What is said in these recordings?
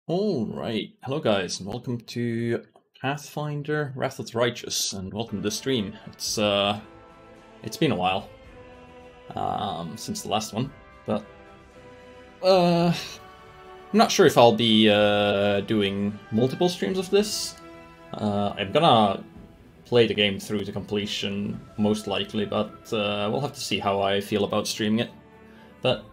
Alright, hello guys, and welcome to Pathfinder Wrath of the Righteous, and welcome to the stream. It's been a while since the last one, but I'm not sure if I'll be doing multiple streams of this. I'm gonna play the game through to completion, most likely, but we'll have to see how I feel about streaming it. But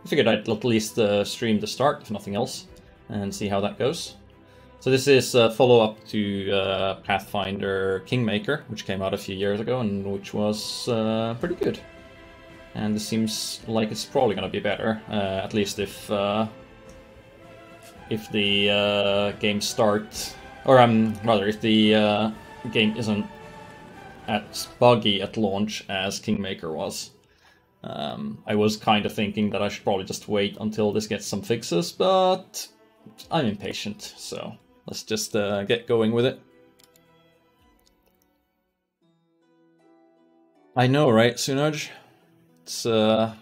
I figured I'd at least stream the start, if nothing else, and see how that goes. So this is a follow-up to Pathfinder Kingmaker, which came out a few years ago, and which was pretty good. And this seems like it's probably going to be better, at least if the game starts, or rather, if the game isn't as buggy at launch as Kingmaker was. I was kind of thinking that I should probably just wait until this gets some fixes, but I'm impatient, so let's just get going with it. I know, right, Sunaj? It's a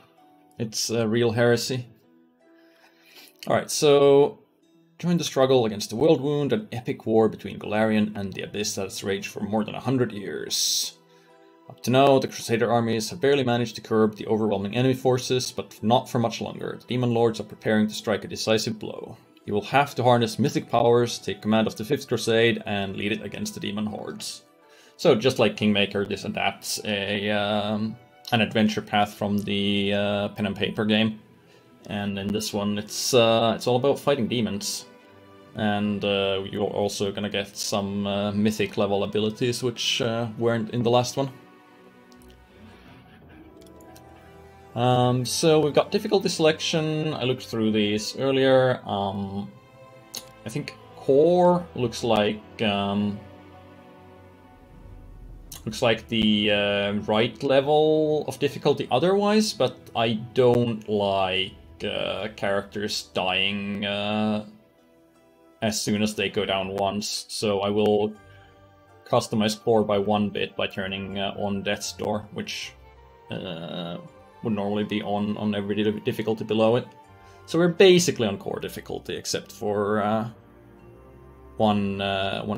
real heresy. Alright, so join the struggle against the World Wound, an epic war between Golarion and the Abyss that has raged for more than 100 years. Up to now, the Crusader armies have barely managed to curb the overwhelming enemy forces, but not for much longer. The Demon Lords are preparing to strike a decisive blow. You will have to harness mythic powers, take command of the 5th Crusade, and lead it against the demon hordes. So, just like Kingmaker, this adapts an adventure path from the pen and paper game. And in this one, it's all about fighting demons. And you're also gonna get some mythic level abilities, which weren't in the last one. So we've got difficulty selection. I looked through these earlier. I think core looks like the right level of difficulty otherwise, but I don't like characters dying as soon as they go down once, so I will customize core by one bit by turning on Death's Door, which would normally be on every difficulty below it. So we're basically on core difficulty, except for one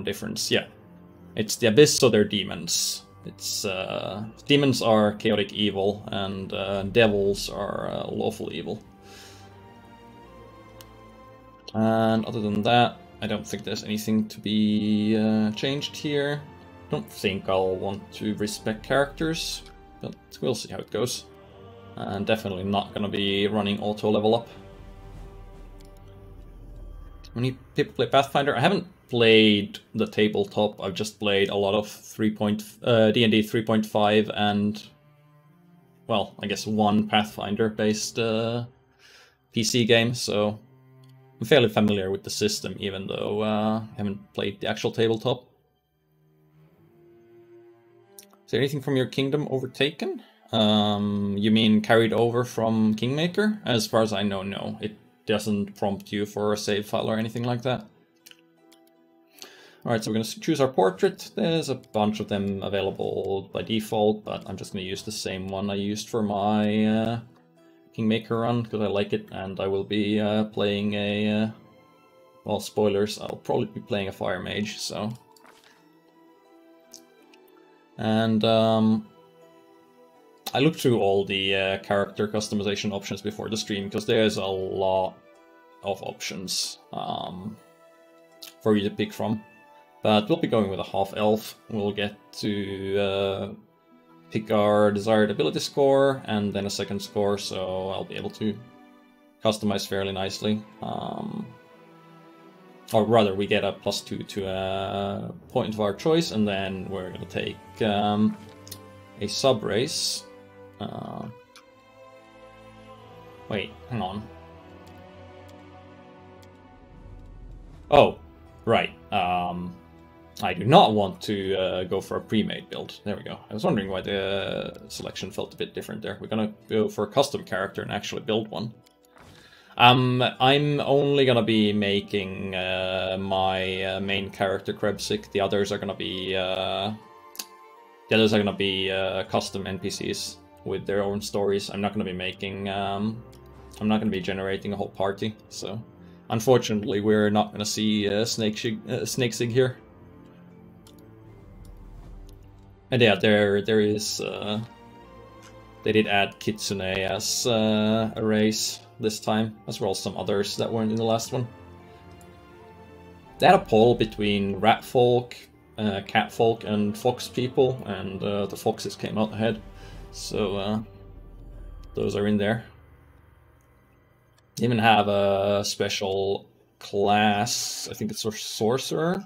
difference. Yeah, it's the Abyss, so they're demons. It's demons are chaotic evil, and devils are lawful evil. And other than that, I don't think there's anything to be changed here. Don't think I'll want to respec characters, but we'll see how it goes. And definitely not going to be running auto level up. Many people play Pathfinder. I haven't played the tabletop. I've just played a lot of D&D 3.5 and, well, I guess one Pathfinder-based PC game, so I'm fairly familiar with the system, even though I haven't played the actual tabletop. Is there anything from your kingdom overtaken? You mean carried over from Kingmaker? As far as I know, no. It doesn't prompt you for a save file or anything like that. Alright, so we're going to choose our portrait. There's a bunch of them available by default, but I'm just going to use the same one I used for my Kingmaker run, because I like it, and I will be playing a... well, spoilers, I'll probably be playing a Fire Mage, so... And I looked through all the character customization options before the stream, because there's a lot of options for you to pick from. But we'll be going with a half-elf. We'll get to pick our desired ability score, and then a second score, so I'll be able to customize fairly nicely. Or rather, we get a +2 to a point of our choice, and then we're going to take a sub-race. Wait, hang on. Oh, right. I do not want to go for a pre-made build. There we go. I was wondering why the selection felt a bit different there. We're gonna go for a custom character and actually build one. I'm only gonna be making my main character Krebsik. The others are gonna be custom NPCs with their own stories. I'm not gonna be making I'm not gonna be generating a whole party, so Unfortunately, we're not going to see Snake Sig here. And yeah, there is. They did add Kitsune as a race this time, as well as some others that weren't in the last one. They had a poll between rat folk, cat folk, and fox people, and the foxes came out ahead. So those are in there. They even have a special class, I think it's a sorcerer,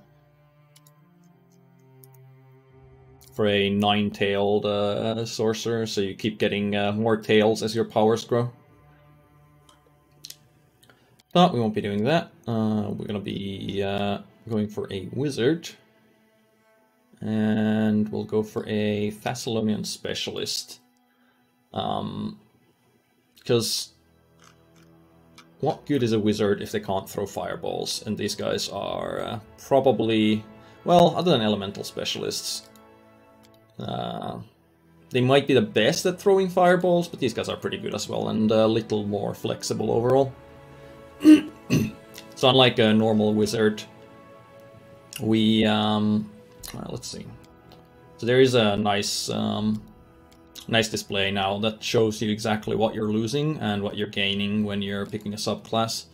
for a 9-tailed sorcerer, so you keep getting more tails as your powers grow. But we won't be doing that. We're gonna be going for a wizard. And we'll go for a Thassilonian specialist. Because what good is a wizard if they can't throw fireballs? And these guys are probably, well, other than elemental specialists, they might be the best at throwing fireballs, but these guys are pretty good as well, and a little more flexible overall. So unlike a normal wizard, we, let's see. So there is a nice display now that shows you exactly what you're losing and what you're gaining when you're picking a subclass.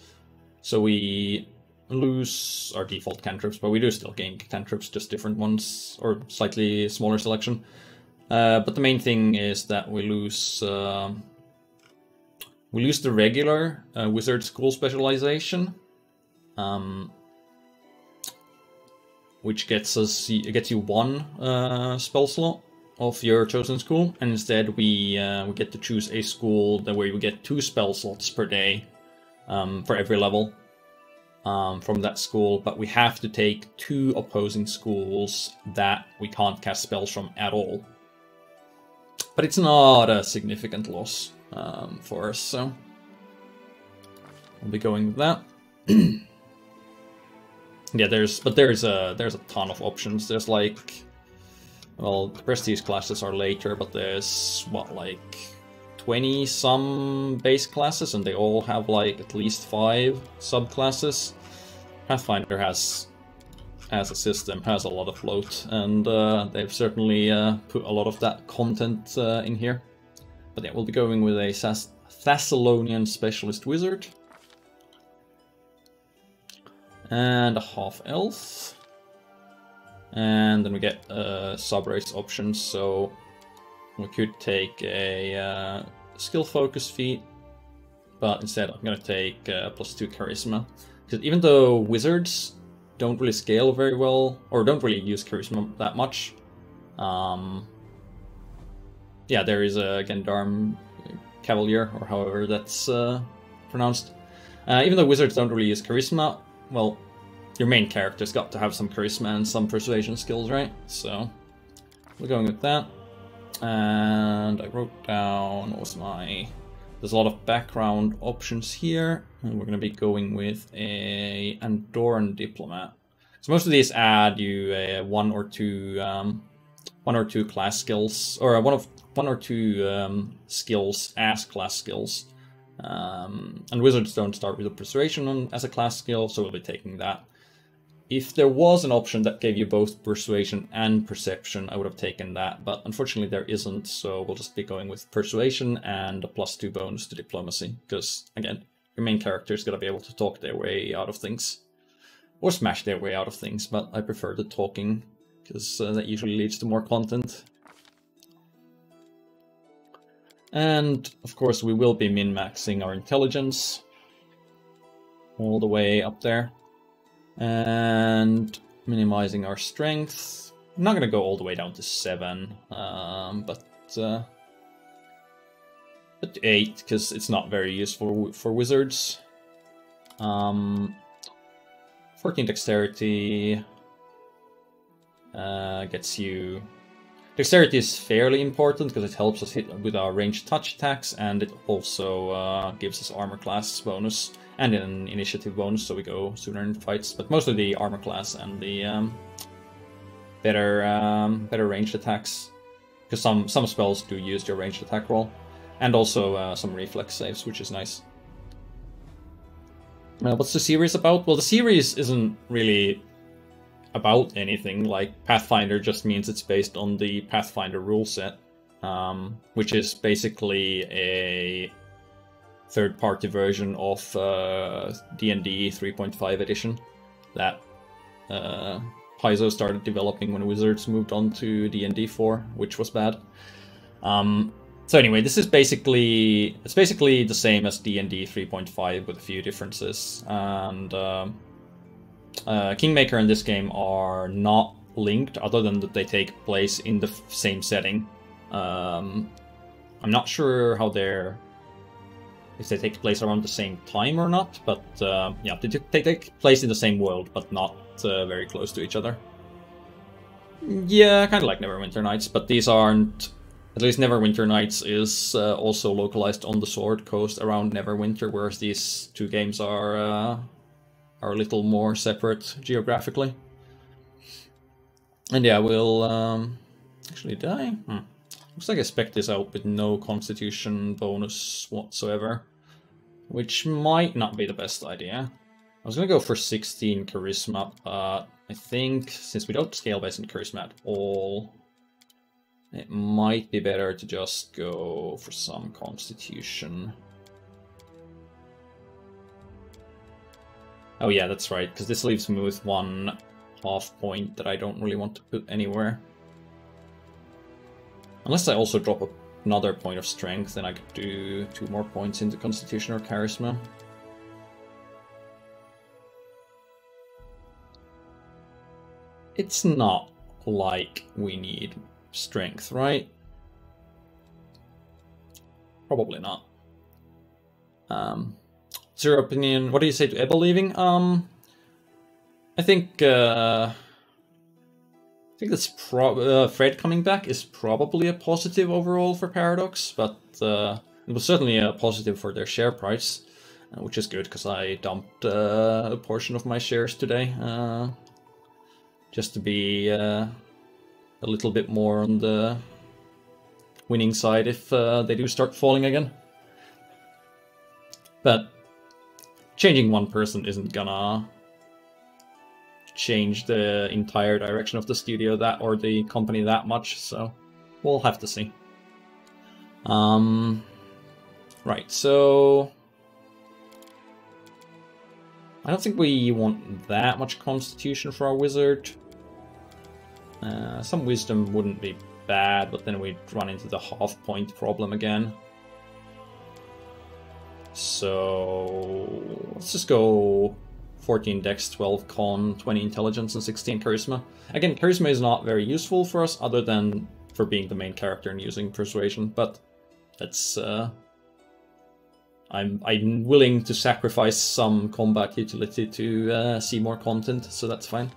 So we lose our default cantrips, but we do still gain cantrips, just different ones, or slightly smaller selection. But the main thing is that we lose the regular wizard school specialization, which gets you one spell slot of your chosen school, and instead we get to choose a school where we get 2 spell slots per day for every level from that school, but we have to take 2 opposing schools that we can't cast spells from at all. But it's not a significant loss for us, so we'll be going with that. Yeah, there's a ton of options. There's like, well, the prestige classes are later, but there's what, like 20 some base classes, and they all have like at least 5 subclasses. Pathfinder has, as a system, has a lot of float, and they've certainly put a lot of that content in here. But yeah, we'll be going with a Thassilonian specialist wizard. And a half-elf. And then we get sub-race options, so we could take a skill focus feat, but instead I'm going to take +2 charisma. Because even though wizards don't really scale very well, or don't really use charisma that much, yeah, there is a Gendarme Cavalier, or however that's pronounced. Even though wizards don't really use charisma, well, your main character's got to have some charisma and some persuasion skills, right? So we're going with that. And I wrote down, what was my... There's a lot of background options here, and we're going to be going with a Andorran diplomat. So most of these add you one or two class skills, or one or two skills as class skills. And wizards don't start with a persuasion as a class skill, so we'll be taking that. If there was an option that gave you both persuasion and perception, I would have taken that, but unfortunately there isn't, so we'll just be going with persuasion and a +2 bonus to diplomacy, because, again, your main character's gotta be able to talk their way out of things. Or smash their way out of things, but I prefer the talking, because that usually leads to more content. And, of course, we will be min-maxing our intelligence all the way up there. And minimizing our strength. I'm not going to go all the way down to 7, but 8, because it's not very useful for wizards. 14 dexterity gets you... Dexterity is fairly important because it helps us hit with our ranged touch attacks, and it also gives us armor class bonus and an initiative bonus, so we go sooner in fights. But mostly the armor class and the better ranged attacks, because some spells do use your ranged attack roll, and also some reflex saves, which is nice. What's the series about? Well, the series isn't really about anything. Like, Pathfinder just means it's based on the Pathfinder rule set, which is basically a third-party version of D&D 3.5 edition that Paizo started developing when Wizards moved on to D&D 4, which was bad. So anyway, this is basically the same as D&D 3.5 with a few differences. And Kingmaker and this game are not linked, other than that they take place in the same setting. I'm not sure how if they take place around the same time or not, but yeah, they take place in the same world, but not very close to each other. Yeah, kind of like Neverwinter Nights, but these aren't. At least Neverwinter Nights is also localized on the Sword Coast around Neverwinter, whereas these two games are a little more separate geographically. And yeah, we'll actually die. Looks like I spec this out with no Constitution bonus whatsoever, which might not be the best idea. I was gonna go for 16 Charisma, but I think since we don't scale based on Charisma at all, it might be better to just go for some Constitution. Oh yeah, that's right, because this leaves me with 1 half point that I don't really want to put anywhere. Unless I also drop another point of strength, then I could do 2 more points into Constitution or Charisma. It's not like we need strength, right? Probably not. Is your opinion? What do you say to Ebba leaving? I think that's Fred coming back is probably a positive overall for Paradox, but it was certainly a positive for their share price, which is good because I dumped a portion of my shares today, just to be a little bit more on the winning side if they do start falling again. But changing one person isn't gonna change the entire direction of the studio or the company that much, so we'll have to see. Right, so I don't think we want that much Constitution for our wizard. Some Wisdom wouldn't be bad, but then we'd run into the half point problem again. So let's just go 14 Dex, 12 Con, 20 Intelligence, and 16 Charisma. Again, Charisma is not very useful for us, other than for being the main character and using Persuasion, but that's... I'm willing to sacrifice some combat utility to see more content, so that's fine.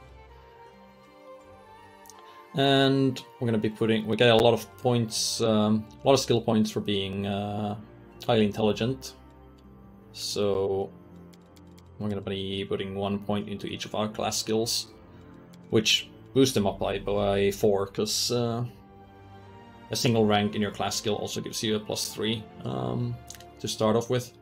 And we're going to be we get a lot of points, a lot of skill points for being highly intelligent. So we're going to be putting 1 point into each of our class skills, which boost them up by 4, because a single rank in your class skill also gives you a +3 to start off with.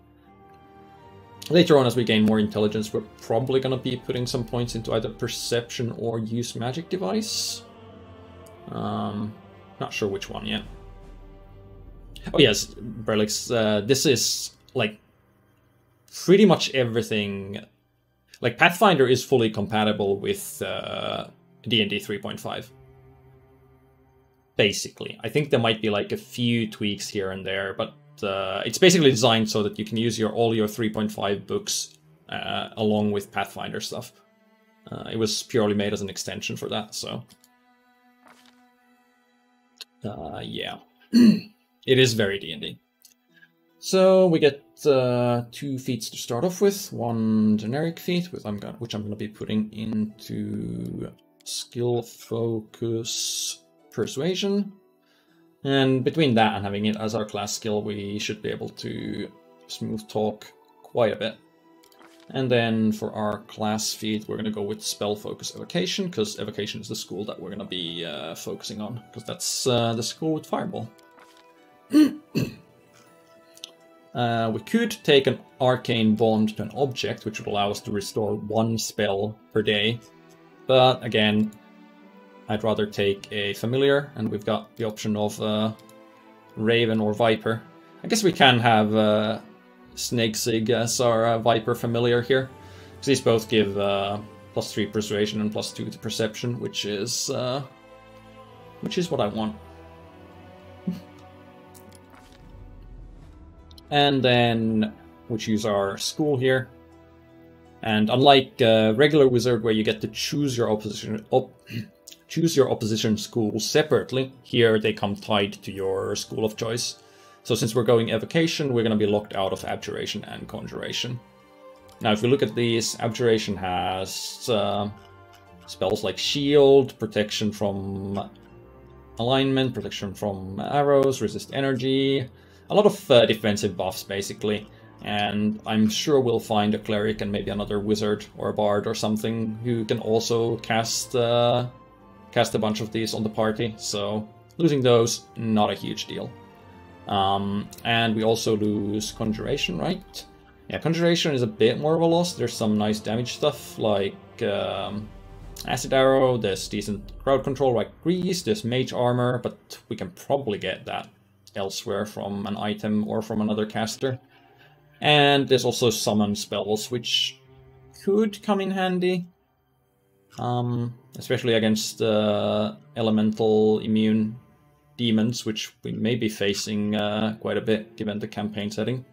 Later on, as we gain more intelligence, we're probably going to be putting some points into either Perception or Use Magic Device. Not sure which one yet. Oh yes, Berlix, this is like pretty much everything. Like Pathfinder is fully compatible with D&D 3.5. Basically, I think there might be like a few tweaks here and there, but it's basically designed so that you can use all your 3.5 books along with Pathfinder stuff. It was purely made as an extension for that, so yeah, it is very D&D. So we get 2 feats to start off with. 1 generic feat, which I'm going to be putting into skill, focus, persuasion. And between that and having it as our class skill, we should be able to smooth talk quite a bit. And then for our class feat, we're going to go with spell, focus, evocation, because evocation is the school that we're going to be focusing on, because that's the school with fireball. We could take an arcane bond to an object, which would allow us to restore 1 spell per day. But again, I'd rather take a familiar, and we've got the option of Raven or Viper. I guess we can have Snake Sig as our Viper familiar here, because these both give +3 persuasion and +2 to perception, which is what I want. And then we choose our school here. And unlike regular wizard, where you get to choose your opposition school separately, here they come tied to your school of choice. So since we're going evocation, we're going to be locked out of abjuration and conjuration. Now, if we look at these, abjuration has spells like shield, protection from alignment, protection from arrows, resist energy. A lot of defensive buffs, basically, and I'm sure we'll find a cleric and maybe another wizard or a bard or something who can also cast a bunch of these on the party, so losing those, not a huge deal. And we also lose conjuration, right? Yeah, conjuration is a bit more of a loss. There's some nice damage stuff, like acid arrow, there's decent crowd control like grease, there's mage armor, but we can probably get that elsewhere from an item or from another caster. And there's also summon spells, which could come in handy, especially against elemental immune demons, which we may be facing quite a bit given the campaign setting,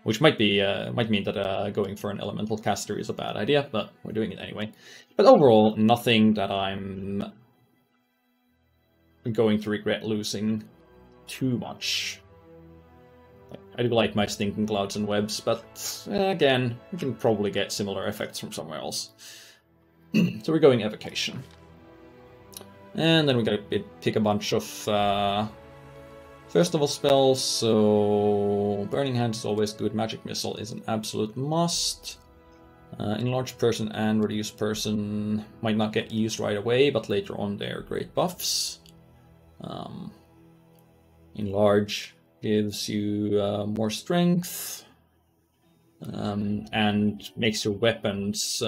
which might mean that going for an elemental caster is a bad idea, but we're doing it anyway. But overall, nothing that I'm going to regret losing too much. I do like my stinking clouds and webs, but again, we can probably get similar effects from somewhere else. So we're going evocation. And then we gotta pick a bunch of festival spells, so Burning Hand is always good, Magic Missile is an absolute must. Enlarge Person and Reduce Person might not get used right away, but later on they're great buffs. Enlarge gives you more strength, and makes your weapons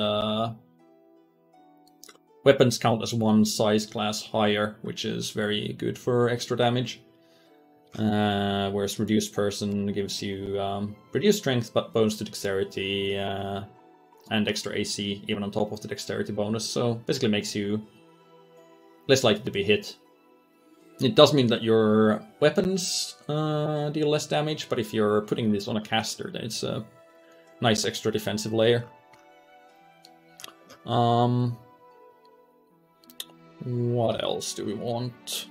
count as 1 size class higher, which is very good for extra damage. Whereas Reduced Person gives you reduced strength, but bonus to dexterity and extra AC, even on top of the dexterity bonus. So basically makes you less likely to be hit. It does mean that your weapons deal less damage, but if you're putting this on a caster, then it's a nice extra defensive layer. What else do we want?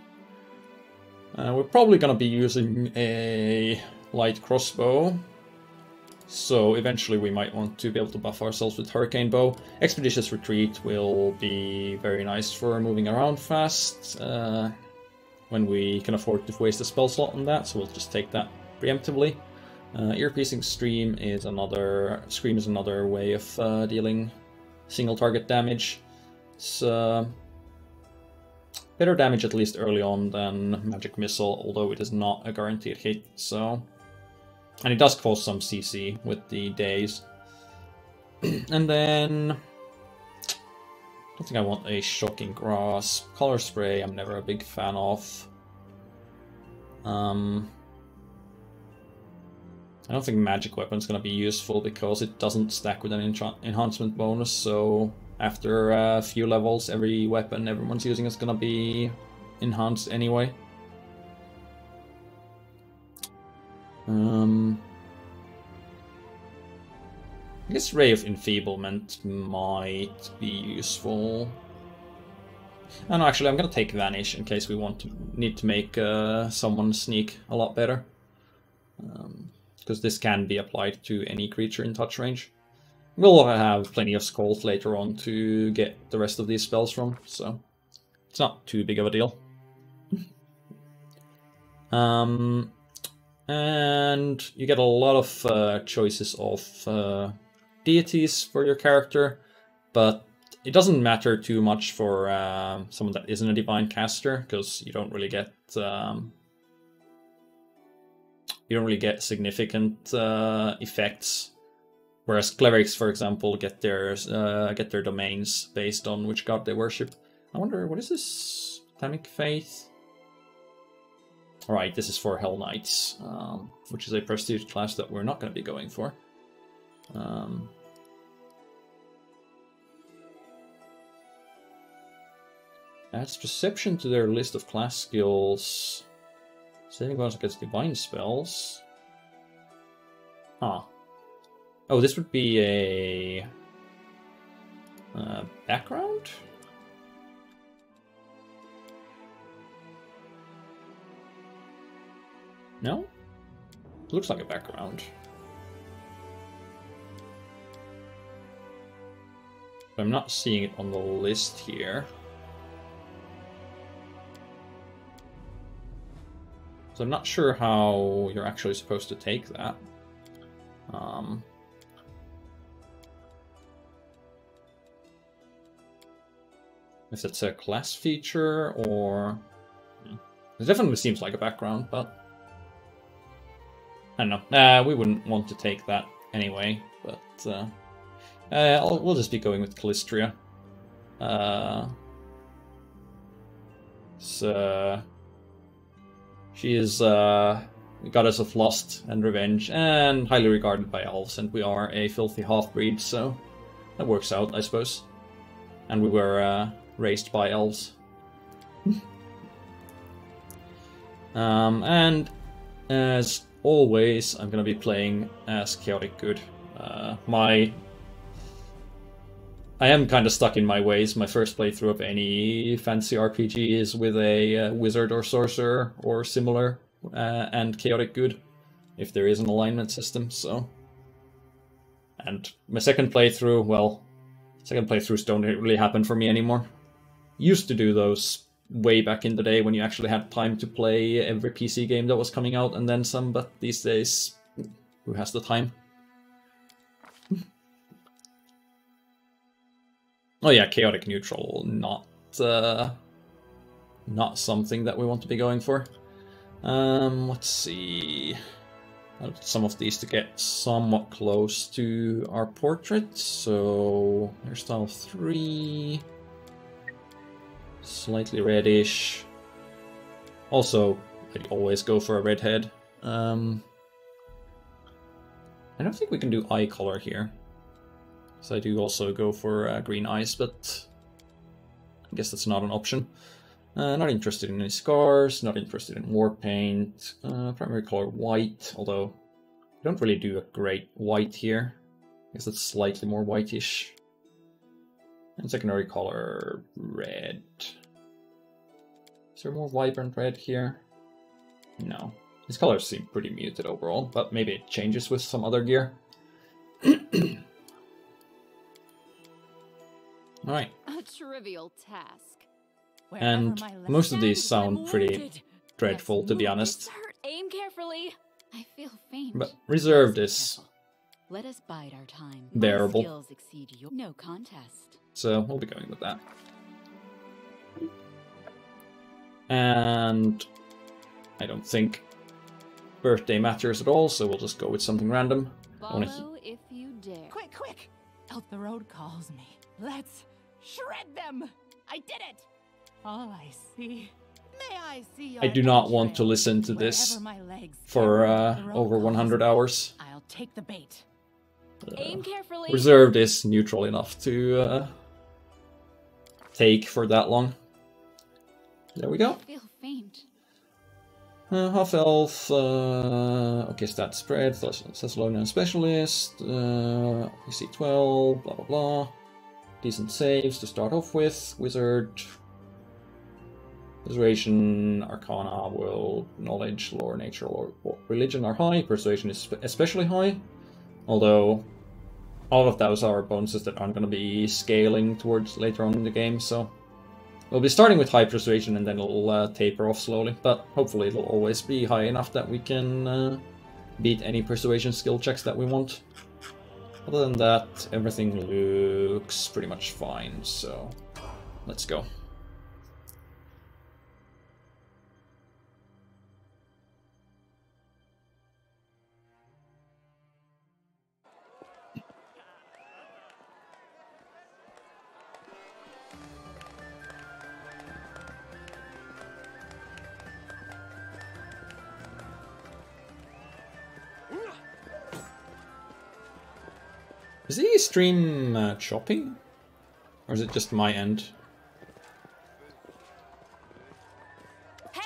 We're probably going to be using a light crossbow, so eventually we might want to be able to buff ourselves with Hurricane Bow. Expeditious Retreat will be very nice for moving around fast, when we can afford to waste a spell slot on that, so we'll just take that preemptively. Ear-piercing Scream is another way of dealing single target damage. It's better damage at least early on than Magic Missile, although it is not a guaranteed hit, so... And it does cost some CC with the days. And then... I don't think I want a Shocking Grasp. Color Spray I'm never a big fan of. I don't think Magic Weapon's gonna be useful because it doesn't stack with an enhancement bonus, so after a few levels, every weapon everyone's using is gonna be enhanced anyway. I guess Ray of Enfeeblement might be useful. Oh no, actually I'm gonna take Vanish in case we need to make someone sneak a lot better. Because this can be applied to any creature in touch range. We'll have plenty of skulls later on to get the rest of these spells from, so it's not too big of a deal. And you get a lot of choices of deities for your character, but it doesn't matter too much for someone that isn't a divine caster, because you don't really get you don't really get significant effects. Whereas clerics, for example, get their domains based on which god they worship. I wonder, what is this? Totemic Faith? Alright, this is for Hell Knights, which is a prestige class that we're not going to be going for. Adds perception to their list of class skills. Saving bonus against divine spells. Huh. Oh, this would be a background? No? It looks like a background. I'm not seeing it on the list here. So I'm not sure how you're actually supposed to take that. If it's a class feature or... It definitely seems like a background, but... I don't know. We wouldn't want to take that anyway, but... we'll just be going with Callistria. She is goddess of lust and revenge, and highly regarded by elves, and we are a filthy half-breed, so that works out, I suppose. And we were raised by elves. And as always, I'm going to be playing as Chaotic Good. I am kind of stuck in my ways. My first playthrough of any fantasy RPG is with a wizard or sorcerer or similar, and Chaotic Good, if there is an alignment system, so... And my second playthrough, well, second playthroughs don't really happen for me anymore. Used to do those way back in the day when you actually had time to play every PC game that was coming out and then some, but these days, who has the time? Oh yeah, chaotic neutral, not something that we want to be going for. Let's see. I'll put some of these to get somewhat close to our portrait. So hairstyle 3, slightly reddish. Also, I'd always go for a redhead. I don't think we can do eye color here. So I do also go for green eyes, but I guess that's not an option. Not interested in any scars, not interested in war paint. Primary color white, although I don't really do a great white here. I guess it's slightly more whitish. And secondary color red. Is there more vibrant red here? No. These colors seem pretty muted overall, but maybe it changes with some other gear. Alright. A trivial task. And most of these sound pretty dreadful, to be honest. Aim carefully. I feel faint. But reserved is let us bide our time. bearable. My skills exceed your... No contest. So we'll be going with that. And I don't think birthday matters at all, so we'll just go with something random. Follow if you dare. Quick, quick! Out the road calls me. Let's shred them! I did it! All I see. May I see your I do not want to listen to this for over 100 hours. I'll take the bait. Aim carefully. Reserved is neutral enough to take for that long. There we go. I feel faint. Half elf, okay, stat spread, Thassilonian specialist, AC 12, blah blah blah. Decent saves to start off with. Wizard. Persuasion, Arcana, Will, Knowledge, Lore, Nature, or Religion are high. Persuasion is especially high. Although, all of those are bonuses that aren't going to be scaling towards later on in the game, so... We'll be starting with high persuasion and then it'll taper off slowly, but hopefully it'll always be high enough that we can beat any persuasion skill checks that we want. Other than that, everything looks pretty much fine, so let's go. Is the stream choppy? Or is it just my end?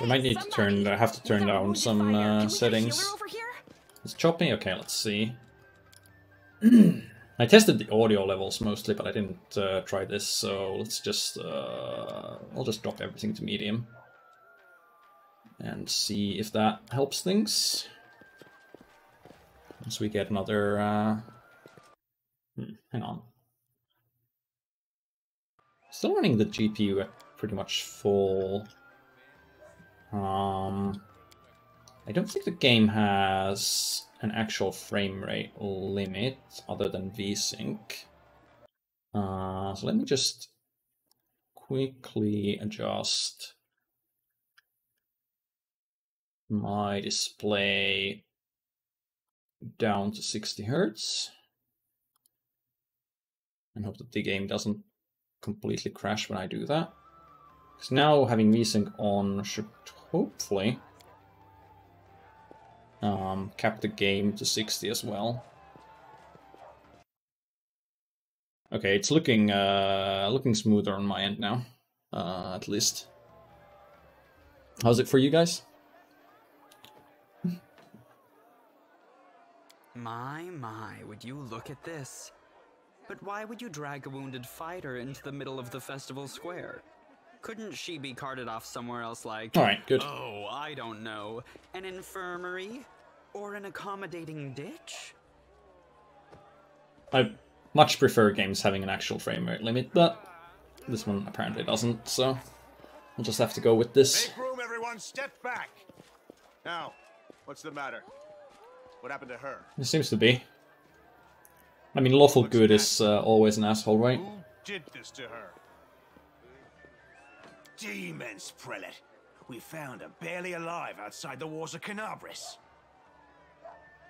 I might need to turn. I have to turn down some settings. It's choppy. Okay, let's see. I tested the audio levels mostly, but I didn't try this. So let's just. I'll just drop everything to medium and see if that helps things. Once we get another. Hang on. Still running the GPU at pretty much full. I don't think the game has an actual frame rate limit other than VSync. So let me just quickly adjust my display down to 60 Hz and hope that the game doesn't completely crash when I do that. Because now having VSync on should hopefully cap the game to 60 as well. Okay, it's looking smoother on my end now, at least. How's it for you guys? My, would you look at this? But why would you drag a wounded fighter into the middle of the festival square? Couldn't she be carted off somewhere else like... Alright, good. Oh, I don't know. An infirmary? Or an accommodating ditch? I much prefer games having an actual frame rate limit, but this one apparently doesn't, so we'll just have to go with this. Make room, everyone! Step back! Now, what's the matter? What happened to her? It seems to be. I mean, lawful good is always an asshole, right? Who did this to her? Demons, Prelate. We found her barely alive outside the walls of Canabris.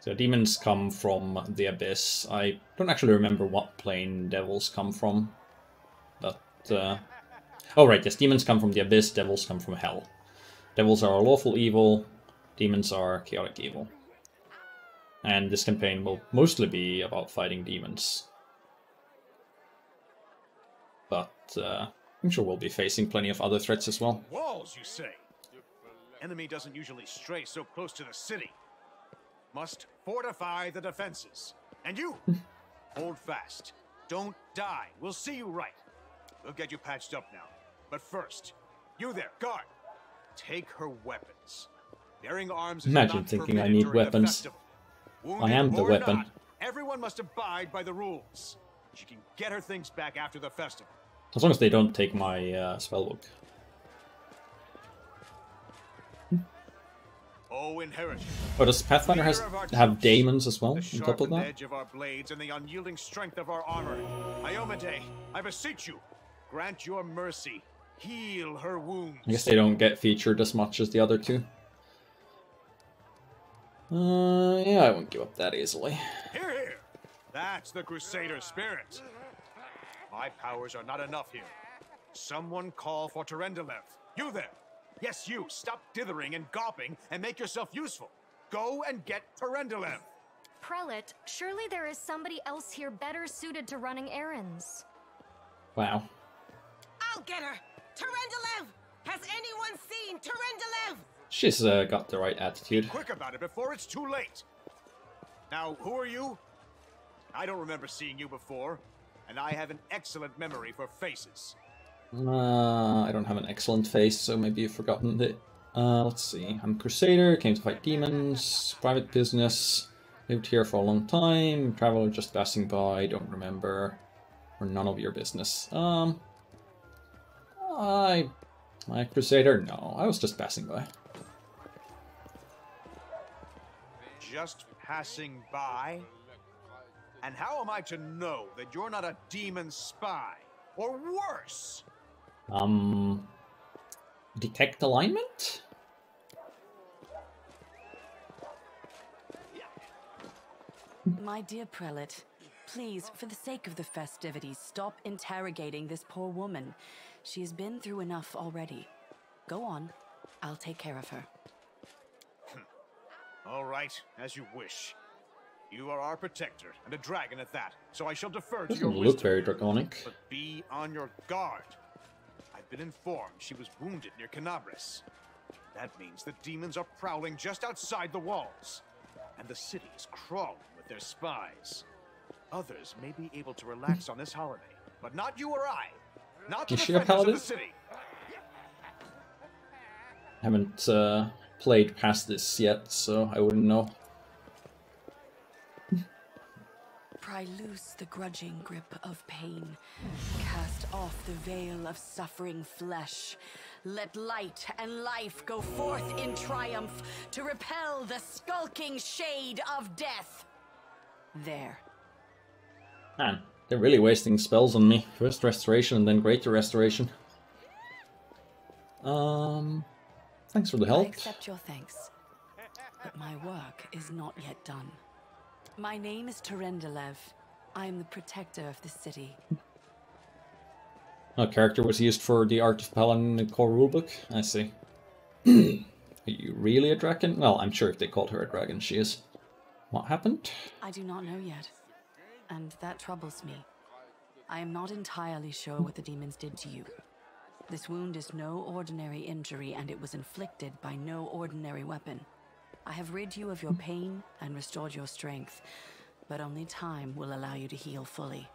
So demons come from the Abyss. I don't actually remember what plane devils come from. But, oh right, yes, demons come from the Abyss, devils come from Hell. Devils are lawful evil, demons are chaotic evil. And this campaign will mostly be about fighting demons. But, I'm sure we'll be facing plenty of other threats as well. Walls, you say? Enemy doesn't usually stray so close to the city. Must fortify the defenses. And you, hold fast. Don't die. We'll see you right. We'll get you patched up now. But first, you there, guard. Take her weapons. Bearing arms is Imagine not thinking I permitted need during the weapons. festival. I Wounded am the or weapon. not, everyone must abide by the rules. She can get her things back after the festival. As long as they don't take my spellbook. Oh, inheritance. Oh, does Pathfinder have daemons as well, The on top of sharpened that? edge of our blades and the unyielding strength of our armor. Iomade, I beseech you, grant your mercy. Heal her wounds. I guess they don't get featured as much as the other two. Yeah, I won't give up that easily. Hear, hear. That's the Crusader spirit. My powers are not enough here. Someone call for Terendelev. You there. Yes, you. Stop dithering and gawping and make yourself useful. Go and get Terendelev. Prelate, surely there is somebody else here better suited to running errands. Wow. I'll get her! Terendelev! Has anyone seen Terendelev? She's got the right attitude. Quick about it before it's too late. Now, who are you? I don't remember seeing you before, and I have an excellent memory for faces. I don't have an excellent face, so maybe you've forgotten it. Let's see. I'm Crusader, came to fight demons, private business, lived here for a long time, traveler just passing by, don't remember, or none of your business. My Crusader? No, I was just passing by. Just passing by? And how am I to know that you're not a demon spy? Or worse? Detect alignment? My dear Prelate, please, for the sake of the festivities, stop interrogating this poor woman. She has been through enough already. Go on. I'll take care of her. All right, as you wish. You are our protector, and a dragon at that, so I shall defer to your Doesn't look wisdom. very draconic. But be on your guard. I've been informed she was wounded near Canabris. That means the demons are prowling just outside the walls, and the city is crawling with their spies. Others may be able to relax on this holiday, but not you or I. Not the Is she a defenders of paladin? the city. Haven't played past this yet, so I wouldn't know. Pry loose the grudging grip of pain. Cast off the veil of suffering flesh. Let light and life go forth in triumph to repel the skulking shade of death. There. Man, they're really wasting spells on me. First Restoration and then Greater Restoration. Thanks for the I help. accept your thanks. But my work is not yet done. My name is Terendelev. I am the protector of the city. A character was used for the Art of Paladin in the core rulebook. I see. Are you really a dragon? Well, I'm sure if they called her a dragon, she is. What happened? I do not know yet, and that troubles me. I am not entirely sure what the demons did to you. This wound is no ordinary injury, and it was inflicted by no ordinary weapon. I have rid you of your pain and restored your strength, but only time will allow you to heal fully.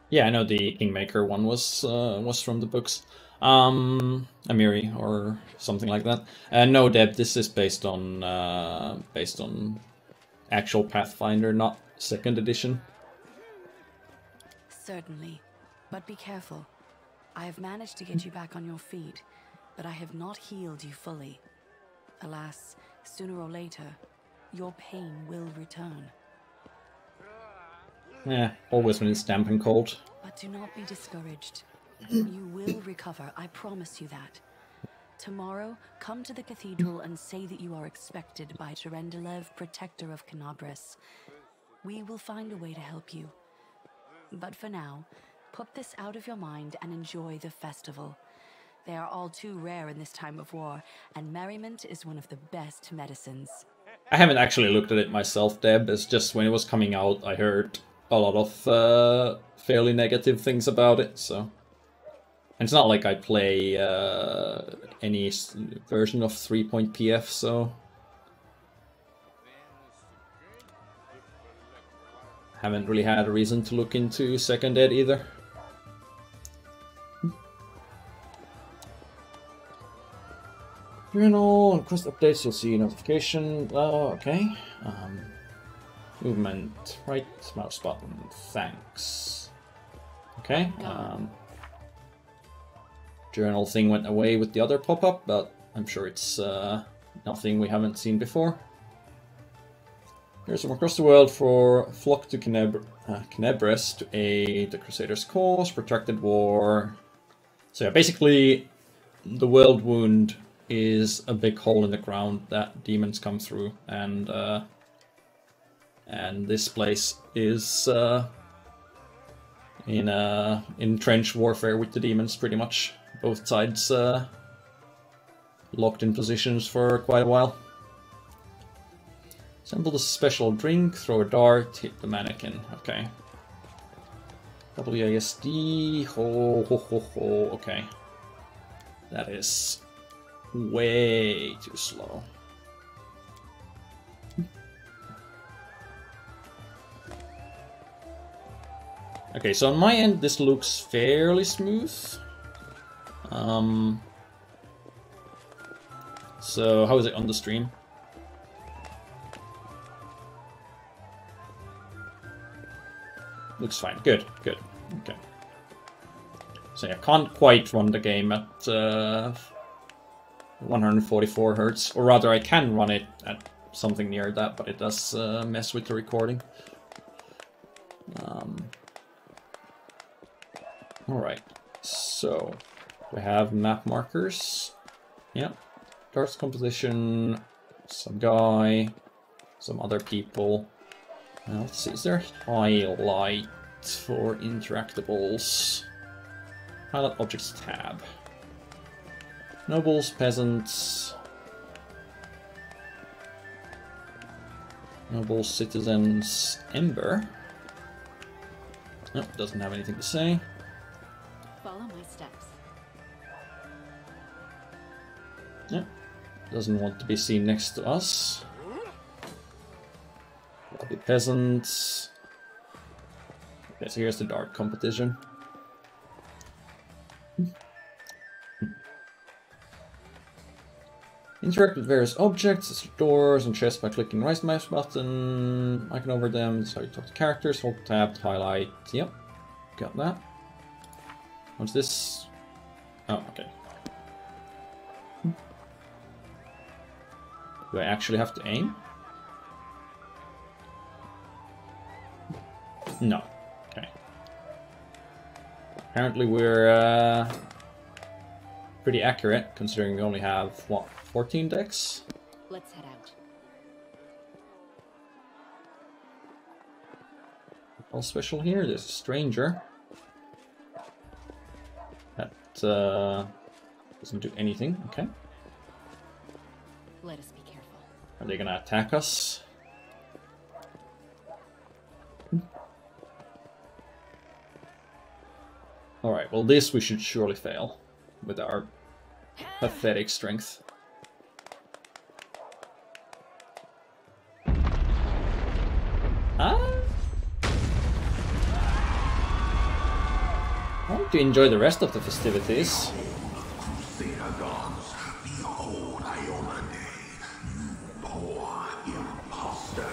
Yeah, I know the Kingmaker one was from the books. Amiri or something like that. No, Deb, this is based on actual Pathfinder, not 2nd edition. Certainly, but be careful. I have managed to get you back on your feet, but I have not healed you fully. Alas, sooner or later, your pain will return. Yeah, always when it's damp and cold. But do not be discouraged. You will recover, I promise you that. Tomorrow, come to the cathedral and say that you are expected by Terendelev, protector of Canabris. We will find a way to help you. But for now, put this out of your mind and enjoy the festival. They are all too rare in this time of war, and merriment is one of the best medicines. I haven't actually looked at it myself, Deb. It's just when it was coming out, I heard a lot of fairly negative things about it, so... And it's not like I play any version of 3.pf, so... Haven't really had a reason to look into 2nd Ed either. Journal and quest updates, you'll see a notification. Okay. Movement, right mouse button, thanks. Okay. Journal thing went away with the other pop-up, but I'm sure it's nothing we haven't seen before. Here's some across the world for flock to Canabris to aid the Crusaders' cause, protracted war. So yeah, basically the world wound is a big hole in the ground that demons come through, and this place is in trench warfare with the demons, pretty much. Both sides locked in positions for quite a while. Assemble the special drink, throw a dart, hit the mannequin. Okay. WASD, ho ho ho ho, okay. That is way too slow. Okay, so on my end this looks fairly smooth. So how is it on the stream? Looks fine. Good, good. Okay. So I can't quite run the game at 144 Hertz, or rather I can run it at something near that, but it does mess with the recording. Alright, so we have map markers. Yeah, darts composition, some guy, some other people. Let's see, is there highlight for interactables? Highlight objects tab. Nobles, peasants. Noble Citizens Ember. Nope, doesn't have anything to say. Follow my steps. Yep, doesn't want to be seen next to us. The peasants. Okay, so here's the dart competition. Interact with various objects, such as doors and chests by clicking the right mouse button. I can over them, so you talk to characters, hold tab to highlight. Yep, got that. What's this? Oh, okay. Do I actually have to aim? No. Okay. Apparently we're pretty accurate, considering we only have, what, 14 decks? Let's head out. All special here, there's a stranger. That doesn't do anything, okay. Let us be careful. Are they gonna attack us? Alright, well this we should surely fail with our pathetic strength. I want to enjoy the rest of the festivities. Crusader gods, behold Iomade, you poor imposter.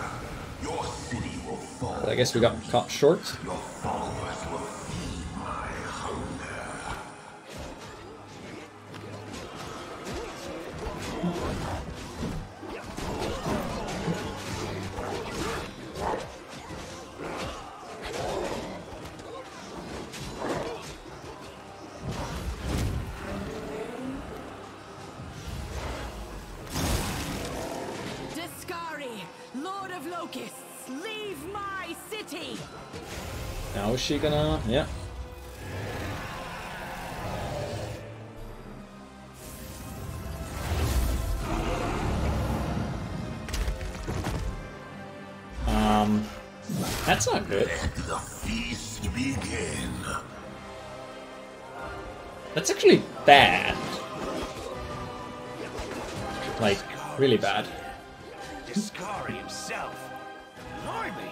Your city will fall. But I guess we got caught short. Your followers will feed my hunger. Discari, Lord of Locusts, leave my city! Now is she gonna... yeah. That's not good. Let the feast begin. That's actually bad. Like, really bad. Discari himself. Blimey!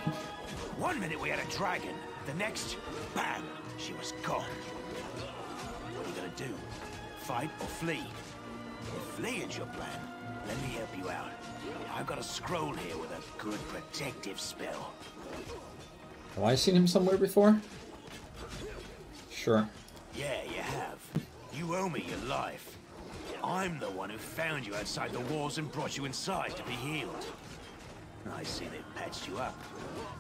One minute we had a dragon, the next, bam, she was gone. What are you gonna do? Fight or flee? If fleeing's your plan, let me help you out. I've got a scroll here with a good protective spell. Have I seen him somewhere before? Sure. Yeah, you have. You owe me your life. I'm the one who found you outside the walls and brought you inside to be healed. I see they patched you up.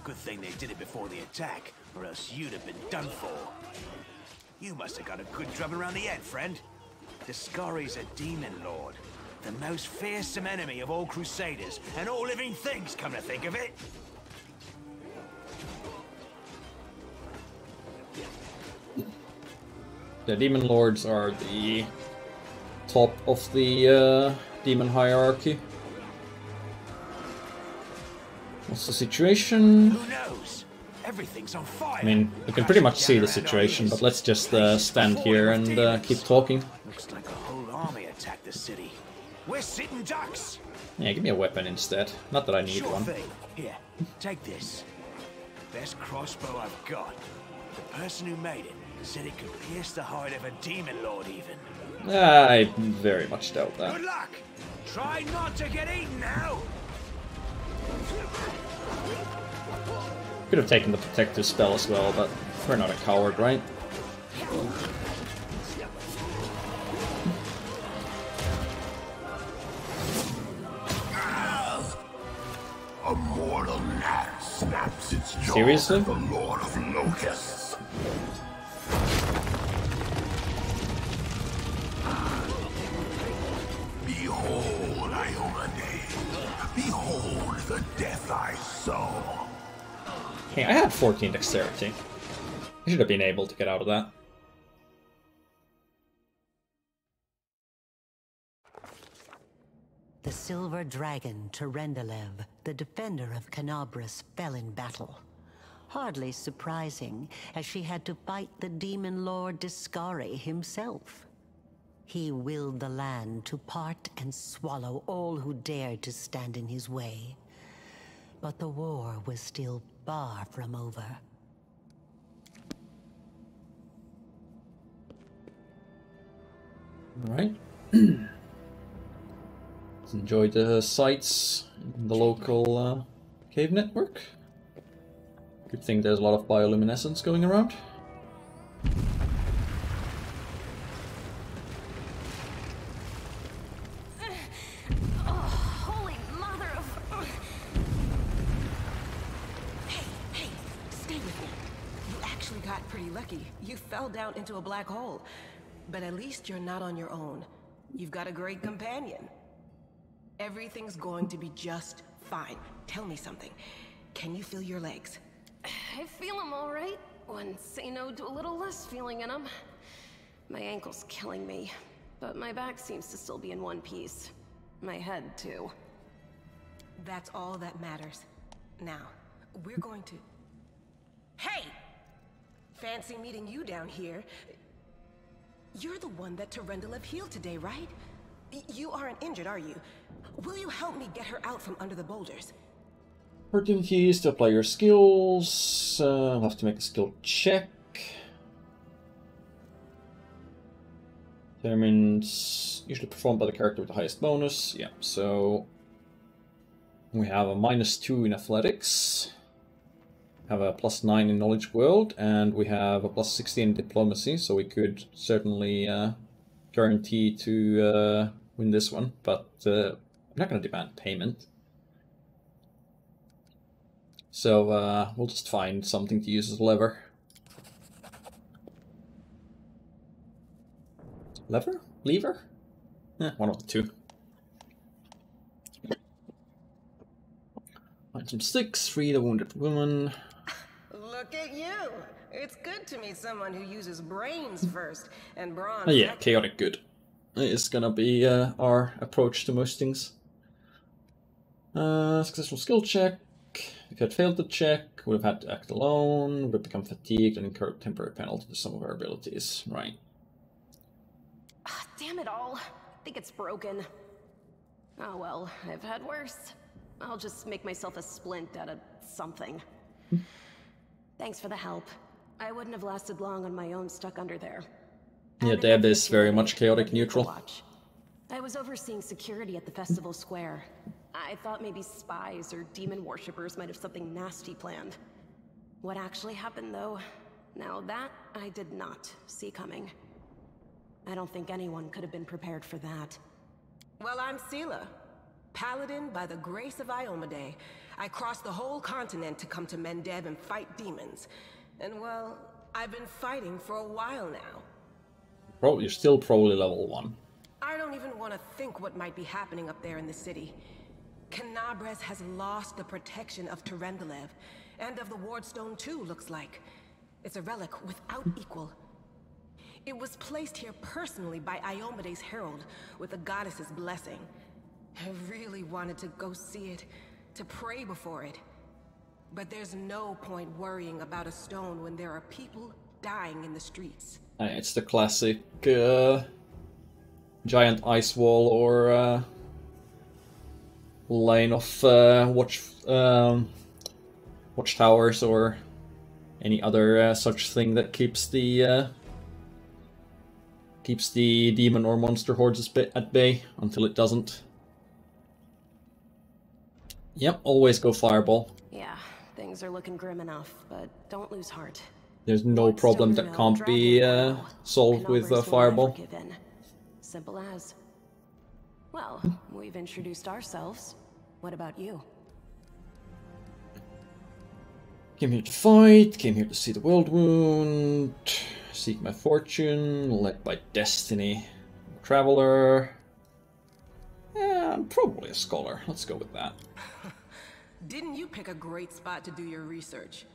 Good thing they did it before the attack, or else you'd have been done for. You must have got a good drum around the head, friend. Discari's a demon lord. The most fearsome enemy of all Crusaders, and all living things, come to think of it. The demon lords are the top of the demon hierarchy. What's the situation? Who knows? Everything's on fire. I mean, we can pretty much see the situation, but let's just stand here and keep talking. Looks like a whole army attacked the city. We're sitting ducks. Yeah, give me a weapon instead. Not that I need Sure one. thing. Here, take this. Best crossbow I've got. The person who made it said it could pierce the hide of a demon lord even. I very much doubt that. Good luck. Try not to get eaten now. Could have taken the protective spell as well, but we're not a coward, right? A mortal gnat snaps its jaws Seriously? at the Lord of Locusts. Behold, Iomade. Behold the death I sow. Hey, I had 14 dexterity. I should have been able to get out of that. The silver dragon, Terendelev, the defender of Canabras, fell in battle. Hardly surprising, as she had to fight the demon lord Discari himself. He willed the land to part and swallow all who dared to stand in his way. But the war was still far from over. All right. Enjoy the sights in the local cave network. Good thing there's a lot of bioluminescence going around. Holy mother of... Hey, stay with me. You actually got pretty lucky. You fell down into a black hole. But at least you're not on your own. You've got a great companion. Everything's going to be just fine. Tell me something. Can you feel your legs? I feel them all right. When say no to a little less feeling in them. My ankle's killing me, but my back seems to still be in one piece. My head, too. That's all that matters. Now, we're going to... Hey! Fancy meeting you down here. You're the one that Terendelev healed today, right? You aren't injured, are you? Will you help me get her out from under the boulders? Opportunities to apply your skills. I'll have to make a skill check. Determines usually performed by the character with the highest bonus. Yeah, so we have a -2 in athletics, have a +9 in knowledge world, and we have a +16 in diplomacy. So we could certainly guarantee to win this one, but I'm not going to demand payment. So we'll just find something to use as a lever. Lever? Lever? One of the two. Find some sticks, free the wounded woman. Look at you! It's good to meet someone who uses brains first and brawn. Oh, yeah, chaotic good. It's gonna be our approach to most things. Successful skill check. If you had failed the check, would have had to act alone, would have become fatigued and incurred temporary penalty to some of our abilities. Right. Damn it all. I think it's broken. Oh well, I've had worse. I'll just make myself a splint out of something. Thanks for the help. I wouldn't have lasted long on my own stuck under there. Yeah, Deb is very much chaotic neutral. I was overseeing security at the festival square. I thought maybe spies or demon worshippers might have something nasty planned. What actually happened, though, now that I did not see coming. I don't think anyone could have been prepared for that. Well, I'm Sela, paladin by the grace of Iomade. I crossed the whole continent to come to Mendev and fight demons. And well, I've been fighting for a while now. Bro, you're still probably level 1. I don't even want to think what might be happening up there in the city. Canabras has lost the protection of Terendelev, and of the Wardstone too, looks like. It's a relic without equal. It was placed here personally by Iomade's herald, with the goddess's blessing. I really wanted to go see it, to pray before it. But there's no point worrying about a stone when there are people dying in the streets. It's the classic giant ice wall or line of watchtowers or any other such thing that keeps the demon or monster hordes at bay until it doesn't. Yep, always go fireball. Yeah, things are looking grim enough, but don't lose heart. There's no problem that can't be solved with fireball. Simple as. Well, we've introduced ourselves. What about you? Came here to fight, came here to see the world wound, seek my fortune, led by destiny. Traveler. Yeah, I'm probably a scholar. Let's go with that. Didn't you pick a great spot to do your research?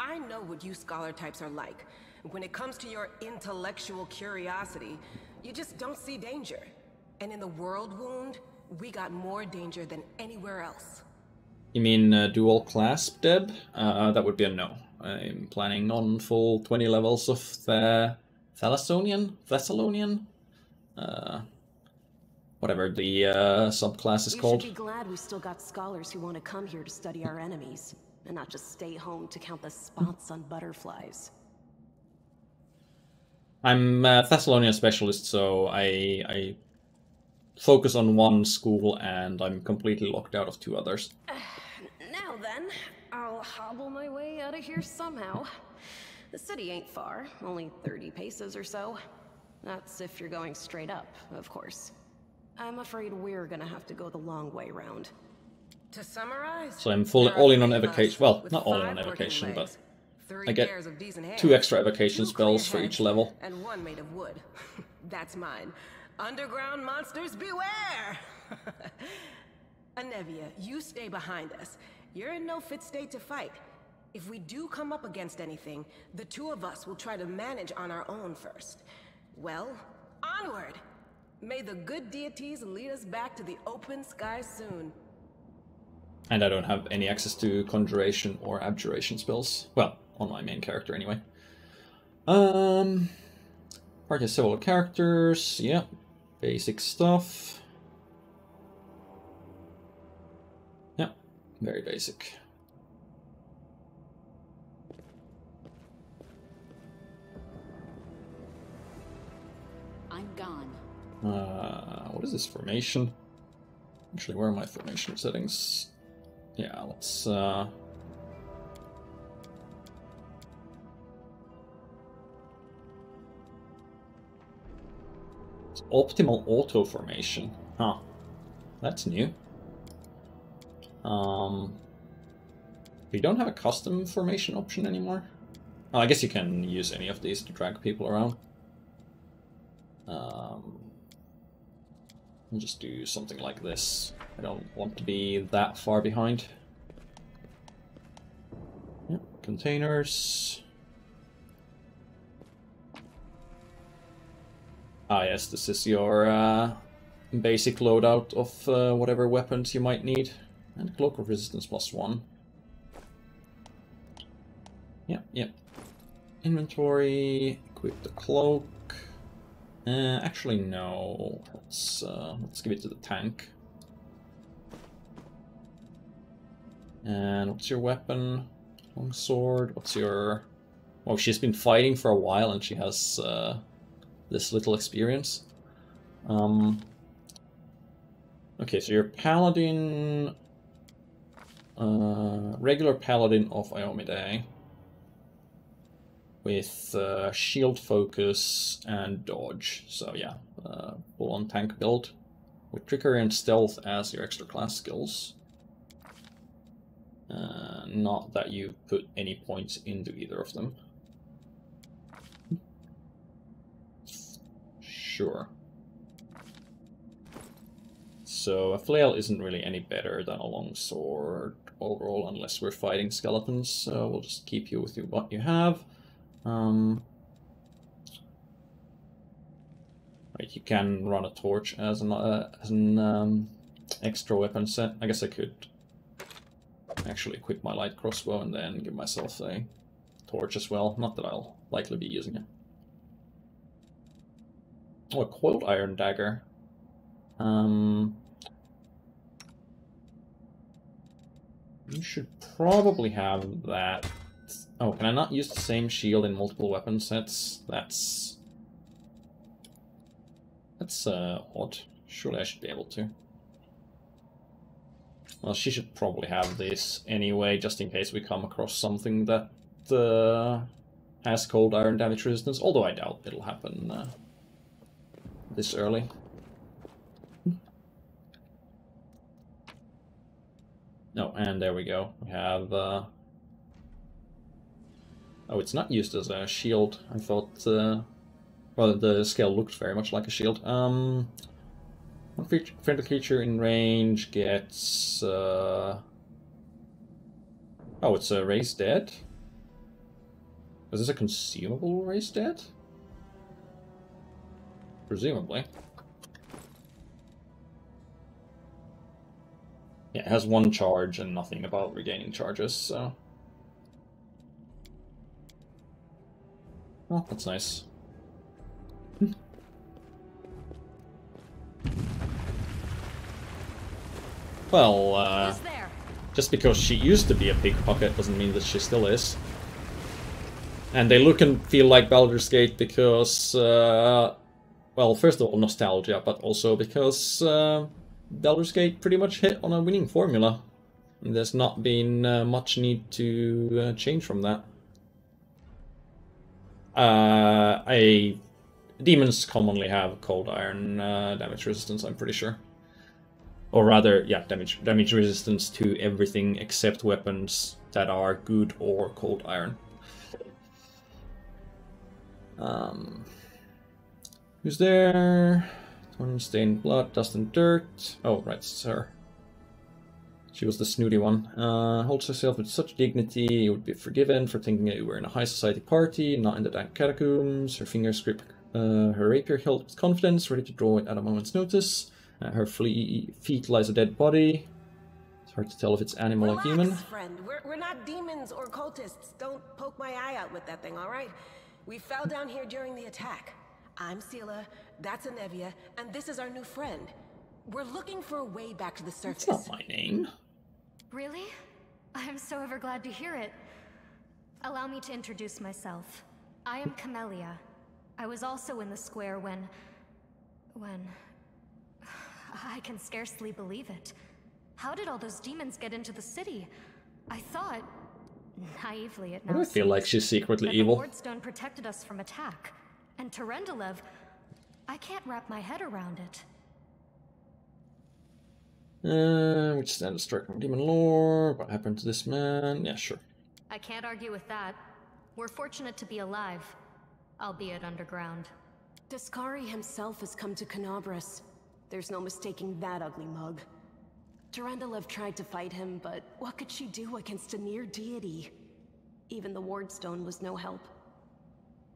I know what you scholar types are like. When it comes to your intellectual curiosity, you just don't see danger. And in the world wound, We got more danger than anywhere else. You mean dual clasp Deb? That would be a no. I'm planning on full 20 levels of the Thassilonian? Whatever the subclass is called. We should be glad we still got scholars who want to come here to study our enemies, and not just stay home to count the spots on butterflies. I'm a Thassilonian specialist, so I focus on one school, and I'm completely locked out of two others. Now then, I'll hobble my way out of here somehow. The city ain't far, only 30 paces or so. That's if you're going straight up, of course. I'm afraid we're gonna have to go the long way round. To summarize, So I'm all in on evocation. Well, not all in on evocation, but I get 2 extra evocation spells for each level. And 1 made of wood. That's mine. Underground monsters beware! Anevia, you stay behind us. You're in no fit state to fight. If we do come up against anything, the 2 of us will try to manage on our own first. Well, onward! May the good deities lead us back to the open sky soon. And I don't have any access to conjuration or abjuration spells. Well, on my main character anyway. Party of several characters, yeah. Basic stuff. Yeah, very basic. I'm gone. What is this formation? Actually, where are my formation settings? Yeah, let's it's optimal auto formation. Huh. That's new. We don't have a custom formation option anymore. Oh, I guess you can use any of these to drag people around. We'll just do something like this. I don't want to be that far behind. Yep, containers. Ah yes, this is your basic loadout of whatever weapons you might need. And cloak of resistance +1. Yep. Inventory, equip the cloak. Actually, no. Let's give it to the tank. And what's your weapon? Longsword. What's your... Oh, she's been fighting for a while and she has this little experience. Okay, so you're paladin... regular paladin of Iomide. With shield focus and dodge. So yeah, full-on tank build. With trickery and stealth as your extra class skills. Not that you put any points into either of them. Sure. So a flail isn't really any better than a longsword overall, unless we're fighting skeletons. So we'll just keep you with what you have. Right, you can run a torch as an extra weapon set. I guess I could actually equip my light crossbow and then give myself a torch as well. Not that I'll likely be using it. Oh, a coiled iron dagger. You should probably have that. Oh, can I not use the same shield in multiple weapon sets? That's odd. Surely I should be able to. Well, she should probably have this anyway, just in case we come across something that has cold iron damage resistance, although I doubt it'll happen this early. No, and there we go. We have... Oh, it's not used as a shield. I thought... well, the scale looked very much like a shield. One friendly creature in range gets... Oh, it's a raised dead? Is this a consumable raised dead? Presumably. it has 1 charge and nothing about regaining charges, so... Oh, that's nice. Well, just because she used to be a pickpocket doesn't mean that she still is. And they look and feel like Baldur's Gate because, well, first of all, nostalgia, but also because Baldur's Gate pretty much hit on a winning formula. And there's not been much need to change from that. Demons commonly have cold iron damage resistance, I'm pretty sure. Or rather, yeah, damage resistance to everything except weapons that are good or cold iron. Who's there? Stained blood, dust and dirt. Oh, right, it's her. She was the snooty one. Holds herself with such dignity, you would be forgiven for thinking that you were in a high society party, not in the dank catacombs. Her fingers grip her rapier held with confidence, ready to draw it at a moment's notice. Her feet lies a dead body. It's hard to tell if it's animal or human. Friend. We're not demons or cultists. Don't poke my eye out with that thing, alright? We fell down here during the attack. I'm Sela, that's Anevia, and this is our new friend. We're looking for a way back to the surface. That's not my name. Really? I'm so ever glad to hear it. Allow me to introduce myself. I am Camellia. I was also in the square when... I can scarcely believe it. How did all those demons get into the city? I thought, naively it now I feel like she's secretly evil. The Wardstone protected us from attack. And Terendelev, I can't wrap my head around it. Which stand strike from demon lore. What happened to this man? Yeah, sure. I can't argue with that. We're fortunate to be alive, albeit underground. Discari himself has come to Canabras. There's no mistaking that ugly mug. Terendelev tried to fight him, but what could she do against a near deity? Even the Wardstone was no help.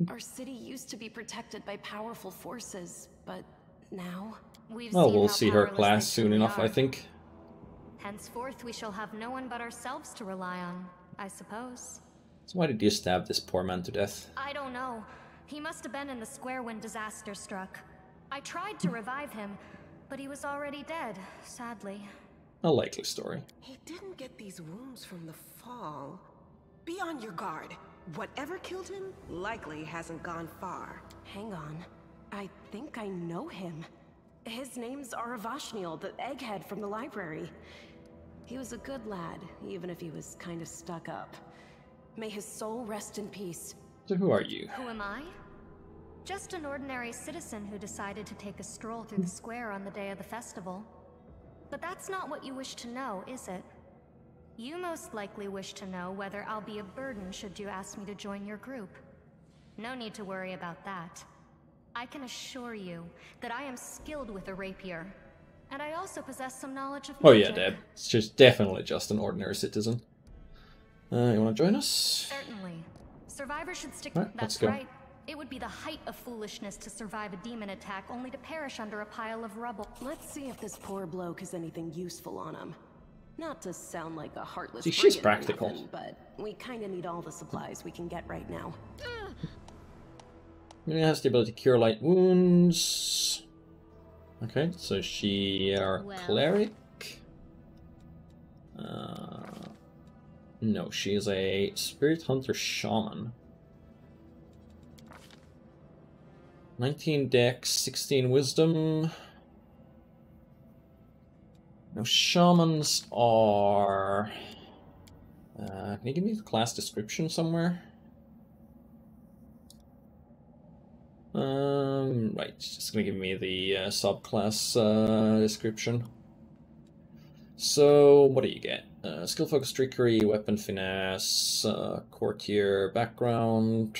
Our city used to be protected by powerful forces, but now... Well, we'll see her class soon enough, I think. Henceforth, we shall have no one but ourselves to rely on, I suppose. So why did you stab this poor man to death? I don't know. He must have been in the square when disaster struck. I tried to revive him, but he was already dead, sadly. A likely story. He didn't get these wounds from the fall. Be on your guard. Whatever killed him likely hasn't gone far. Hang on. I think I know him. His name's Aravashniel, the egghead from the library. He was a good lad, even if he was kind of stuck up. May his soul rest in peace. So who are you? Who am I? Just an ordinary citizen who decided to take a stroll through the square on the day of the festival. But that's not what you wish to know, is it? You most likely wish to know whether I'll be a burden should you ask me to join your group. No need to worry about that. I can assure you that I am skilled with a rapier, and I also possess some knowledge of magic. Oh yeah, Deb. She's definitely just an ordinary citizen. You want to join us? Certainly. Survivors should stick. Right, That's let's go. right. It would be the height of foolishness to survive a demon attack only to perish under a pile of rubble. Let's see if this poor bloke has anything useful on him. Not to sound like a heartless See, she's brigand or practical. nothing, but we kind of need all the supplies we can get right now. It has the ability to cure light wounds. Okay, so she are cleric. No, she is a spirit hunter shaman. 19 dex, 16 wisdom. Now shamans are... can you give me the class description somewhere? Right, it's just gonna give me the subclass description. So, what do you get? Skill focus, trickery, weapon finesse, courtier background,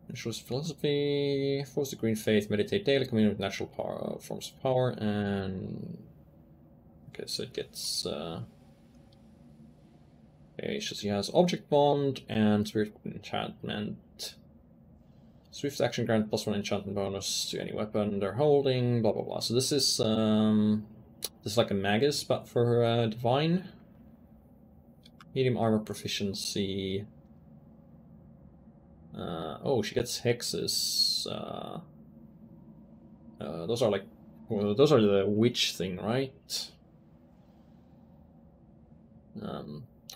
initialist philosophy, force the green faith, meditate daily, commune with natural power, forms of power, and okay, so it gets. Okay, so she has object bond and spirit enchantment. Swift action grant +1 enchantment bonus to any weapon they're holding, blah blah blah. So this is This is like a Magus, but for Divine. Medium armor proficiency. Oh, she gets hexes. Those are like, well, those are the witch thing, right?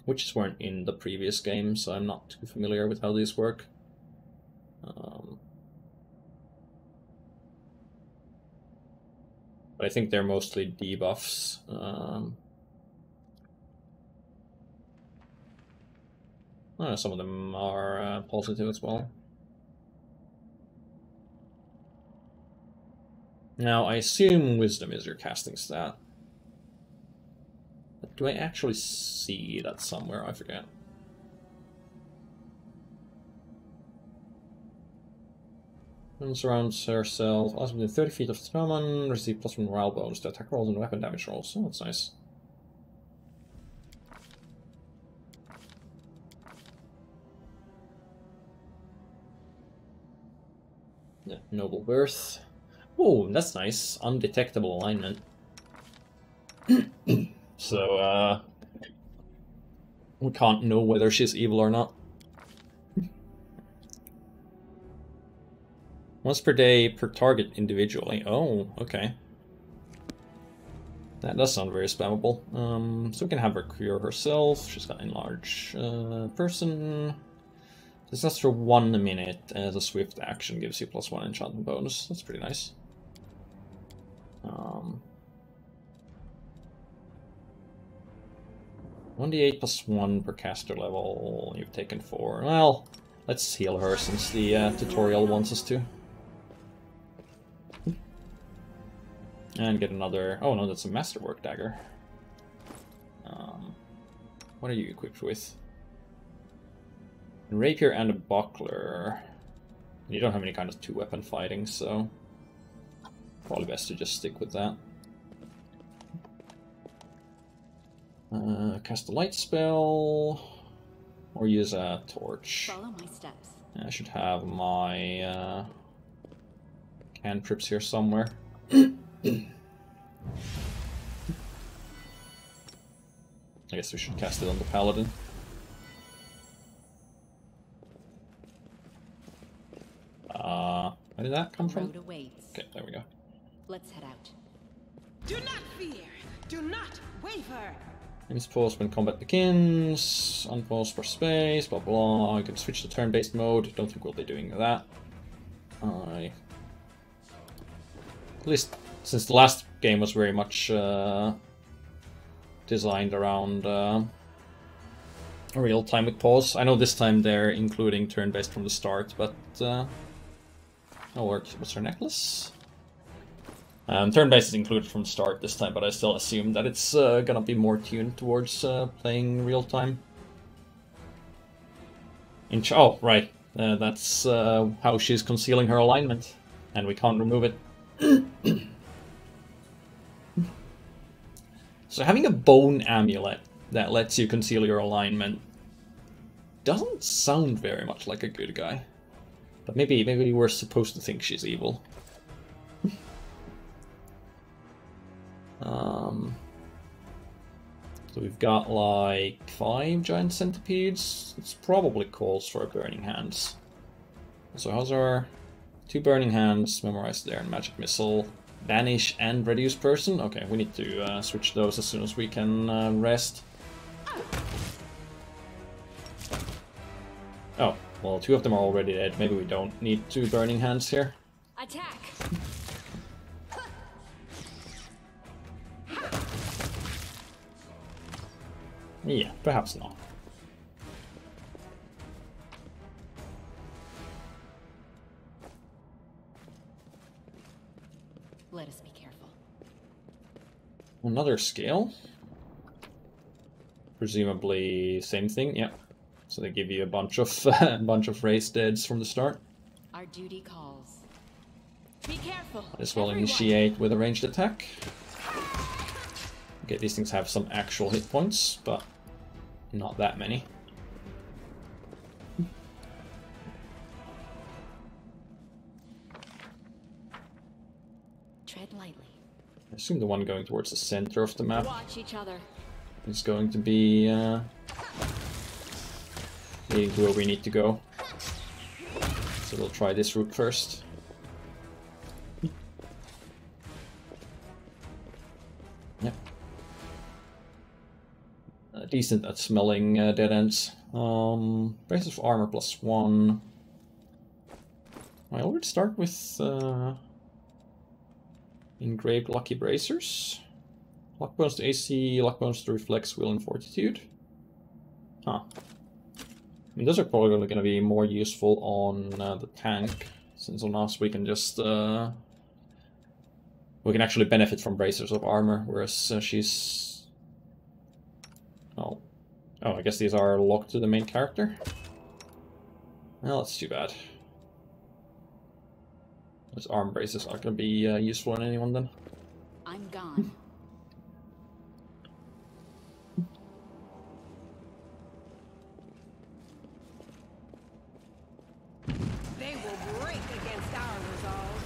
Witches weren't in the previous game, so I'm not too familiar with how these work. But I think they're mostly debuffs. Some of them are positive as well. Now, I assume Wisdom is your casting stat. But do I actually see that somewhere? I forget. And surrounds herself. Also within 30 feet of Thraman, receive +1 morale bonus to attack rolls and weapon damage rolls. Oh, that's nice. Yeah, noble birth. Oh, that's nice. Undetectable alignment. So, we can't know whether she's evil or not. Once per day per target individually. Oh, okay. That does sound very spammable. So we can have her cure herself. She's got enlarge person. This lasts for 1 minute as a swift action, gives you +1 enchantment bonus. That's pretty nice. 1d8 +1 per caster level. You've taken 4. Well, let's heal her since the tutorial wants us to. And get another... Oh no, that's a Masterwork Dagger. What are you equipped with? A rapier and a buckler. You don't have any kind of 2-weapon fighting, so... Probably best to just stick with that. Cast a light spell, or use a torch. Follow my steps. I should have my cantrips here somewhere. I guess we should cast it on the paladin. Where did that come from? Okay, there we go. Let's head out. Do not fear. Do not waver. Aim's pause when combat begins. Unpause for space. Blah blah. You can switch to turn-based mode. Don't think we'll be doing that. At least since the last game was very much designed around real time with pause. I know this time they're including turn-based from the start, but oh, what's her necklace? Turn-based is included from the start this time, but I still assume that it's gonna be more tuned towards playing real time. Oh, right. That's how she's concealing her alignment, and we can't remove it. So having a bone amulet that lets you conceal your alignment doesn't sound very much like a good guy. But maybe we're supposed to think she's evil. So we've got like 5 giant centipedes. It's probably calls for a burning hands. So how's our 2 burning hands, memorize there, and magic missile, banish and reduce person? Okay, we need to switch those as soon as we can rest. Oh, well, 2 of them are already dead. Maybe we don't need 2 burning hands here. Attack! Yeah, perhaps not. Let us be careful. Another scale? Presumably same thing, yeah. So they give you a bunch of raised deads from the start. Our duty calls. Be careful. Might as well initiate with a ranged attack. Okay, these things have some actual hit points, but not that many. Tread lightly. assume the one going towards the center of the map Watch each other. is going to be leading to where we need to go. So we'll try this route first. Yep. Decent at smelling dead ends. Braces of armor +1. I already start with engraved lucky bracers. Luck bonus to AC, luck bonus to reflex, will, and fortitude. Huh. I mean, those are probably going to be more useful on the tank, since on us we can just we can actually benefit from bracers of armor, whereas she's oh, I guess these are locked to the main character. Well, that's too bad. Those arm braces aren't going to be useful on anyone then. I'm gone. They will break against our resolve.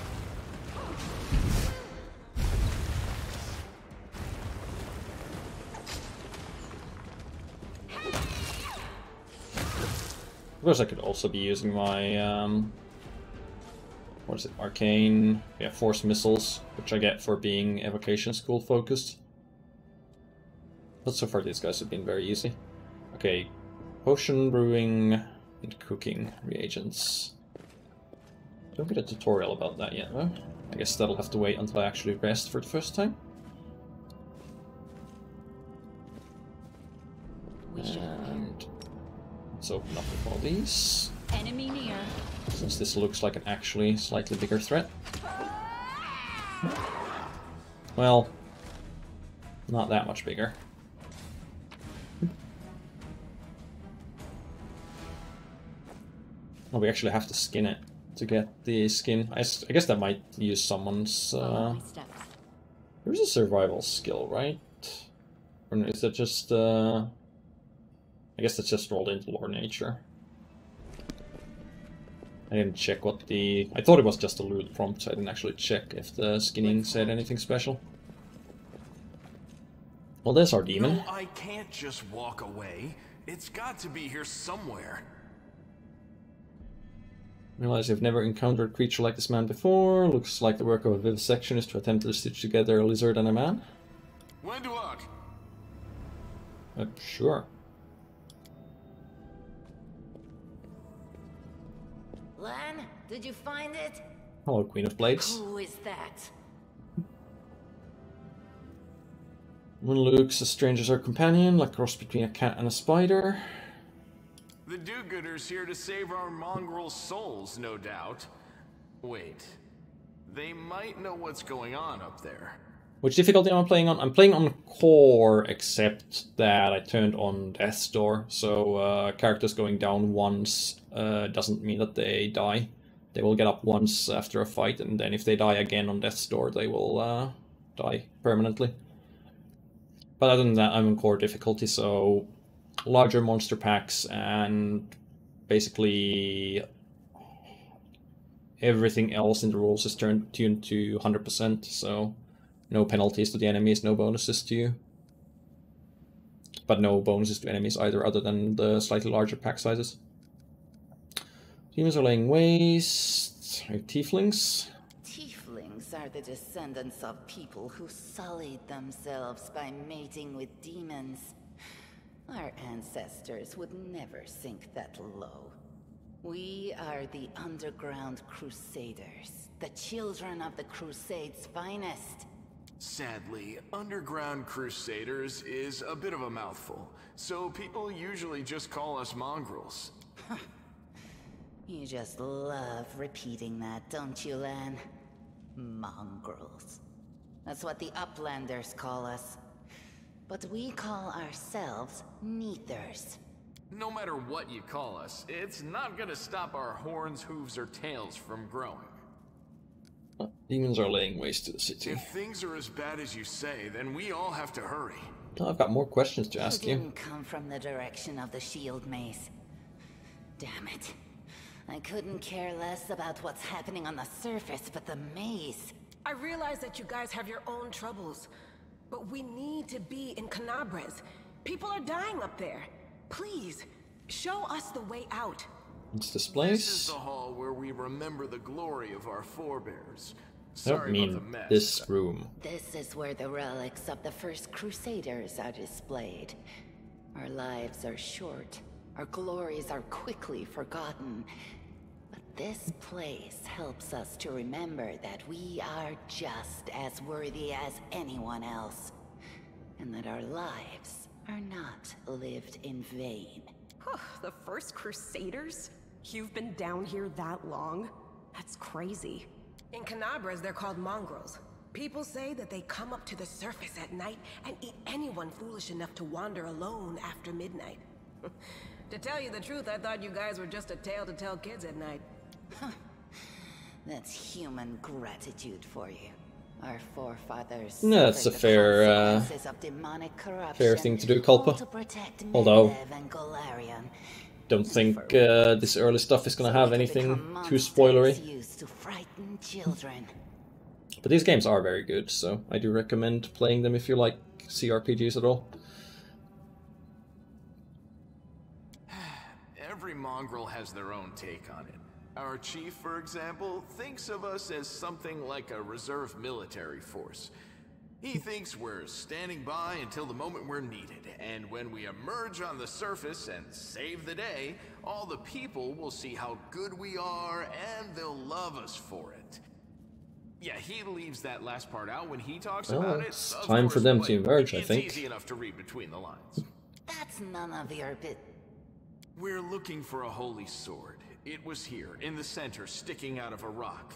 Of course, I could also be using my what is it? Arcane, yeah, force missiles, which I get for being evocation school focused. But so far these guys have been very easy. Okay, potion brewing and cooking reagents. Don't get a tutorial about that yet, though. I guess that'll have to wait until I actually rest for the first time. And let's open up with all these. Enemy near. Since this looks like an actually slightly bigger threat. Well, not that much bigger. Oh, we actually have to skin it to get the skin. I guess that might use someone's... There's a survival skill, right? Or is that just... I guess that's just rolled into lore nature. I didn't check what the... I thought it was just a loot prompt, so I didn't actually check if the skinning said anything special. Well, there's our demon. No, I can't just walk away. It's got to be here somewhere. Realize you've never encountered a creature like this man before. Looks like the work of a vivisectionist to attempt to stitch together a lizard and a man. When do I? Sure. Lan, did you find it? Hello, Queen of Blades. Who is that? When Luke's a stranger's our companion, like a cross between a cat and a spider. The do-gooders here to save our mongrel souls, no doubt. Wait, they might know what's going on up there. Which difficulty am I playing on? I'm playing on core, except that I turned on Death's Door, so characters going down once doesn't mean that they die. They will get up once after a fight, and then if they die again on Death's Door, they will die permanently. But other than that, I'm on core difficulty, so larger monster packs and basically everything else in the rules is tuned to 100%, so no penalties to the enemies, no bonuses to you. But no bonuses to enemies either, other than the slightly larger pack sizes. Demons are laying waste. Tieflings. Tieflings are the descendants of people who sullied themselves by mating with demons. Our ancestors would never sink that low. We are the underground Crusaders, the children of the Crusades' finest. Sadly, underground Crusaders is a bit of a mouthful, so people usually just call us mongrels. You just love repeating that, don't you, Lan? Mongrels. That's what the Uplanders call us. But we call ourselves Neathers. No matter what you call us, it's not gonna stop our horns, hooves, or tails from growing. Demons are laying waste to the city. If things are as bad as you say, then we all have to hurry. Oh, I've got more questions to ask you. Didn't come from the direction of the shield maze. Damn it. I couldn't care less about what's happening on the surface, but the maze. I realize that you guys have your own troubles, but we need to be in Canabres. People are dying up there. Please, show us the way out. It's this place. This is the hall where we remember the glory of our forebears. I don't mean this room. This is where the relics of the first Crusaders are displayed. Our lives are short. Our glories are quickly forgotten. But this place helps us to remember that we are just as worthy as anyone else. And that our lives are not lived in vain. The first Crusaders? You've been down here that long? That's crazy. In Canabres, they're called mongrels. People say that they come up to the surface at night and eat anyone foolish enough to wander alone after midnight. To tell you the truth, I thought you guys were just a tale to tell kids at night. That's human gratitude for you. Our forefathers. No, that's a fair thing to do, Culpa. Although, don't think this early stuff is gonna have anything too spoilery. But these games are very good, so I do recommend playing them if you like CRPGs at all. Every mongrel has their own take on it. Our chief, for example, thinks of us as something like a reserve military force. He thinks we're standing by until the moment we're needed, and when we emerge on the surface and save the day, all the people will see how good we are and they'll love us for it. Yeah, he leaves that last part out when he talks about it. It's time for them to emerge, I think. It's easy enough to read between the lines. That's none of your bit. We're looking for a holy sword. It was here, in the center, sticking out of a rock.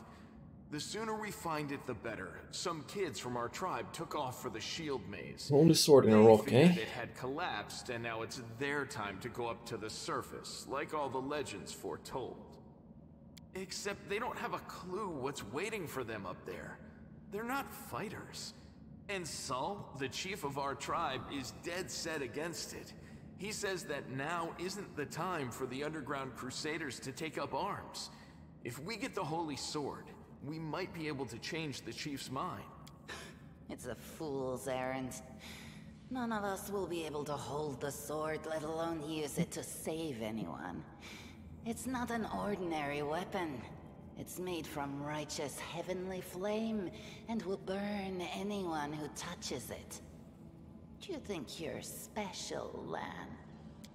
The sooner we find it, the better. Some kids from our tribe took off for the shield maze. Holy sword in a rock, eh? It had collapsed, and now it's their time to go up to the surface, like all the legends foretold. Except they don't have a clue what's waiting for them up there. They're not fighters. And Saul, the chief of our tribe, is dead set against it. He says that now isn't the time for the underground Crusaders to take up arms. If we get the holy sword, we might be able to change the chief's mind. It's a fool's errand. None of us will be able to hold the sword, let alone use it to save anyone. It's not an ordinary weapon. It's made from righteous heavenly flame and will burn anyone who touches it. Do you think you're special, Lan?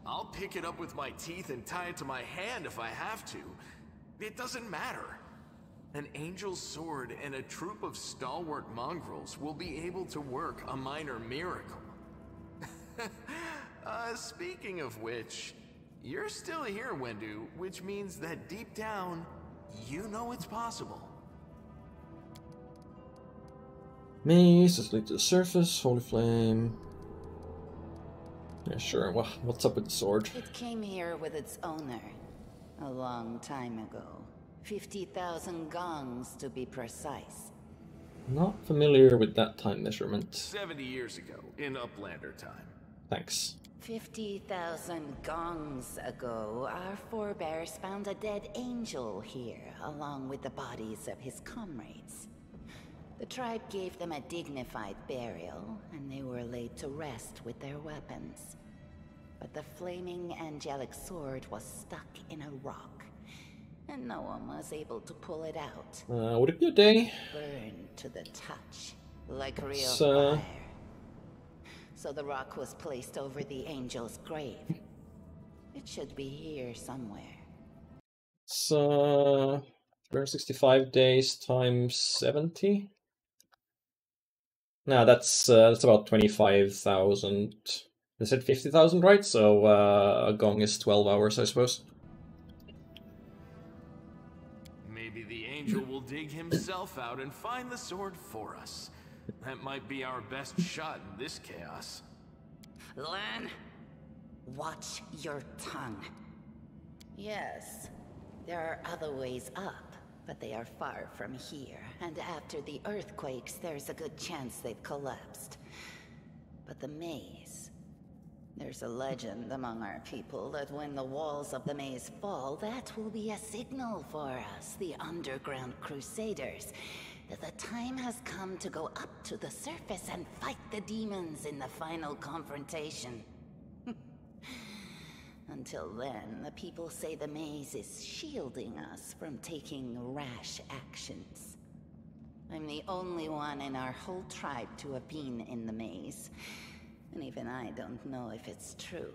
I'll pick it up with my teeth and tie it to my hand if I have to. It doesn't matter. An angel's sword and a troop of stalwart mongrels will be able to work a minor miracle. Speaking of which, you're still here, Wendu, which means that deep down, you know it's possible. Maze, let's lead to the surface, holy flame. Yeah, sure. What's up with the sword? It came here with its owner a long time ago. 50,000 gongs to be precise. Not familiar with that time measurement. 70 years ago, in Uplander time. Thanks. 50,000 gongs ago, our forebears found a dead angel here, along with the bodies of his comrades. The tribe gave them a dignified burial, and they were laid to rest with their weapons. But the flaming angelic sword was stuck in a rock, and no one was able to pull it out. Would it be a day? Burned to the touch, like real fire. So the rock was placed over the angel's grave. It should be here somewhere. So 365 days times 70? No, that's about 25,000. They said 50,000, right? So a gong is 12 hours, I suppose. Maybe the angel will dig himself out and find the sword for us. That might be our best shot in this chaos. Lan, watch your tongue. Yes, there are other ways up, but they are far from here. And after the earthquakes, there's a good chance they've collapsed. But the maze... There's a legend among our people that when the walls of the maze fall, that will be a signal for us, the underground Crusaders. The time has come to go up to the surface and fight the demons in the final confrontation. Until then, the people say the maze is shielding us from taking rash actions. I'm the only one in our whole tribe to have been in the maze, and even I don't know if it's true.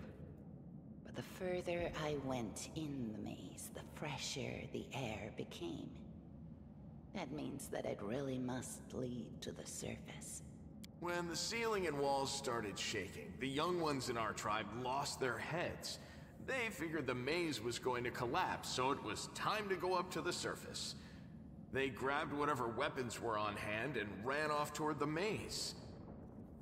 But the further I went in the maze, the fresher the air became. That means that it really must lead to the surface. When the ceiling and walls started shaking, the young ones in our tribe lost their heads. They figured the maze was going to collapse, so it was time to go up to the surface. They grabbed whatever weapons were on hand and ran off toward the maze.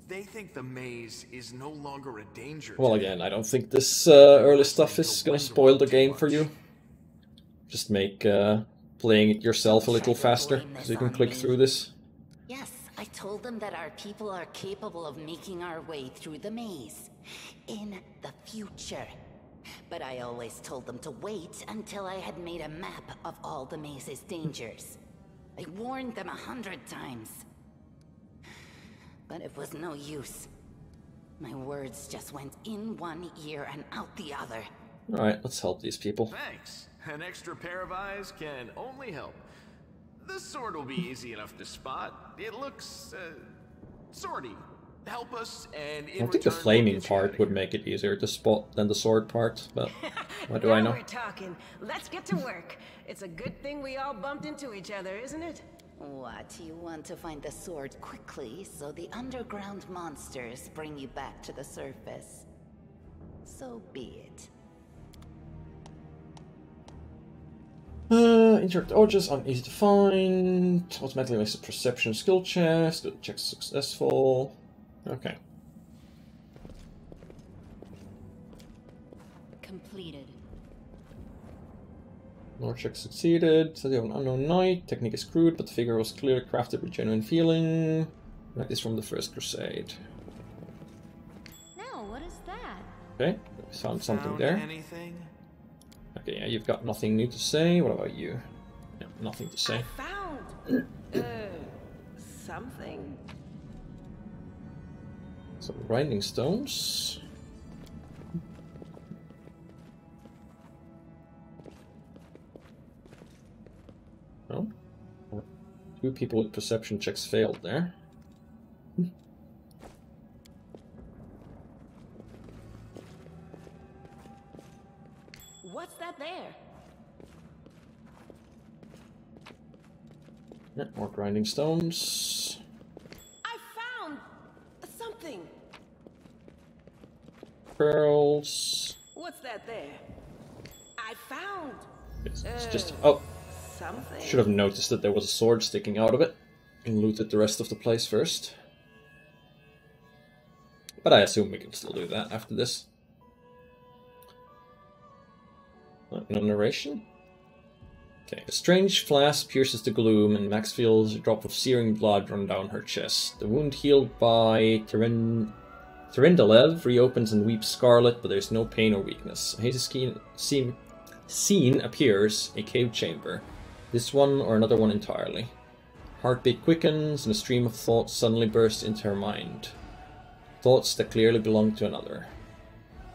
They think the maze is no longer a danger. Well, again, I don't think this early stuff is gonna spoil the game for you. Just make playing it yourself a little faster, so you can click through this. Yes, I told them that our people are capable of making our way through the maze. In the future. But I always told them to wait until I had made a map of all the maze's dangers. I warned them 100 times. But it was no use. My words just went in one ear and out the other. Alright, let's help these people. Thanks. An extra pair of eyes can only help. The sword will be easy enough to spot. It looks, swordy. Help us, and I think the flaming part would make it easier to spot than the sword part, but what do I know? Now we're talking. Let's get to work. It's a good thing we all bumped into each other, isn't it? What, you want to find the sword quickly, so the underground monsters bring you back to the surface? So be it. Interact objects uneasy to find. Automatically makes a perception skill check. Check successful. Okay. Completed. Lore check succeeded. Study of an unknown knight. Technique is crude, but the figure was clearly crafted with genuine feeling. That is from the First Crusade. No, what is that? Okay, we found something there. Anything? Okay, yeah, you've got nothing new to say. What about you? Yeah, nothing to say. I found something. Some grinding stones. No? Two people with perception checks failed there. What's that there? Yeah, more grinding stones. I found something. Pearls. What's that there? I found It's just... Oh! something. Should have noticed that there was a sword sticking out of it. And looted the rest of the place first. But I assume we can still do that after this. No narration? Okay. A strange flash pierces the gloom, and Max feels a drop of searing blood run down her chest. The wound healed by Terendelev reopens and weeps scarlet, but there's no pain or weakness. A hazy scene appears, a cave chamber. This one or another one entirely. Heartbeat quickens, and a stream of thoughts suddenly bursts into her mind. Thoughts that clearly belong to another.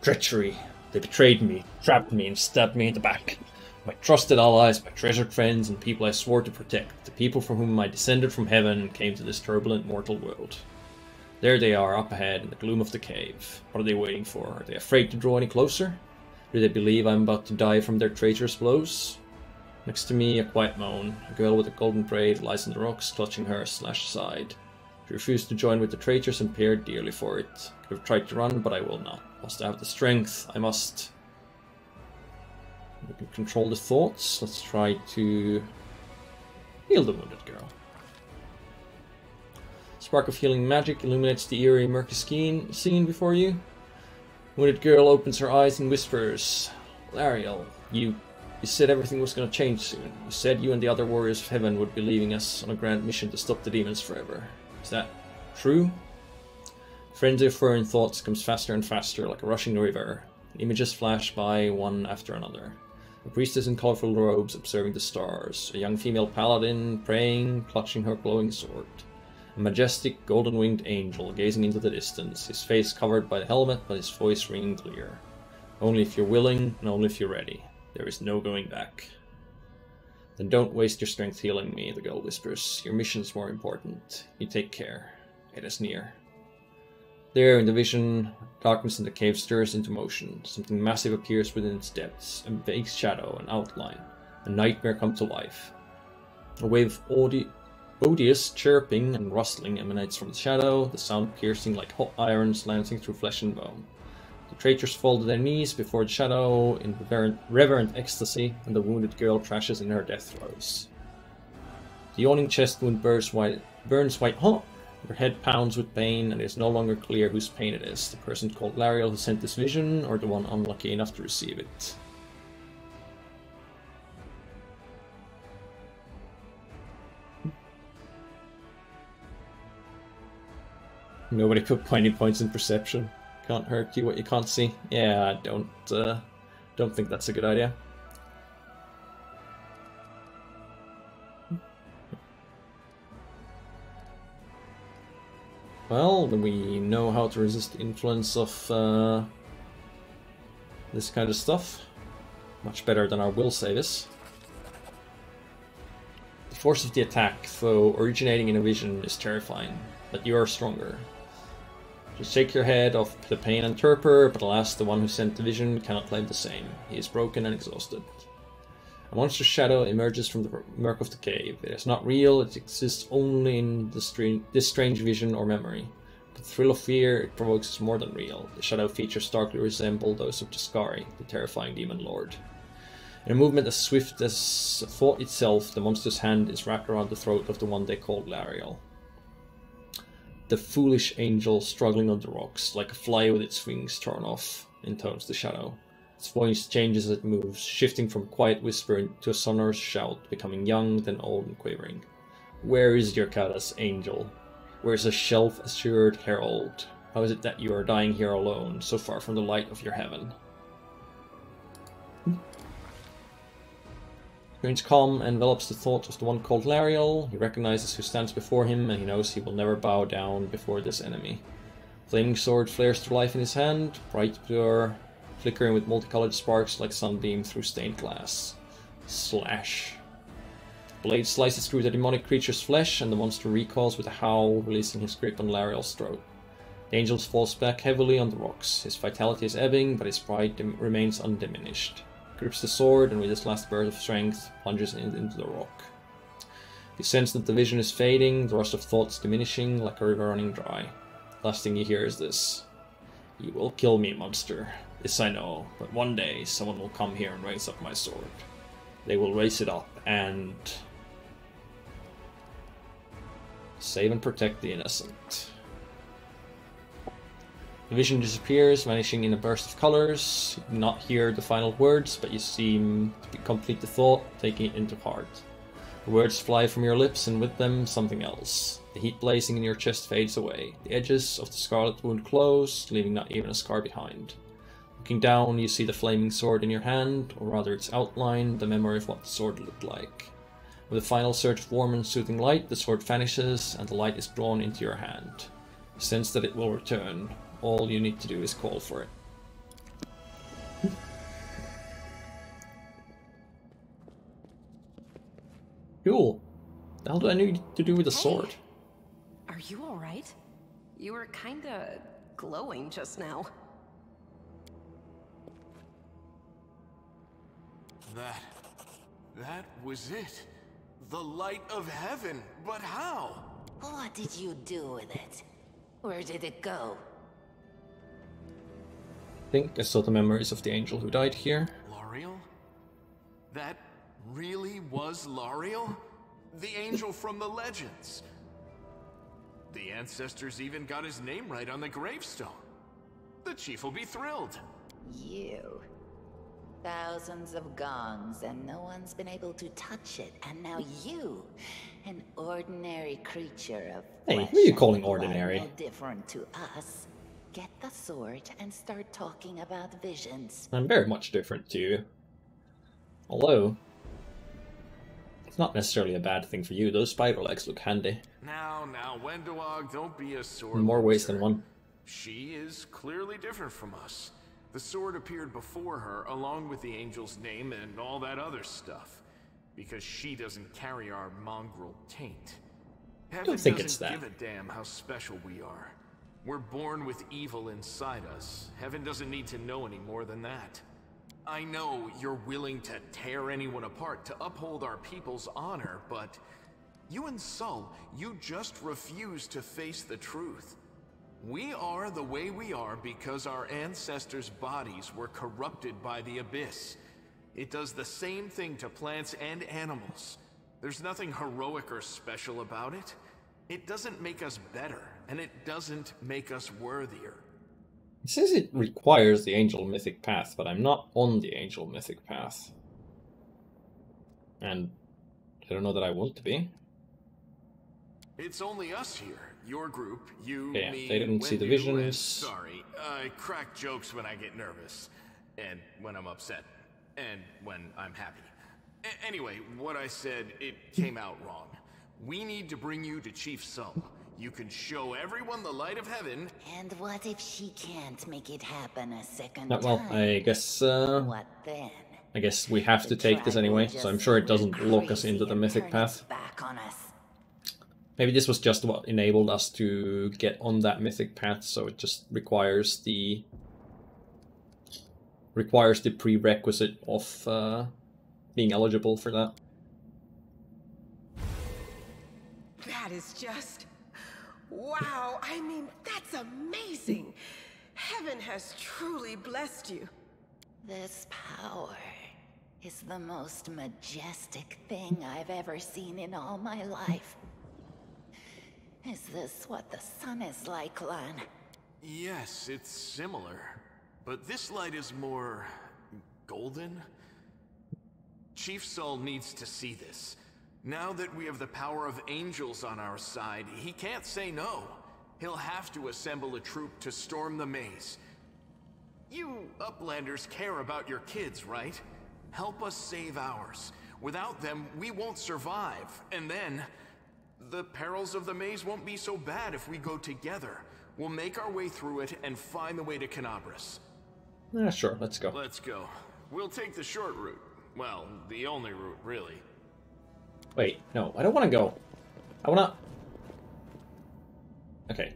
Treachery. They betrayed me, trapped me, and stabbed me in the back. My trusted allies, my treasured friends, and people I swore to protect. The people from whom I descended from heaven and came to this turbulent mortal world. There they are, up ahead, in the gloom of the cave. What are they waiting for? Are they afraid to draw any closer? Do they believe I'm about to die from their traitorous blows? Next to me, a quiet moan. A girl with a golden braid lies on the rocks, clutching her slashed side. She refused to join with the traitors and paid dearly for it. Could have tried to run, but I will not. Must have the strength. I must... We can control the thoughts. Let's try to heal the wounded girl. Spark of healing magic illuminates the eerie, murky scene before you. Wounded girl opens her eyes and whispers, Lariel, you said everything was going to change soon. You said you and the other warriors of heaven would be leaving us on a grand mission to stop the demons forever. Is that true? Frenzy of foreign thoughts comes faster and faster, like a rushing river. Images flash by one after another. A priestess in colorful robes observing the stars. A young female paladin praying, clutching her glowing sword. A majestic, golden-winged angel gazing into the distance, his face covered by the helmet, but his voice ringing clear. Only if you're willing, and only if you're ready. There is no going back. Then don't waste your strength healing me, the girl whispers. Your mission's more important. You take care. It is near. There, in the vision, darkness in the cave stirs into motion. Something massive appears within its depths. A vague shadow, an outline. A nightmare come to life. A wave of odious chirping and rustling emanates from the shadow, the sound piercing like hot irons lancing through flesh and bone. The traitors fall to their knees before the shadow in reverent ecstasy, and the wounded girl crashes in her death throes. The yawning chest wound burns white hot. Her head pounds with pain, and it is no longer clear whose pain it is, the person called Lariel who sent this vision, or the one unlucky enough to receive it. Nobody put any points in perception. Can't hurt you what you can't see. Yeah, I don't think that's a good idea. Well, then we know how to resist the influence of this kind of stuff. Much better than our will save us. The force of the attack, though originating in a vision, is terrifying, but you are stronger. Just shake your head off the pain and torpor, but alas, the one who sent the vision cannot claim the same. He is broken and exhausted. A monstrous shadow emerges from the murk of the cave. It is not real, it exists only in this strange vision or memory. But the thrill of fear it provokes is more than real. The shadow features starkly resemble those of Tuscari, the terrifying demon lord. In a movement as swift as thought itself, the monster's hand is wrapped around the throat of the one they called Lariel. The foolish angel struggling on the rocks, like a fly with its wings torn off, intones the shadow. Its voice changes as it moves, shifting from a quiet whisper to a sonorous shout, becoming young, then old and quavering. Where is your Kadas, angel? Where is a shelf-assured herald? How is it that you are dying here alone, so far from the light of your heaven? Strange calm envelops the thought of the one called Lariel. He recognizes who stands before him, and he knows he will never bow down before this enemy. Flaming sword flares to life in his hand, bright pure, flickering with multicolored sparks like sunbeam through stained glass. Slash. The blade slices through the demonic creature's flesh, and the monster recoils with a howl, releasing his grip on Lariel's throat. The angel falls back heavily on the rocks. His vitality is ebbing, but his pride remains undiminished. Grips the sword, and with his last burst of strength, plunges into the rock. You sense that the vision is fading, the rush of thoughts diminishing, like a river running dry. Last thing you hear is this. You will kill me, monster. This I know, but one day someone will come here and raise up my sword. They will raise it up and save and protect the innocent. The vision disappears, vanishing in a burst of colors. You do not hear the final words, but you seem to complete the thought, taking it into heart. The words fly from your lips, and with them, something else. The heat blazing in your chest fades away. The edges of the scarlet wound close, leaving not even a scar behind. Looking down, you see the flaming sword in your hand, or rather its outline, the memory of what the sword looked like. With a final surge of warm and soothing light, the sword vanishes, and the light is drawn into your hand. You sense that it will return. All you need to do is call for it. Cool. The hell do I need to do with a sword? Are you alright? You were kinda glowing just now. That was it. The light of heaven. But how? What did you do with it? Where did it go? I think I saw the memories of the angel who died here. Lariel? That really was Lariel? The angel from the legends. The ancestors even got his name right on the gravestone. The chief will be thrilled. You. Thousands of gongs and no one's been able to touch it. And now you, an ordinary creature of Hey, who are you calling ordinary? No different to us. Get the sword and start talking about visions. I'm very much different to you. Although, it's not necessarily a bad thing for you. Those spider legs look handy. Now, Wendowog, don't be a sword In more ways loser. than one. She is clearly different from us. The sword appeared before her, along with the angel's name and all that other stuff. Because she doesn't carry our mongrel taint. Heaven don't think doesn't it's that. give a damn how special we are. We're born with evil inside us. Heaven doesn't need to know any more than that. I know you're willing to tear anyone apart to uphold our people's honor, but you and Sol, you just refuse to face the truth. We are the way we are because our ancestors' bodies were corrupted by the Abyss. It does the same thing to plants and animals. There's nothing heroic or special about it. It doesn't make us better, and it doesn't make us worthier. It says it requires the Angel Mythic Path, but I'm not on the Angel Mythic Path. And I don't know that I want to be. It's only us here. Your group, you, Yeah, me, they didn't see the Wendu, and- visions. Sorry, I crack jokes when I get nervous, and when I'm upset, and when I'm happy. Anyway, what I said, it came out wrong. We need to bring you to Chief Sol. You can show everyone the light of heaven. And what if she can't make it happen a second Well, time? I guess What then? I guess we have to take this anyway, so I'm sure it doesn't lock us into the Mythic Path. Back on us. Maybe this was just what enabled us to get on that Mythic Path, so it just requires the prerequisite of being eligible for that. That is just... wow, I mean, that's amazing. Heaven has truly blessed you. This power is the most majestic thing I've ever seen in all my life. Is this what the sun is like, Lan? Yes, it's similar. But this light is more... golden? Chief Sol needs to see this. Now that we have the power of angels on our side, he can't say no. He'll have to assemble a troop to storm the maze. You Uplanders care about your kids, right? Help us save ours. Without them, we won't survive. And then, the perils of the maze won't be so bad if we go together. We'll make our way through it and find the way to Canabras. Sure, let's go. Let's go. We'll take the short route. Well, the only route, really. Wait, no, I don't want to go. I want to... Okay.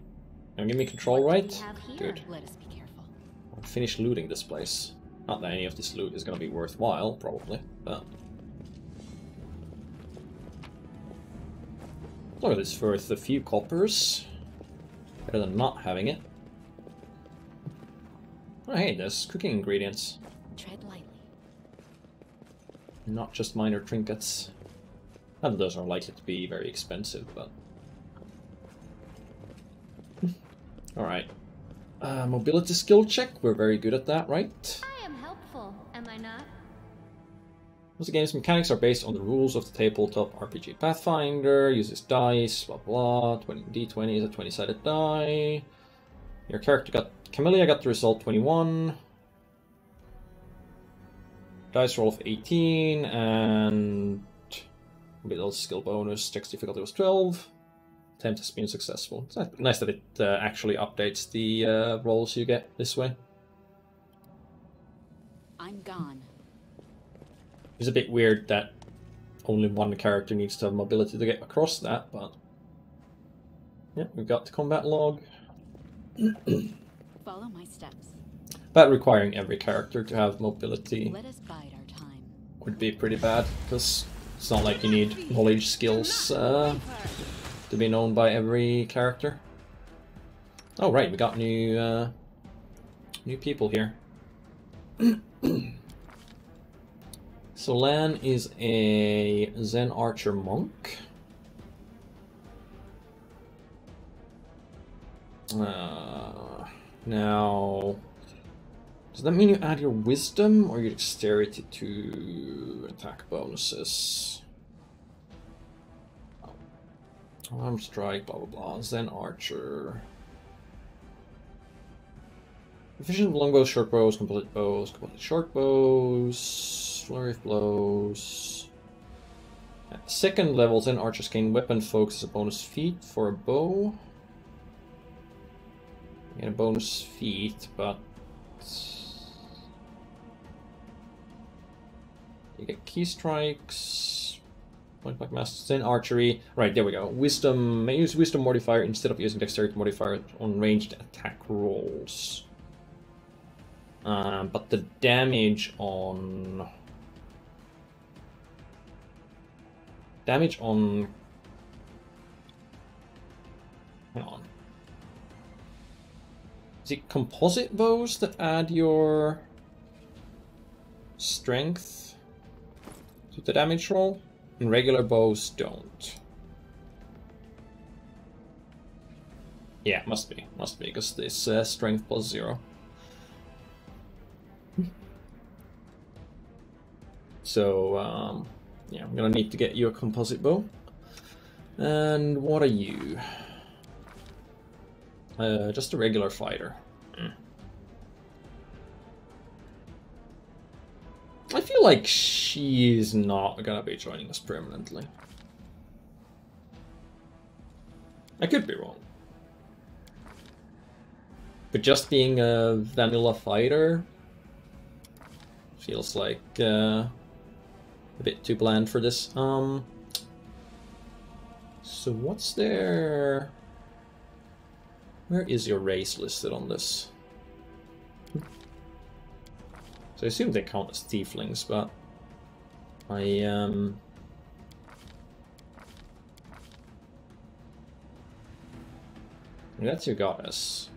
Now give me control, right? Good. Let us be careful. I'll finish looting this place. Not that any of this loot is going to be worthwhile, probably, but... Look at this, worth a few coppers. Better than not having it. Oh hey, there's cooking ingredients. Tread lightly. Not just minor trinkets. None of those are likely to be very expensive, but... Alright. Mobility skill check, we're very good at that, right? I am helpful, am I not? Most of the game's mechanics are based on the rules of the tabletop RPG Pathfinder, uses dice, blah blah, 20d20 is a 20-sided die. Your character got... Camellia got the result 21. Dice roll of 18, and... Middle skill bonus, text difficulty was 12. Attempt has been successful. It's nice that it actually updates the rolls you get this way. I'm gone. It's a bit weird that only one character needs to have mobility to get across that, but... Yeah, we've got the combat log. Follow my steps. But requiring every character to have mobility Let us bide our time. would be pretty bad, because it's not like you need knowledge skills to be known by every character. Oh right, we got new people here. So Lan is a Zen archer monk. Now, does that mean you add your wisdom or your dexterity to attack bonuses? Arm strike, blah blah blah. Zen archer. Proficient with longbows, short bows, composite short bows. Flurry of blows. At second level, then archers gain weapon focus as a bonus feat for a bow. You get a bonus feat, but you get key strikes. Point blank masters, then archery. Right, there we go. Wisdom, may use wisdom modifier instead of using dexterity modifier on ranged attack rolls. But the damage on hang on. Is it composite bows that add your strength to the damage roll? And regular bows don't. Yeah, must be, because this strength plus 0. So, yeah, I'm gonna need to get you a composite bow. And what are you? Just a regular fighter. I feel like she's not gonna be joining us permanently. I could be wrong. But just being a vanilla fighter feels like a bit too bland for this. So what's there? Where is your race listed on this? So I assume they count as tieflings, but that's your goddess.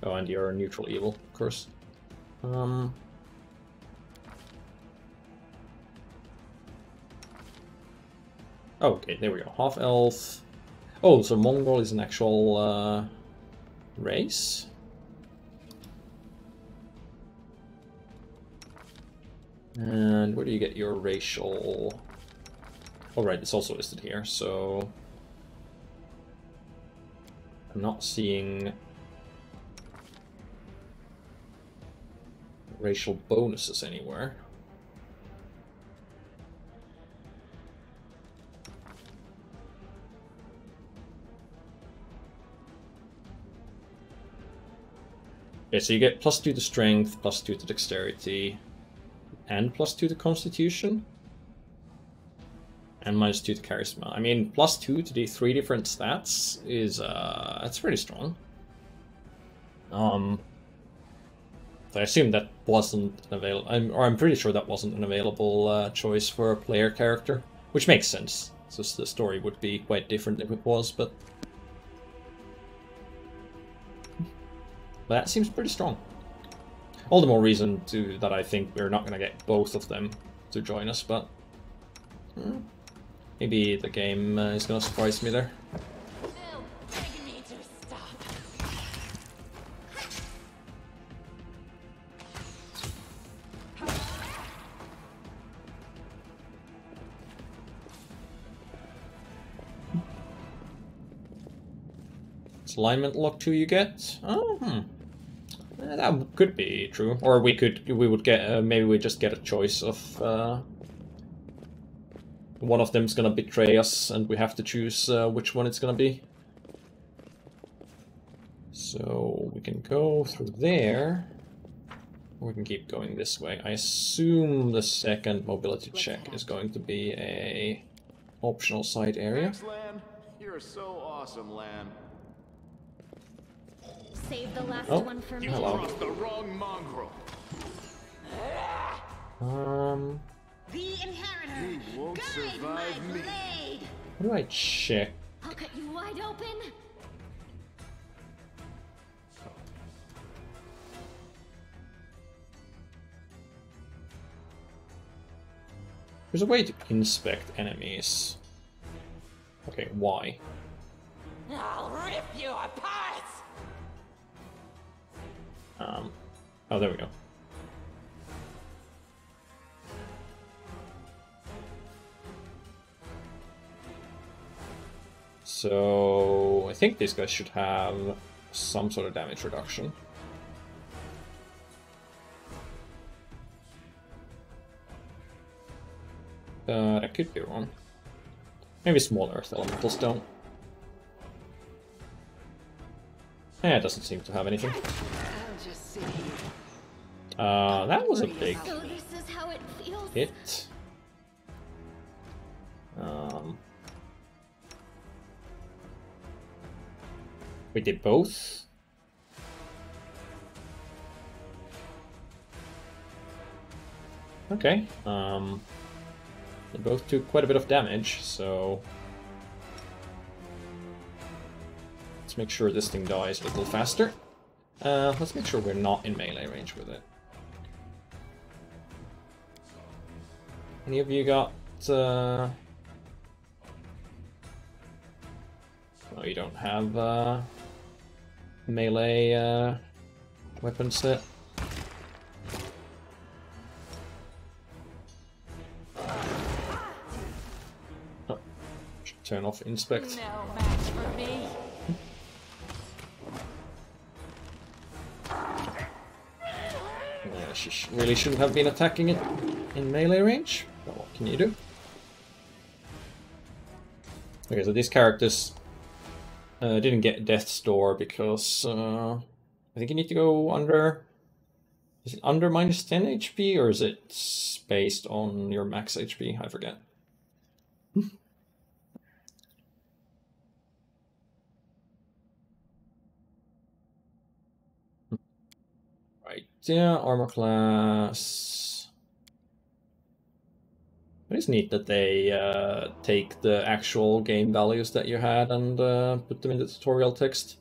Oh, and you're neutral evil, of course. Oh, okay, there we go. Half elf. Oh, so Mongol is an actual race? And where do you get your racial... Oh right, it's also listed here, so... I'm not seeing... racial bonuses anywhere. Okay, so you get +2 to strength, +2 to dexterity, and +2 to constitution, and -2 to charisma. I mean, +2 to the 3 different stats is that's pretty strong. So I assume that wasn't available, or I'm pretty sure that wasn't an available choice for a player character, which makes sense. So the story would be quite different if it was, but that seems pretty strong. All the more reason that I think we're not going to get both of them to join us, but maybe the game is going to surprise me there. Alignment lock 2 you get? Oh, that could be true. Or we would get, maybe we just get a choice of one of them's gonna betray us and we have to choose which one it's gonna be. So we can go through there, or we can keep going this way. I assume the second mobility check is going to be a optional side area. Thanks, Lan. You're so awesome, Lan. Save the last one for me. You crossed the wrong mongrel. The inheritor. He won't survive me. Blade. What do I check? I'll cut you wide open. There's a way to inspect enemies. Okay, why? I'll rip you apart! Oh, there we go. So I think these guys should have some sort of damage reduction. but I could be wrong. Maybe small earth elementals don't. Yeah, it doesn't seem to have anything. That was a big So this is how it feels. hit. We did both. Okay. They both took quite a bit of damage, so let's make sure this thing dies a little faster. Let's make sure we're not in melee range with it. Any of you got... Oh, you don't have melee weapon set. Oh, should turn off inspect. No match for me. Yeah, she really shouldn't have been attacking it in melee range. But what can you do? Okay, so these characters didn't get Death's Door because I think you need to go under... Is it under minus 10 HP or is it based on your max HP? I forget. Right, yeah, armor class. It is neat that they take the actual game values that you had and put them in the tutorial text.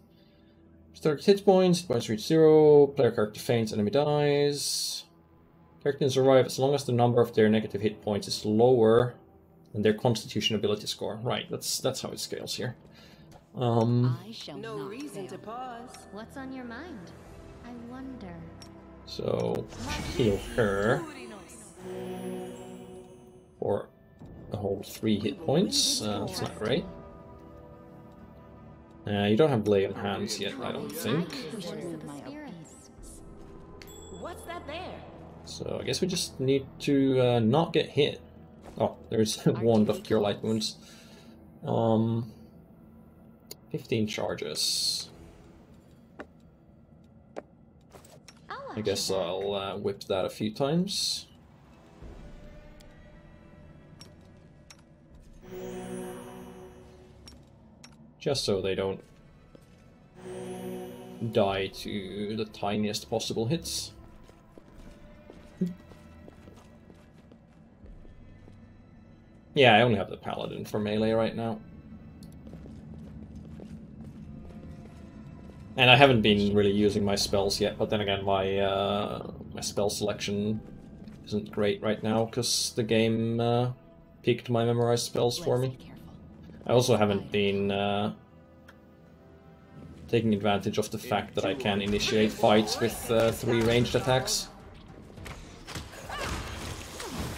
Start hit points reach 0, player character faints, enemy dies. Character can survive as long as the number of their negative hit points is lower than their constitution ability score. Right, that's how it scales here. No reason to pause. What's on your mind? I wonder. So, heal her for a whole 3 hit points. That's not great. You don't have Lay on Hands yet, I don't think. What's that there? So I guess we just need to not get hit. Oh, there's a wand of Cure Light Wounds. 15 charges. I guess I'll whip that a few times. Just so they don't die to the tiniest possible hits. Yeah, I only have the Paladin for melee right now. And I haven't been really using my spells yet, but then again, my spell selection isn't great right now, because the game picked my memorized spells for me. I also haven't been taking advantage of the fact that I can initiate fights with 3 ranged attacks.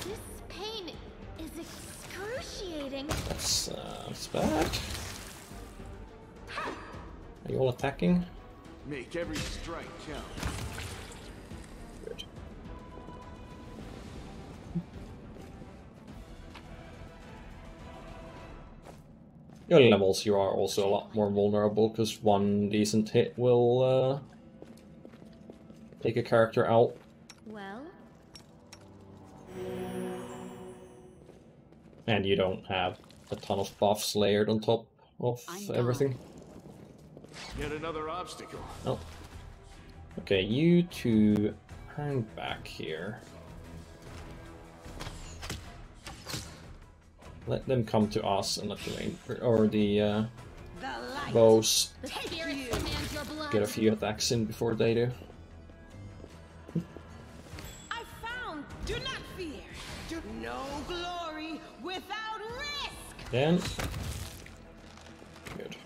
This pain is excruciating. That's bad. Are you all attacking? Make every strike count. Good. Early levels, you are also a lot more vulnerable because one decent hit will take a character out. Well, and you don't have a ton of buffs layered on top of everything. Yet another obstacle. Oh. Okay, you two hang back here. Let them come to us and let the main or the bows get a few attacks in before they do. I found. Do not fear. No glory without risk. Then good.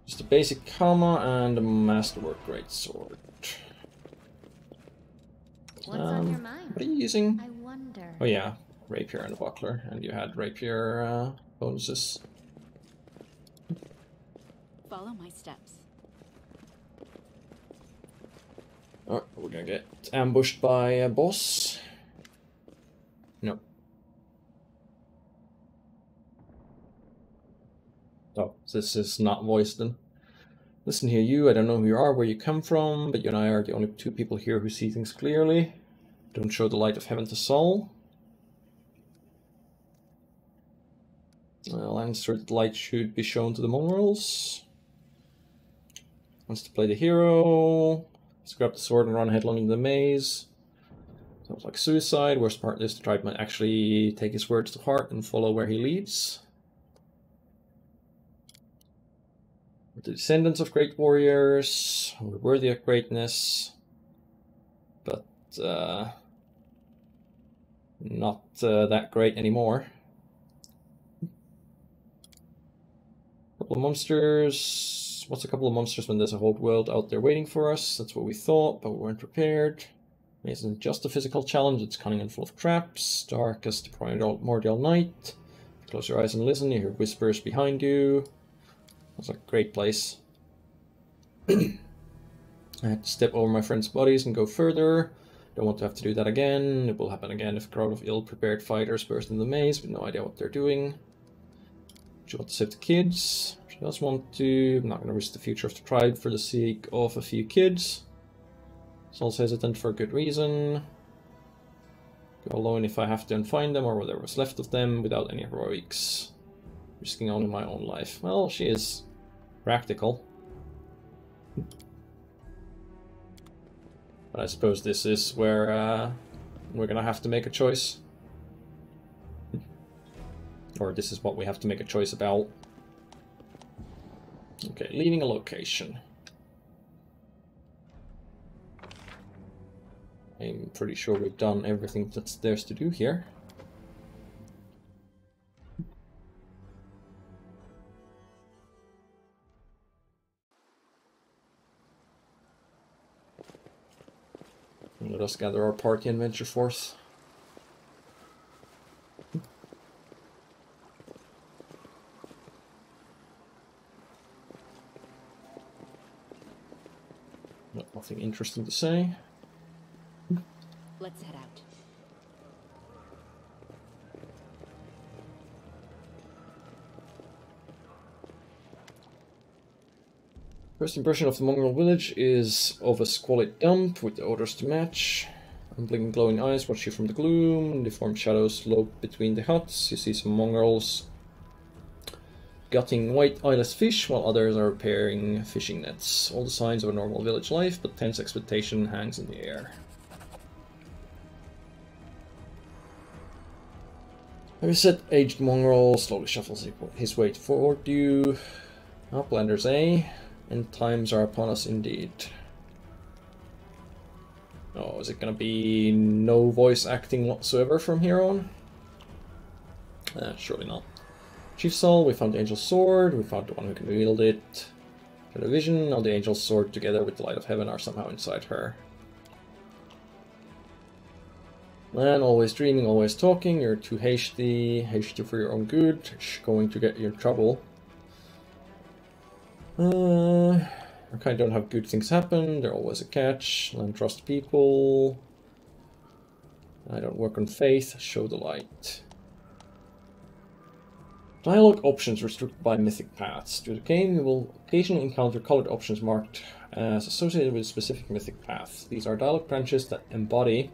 Just a basic Kama and a Masterwork Greatsword. what's on your mind? What are you using? I wonder. Oh yeah, Rapier and a Buckler, and you had Rapier bonuses. Follow my steps. Oh, we're gonna get ambushed by a boss. Oh, this is not voiced then. Listen here, you. I don't know who you are, where you come from, but you and I are the only two people here who see things clearly. Don't show the light of heaven to Saul. Well, answer that light should be shown to the mongrels. Wants to play the hero. Let's grab the sword and run headlong into the maze. Sounds like suicide. Worst part is the tribe might actually take his words to heart and follow where he leads. We're the descendants of great warriors. We're worthy of greatness. But not that great anymore. Couple of monsters. What's a couple of monsters when there's a whole world out there waiting for us? That's what we thought, but we weren't prepared. It isn't just a physical challenge, it's cunning and full of traps. Dark as the primordial night. Close your eyes and listen, you hear whispers behind you. That's a great place. I had to step over my friends' bodies and go further. Don't want to have to do that again. It will happen again if a crowd of ill-prepared fighters burst in the maze with no idea what they're doing. She wants to save the kids. She does want to. I'm not going to risk the future of the tribe for the sake of a few kids. Saul's hesitant for a good reason. Go alone if I have to and find them, or whatever was left of them, without any heroics. Risking only my own life. Well, she is practical. But I suppose this is where we're gonna have to make a choice. Or this is what we have to make a choice about. Okay, leaving a location. I'm pretty sure we've done everything that's there's to do here. Let us gather our party and venture forth. Nothing interesting to say. Let's head out. First impression of the mongrel village is of a squalid dump with the odors to match. Unblinking glowing eyes watch you from the gloom. Deformed shadows lope between the huts. You see some mongrels gutting white eyeless fish while others are repairing fishing nets. All the signs of a normal village life, but tense expectation hangs in the air. A set-aged mongrel slowly shuffles his way toward you. Uplanders, eh? And times are upon us indeed. Oh, is it gonna be no voice acting whatsoever from here on? Surely not. Chief Saul, we found the Angel's Sword, we found the one who can wield it. The vision of the Angel's Sword together with the Light of Heaven are somehow inside her. Man, always dreaming, always talking, you're too hasty for your own good, it's going to get you in trouble. I kind of don't have good things happen, they're always a catch, I don't trust people. I don't work on faith, show the light. Dialogue options restricted by mythic paths. Through the game, you will occasionally encounter colored options marked as associated with a specific mythic path. These are dialogue branches that embody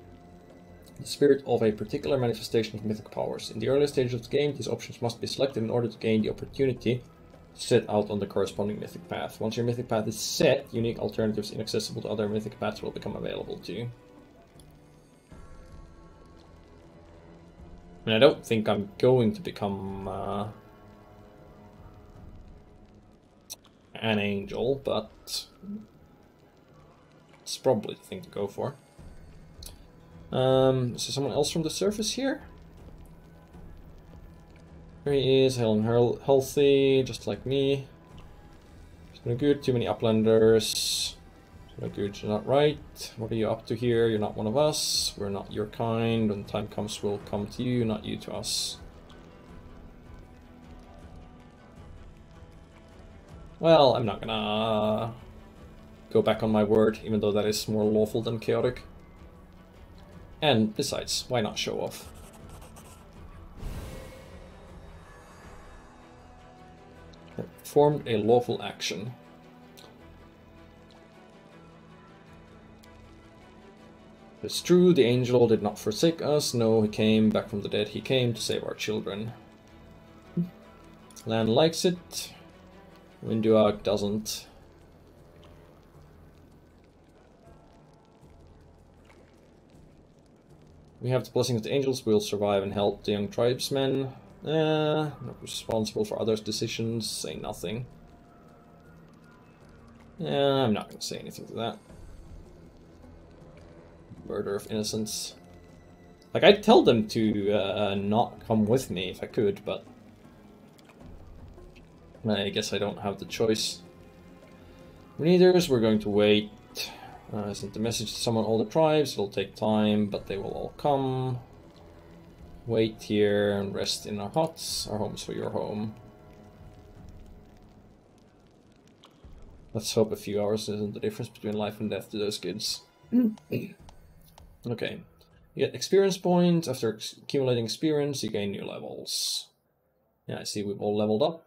the spirit of a particular manifestation of mythic powers. In the early stages of the game, these options must be selected in order to gain the opportunity to set out on the corresponding mythic path. Once your mythic path is set, unique alternatives inaccessible to other mythic paths will become available to you. I mean, I don't think I'm going to become an angel, but it's probably the thing to go for. Is there someone else from the surface here? Here he is, hale and healthy, just like me. It's no good, too many uplanders. No good, you're not right. What are you up to here? You're not one of us. We're not your kind. When the time comes, we'll come to you, not you to us. Well, I'm not gonna go back on my word, even though that is more lawful than chaotic. And besides, why not show off? performed a lawful action. It's true, the angel did not forsake us. No, he came back from the dead. He came to save our children. Land likes it. Winduag doesn't. We have the blessing of the angels. We'll survive and help the young tribesmen. Not responsible for others' decisions. Say nothing. Yeah, I'm not going to say anything to that. Murder of innocents. Like, I'd tell them to not come with me if I could, but I guess I don't have the choice. Leaders, we're going to wait. I sent the message to summon all the tribes. It'll take time, but they will all come. Wait here and rest in our huts. Our homes for your home. Let's hope a few hours isn't the difference between life and death to those kids. Okay. You get experience points. After accumulating experience, you gain new levels. Yeah, I see we've all leveled up.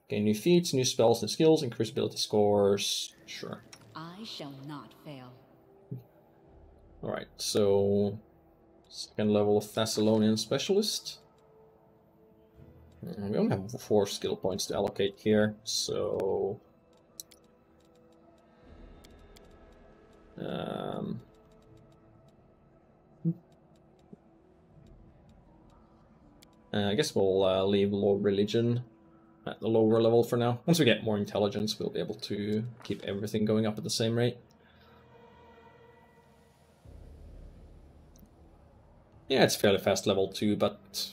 Gain new feats, new spells, new skills, increase ability scores. Sure. I shall not fail. Alright, so... second level of Thassilonian Specialist. We only have 4 skill points to allocate here, so... I guess we'll leave Low Religion at the lower level for now. Once we get more intelligence, we'll be able to keep everything going up at the same rate. Yeah, it's fairly fast level 2, but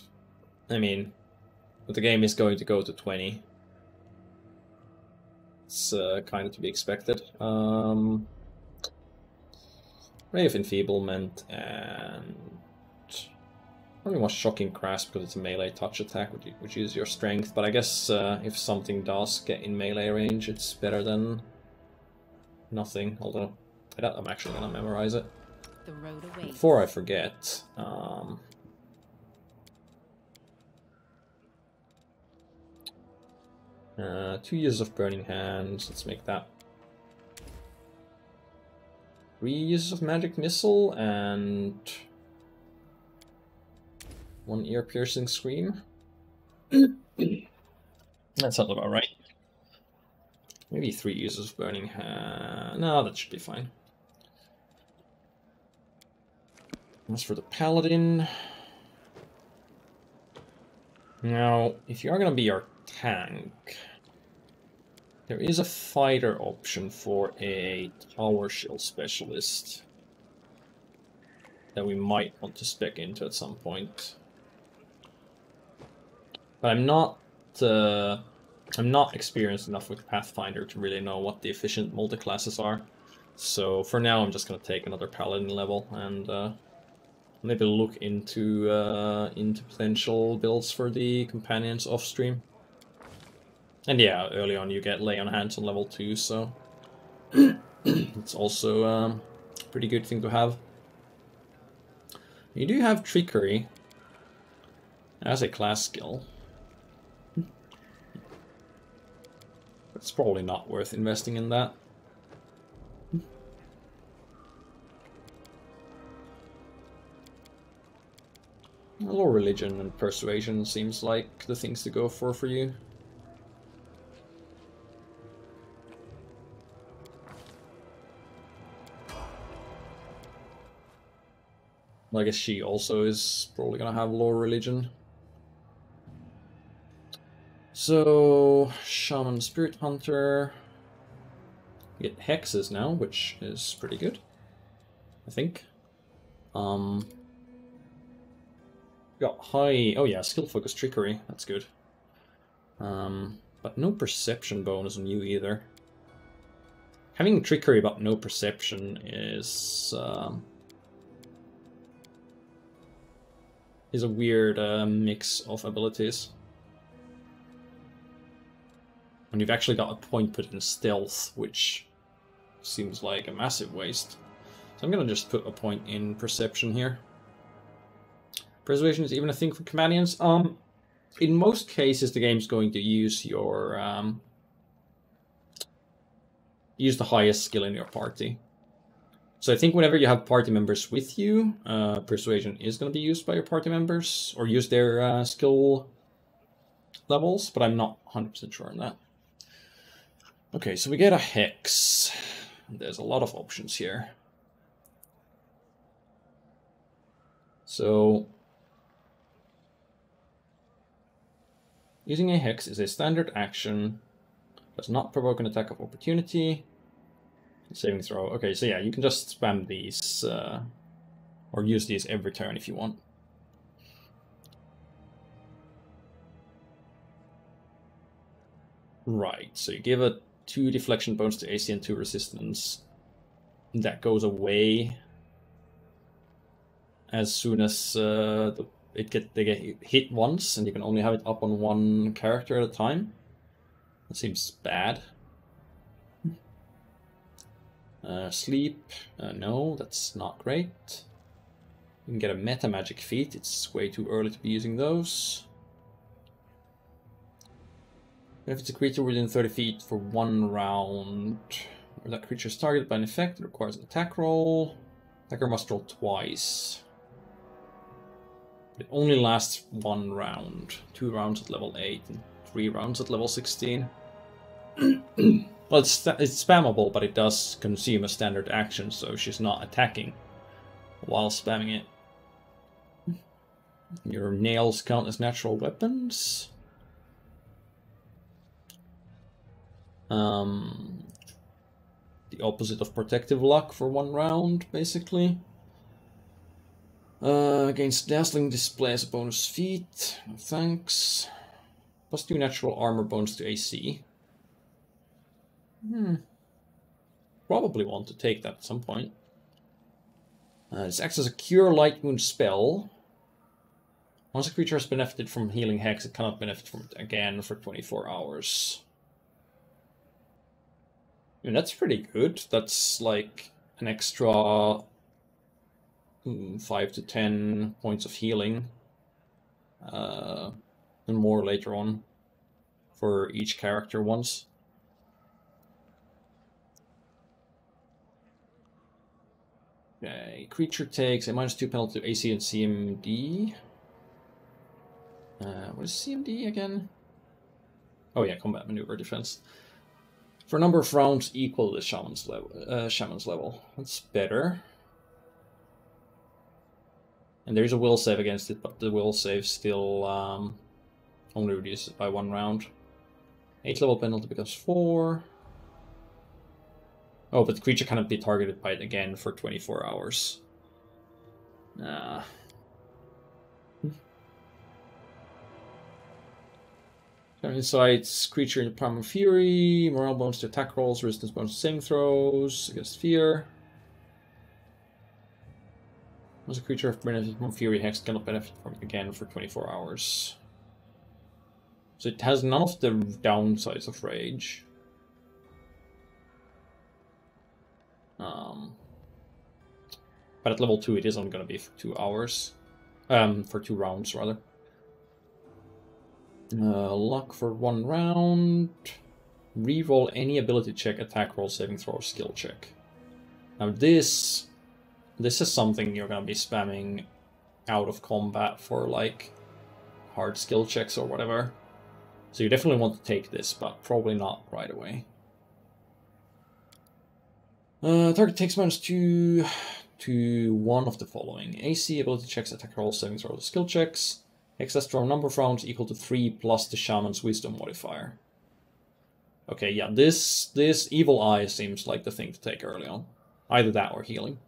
I mean, the game is going to go to 20. It's kind of to be expected. Ray of Enfeeblement and probably more Shocking Grasp because it's a melee touch attack, which is your strength. But I guess if something does get in melee range, it's better than nothing. Although I'm actually gonna memorize it. The road awaits. Before I forget, 2 uses of Burning Hands. Let's make that 3 uses of Magic Missile and 1 ear-piercing scream. That sounds about right. Maybe 3 uses of Burning Hand. No, that should be fine. As for the Paladin... Now, if you are going to be our tank, there is a fighter option for a Tower Shield Specialist that we might want to spec into at some point. But I'm not experienced enough with Pathfinder to really know what the efficient multi-classes are. So for now, I'm just going to take another Paladin level and maybe look into potential builds for the companions off stream. And yeah, early on you get Lay on Hands on level 2, so it's also a pretty good thing to have. You do have Trickery as a class skill. It's probably not worth investing in that. Low Religion and Persuasion seems like the things to go for you. Well, I guess she also is probably gonna have Low Religion. So, Shaman Spirit Hunter. We get Hexes now, which is pretty good, I think. Got high... oh yeah, Skill Focus Trickery, that's good. But no Perception bonus on you either. Having Trickery but no Perception is a weird mix of abilities. And you've actually got a point put in Stealth, which seems like a massive waste. So I'm gonna just put a point in Perception here. Persuasion is even a thing for companions. in most cases, the game's going to use your use the highest skill in your party. So I think whenever you have party members with you, persuasion is going to be used by your party members, or use their skill levels, but I'm not 100% sure on that. Okay, so we get a hex. There's a lot of options here. So using a hex is a standard action, does not provoke an attack of opportunity. Saving throw. Okay, so yeah, you can just spam these, or use these every turn if you want. Right, so you give a 2 deflection bonus to AC and 2 resistance. That goes away as soon as they get hit once, and you can only have it up on one character at a time. That seems bad. Sleep, no, that's not great. You can get a meta magic feat, it's way too early to be using those. If it's a creature within 30 feet for 1 round, or that creature is targeted by an effect, it requires an attack roll. Attacker must roll twice. It only lasts 1 round. 2 rounds at level 8 and 3 rounds at level 16. Well, it's spammable, but it does consume a standard action, so she's not attacking while spamming it. Your nails count as natural weapons. The opposite of protective luck for 1 round, basically. Against dazzling display as a bonus feat. No thanks. +2 natural armor bonus to AC. Probably want to take that at some point. This acts as a cure light wound spell. Once a creature has benefited from healing hex, it cannot benefit from it again for 24 hours. I mean, that's pretty good. That's like an extra 5 to 10 points of healing. And more later on for each character once. Okay, creature takes a -2 penalty to AC and CMD. What is CMD again? Oh yeah, combat maneuver defense. For a number of rounds equal to the shaman's level. That's better. And there's a will save against it, but the will save still only reduces by 1 round. 8 level penalty becomes 4. Oh, but the creature cannot be targeted by it again for 24 hours. Insights, creature in Primal Fury, morale bonus to attack rolls, resistance bonus to saving throws against fear. Once a creature benefits from Fury Hex, cannot benefit from it again for 24 hours. So it has none of the downsides of Rage. But at level 2 it is only going to be for 2 hours. For 2 rounds, rather. Luck for 1 round. Reroll any ability check, attack roll, saving throw, or skill check. Now this is something you're going to be spamming out of combat for like hard skill checks or whatever. So you definitely want to take this, but probably not right away. Target takes -2 to 1 of the following. AC, ability checks, attack rolls, saving throws, skill checks. Excess draw number of rounds equal to 3 plus the Shaman's Wisdom modifier. Okay, yeah, this Evil Eye seems like the thing to take early on. Either that or healing.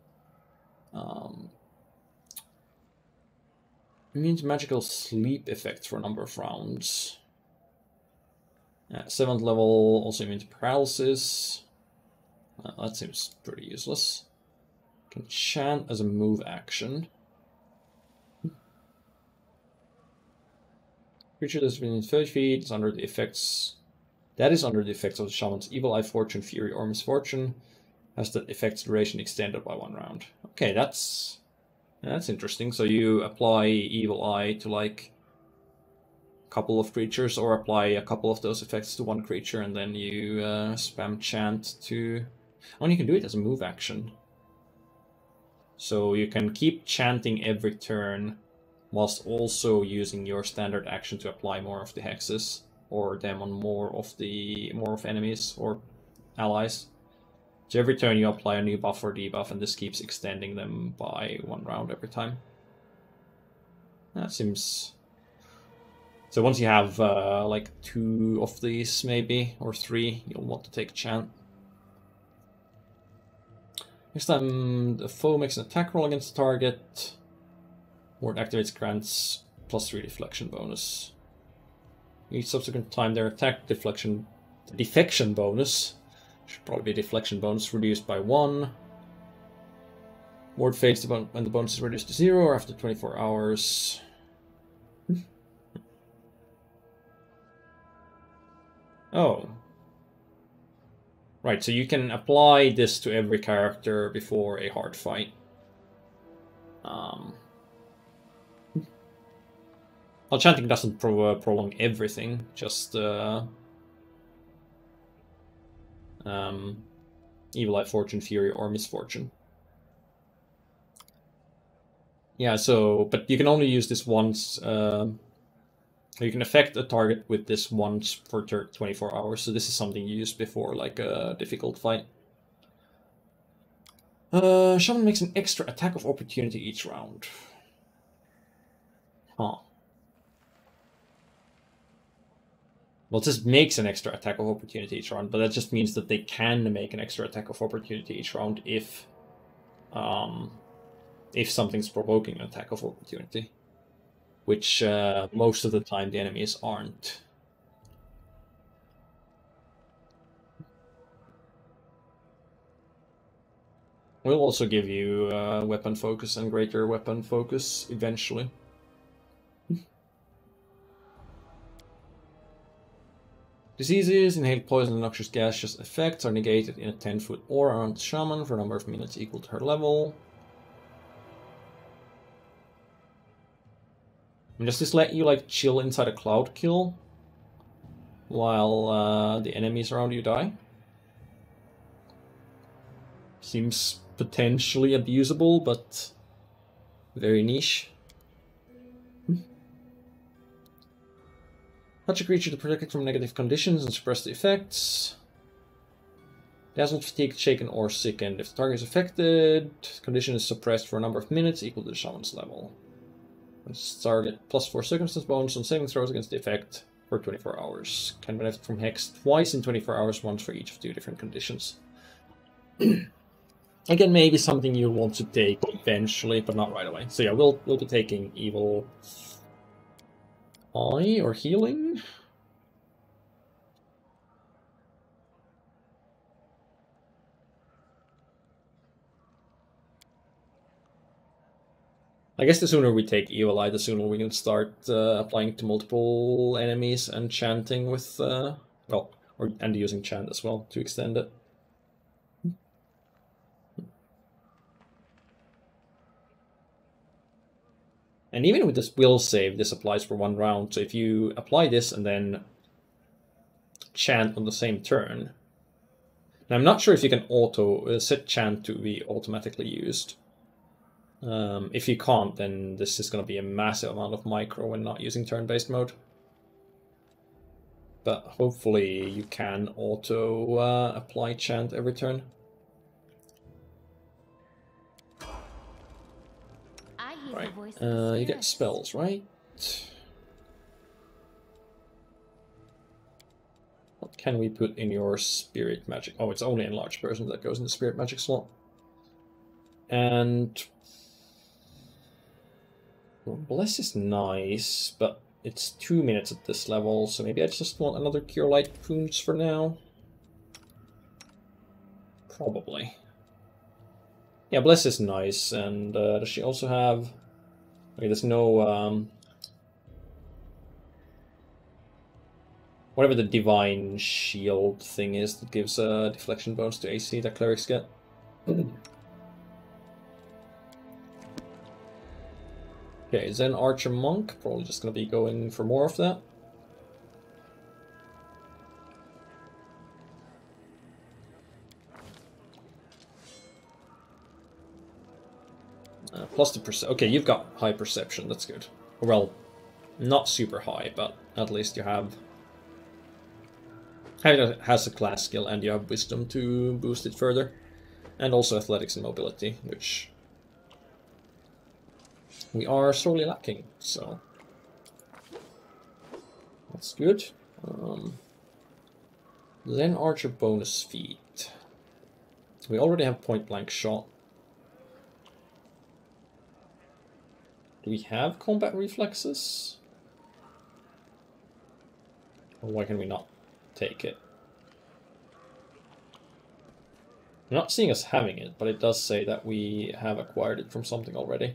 Immune to magical sleep effects for a number of rounds. 7th level, also immune to paralysis. That seems pretty useless. Can chant as a move action. Creature that's within 30 feet is under the effects. That is under the effects of the Shaman's Evil Eye, Fortune, Fury, or Misfortune. Has the effect's duration extended by 1 round. Okay, that's interesting. So you apply Evil Eye to like couple of creatures, or apply a couple of those effects to one creature, and then you spam chant to... Oh, and you can do it as a move action. So you can keep chanting every turn, whilst also using your standard action to apply more of the hexes, or them on more of enemies or allies. So every turn you apply a new buff or debuff, and this keeps extending them by 1 round every time. That seems... So once you have like 2 of these, maybe, or 3, you'll want to take chant. Next time the foe makes an attack roll against the target, or it activates, grants +3 deflection bonus. Each subsequent time their attack deflection bonus, should probably be deflection bonus, reduced by 1. Ward fades when the bonus is reduced to 0 or after 24 hours. Oh. Right, so you can apply this to every character before a hard fight. Well, chanting doesn't prolong everything, just Evil Eye, Fortune, Fury, or Misfortune. Yeah, so, but you can only use this once. You can affect a target with this once for 24 hours, so this is something you use before, like a difficult fight. Shaman makes an extra attack of opportunity each round. Huh. Well, it just makes an extra attack of opportunity each round, but that just means that they can make an extra attack of opportunity each round if something's provoking an attack of opportunity. Which most of the time the enemies aren't. We'll also give you weapon focus and greater weapon focus eventually. Diseases, inhaled poison, and noxious gaseous effects are negated in a 10-foot aura around the shaman for a number of minutes equal to her level. Does this let you like chill inside a cloud kill while the enemies around you die? Seems potentially abusable, but very niche. Touch a creature to protect it from negative conditions and suppress the effects. Dazzled, fatigued, shaken, or sickened. If the target is affected, condition is suppressed for a number of minutes equal to the shaman's level. Target +4 circumstance bonus on saving throws against the effect for 24 hours. Can benefit from Hex twice in 24 hours, once for each of 2 different conditions. Again, maybe something you'll want to take eventually, but not right away. So yeah, we'll be taking Evil Eye or Healing. I guess the sooner we take Evil Eye, the sooner we can start applying to multiple enemies and chanting with, and using chant as well to extend it. And even with this will save, this applies for 1 round. So if you apply this and then chant on the same turn, and I'm not sure if you can auto set chant to be automatically used. If you can't, then this is going to be a massive amount of micro when not using turn-based mode. But hopefully you can auto apply chant every turn. Right, you get spells, right? What can we put in your spirit magic? Oh, it's only enlarged person that goes in the spirit magic slot. And well, Bless is nice, but it's 2 minutes at this level, so maybe I just want another Cure Light Wounds for now. Probably. Yeah, Bless is nice, and does she also have... Okay, there's no... whatever the Divine Shield thing is that gives a deflection bonus to AC that clerics get. Okay, Zen Archer Monk, probably just going to be going for more of that. Plus the okay, you've got high perception, that's good. Well, not super high, but at least you have... It has a class skill and you have wisdom to boost it further. And also athletics and mobility, which we are sorely lacking, so that's good. Then archer bonus feat. We already have point blank shot. Do we have combat reflexes? Or why can we not take it? I'm not seeing us having it, but it does say that we have acquired it from something already.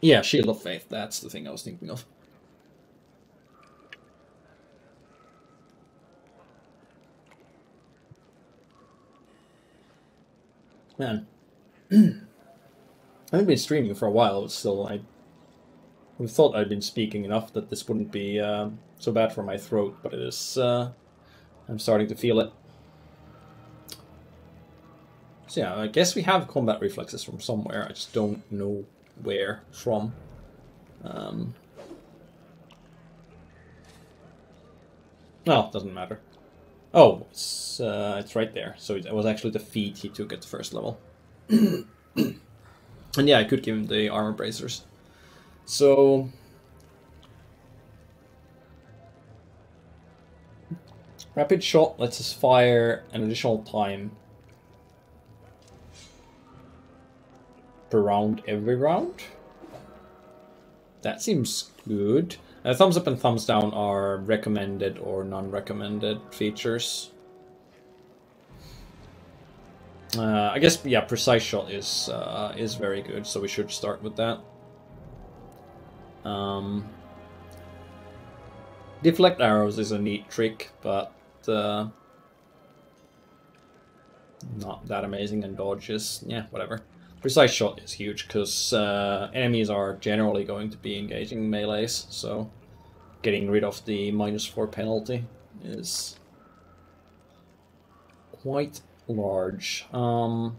Yeah, Shield of Faith, that's the thing I was thinking of. Man. I haven't been streaming for a while, but still, I thought I'd been speaking enough that this wouldn't be so bad for my throat, but it is... I'm starting to feel it. So yeah, I guess we have combat reflexes from somewhere, I just don't know where from. Well, doesn't matter. Oh, it's right there. So it was actually the feat he took at the first level. And yeah, I could give him the armor bracers. So... Rapid shot lets us fire an additional time per round every round. That seems good. Thumbs up and thumbs down are recommended or non-recommended features. I guess, yeah, precise shot is very good, so we should start with that. Deflect arrows is a neat trick, but not that amazing, and dodges, yeah, whatever. Precise shot is huge, because enemies are generally going to be engaging melees, so getting rid of the -4 penalty is quite large. I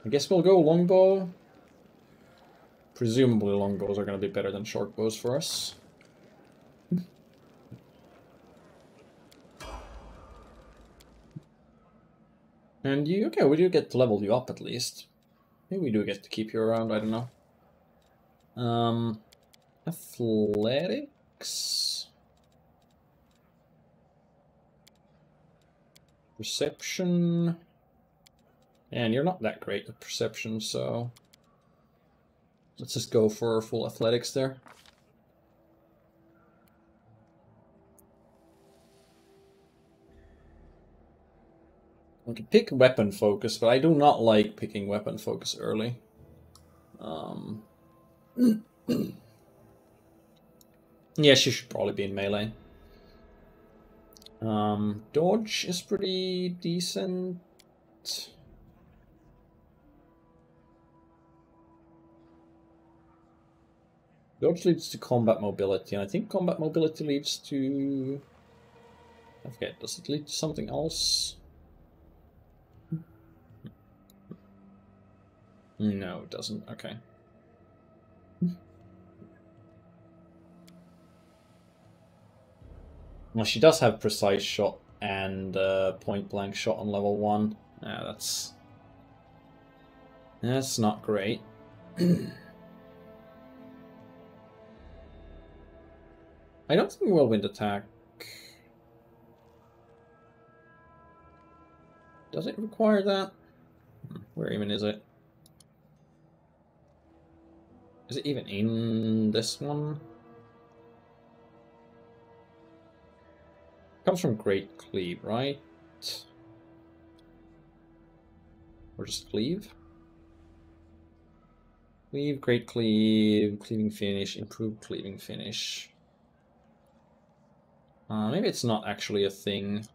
guess we'll go longbow. Presumably longbows are going to be better than shortbows for us. And you, okay, we do get to level you up at least. Maybe we do get to keep you around, I don't know. Athletics? Perception? And you're not that great at perception, so... Let's just go for full athletics there. We can pick weapon focus, but I do not like picking weapon focus early. Yeah, she should probably be in melee. Dodge is pretty decent. Dodge leads to combat mobility, and I think combat mobility leads to... I forget, does it lead to something else? No, it doesn't. Okay. Well, she does have precise shot and point blank shot on level 1. Yeah, that's not great. I don't think whirlwind attack. Does it require that? Where even is it? Is it even in this one? Comes from Great Cleave, right? Or just Cleave? Cleave, Great Cleave, Cleaving Finish, Improved Cleaving Finish. Maybe it's not actually a thing.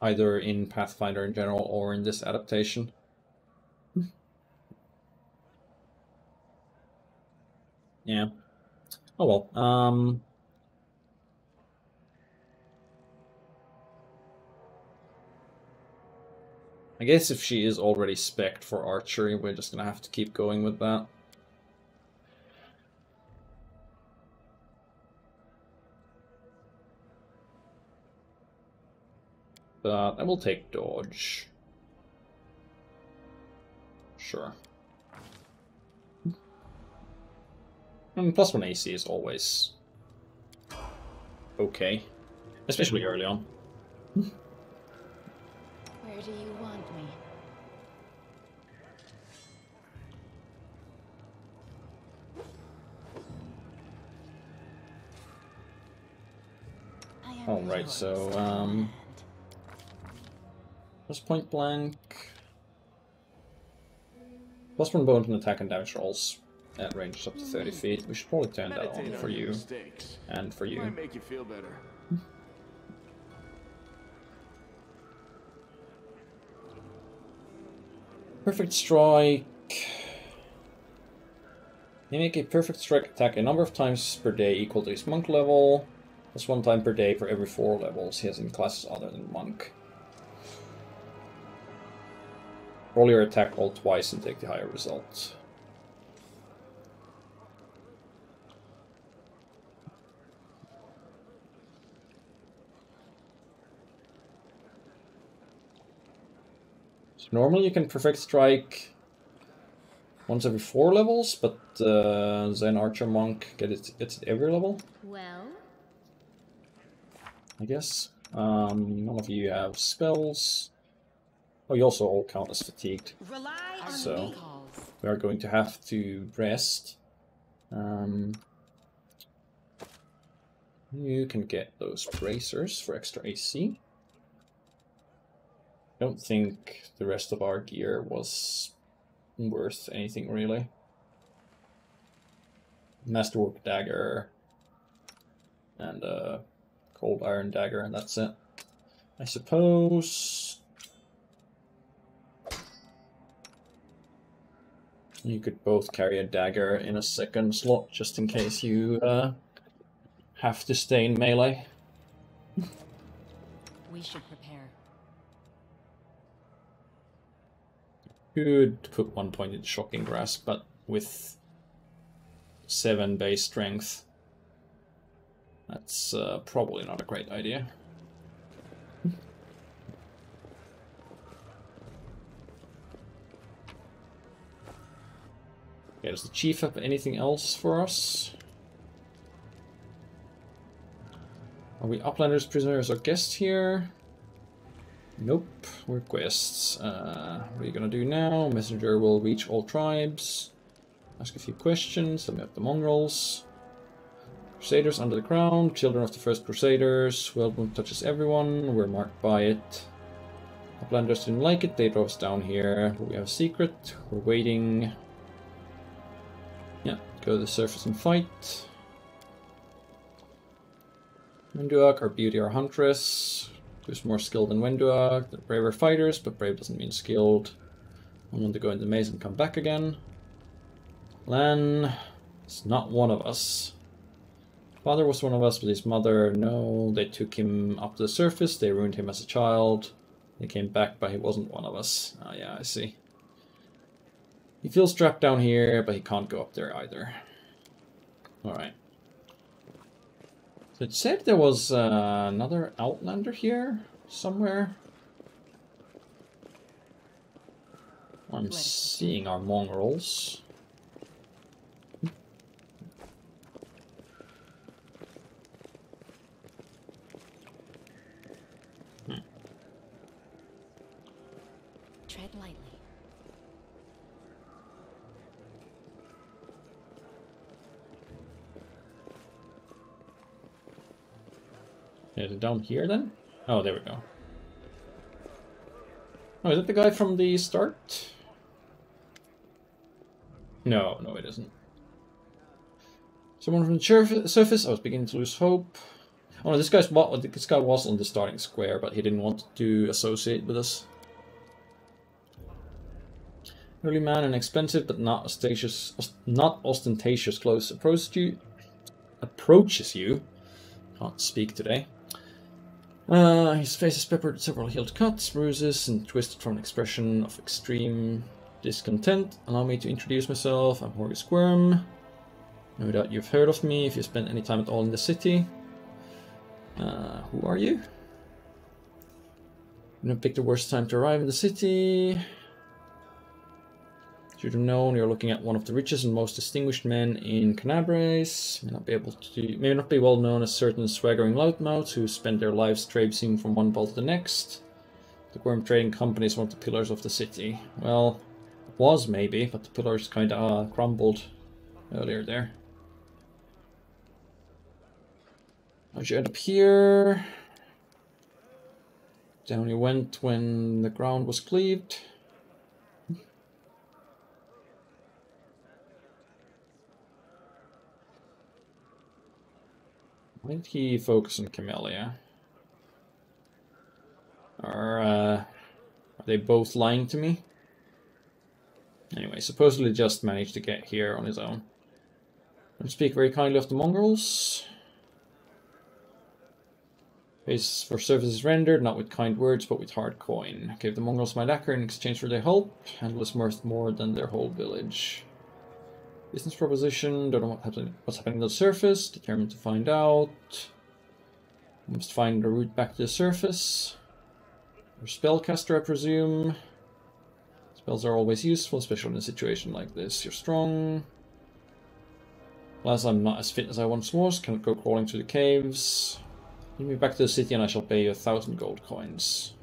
Either in Pathfinder in general or in this adaptation. Yeah. Oh well. I guess if she is already spec'd for archery, we're just gonna have to keep going with that. But I will take dodge. Sure. And +1 AC is always okay, especially early on. Where do you want me? Alright, so, just point blank. +1 bonus on attack and damage rolls at range up to 30 feet. We should probably turn that on for you. And for you. Might make you feel better. Perfect strike. They make a perfect strike attack a number of times per day equal to his monk level. That's 1 time per day for every 4 levels he has in classes other than monk. Roll your attack roll twice and take the higher result. So normally you can perfect strike once every 4 levels, but Zen Archer Monk gets it every level. Well, I guess. None of you have spells. Oh, you also all count as fatigued. So we are going to have to rest. You can get those bracers for extra AC. I don't think the rest of our gear was worth anything really. Masterwork dagger and a cold iron dagger, and that's it. I suppose you could both carry a dagger in a second slot just in case you have to stay in melee. We should prepare. Could put 1 point in Shocking Grasp, but with 7 base strength, that's probably not a great idea. Okay, does the chief have anything else for us? Are we uplanders, prisoners, or guests here? Nope, we're quests. What are you gonna do now? Messenger will reach all tribes. Ask a few questions. Let me up the mongrels. Crusaders under the ground. Children of the first Crusaders. Wellwound touches everyone. We're marked by it. Uplanders didn't like it. They drove us down here. We have a secret. We're waiting. Yeah, go to the surface and fight. Wenduak, our beauty, our huntress. Who's more skilled than Wenduak. They're braver fighters, but brave doesn't mean skilled. I want to go in the maze and come back again. Lan is not one of us. Father was one of us, but his mother, no. They took him up to the surface. They ruined him as a child. He came back, but he wasn't one of us. Ah, yeah, I see. He feels trapped down here, but he can't go up there either. Alright. So it said there was another Outlander here somewhere. I'm seeing our mongrels. Tread lightly. Is it down here then? Oh, there we go. Oh, is that the guy from the start? No, no it isn't. Someone from the surface? I was beginning to lose hope. Oh no, this guy was on the starting square, but he didn't want to associate with us. Early man and expensive but not ostentatious clothes approaches you. Can't speak today. His face is peppered with several healed cuts, bruises, and twisted from an expression of extreme discontent. Allow me to introduce myself. I'm Horgus Squirm. No doubt you've heard of me if you spent any time at all in the city. Who are you? I'm gonna pick the worst time to arrive in the city. Should have known you're looking at one of the richest and most distinguished men in Canabres. May not be well known as certain swaggering loudmouths who spend their lives traipsing from one ball to the next. The Worm Trading Company is one of the pillars of the city. Well, it was maybe, but the pillars kinda crumbled earlier there. How'd you end up here? Down you went when the ground was cleaved. Why did he focus on Camellia? Are they both lying to me? Anyway, supposedly just managed to get here on his own. Don't speak very kindly of the mongrels. Pays for services rendered, not with kind words, but with hard coin. Gave the mongrels my lacquer in exchange for their help, and was worth more than their whole village. Business proposition, don't know what's happening on the surface, determined to find out. Must find the route back to the surface. You're a spellcaster, I presume. Spells are always useful, especially in a situation like this. You're strong. Alas, I'm not as fit as I once was, cannot go crawling through the caves. Lead me back to the city and I shall pay you 1,000 gold coins.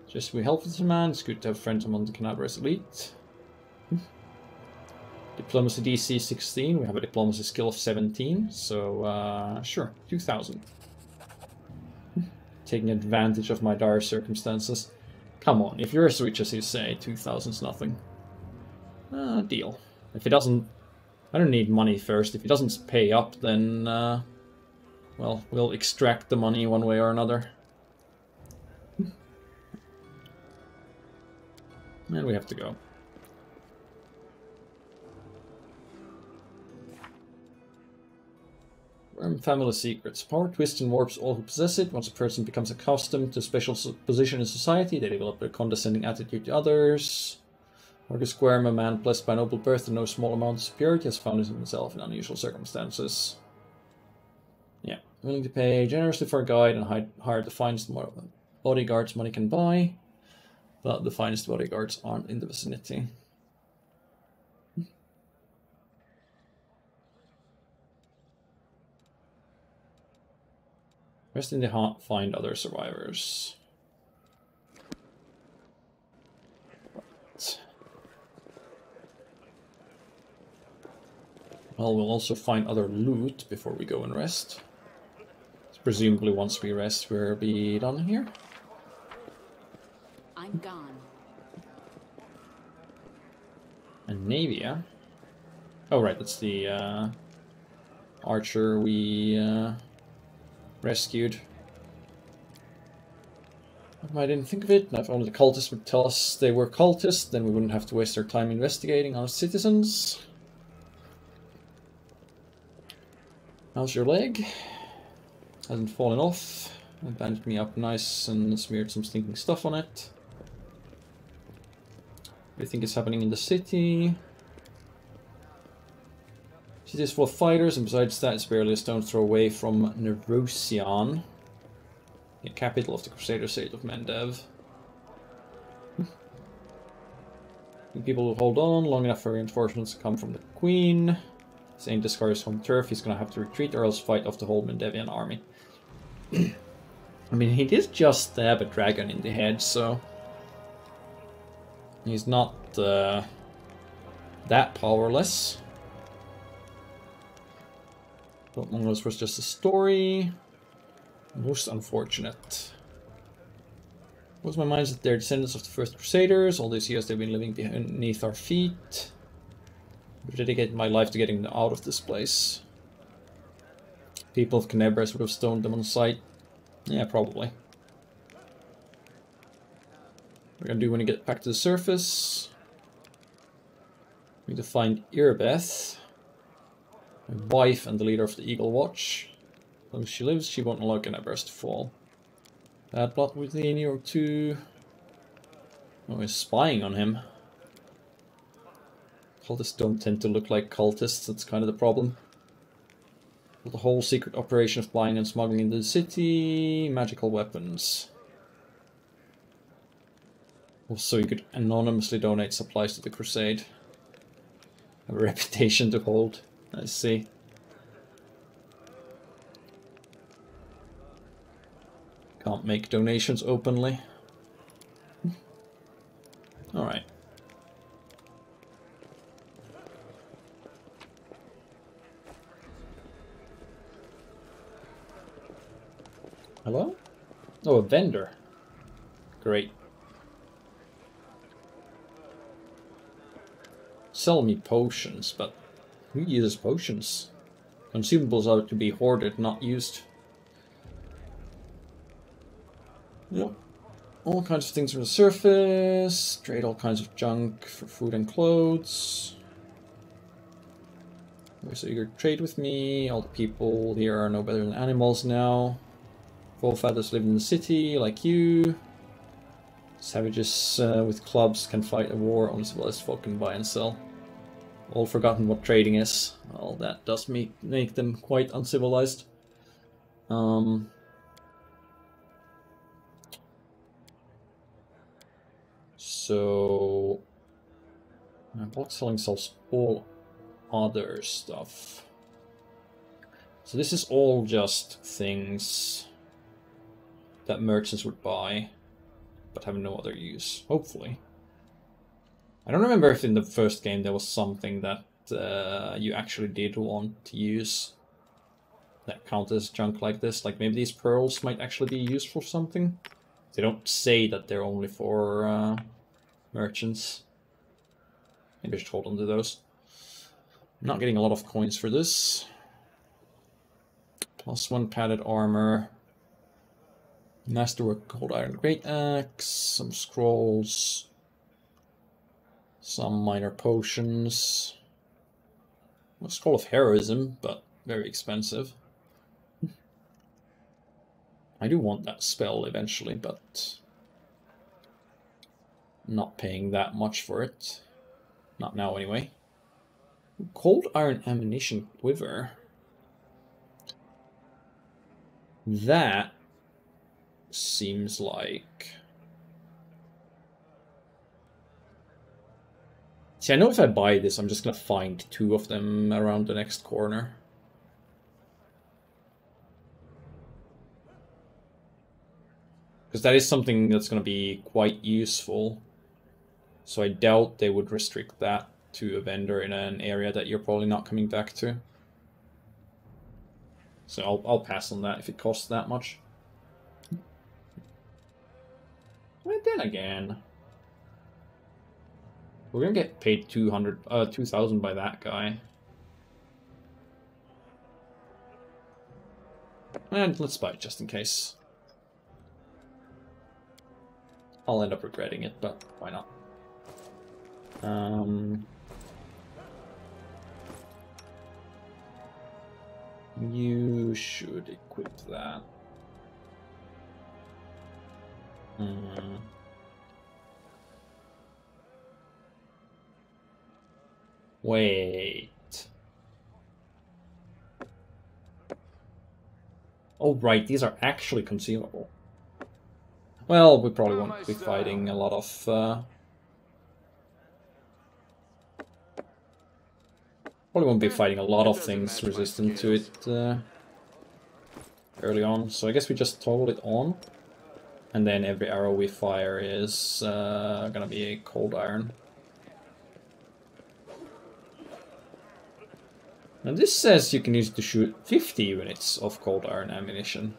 Just to be helpful to the man, it's good to have friends among the Canabres elite. Diplomacy DC 16, we have a diplomacy skill of 17, so sure, 2,000. Taking advantage of my dire circumstances. Come on, if you're as rich as you say, 2,000's nothing. Deal. If he doesn't... I don't need money first. If he doesn't pay up, then... well, we'll extract the money one way or another. And we have to go. Worm family secrets. Power twists and warps all who possess it. Once a person becomes accustomed to a special position in society, they develop a condescending attitude to others. Horgus Squirm, a man blessed by noble birth and no small amount of superiority, has found himself in unusual circumstances. Yeah, willing to pay generously for a guide and hire the finest bodyguards money can buy, but the finest bodyguards aren't in the vicinity. Rest in the hut, find other survivors. Right. Well, we'll also find other loot before we go and rest. So presumably once we rest, we'll be done here. I'm gone. And Navia. Oh right, that's the archer we rescued. I didn't think of it. Now if only the cultists would tell us they were cultists, then we wouldn't have to waste our time investigating our citizens. How's your leg? Hasn't fallen off. I bandaged me up nice and smeared some stinking stuff on it. What do you think is happening in the city? City is full of fighters, and besides that, it's barely a stone's throw away from Nerosian, the capital of the Crusaders state of Mendev. People will hold on long enough for reinforcements to come from the Queen. This ain't Discard's home turf, he's gonna have to retreat or else fight off the whole Mendevian army. I mean, he did just stab a dragon in the head, so... he's not that powerless. But Mongols was just a story. Most unfortunate. Blows my mind that they're descendants of the first Crusaders. All these years they've been living beneath our feet. I've dedicated my life to getting them out of this place. People of Canabres would have stoned them on sight. Yeah, probably. What we're gonna do when we get back to the surface. We need to find Irbeth, my wife and the leader of the Eagle Watch. As long as she lives, she won't allow Canabras to fall. Bad blood within you or two. Oh, he's spying on him. Cultists don't tend to look like cultists, that's kind of the problem. The whole secret operation of buying and smuggling into the city, magical weapons. Also, you could anonymously donate supplies to the Crusade. Have a reputation to hold, I see. Can't make donations openly. Alright. Hello? Oh, a vendor. Great. Sell me potions, but who uses potions? Consumables are to be hoarded, not used. Yep. All kinds of things from the surface. Trade all kinds of junk for food and clothes. You're so eager to trade with me. All the people here are no better than animals now. Forefathers live in the city, like you. Savages with clubs can fight a war, only civilized folk can buy and sell. All forgotten what trading is. Well, that does make them quite uncivilized. So... bulk selling sells all other stuff. So this is all just things that merchants would buy, but have no other use, hopefully. I don't remember if in the first game there was something that you actually did want to use that counted as junk like this. Like maybe these pearls might actually be used for something. They don't say that they're only for merchants. Maybe I should hold on to those. I'm not getting a lot of coins for this. +1 padded armor. Masterwork cold iron great axe, some scrolls, some minor potions, a scroll of heroism, but very expensive. I do want that spell eventually, but not paying that much for it. Not now anyway. Cold iron ammunition quiver. That seems like... See, I know if I buy this, I'm just gonna find 2 of them around the next corner. Because that is something that's gonna be quite useful. So I doubt they would restrict that to a vendor in an area that you're probably not coming back to. So I'll pass on that if it costs that much. But then again, we're gonna get paid 2,000 by that guy. And let's buy it just in case. I'll end up regretting it, but why not? You should equip that. Wait. Oh, right, these are actually consumable. Well, we probably won't be fighting a lot of... Probably won't be fighting a lot of things resistant to it early on, so I guess we just toggle it on. And then every arrow we fire is gonna be a cold iron. Now this says you can use it to shoot 50 units of cold iron ammunition.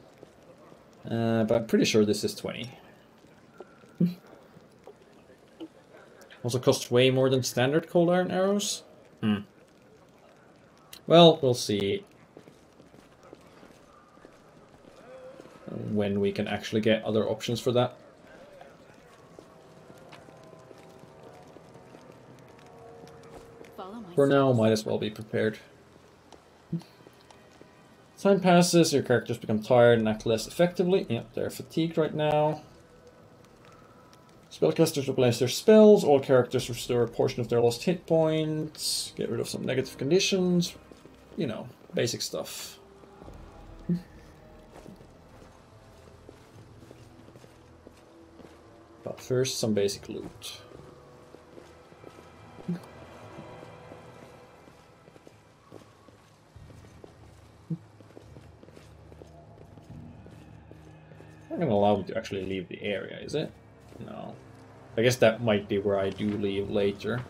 But I'm pretty sure this is 20. Also costs way more than standard cold iron arrows? Well, we'll see when we can actually get other options for that. For now, might as well be prepared. Time passes, your characters become tired and act less effectively. Yep, they're fatigued right now. Spellcasters replace their spells. All characters restore a portion of their lost hit points. Get rid of some negative conditions. You know, basic stuff. But first, some basic loot. Not gonna allow me to actually leave the area, is it? No. I guess that might be where I do leave later.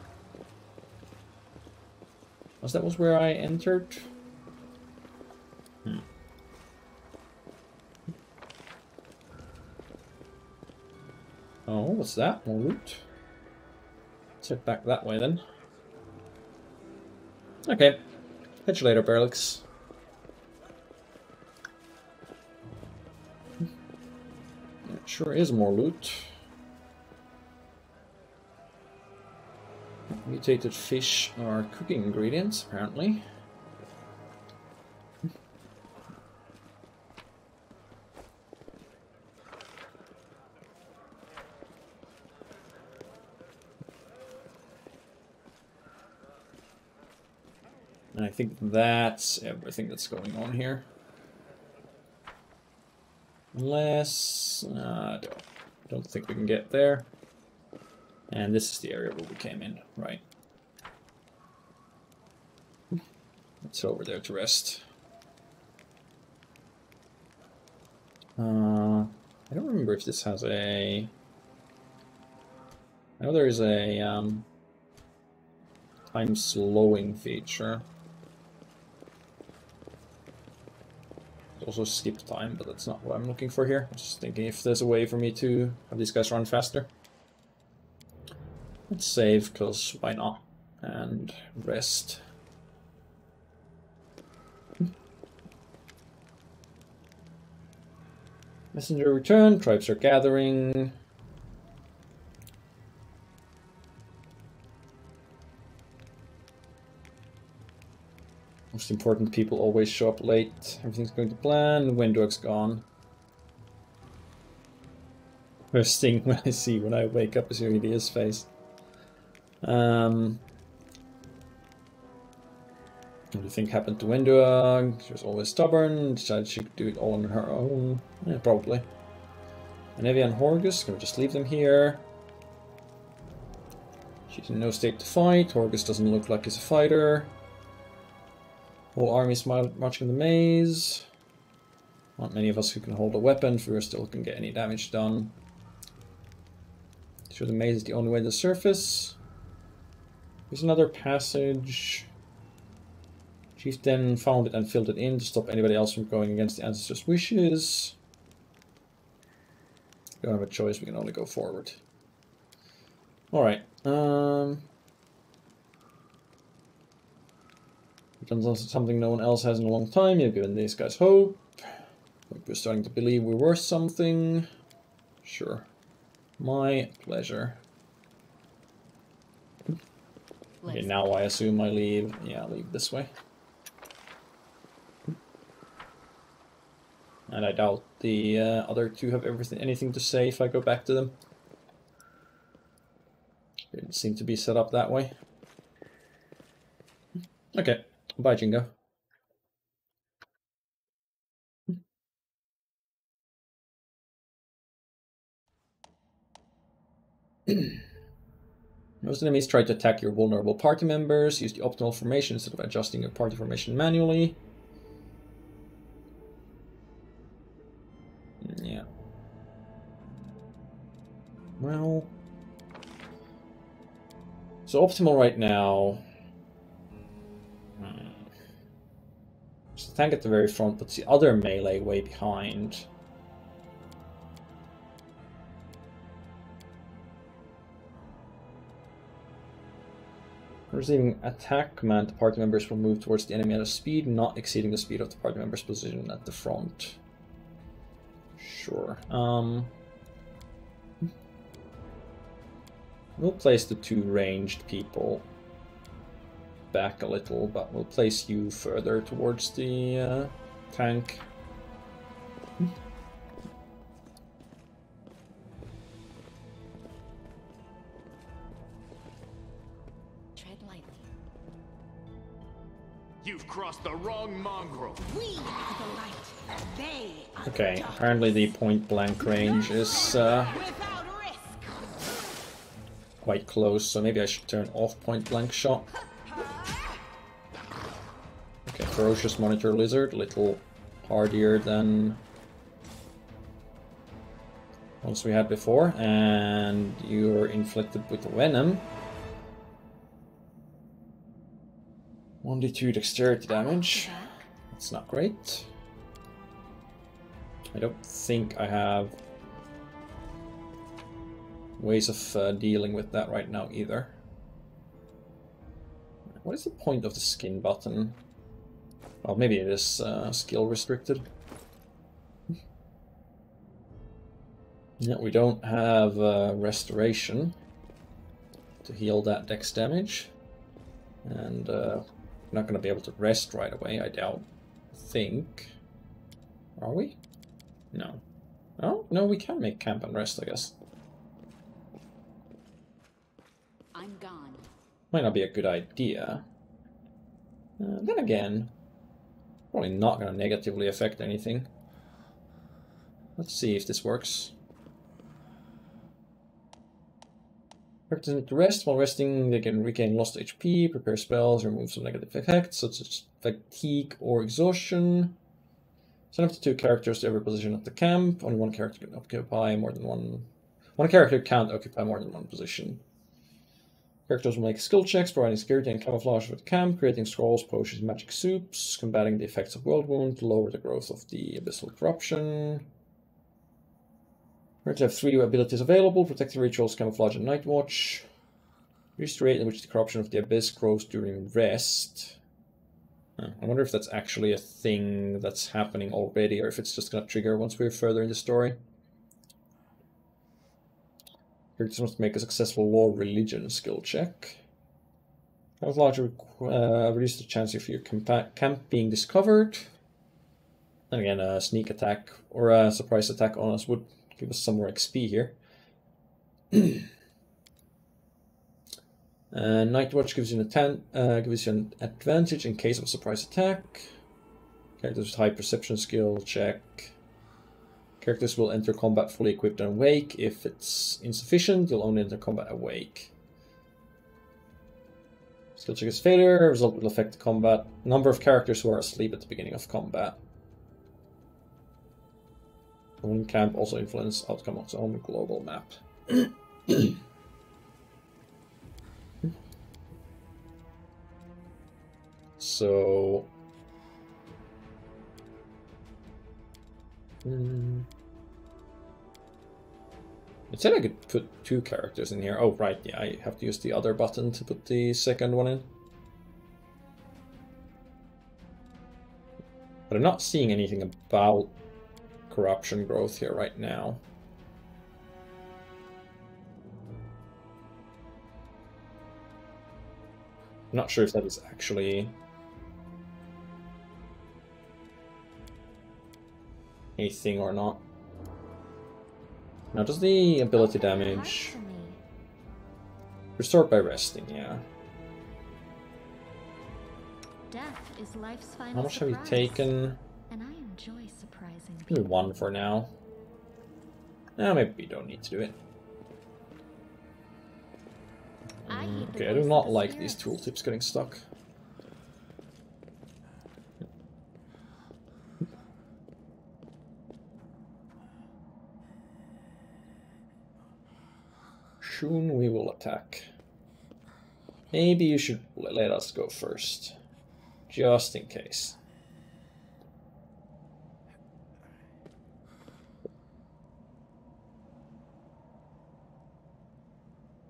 Unless that was where I entered? Oh, what's that? More loot? Let's head back that way then. Okay. Catch you later, Berlix. It sure is more loot. Mutated fish are cooking ingredients, apparently. And I think that's everything that's going on here. Unless... I don't think we can get there. And this is the area where we came in, right. It's over there to rest. I don't remember if this has a... I know there is a time slowing feature. There's also skip time, but that's not what I'm looking for here. I'm just thinking if there's a way for me to have these guys run faster. Let's save, because why not? And rest. Messenger returned, tribes are gathering. Most important people always show up late. Everything's going to plan. Windwag's gone. First thing when I wake up is Iridia's face. What do you think happened to Windwag? She was always stubborn, decided she could do it all on her own. Yeah, probably. And Evie and Horgus, can we just leave them here? She's in no state to fight. Horgus doesn't look like he's a fighter. Whole army's marching in the maze. Not many of us who can hold a weapon, for we still can get any damage done. Sure, the maze is the only way to the surface. There's another passage. Chieftain found it and filled it in to stop anybody else from going against the ancestors' wishes. We don't have a choice, we can only go forward. Alright, we've done something no one else has in a long time. You've given these guys hope. We're starting to believe we're worth something. Sure. My pleasure. Okay, now I assume I leave. Yeah, I'll leave this way. And I doubt the other two have anything to say if I go back to them. Didn't seem to be set up that way. Okay. Bye, Jingo. Most enemies try to attack your vulnerable party members. Use the optimal formation instead of adjusting your party formation manually. Yeah. Well... So optimal right now... So tank at the very front, but the other melee way behind. Receiving attack command, the party members will move towards the enemy at a speed not exceeding the speed of the party members' position at the front. Sure. We'll place the two ranged people back a little, but we'll place you further towards the tank. Tread lightly. You've crossed the wrong mongrel. We are the light. They are Okay, apparently the point blank range is quite close, so maybe I should turn off point blank shot. Okay, Ferocious Monitor Lizard, a little hardier than ones we had before, and you're inflicted with Venom. 1d2 dexterity damage. That's not great. I don't think I have ways of dealing with that right now either. What is the point of the skin button? Well, maybe it is skill restricted. Yeah, we don't have restoration to heal that dex damage. And we're not going to be able to rest right away, I doubt. Think. Are we? No. Oh, no, we can make camp and rest, I guess. I'm gone. Might not be a good idea. Then again, probably not going to negatively affect anything. Let's see if this works. Characters need to rest. While resting, they can regain lost HP, prepare spells, remove some negative effects, such as fatigue or exhaustion. Send up to 2 characters to every position at the camp. Only one character can occupy more than one. One character can't occupy more than one position. Characters will make skill checks, providing security and camouflage for the camp, creating scrolls, potions, magic soups, combating the effects of world wound to lower the growth of the abyssal corruption. Characters have 3 abilities available: protecting rituals, camouflage, and night watch. Reduce the rate in which the corruption of the abyss grows during rest. I wonder if that's actually a thing that's happening already, or if it's just going to trigger once we're further in the story. Characters must make a successful law religion skill check. Camouflage reduces the chance of your camp being discovered. And again, a sneak attack or a surprise attack on us would give us some more XP here. Night Watch gives you an advantage in case of a surprise attack. Characters with high perception skill check. Characters will enter combat fully equipped and awake. If it's insufficient, you'll only enter combat awake. Skill check is failure. Result will affect the combat number of characters who are asleep at the beginning of combat. One camp also influence outcome of its own global map. So it said I could put 2 characters in here. Oh right, yeah, I have to use the other button to put the second one in. But I'm not seeing anything about corruption growth here right now. I'm not sure if that is actually a thing or not. Now, does the ability damage restored by resting? Yeah. Death is life's final How much have you surprise, taken? and I enjoy surprising Maybe people. 1 for now. Maybe we don't need to do it. Okay, I do not like these tooltips getting stuck. Soon we will attack. Maybe you should let us go first. Just in case.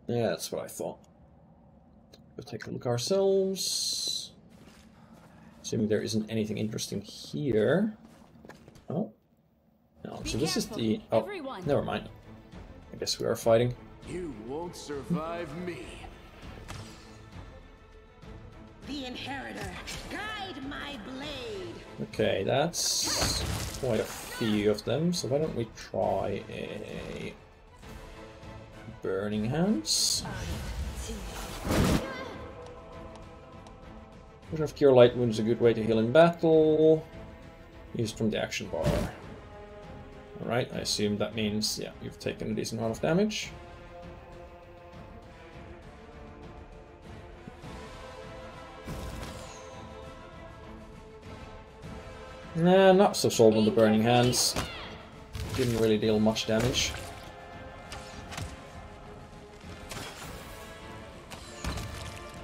Yeah, that's what I thought. We'll take a look ourselves. Assuming there isn't anything interesting here. Oh. No, so this is the... Oh, never mind. I guess we are fighting. You won't survive me. The Inheritor, guide my blade. Okay, that's quite a few of them, so why don't we try a Burning Hands? Potion of Cure Light Wounds is a good way to heal in battle. Used from the action bar. Alright, I assume that means, yeah, you've taken a decent amount of damage. Nah, not so sold on the Burning Hands. Didn't really deal much damage.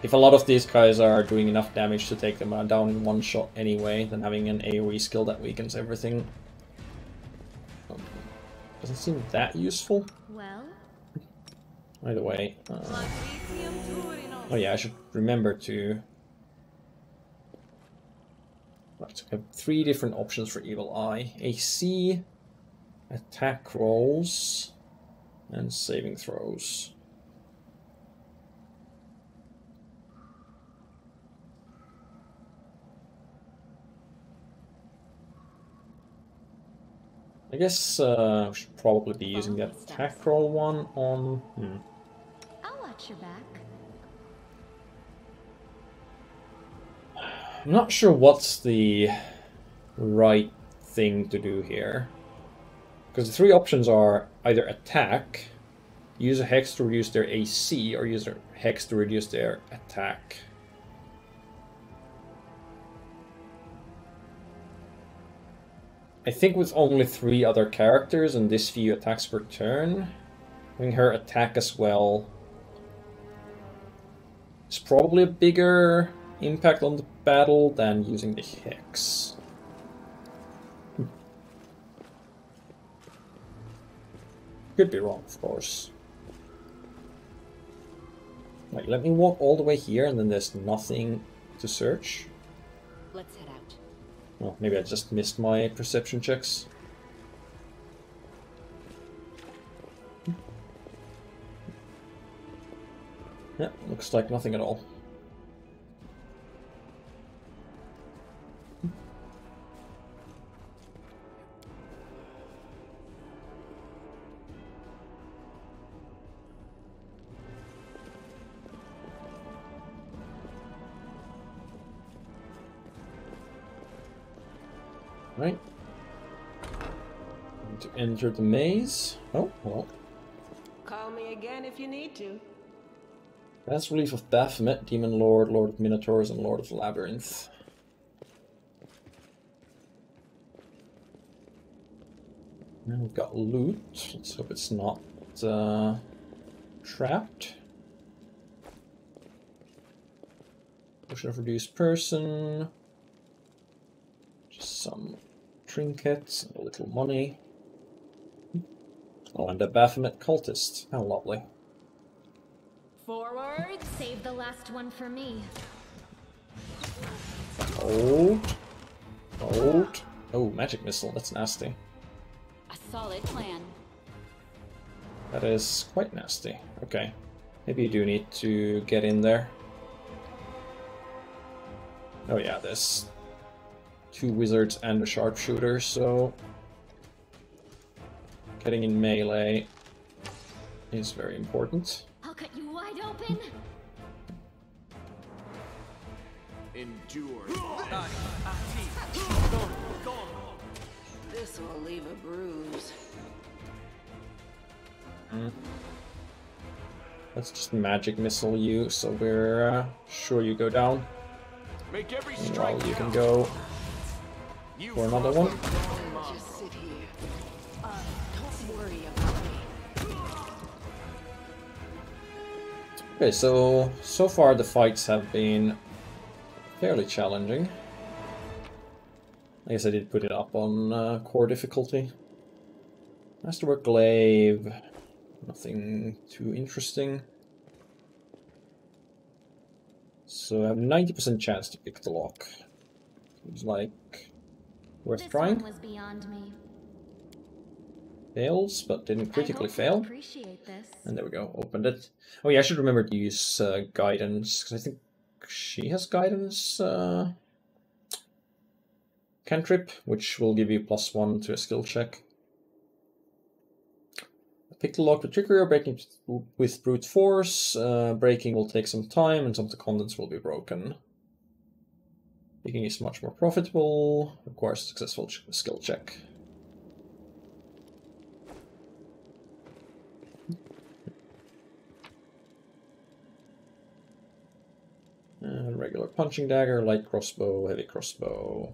If a lot of these guys are doing enough damage to take them down in one shot anyway, then having an AoE skill that weakens everything doesn't seem that useful. Well? Either way. Oh yeah, I should remember to... Right, I have 3 different options for Evil Eye. AC, attack rolls, and saving throws. I guess we should probably be using that attack roll one on... I'll watch your back. I'm not sure what's the right thing to do here. Because the 3 options are either attack, use a hex to reduce their AC, or use a hex to reduce their attack. I think with only 3 other characters and this few attacks per turn, having her attack as well is probably a bigger impact on the battle than using the hex. Could be wrong, of course. Like, let me walk all the way here and then there's nothing to search. Let's head out. Well, maybe I just missed my perception checks. Yeah, looks like nothing at all. Right. To enter the maze. Oh, well. Call me again if you need to. That's Relief of Baphomet, Demon Lord, Lord of Minotaurs, and Lord of the Labyrinth. Now we've got loot. Let's hope it's not trapped. Potion of Reduced Person. Just some trinkets and a little money. Oh, and a Baphomet cultist. How lovely. Forward. Save the last one for me. Hold. Hold. Oh, magic missile. That's nasty. A solid plan. That is quite nasty. Okay. Maybe you do need to get in there. Oh yeah, there's 2 wizards and a sharpshooter, so getting in melee is very important. I'll cut you wide open. Endure. This will leave a bruise. Let's just magic missile you, so we're sure you go down. Make every Meanwhile, you can go for another one. Just sit here. Don't worry about me. Okay, so far the fights have been fairly challenging. I guess I did put it up on core difficulty. Masterwork Glaive, nothing too interesting. So I have 90% chance to pick the lock. Seems like worth trying. This one was beyond me. Fails, but didn't critically I hope fail. you appreciate this. And there we go, opened it. Oh yeah, I should remember to use guidance, because I think she has guidance cantrip, which will give you +1 to a skill check. Pick the lock to trigger or breaking with brute force. Breaking will take some time and some of the contents will be broken. Picking is much more profitable, requires a successful skill check. And regular punching dagger, light crossbow, heavy crossbow.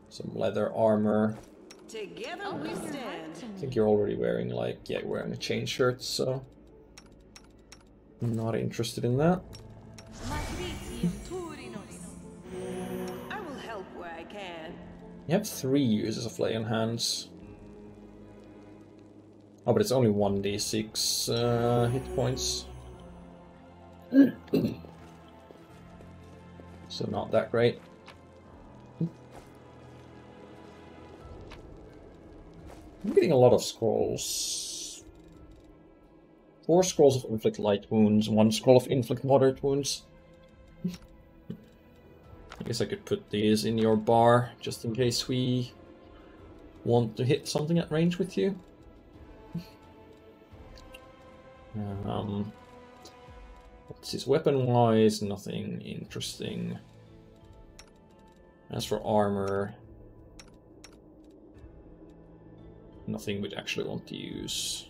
Some leather armor. Together we stand. I think you're already wearing wearing a chain shirt, so I'm not interested in that. I will help where I can. You have 3 uses of lay on hands. Oh, but it's only 1d6 hit points. So not that great. I'm getting a lot of scrolls. 4 scrolls of inflict light wounds, 1 scroll of inflict moderate wounds. I guess I could put these in your bar, just in case we want to hit something at range with you. What's his weapon-wise? Nothing interesting. As for armor, nothing we'd actually want to use.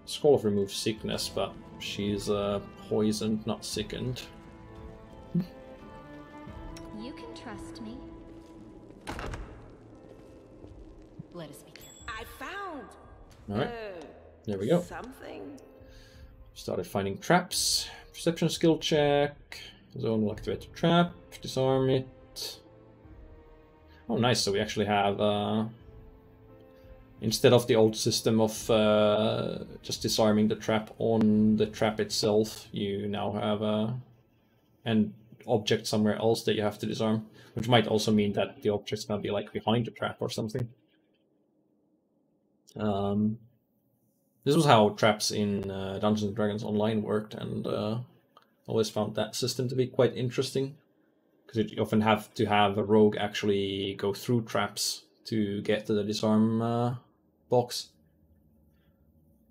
Scroll of remove sickness, but she's poisoned, not sickened. You can trust me. Let us be careful. I found. Alright, there we go. Something. Started finding traps. Perception skill check. Zone will activate the trap. Disarm it. Oh, nice. So we actually have, instead of the old system of just disarming the trap on the trap itself, you now have an object somewhere else that you have to disarm, which might also mean that the object's gonna be like behind the trap or something. This was how traps in Dungeons & Dragons Online worked, and always found that system to be quite interesting. Because you often have to have a rogue actually go through traps to get to the disarm box.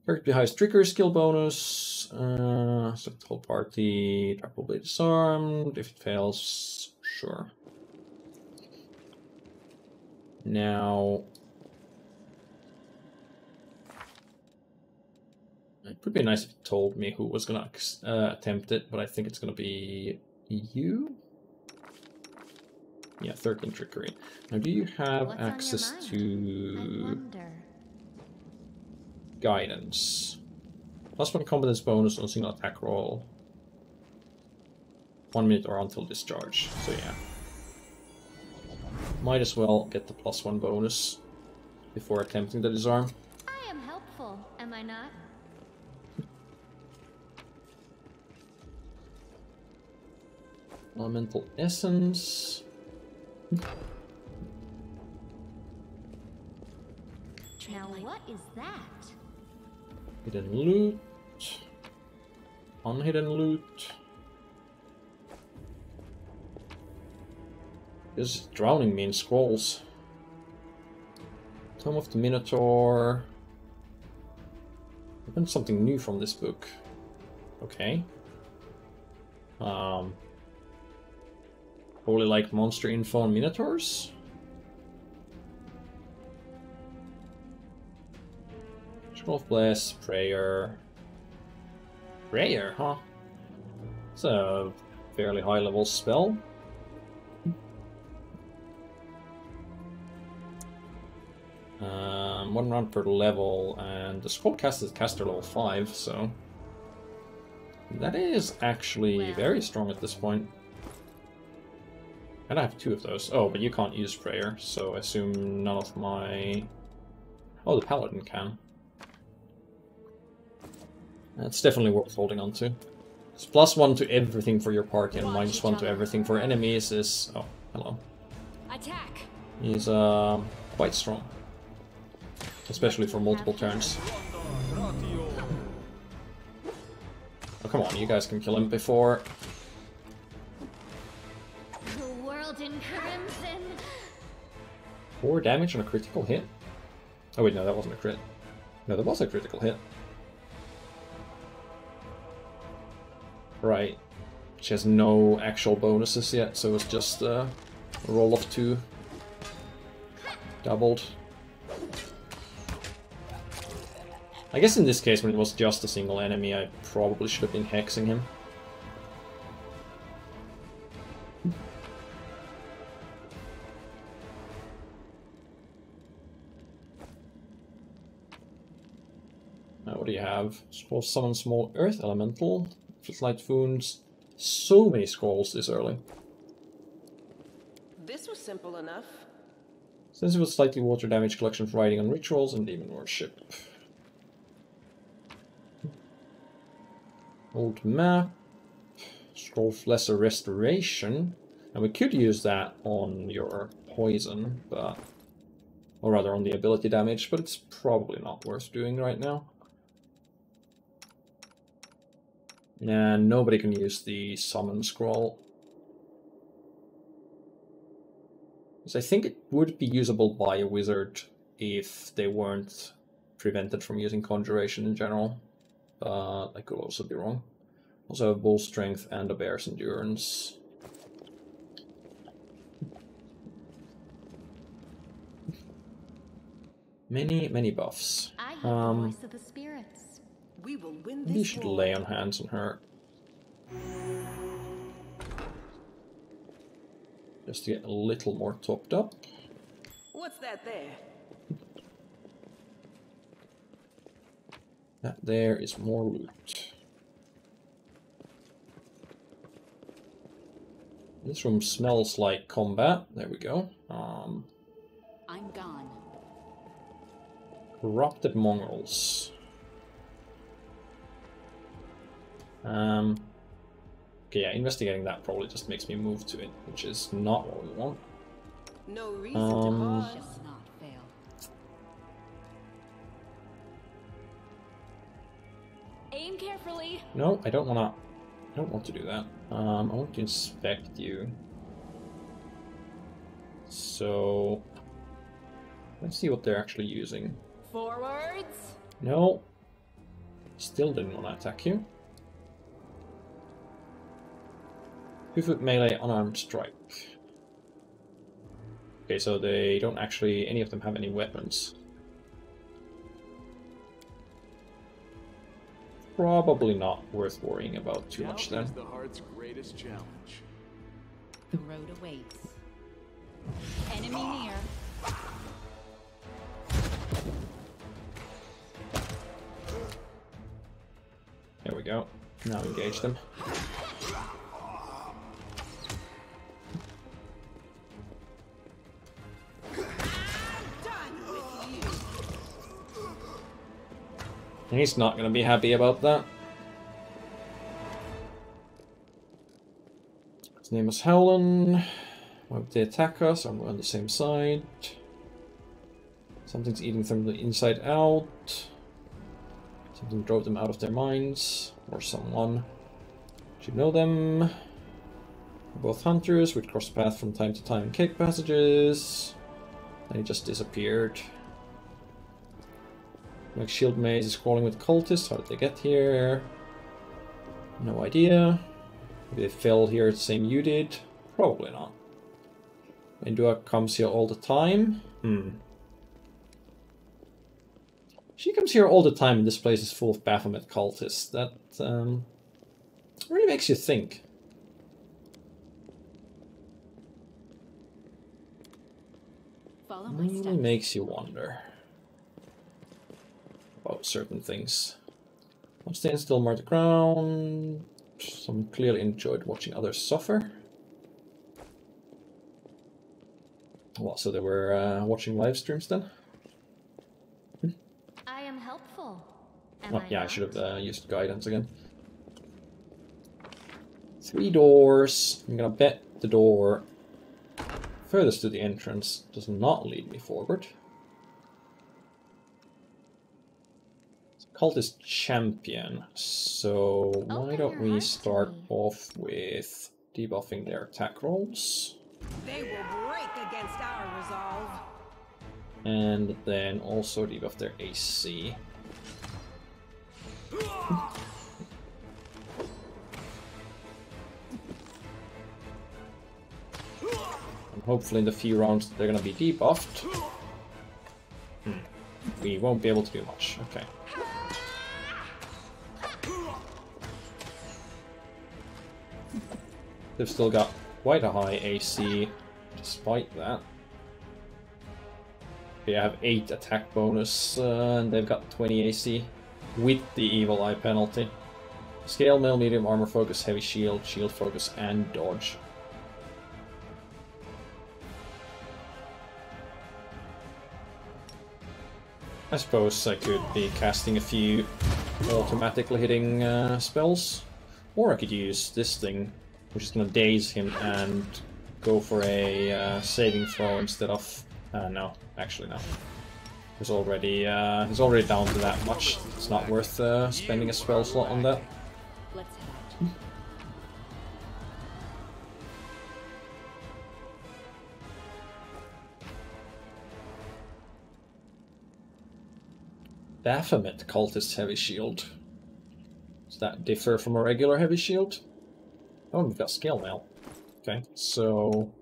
Character highs trigger skill bonus. So the whole party trap will be disarmed. If it fails, sure. Now, it would be nice if it told me who was gonna attempt it, but I think it's gonna be you. Yeah, 13 trickery. Now, do you have access to guidance? +1 competence bonus on single attack roll. 1 minute or until discharge. So yeah. Might as well get the +1 bonus before attempting the disarm. I am helpful, am I not? Elemental essence. Now what is that? Hidden loot. Unhidden loot. This drowning means scrolls. Tome of the Minotaur. I've learned something new from this book. Okay. Probably like monster info on Minotaurs. Scroll of Bless, Prayer. Prayer, huh? It's a fairly high level spell. One round per level, and the scroll cast is caster level 5, so that is actually very strong at this point. And I have 2 of those. Oh, but you can't use prayer, so I assume none of my... Oh, the paladin can. That's definitely worth holding on to. It's +1 to everything for your party and -1 to everything for enemies is... Oh, hello. Attack. He's quite strong. Especially for multiple turns. Oh, come on, you guys can kill him before. The world in crimson. 4 damage on a critical hit? Oh wait, no, that wasn't a crit. No, that was a critical hit. Right. She has no actual bonuses yet, so it's just a roll of 2. Doubled. I guess in this case, when it was just a single enemy, I probably should have been hexing him. Now, what do you have? Suppose summon small earth elemental. Inflict light wounds. So many scrolls this early. This was simple enough. Sensible slightly water damage collection for riding on rituals and demon worship. Old map. Scroll of Lesser Restoration. And we could use that on your poison, but... or rather on the ability damage, but it's probably not worth doing right now. And nobody can use the summon scroll. Because I think it would be usable by a wizard if they weren't prevented from using conjuration in general. But I could also be wrong. Also have bull strength and a bear's endurance. Many buffs. I have the voice of the spirits. We will win Maybe you this should war. lay on hands on her. Just to get a little more topped up. What's that there? That there is more loot. This room smells like combat. There we go. I'm gone. Corrupted mongrels. Okay, yeah, investigating that probably just makes me move to it, which is not what we want. No reason to pause. Shall not fail. Aim carefully. No, I don't wanna. I don't want to do that. I want to inspect you. So let's see what they're actually using. Forwards. No, still didn't want to attack you. 2-foot melee unarmed strike. Okay, so they don't actually, any of them have any weapons. Probably not worth worrying about too much then. The heart's greatest challenge. The road awaits. Enemy near. There we go. Now engage them. He's not going to be happy about that. His name is Howland. Why would they attack us? I'm on the same side. Something's eating them from the inside out. Something drove them out of their minds. Or someone. Should know them. We're both hunters. We'd cross the path from time to time in cave passages. And he just disappeared. Like shield maze is crawling with cultists. How did they get here? No idea. Maybe they fell here the same you did. Probably not. Indua comes here all the time. She comes here all the time and this place is full of Baphomet cultists. That really makes you think. Follow my Really steps. makes you wonder about certain things. I'm staying still, mark the ground. Some clearly enjoyed watching others suffer. Well, so they were watching live streams then? I am helpful. Am Oh, I yeah, I not? should have used guidance again. 3 doors. I'm gonna bet the door furthest to the entrance does not lead me forward. Cultist champion. So why don't we start off with debuffing their attack rolls? They will break against our resolve. And then also debuff their AC. And hopefully in the few rounds they're gonna be debuffed. We won't be able to do much. Okay. They've still got quite a high AC despite that. They have 8 attack bonus and they've got 20 AC with the evil eye penalty. Scale mail, medium armor focus, heavy shield, shield focus, and dodge. I suppose I could be casting a few automatically hitting spells, or I could use this thing, which is going to daze him and go for a saving throw instead of... no, actually no. He's already down to that much. It's not worth spending a spell slot on that. Let's head out. Baphomet Cultist Heavy Shield. Does that differ from a regular Heavy Shield? Oh, we've got Scale Mail. Okay, so...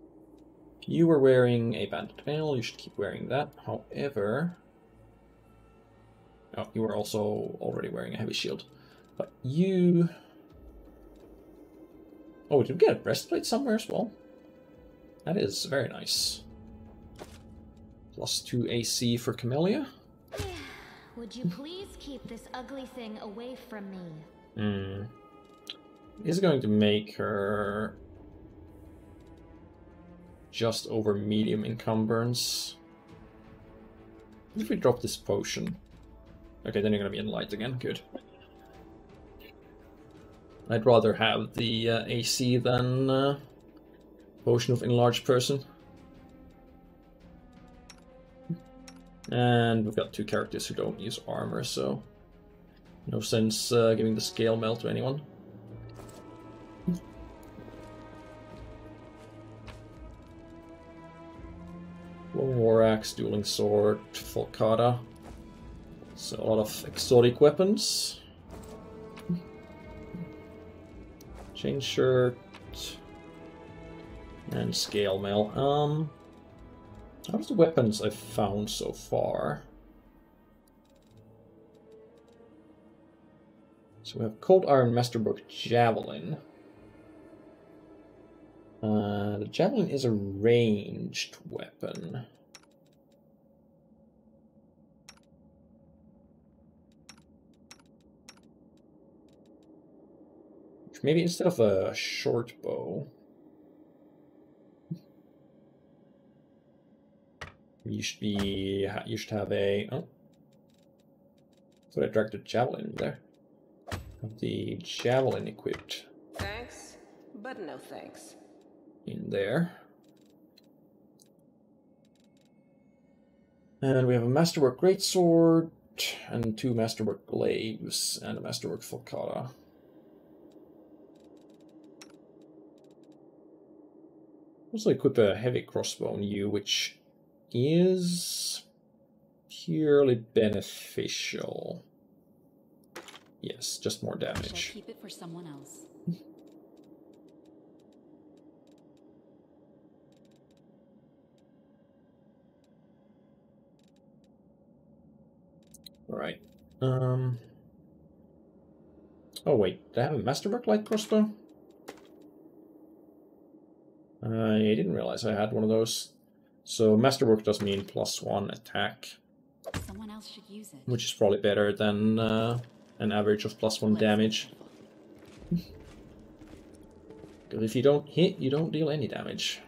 if you were wearing a Banded Mail, you should keep wearing that. However... oh, you were also already wearing a Heavy Shield. But you... oh, did we get a breastplate somewhere as well? That is very nice. +2 AC for Camellia. Would you please keep this ugly thing away from me? Is going to make her just over medium encumbrance. If we drop this potion. Okay, then you're gonna be in light again, good. I'd rather have the AC than Potion of Enlarged Person. And we've got 2 characters who don't use armor, so no sense giving the Scale Mail to anyone. Long War Axe, Dueling Sword, Falcata. So a lot of exotic weapons. Chain Shirt. And Scale Mail. How's the weapons I've found so far? So we have Cold Iron Masterbook Javelin. The Javelin is a ranged weapon. Maybe instead of a short bow, you should have a... oh. Thought I dragged the Javelin in there. Have the Javelin equipped. Thanks, but no thanks. In there. And we have a Masterwork Greatsword, and 2 Masterwork Glaives, and a Masterwork Falcata. Also equip a Heavy Crossbow on you, which is purely beneficial. Yes, just more damage. I shall keep it for someone else. Alright. Oh wait, did I have a Masterwork Light Crossbow? I didn't realize I had one of those. So Masterwork does mean +1 attack. Someone else should use it. Which is probably better than an average of +1 damage. Because if you don't hit, you don't deal any damage.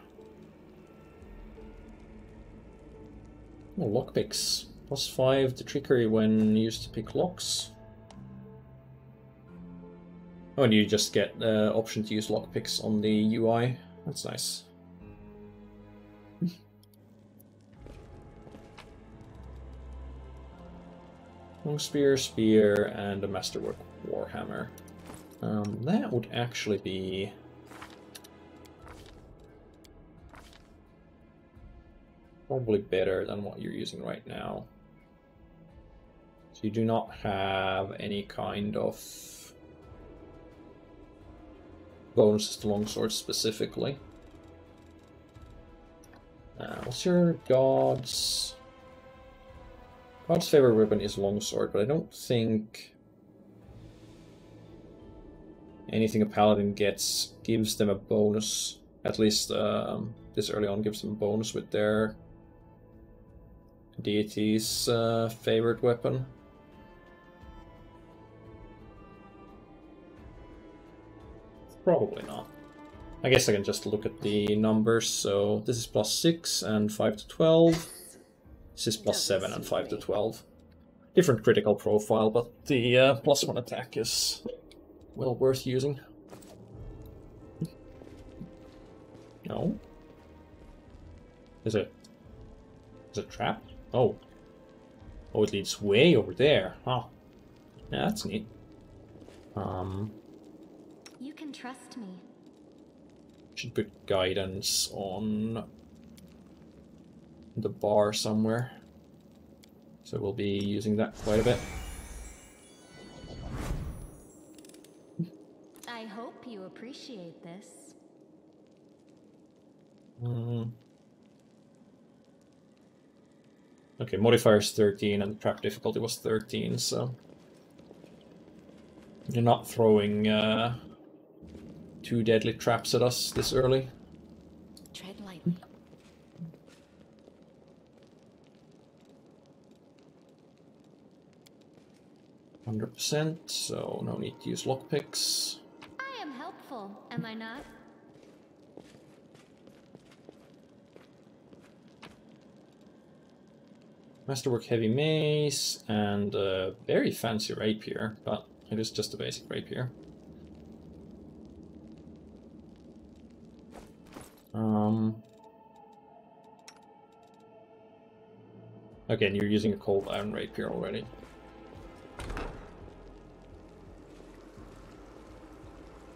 Oh, lockpicks. +5 to trickery when used to pick locks. Oh, and you just get the option to use lockpicks on the UI. That's nice. Long spear, spear, and a masterwork warhammer. That would actually be probably better than what you're using right now. So you do not have any kind of bonuses to longsword specifically. What's your god's favorite weapon is longsword, but I don't think anything a paladin gets gives them a bonus. At least this early on gives them a bonus with their deity's favorite weapon. Probably not. I guess I can just look at the numbers. So this is +6 and 5 to 12. This is +7 and 5 to 12. Different critical profile, but the +1 attack is well worth using. No? Is it trapped? Oh. Oh, it leads way over there. Huh. Yeah, that's neat. You can trust me. Should put guidance on the bar somewhere. So we'll be using that quite a bit. I hope you appreciate this. Okay, modifier is 13 and the trap difficulty was 13, so you're not throwing 2 deadly traps at us this early. Tread lightly. %, so no need to use lockpicks. I am helpful, am I not? Masterwork heavy mace and a very fancy rapier, but it is just a basic rapier. Again, you're using a cold iron rapier already.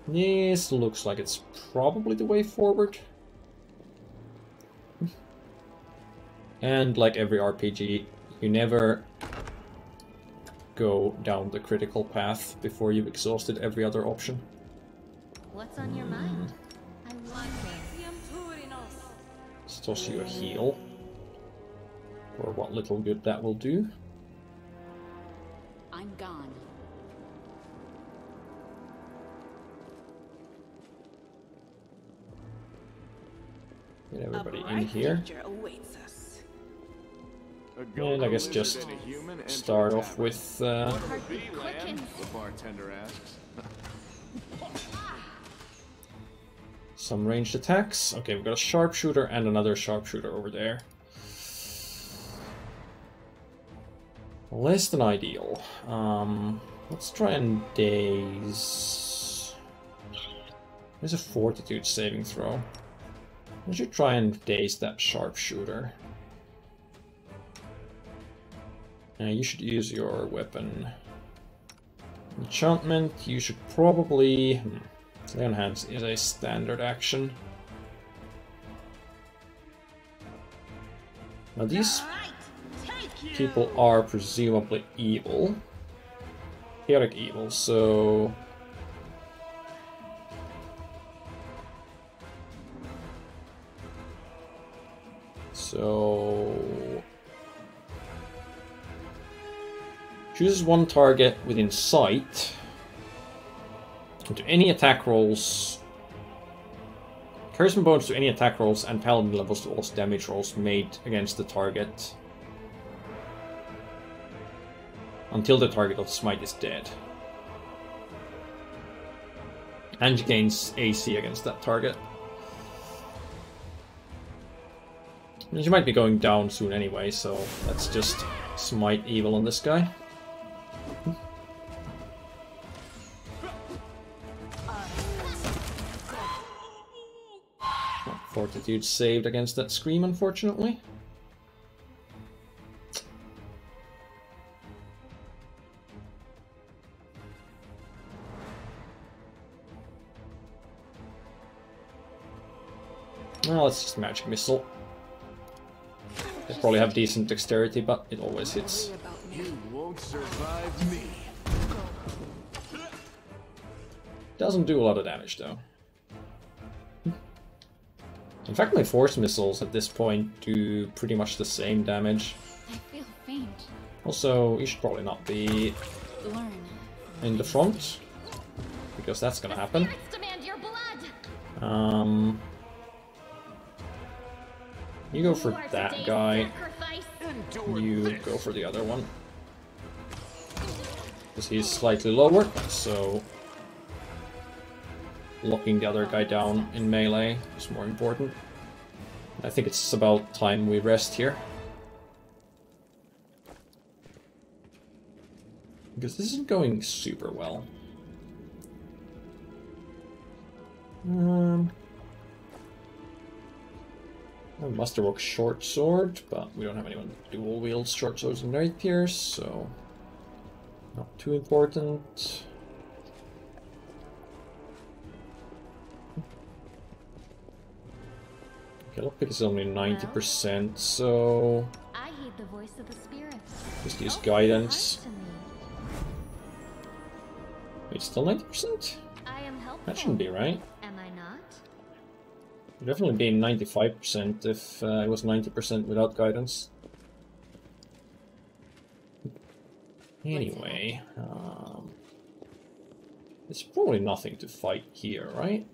This looks like it's probably the way forward. And like every RPG, you never go down the critical path before you've exhausted every other option. What's on your mind? I wonder. Let's toss you a heal. For what little good that will do. I'm gone. Get everybody in here. And I guess just start off with the bartender asks. some ranged attacks. Okay, we've got a sharpshooter and another sharpshooter over there. Less than ideal. Let's try and daze. There's a fortitude saving throw. I should try and daze that sharpshooter. You should use your weapon. Enchantment, you should probably... Lay on Hands is a standard action. Now these people are presumably evil. Chaotic evil, so... Chooses one target within sight. To any attack rolls. Charisma bonus to any attack rolls and paladin levels to all damage rolls made against the target. Until the target of smite is dead. And gains AC against that target. And she might be going down soon anyway, so let's just smite evil on this guy. Fortitude saved against that scream, unfortunately. Well, it's just magic missile. They probably have decent dexterity, but it always hits. You won't survive me. Doesn't do a lot of damage though. In fact, my force missiles at this point do pretty much the same damage. I feel faint. Also, you should probably not be Learn. in the front, because that's gonna happen. Demand your blood. You go for that guy. You go for the other one. Because he's slightly lower, so locking the other guy down in melee is more important. I think it's about time we rest here. Because this isn't going super well. Masterwork short sword, but we don't have anyone dual wield short swords and rapiers, so not too important. Okay, lockpick is only 90%, so I heed the voice of the spirits. just use guidance. Wait, still 90%? I am helpful. That shouldn't be right. Am I not? It'd definitely be 95% if it was 90% without guidance. Anyway, there's probably nothing to fight here, right?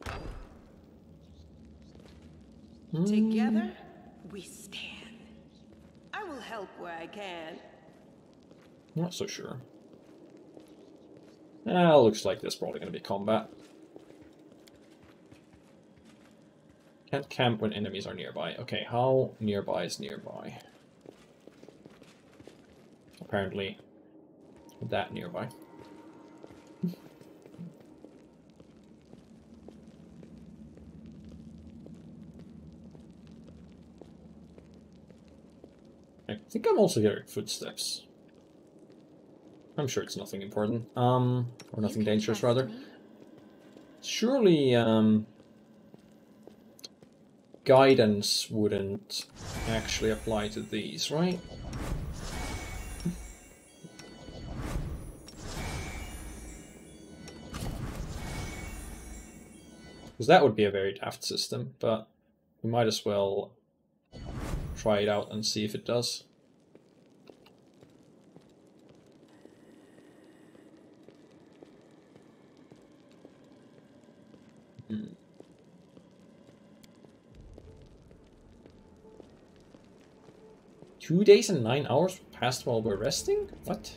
Together, we stand. I will help where I can. Not so sure. Looks like there's probably going to be combat. Can't camp when enemies are nearby. Okay, how nearby is nearby? Apparently, that nearby. I think I'm also hearing footsteps. I'm sure it's nothing important. Or nothing dangerous, rather. Surely, guidance wouldn't actually apply to these, right? Because that would be a very daft system, but we might as well try it out and see if it does. Hmm. Two days and 9 hours passed while we're resting? What?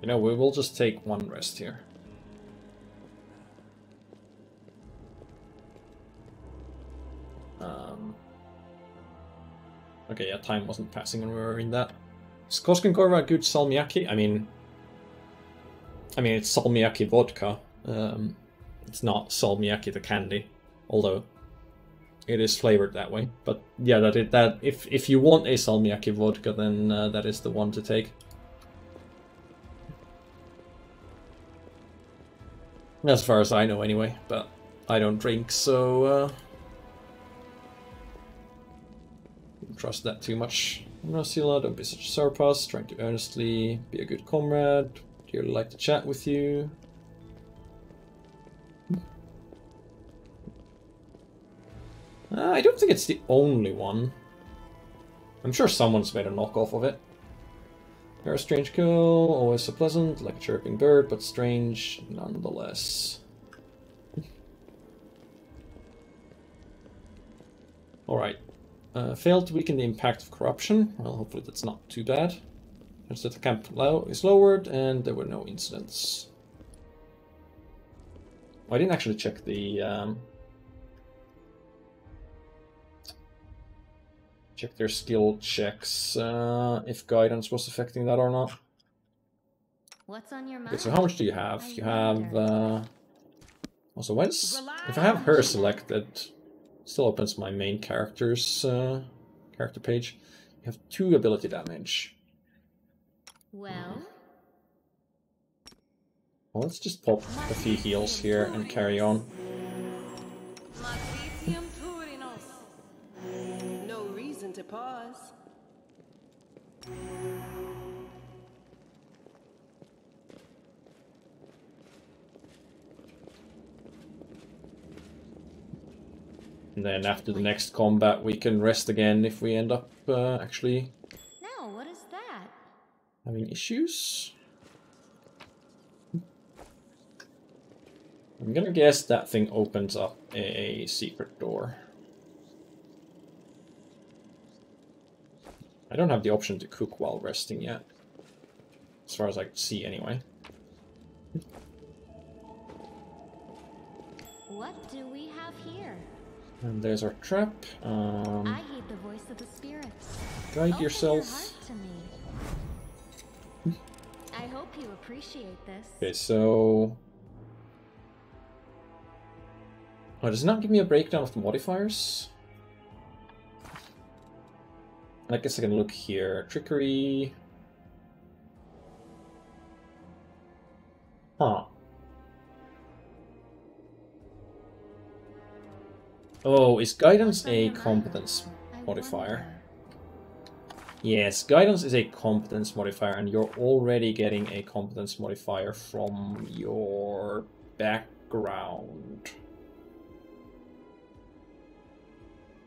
You know, we will just take one rest here. Okay, yeah, time wasn't passing when we were in that. Is Koskenkorva a good salmiakki? I mean, it's salmiakki vodka. It's not salmiakki the candy, although it is flavored that way. But yeah, if you want a salmiakki vodka, then that is the one to take. As far as I know, anyway. But I don't drink, so don't trust that too much. Nasila, don't be such a surpass. Trying to earnestly be a good comrade. Dearly like to chat with you. I don't think it's the only one. I'm sure someone's made a knockoff of it. You're a strange girl, always so pleasant, like a chirping bird, but strange nonetheless. Alright. Failed to weaken the impact of corruption. Well, hopefully that's not too bad. Notice that the camp is lowered, and there were no incidents. I didn't actually check the... check their skill checks, if guidance was affecting that or not. What's on your mind? Okay, so how much do you have? You have... Also, if I have her selected, it still opens my main character's character page. You have 2 ability damage. Well? Well, let's just pop a few heals here and carry on. No reason to pause. And then after the next combat we can rest again if we end up actually Now, what is that? having issues. I'm gonna guess that thing opens up a secret door. I don't have the option to cook while resting yet, as far as I can see anyway. What do we have here? And there's our trap. I heed the voice of the spirits. Guide Open yourself. Your heart to me. I hope you appreciate this. Okay, so... Oh, does it not give me a breakdown of the modifiers? I guess I can look here. Trickery. Huh. Oh, is guidance a competence modifier? Yes, guidance is a competence modifier, and you're already getting a competence modifier from your background.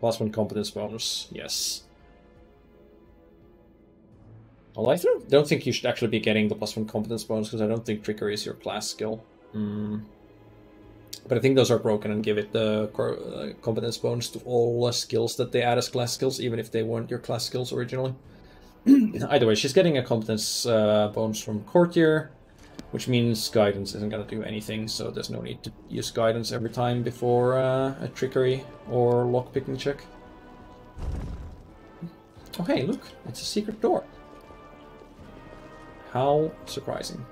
+1 competence bonus, yes. Well, I don't think you should actually be getting the +1 competence bonus, because I don't think trickery is your class skill. But I think those are broken and give it the competence bonus to all skills that they add as class skills, even if they weren't your class skills originally. Either way, she's getting a competence bonus from Courtier, which means guidance isn't going to do anything, so there's no need to use guidance every time before a trickery or lockpicking check. Oh hey, look, it's a secret door. How surprising.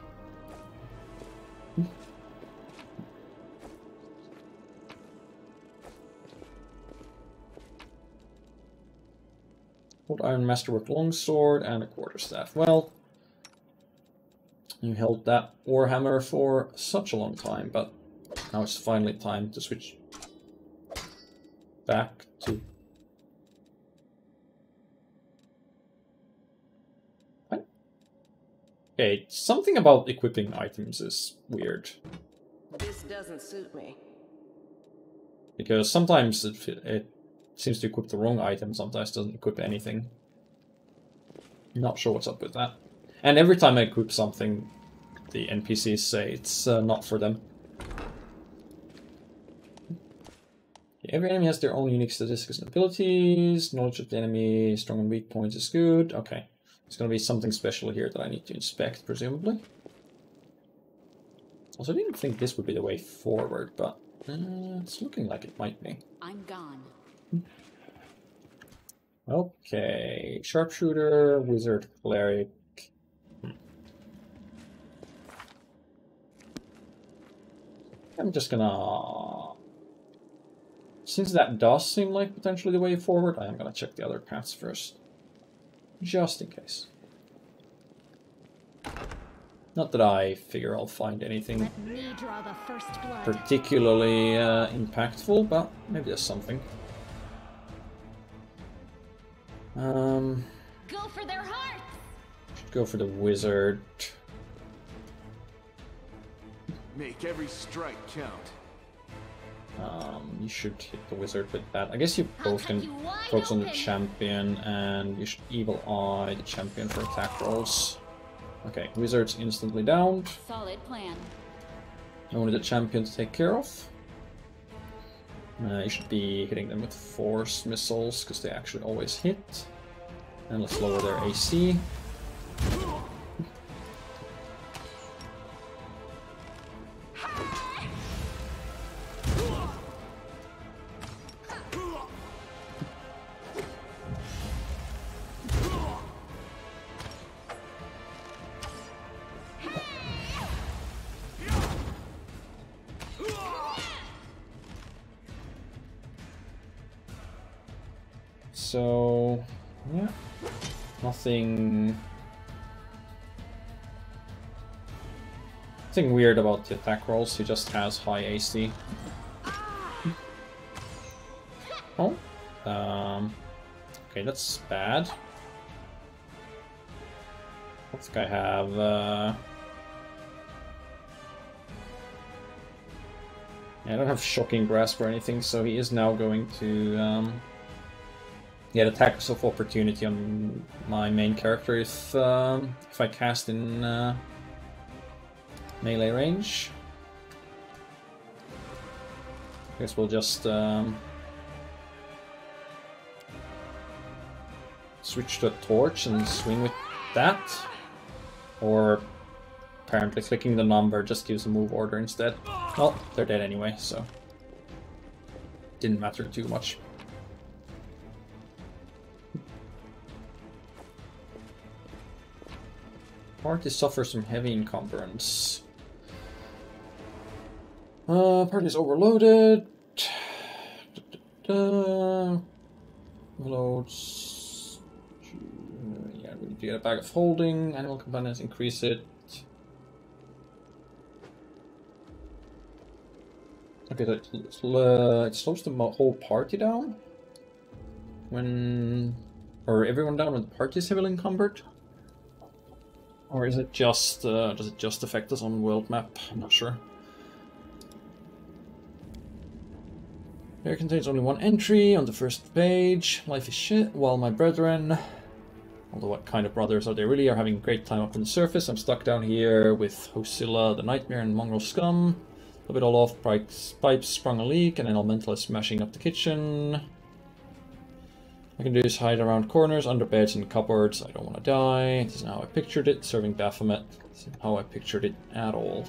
Old Iron Masterwork Longsword and a Quarterstaff. Well, you held that Warhammer for such a long time, but now it's finally time to switch back to... What? Okay, something about equipping items is weird. This doesn't suit me. Because sometimes it seems to equip the wrong item, sometimes doesn't equip anything. Not sure what's up with that. And every time I equip something, the NPCs say it's not for them. Every enemy has their own unique statistics and abilities. Knowledge of the enemy, strong and weak points is good. Okay. There's going to be something special here that I need to inspect, presumably. Also, I didn't think this would be the way forward, but it's looking like it might be. I'm gone. Okay, sharpshooter, wizard, cleric. I'm just gonna... Since that does seem like potentially the way forward, I am gonna check the other paths first. Just in case. Not that I figure I'll find anything Let me draw the first blood. particularly impactful, but maybe there's something. Go for their hearts! Should go for the wizard. Make every strike count. You should hit the wizard with that. I guess you both can focus on the champion, and you should evil eye the champion for attack rolls. Okay, wizard's instantly downed. Solid plan. Only the champion to take care of. You should be hitting them with force missiles, because they actually always hit. And let's lower their AC. So, yeah, nothing Nothing weird about the attack rolls, he just has high AC. Oh. Okay, that's bad. What's this guy have? Yeah, I don't have Shocking Grasp or anything, so he is now going to get attacks of opportunity on my main character if I cast in melee range. I guess we'll just switch to a torch and swing with that. Or apparently clicking the number just gives a move order instead. Well, they're dead anyway, so didn't matter too much. Party suffers from heavy encumbrance. Party is overloaded. Loads. Yeah, we need to get a bag of holding. Animal companions, increase it. Okay, so it slows the whole party down when, or everyone down when the party is heavily encumbered. Or is it just, does it just affect us on world map? I'm not sure. Here contains only one entry on the first page. Life is shit, while my brethren, although what kind of brothers are they really, are having a great time up on the surface. I'm stuck down here with Hosilla, the Nightmare, and Mongrel Scum. A bit all off, pipes sprung a leak, and an elemental is smashing up the kitchen. I can do is hide around corners, under beds, and cupboards. I don't want to die. This is how I pictured it. Serving Baphomet. This isn't how I pictured it at all.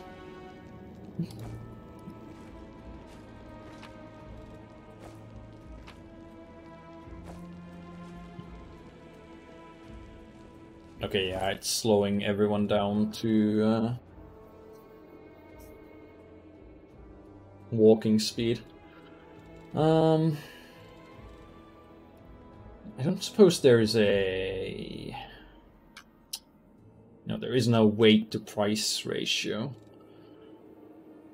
Okay, yeah, it's slowing everyone down to walking speed. I don't suppose there is a... No, there is no weight to price ratio.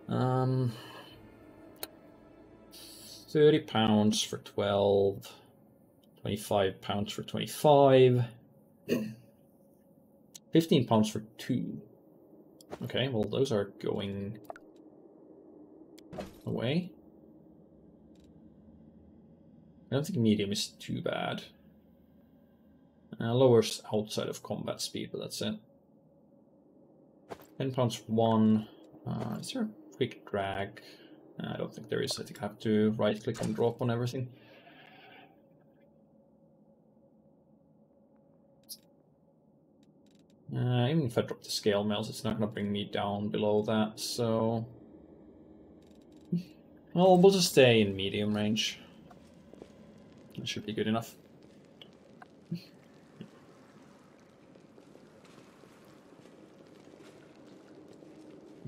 30 pounds for 12, 25 pounds for 25, 15 pounds for 2. Okay, well those are going away. I don't think medium is too bad. Lowers outside of combat speed, but that's it. 10 pounds for 1. Is there a quick drag? I don't think there is. I think I have to right click and drop on everything. Even if I drop the scale mails, it's not going to bring me down below that, so... Well, we'll just stay in medium range. That should be good enough.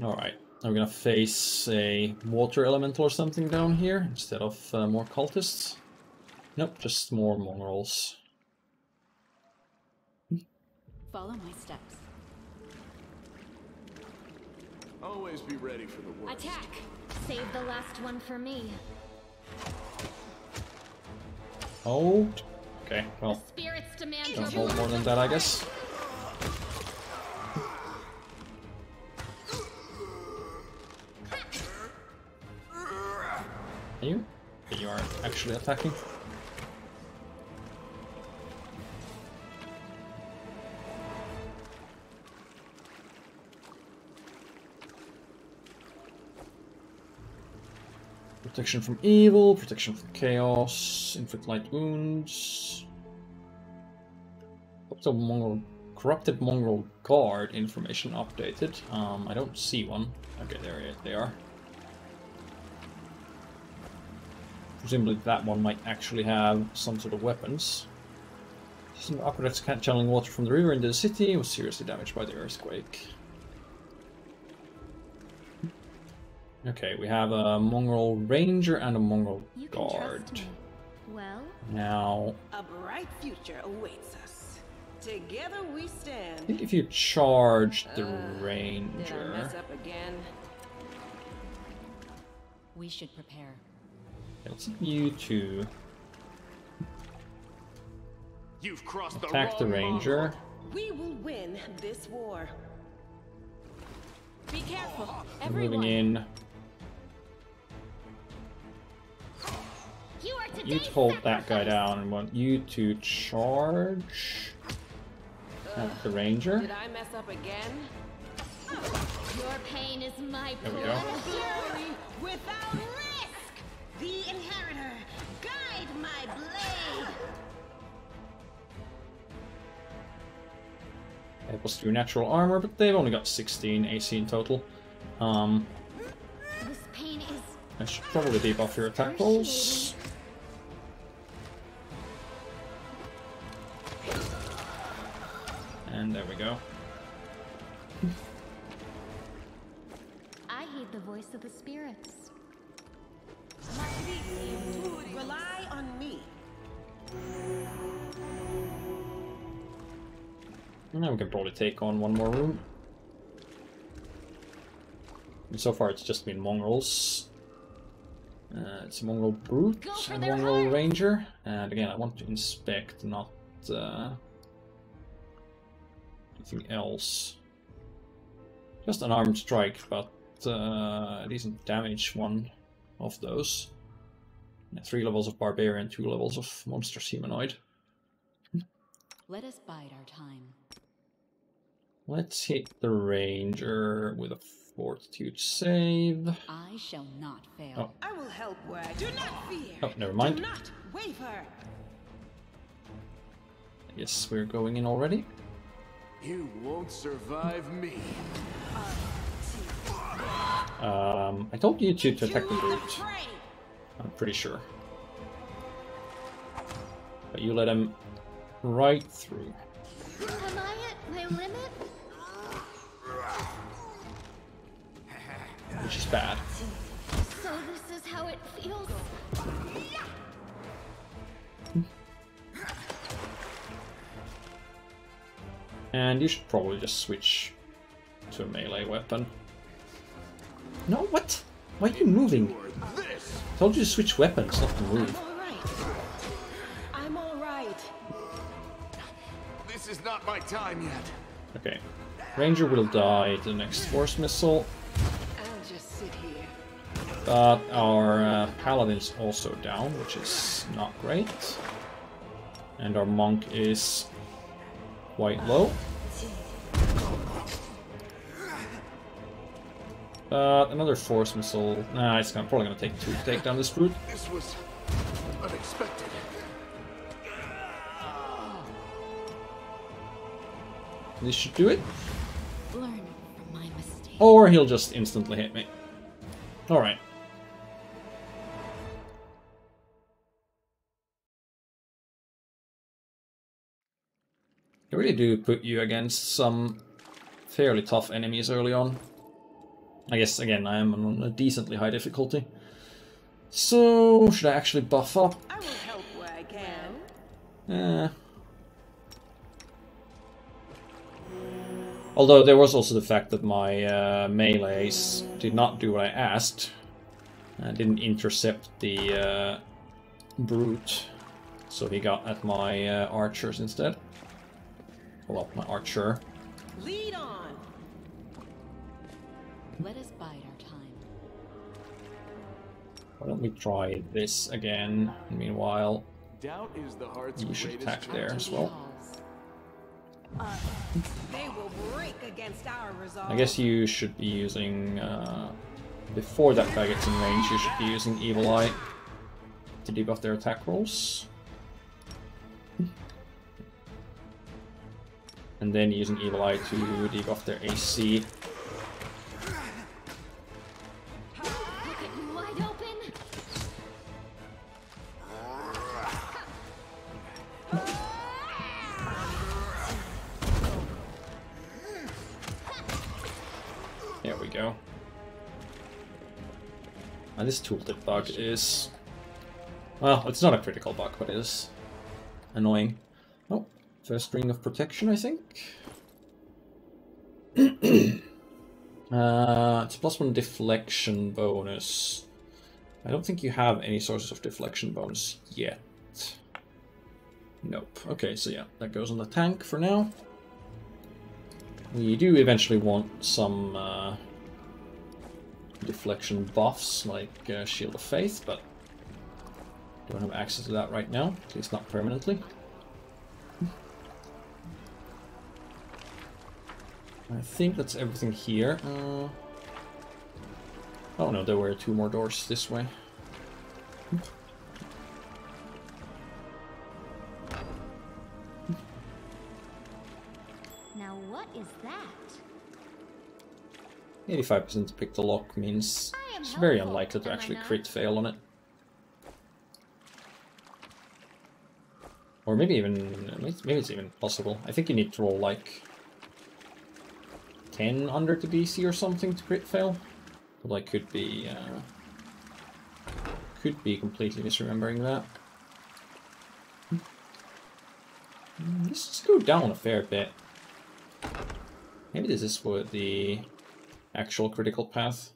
Alright, I'm gonna face a water elemental or something down here instead of more cultists. Nope, just more mongrels. Follow my steps. Always be ready for the worst. Attack! Save the last one for me. Oh, okay, well, Spirits demand don't hold more than that, I guess. Are you? You are actually attacking. Protection from evil, protection from chaos, inflict light wounds. Corrupted mongrel guard information updated. I don't see one. Okay, there they are. Presumably that one might actually have some sort of weapons. Some aqueducts channeling water from the river into the city was seriously damaged by the earthquake. Okay, we have a mongrel ranger and a mongrel guard. Well, now, a bright future awaits us. Together we I stand. think if you charge the Did I ranger... mess up again? We should prepare. Let's you two You've crossed attack the ranger. We will win this war. Be careful, Moving everyone. in. You are You hold that guy down and want you to charge at the ranger. Did I mess up again? Your pain is my There we blood. go. Fury without risk! The Inheritor, guide my blade! It was through natural armor, but they've only got 16 AC in total. This pain is I should probably debuff your attack rolls. And there we go. I heed the voice of the spirits. Rely on me. Now we can probably take on one more room. And so far it's just been mongrels. It's a mongrel brute and mongrel ranger. And again, I want to inspect, not anything else. Just an armed strike, but a decent damage one of those. 3 levels of barbarian, 2 levels of monsters humanoid. Let us bide our time. Let's hit the ranger with a fortitude save. I shall not fail. Oh. I will help where I do not fear. Oh, never mind. Do not waver. I guess we're going in already. You won't survive me. I told you to attack the brute. I'm pretty sure. But you let him right through. Am I at my limit? Which is bad. So this is how it feels? And you should probably just switch to a melee weapon. No, what? Why are you moving? I told you to switch weapons, not to move. I'm all right. This is not my time yet. Okay. Ranger will die to the next force missile. I'll just sit here. But our paladin's also down, which is not great. And our monk is quite low. Another force missile. Nah, it's probably gonna take 2 to take down this brute. This was unexpected. This should do it. Learn from my mistake. Or he'll just instantly hit me. Alright. They really do put you against some fairly tough enemies early on. I guess, again, I am on a decently high difficulty. So, should I actually buff up? I will help where I can. Although there was also the fact that my melees did not do what I asked. I didn't intercept the brute, so he got at my archers instead. Well, my archer. Lead on. Let us bide our time. Why don't we try this again? Meanwhile, Doubt is the heart's you should greatest attack there as well. They will break against our resolve. I guess you should be using, before that guy gets in range, you should be using Evil Eye to debuff their attack rolls. And then using Evil Eye to debuff their AC. Wide open. There we go. And this tooltip bug is... Well, it's not a critical bug, but it is annoying. Oh, First ring of protection, I think. It's +1 deflection bonus. I don't think you have any sources of deflection bonus yet. Nope. Okay, so yeah, that goes on the tank for now. We do eventually want some deflection buffs, like Shield of Faith, but don't have access to that right now, at least not permanently. I think that's everything here. Oh no, there were 2 more doors this way. Now what is that? 85% to pick the lock means it's very unlikely to actually crit fail on it. Or maybe it's even possible. I think you need to roll like 10 under the DC or something to crit fail. But I could be completely misremembering that. Let's go down a fair bit. Maybe this is for the actual critical path.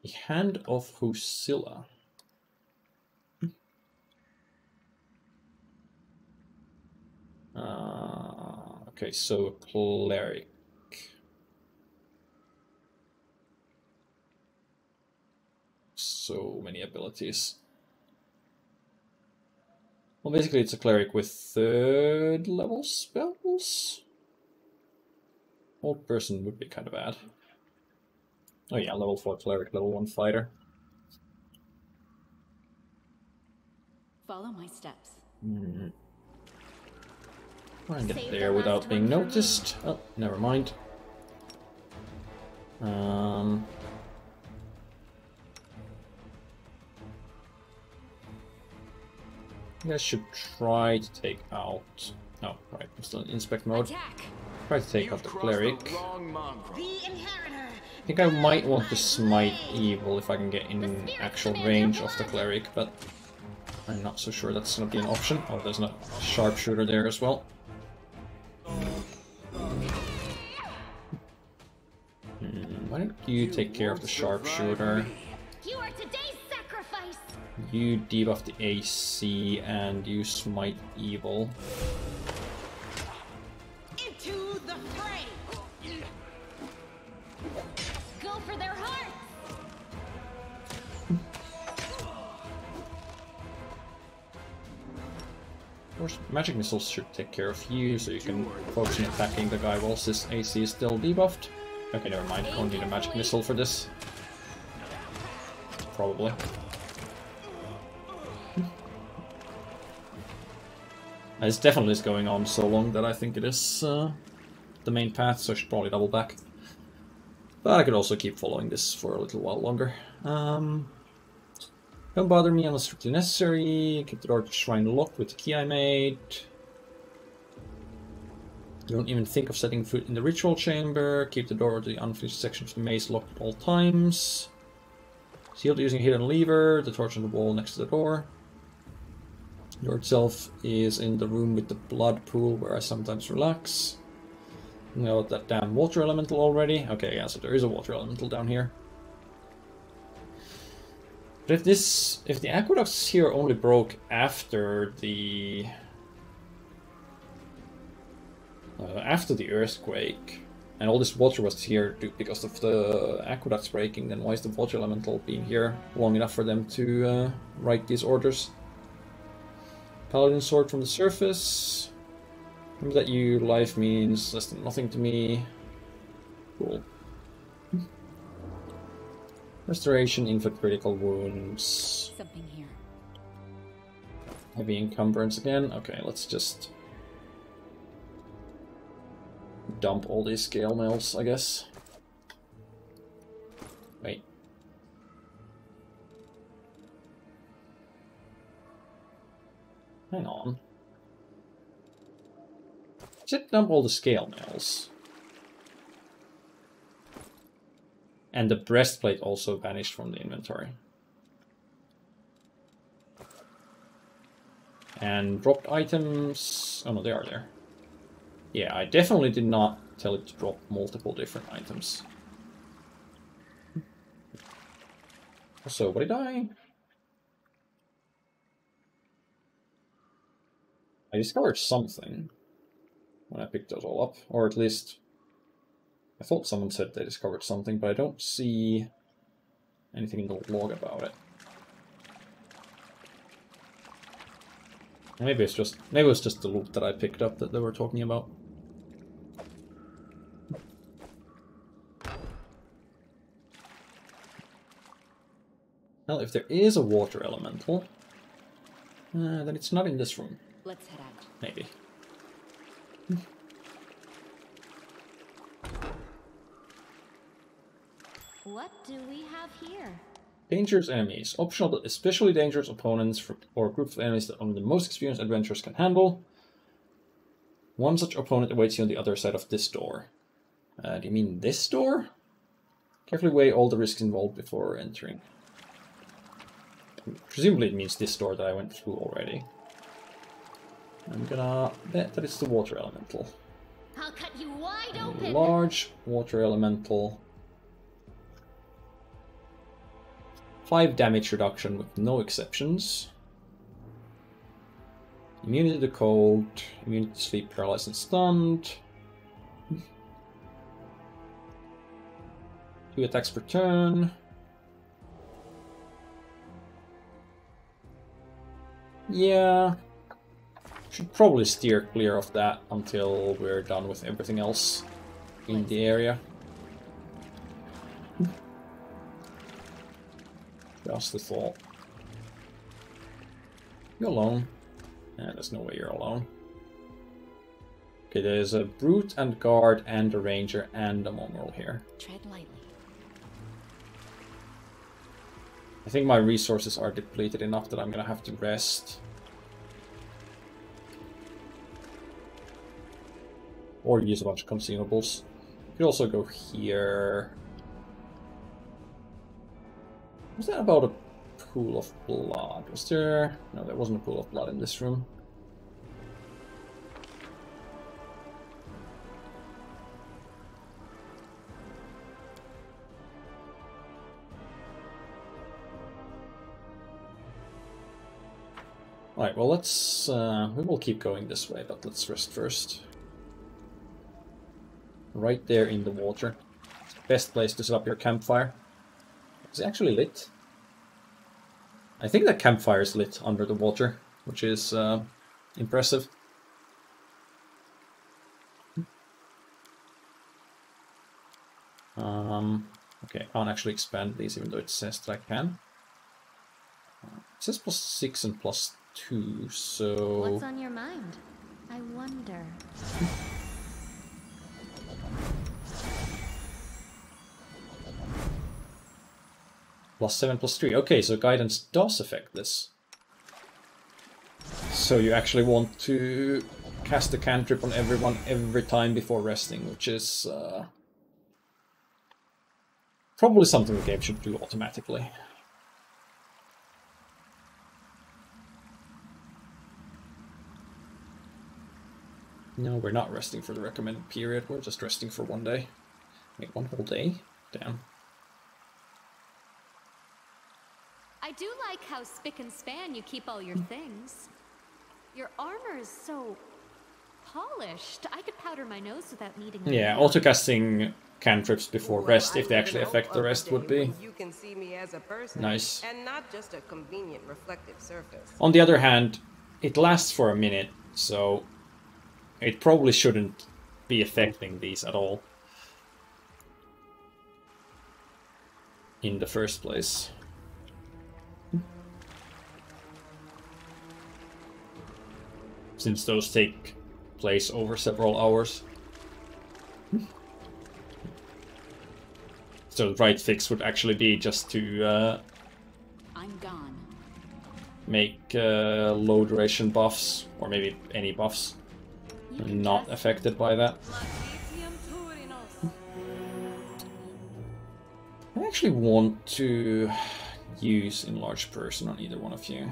The Hand of Husilla. Okay, so cleric. So many abilities. Well, basically it's a cleric with 3rd level spells. Old person would be kind of bad. Oh yeah, level 4 cleric, level 1 fighter. Follow my steps. Try and get there without being noticed. Oh, never mind. You guys should try to take out... Oh, right, I'm still in inspect mode. Try to take out the cleric. I think I might want to smite evil if I can get in actual range of the cleric, but I'm not so sure that's going to be an option. Oh, there's a sharpshooter there as well. Why don't you take care of the sharpshooter? You are today's sacrifice. You debuff the AC and you smite evil. Into the fray. Go for their hearts. Of course, magic missiles should take care of you, so you can focus on attacking the guy whilst his AC is still debuffed. Okay, never mind. Don't need a magic missile for this. Probably. This definitely is going on so long that I think it is the main path, so I should probably double back. But I could also keep following this for a little while longer. Don't bother me unless strictly necessary. Keep the door to shrine locked with the key I made. Don't even think of setting foot in the ritual chamber. Keep the door to the unfinished section of the maze locked at all times. Sealed using a hidden lever. The torch on the wall next to the door. The door itself is in the room with the blood pool where I sometimes relax. Know that damn water elemental already. Okay, yeah, so there is a water elemental down here. But if the aqueducts here only broke after the earthquake, and all this water was here because of the aqueducts breaking, then why is the water elemental being here long enough for them to write these orders? Paladin sword from the surface. Remember that your life means less than nothing to me. Cool. Restoration, inflict critical wounds. Something here. Heavy encumbrance again. Okay, let's just dump all these scale mails, I guess. Wait. Hang on. Just dump all the scale mails. And the breastplate also vanished from the inventory. And dropped items... Oh no, they are there. Yeah, I definitely did not tell it to drop multiple different items. So, what did I discovered something when I picked those all up. Or at least, I thought someone said they discovered something, but I don't see anything in the log about it. Maybe it was just the loot that I picked up that they were talking about. Well, if there is a water elemental, then it's not in this room. Let's head out. Maybe. What do we have here? Dangerous enemies. Optional, but especially dangerous opponents or groups of enemies that only the most experienced adventurers can handle. One such opponent awaits you on the other side of this door. Do you mean this door? Carefully weigh all the risks involved before entering. Presumably it means this door that I went through already. I'm gonna bet that it's the water elemental. I'll cut you wide A open. large water elemental. 5 damage reduction with no exceptions. Immunity to cold, immunity to sleep, paralyzed and stunned. 2 attacks per turn. Yeah. Should probably steer clear of that until we're done with everything else in the area. Just the thought. You're alone. Yeah, there's no way you're alone. Okay, there's a brute and guard and a ranger and a mongrel here. Tread lightly. I think my resources are depleted enough that I'm gonna have to rest. Or use a bunch of consumables. You could also go here. Was that about a pool of blood? Was there... No, there wasn't a pool of blood in this room. Alright, well let's... we will keep going this way, but let's rest first. Right there in the water. Best place to set up your campfire. Is it actually lit? I think that campfire is lit under the water, which is impressive. Okay, I can't actually expand these even though it says that I can. It says +6 and +2, so... What's on your mind? I wonder. +7, +3. Okay, so guidance does affect this. So you actually want to cast a cantrip on everyone every time before resting, which is probably something the game should do automatically. No, we're not resting for the recommended period, we're just resting for 1 day. Wait, 1 whole day? Damn. I do like how spick and span you keep all your things. Your armor is so polished. I could powder my nose without needing a Yeah, auto-casting cantrips before rest, if they actually affect the rest, would be you can see me as a person, nice. And not just a convenient reflective surface. On the other hand, it lasts for a minute, so it probably shouldn't be affecting these at all in the first place. Since those take place over several hours. So the right fix would actually be just to I'm gone. make low duration buffs, or maybe any buffs, not affected by that. I actually want to use Enlarged Person on either one of you.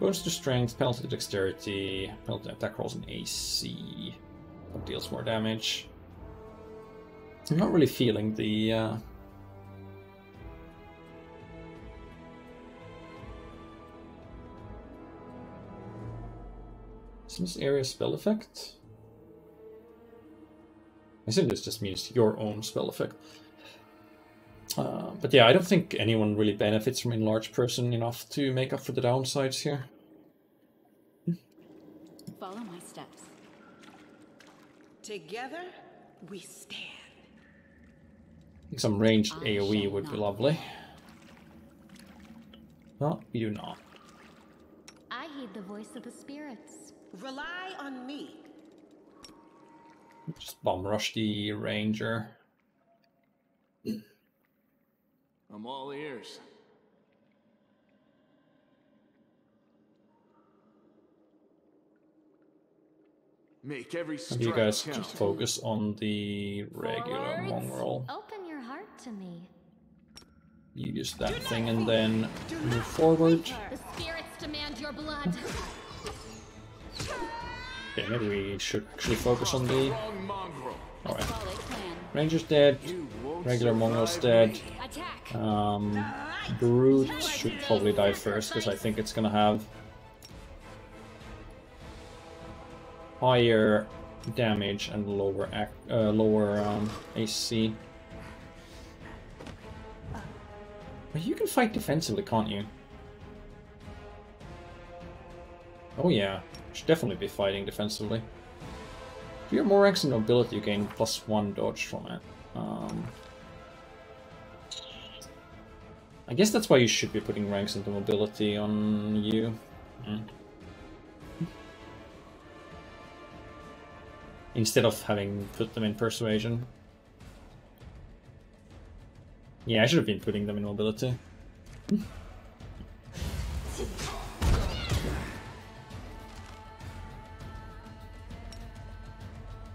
Bonus to strength, penalty to dexterity, penalty to attack rolls and AC. What deals more damage? I'm not really feeling the Is this area spell effect? I assume this just means your own spell effect. But yeah, I don't think anyone really benefits from enlarged person enough to make up for the downsides here. Follow my steps. Together, we stand. I think some ranged AoE would be lovely. No, we do not. I heed the voice of the spirits. Rely on me. Just bomb rush the ranger. I'm all ears. Make every And strike you guys count. just focus on the regular mongrel. Open your heart to me. You use that thing and then move forward. The spirits demand your blood. Okay, maybe we should actually focus on the... Wrong mongrel. Alright. Ranger's dead. Regular mongrel's dead. Brute should probably die first, because I think it's gonna have higher damage and lower AC. But you can fight defensively, can't you? Oh yeah, should definitely be fighting defensively. If you're more ranks in nobility, you gain +1 dodge from it. I guess that's why you should be putting ranks into mobility on you. Instead of having put them in persuasion. Yeah, I should have been putting them in mobility.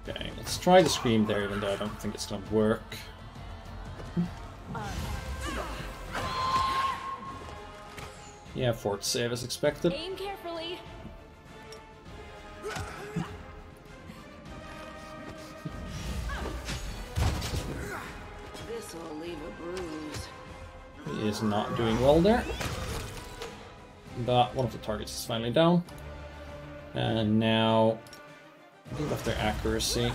Okay, let's try the scream there, even though I don't think it's gonna work. Yeah, fort save as expected. Aim carefully. This will leave a bruise. He is not doing well there. But one of the targets is finally down. And now leave off their accuracy.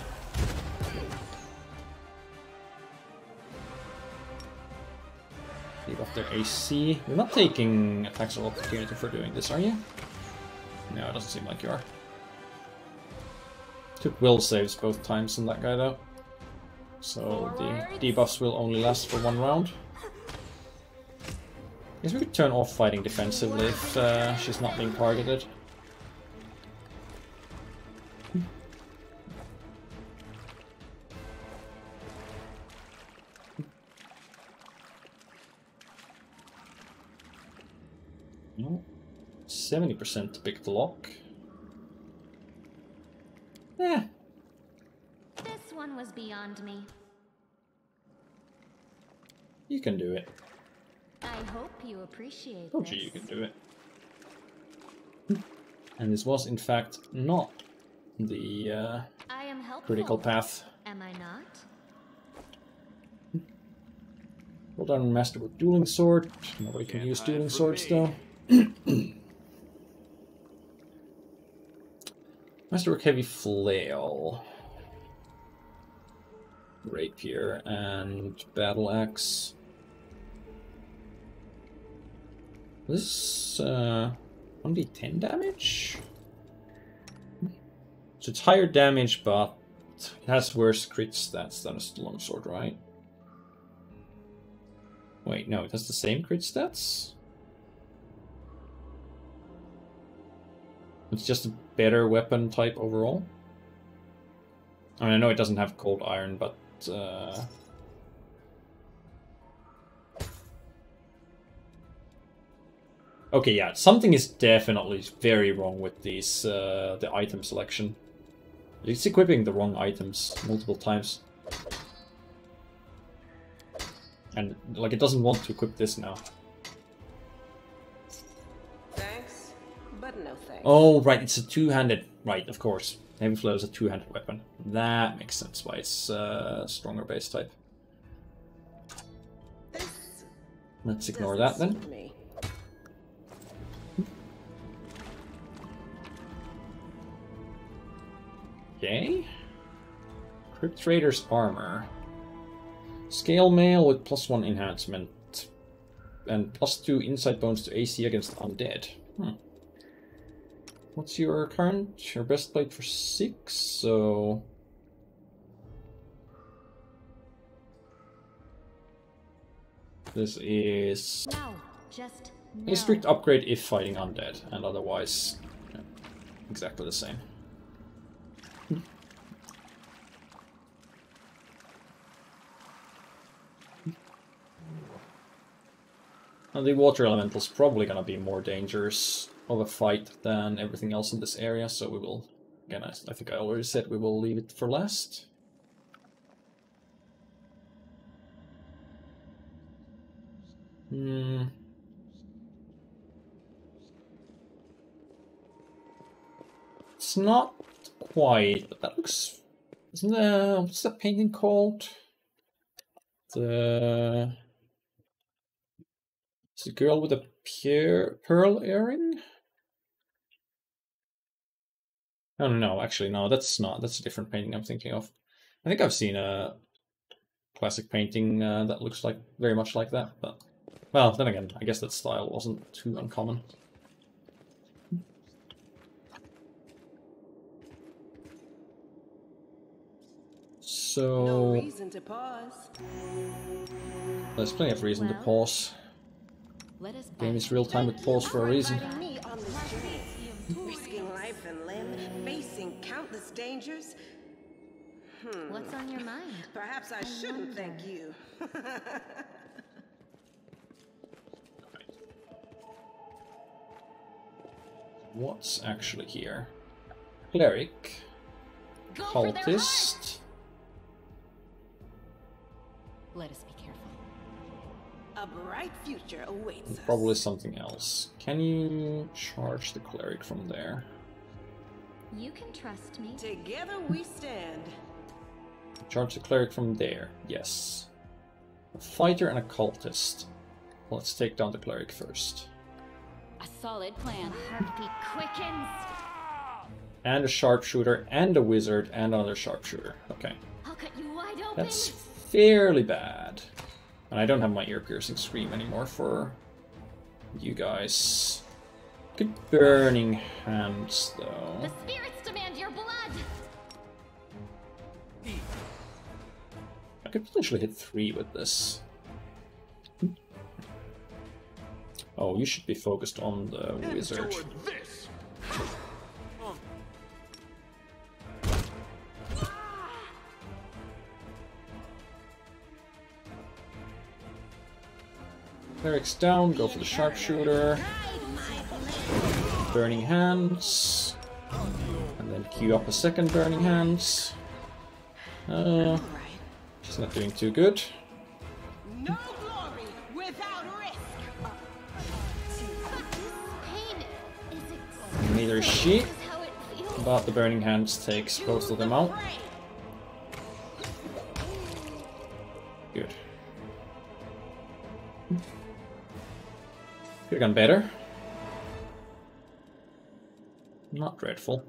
Leave off their AC. You're not taking attacks of opportunity for doing this, are you? No, it doesn't seem like you are. Took will saves both times on that guy though. So the debuffs will only last for 1 round. I guess we could turn off fighting defensively if she's not being targeted. No. 70% to pick the lock. Yeah. This one was beyond me. You can do it. I hope you appreciate Told this. you can do it. And this was, in fact, not the I am helpful. critical path. Am I not? Roll down Masterwork Dueling Sword. Nobody can use Dueling Swords, though. Masterwork Heavy Flail. Rapier and Battle Axe. This 1d10 damage? So it's higher damage, but it has worse crit stats than a longsword, right? Wait, no, it has the same crit stats? It's just a better weapon type overall? I mean, I know it doesn't have cold iron, but okay, yeah, something is definitely very wrong with these, the item selection. It's equipping the wrong items multiple times. And, like, it doesn't want to equip this now. Thanks, but Oh, right, it's a two-handed... Right, of course. Heavy Flow is a two-handed weapon. That makes sense why it's stronger base type. Let's ignore that then. Okay. Crypt Trader's armor. Scale mail with +1 enhancement. And +2 insight bonus to AC against undead. What's your current? Your best plate for 6, so... This is... a strict upgrade if fighting undead, and otherwise... yeah, exactly the same. Now, the water elemental's probably gonna be more dangerous of a fight than everything else in this area, so we will... Again, I think I already said we will leave it for last. It's not quite, but that looks... Isn't the... What's that painting called? The... It's the girl with a pearl earring? Oh no, actually no, that's not. That's a different painting I'm thinking of. I think I've seen a classic painting that looks like very much like that, but... Well, then again, I guess that style wasn't too uncommon. So... No reason to pause. There's plenty of reason to pause. Game is real time with pause for a reason. Risking life and limb, facing countless dangers. What's on your mind? Perhaps I shouldn't thank you. What's actually here? Cleric. Cultist. Let us be careful. A bright future awaits us. Probably something else. Can you charge the cleric from there? You can trust me. Together we stand. Charge the cleric from there. Yes. A fighter and a cultist. Let's take down the cleric first. A solid plan. Heartbeat quickens. And a sharpshooter, and a wizard, and another sharpshooter. Okay. I'll cut you wide open. That's fairly bad. And I don't have my ear-piercing scream anymore for you guys. Good burning hands, though. The spirits demand your blood. I could potentially hit 3 with this. Oh, you should be focused on the wizard. Cleric's down, go for the sharpshooter. Burning hands. And then queue up a second burning hands. She's not doing too good. No glory without risk. Neither is she. But the burning hands takes both of them out. Good. Could have gone better. Not dreadful.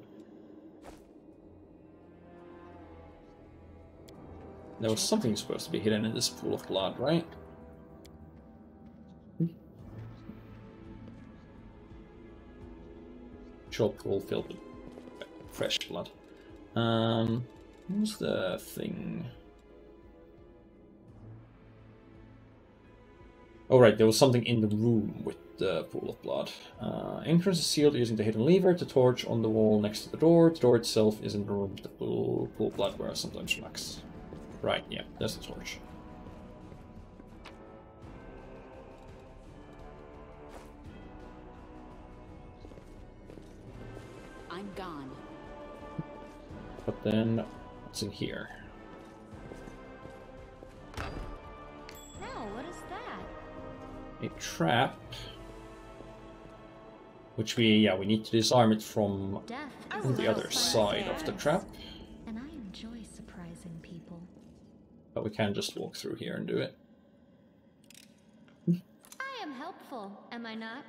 There was something supposed to be hidden in this pool of blood, right? Short pool filled with fresh blood. What's the thing? Oh right, there was something in the room with the pool of blood. Entrance is sealed using the hidden lever. The torch on the wall next to the door. The door itself is in the room with the pool of blood where I sometimes relax. Right, yeah, there's the torch. I'm gone. But then, what's in here? Now, what is that? A trap. Which we need to disarm it from Death on the other side of the trap. And I enjoy surprising people. But we can just walk through here and do it. I am helpful, am I not?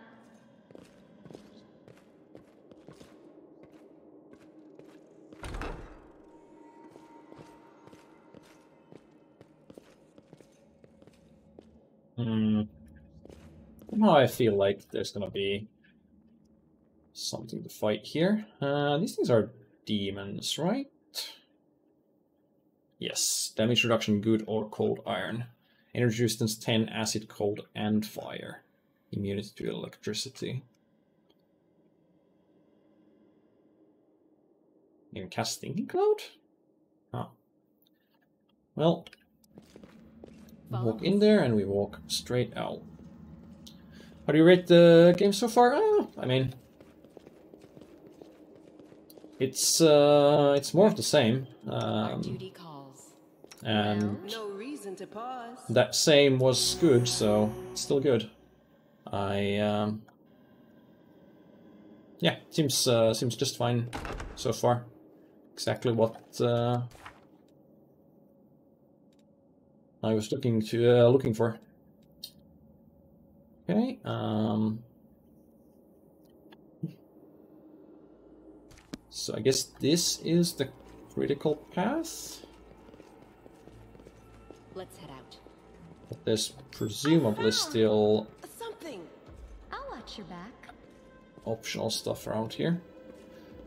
Somehow I feel like there's gonna be something to fight here. These things are demons, right? Yes. Damage reduction, good or cold iron. Energy resistance 10, acid, cold, and fire. Immunity to electricity. You can cast Thinking Cloud? Oh. Well, we walk in there and we walk straight out. How do you rate the game so far? I mean, it's more of the same. And no reason to pause. That same was good, so it's still good. Yeah, seems just fine so far. Exactly what I was looking for. Okay. So I guess this is the critical path. Let's head out. But there's presumably still something. I'll watch your back. Optional stuff around here.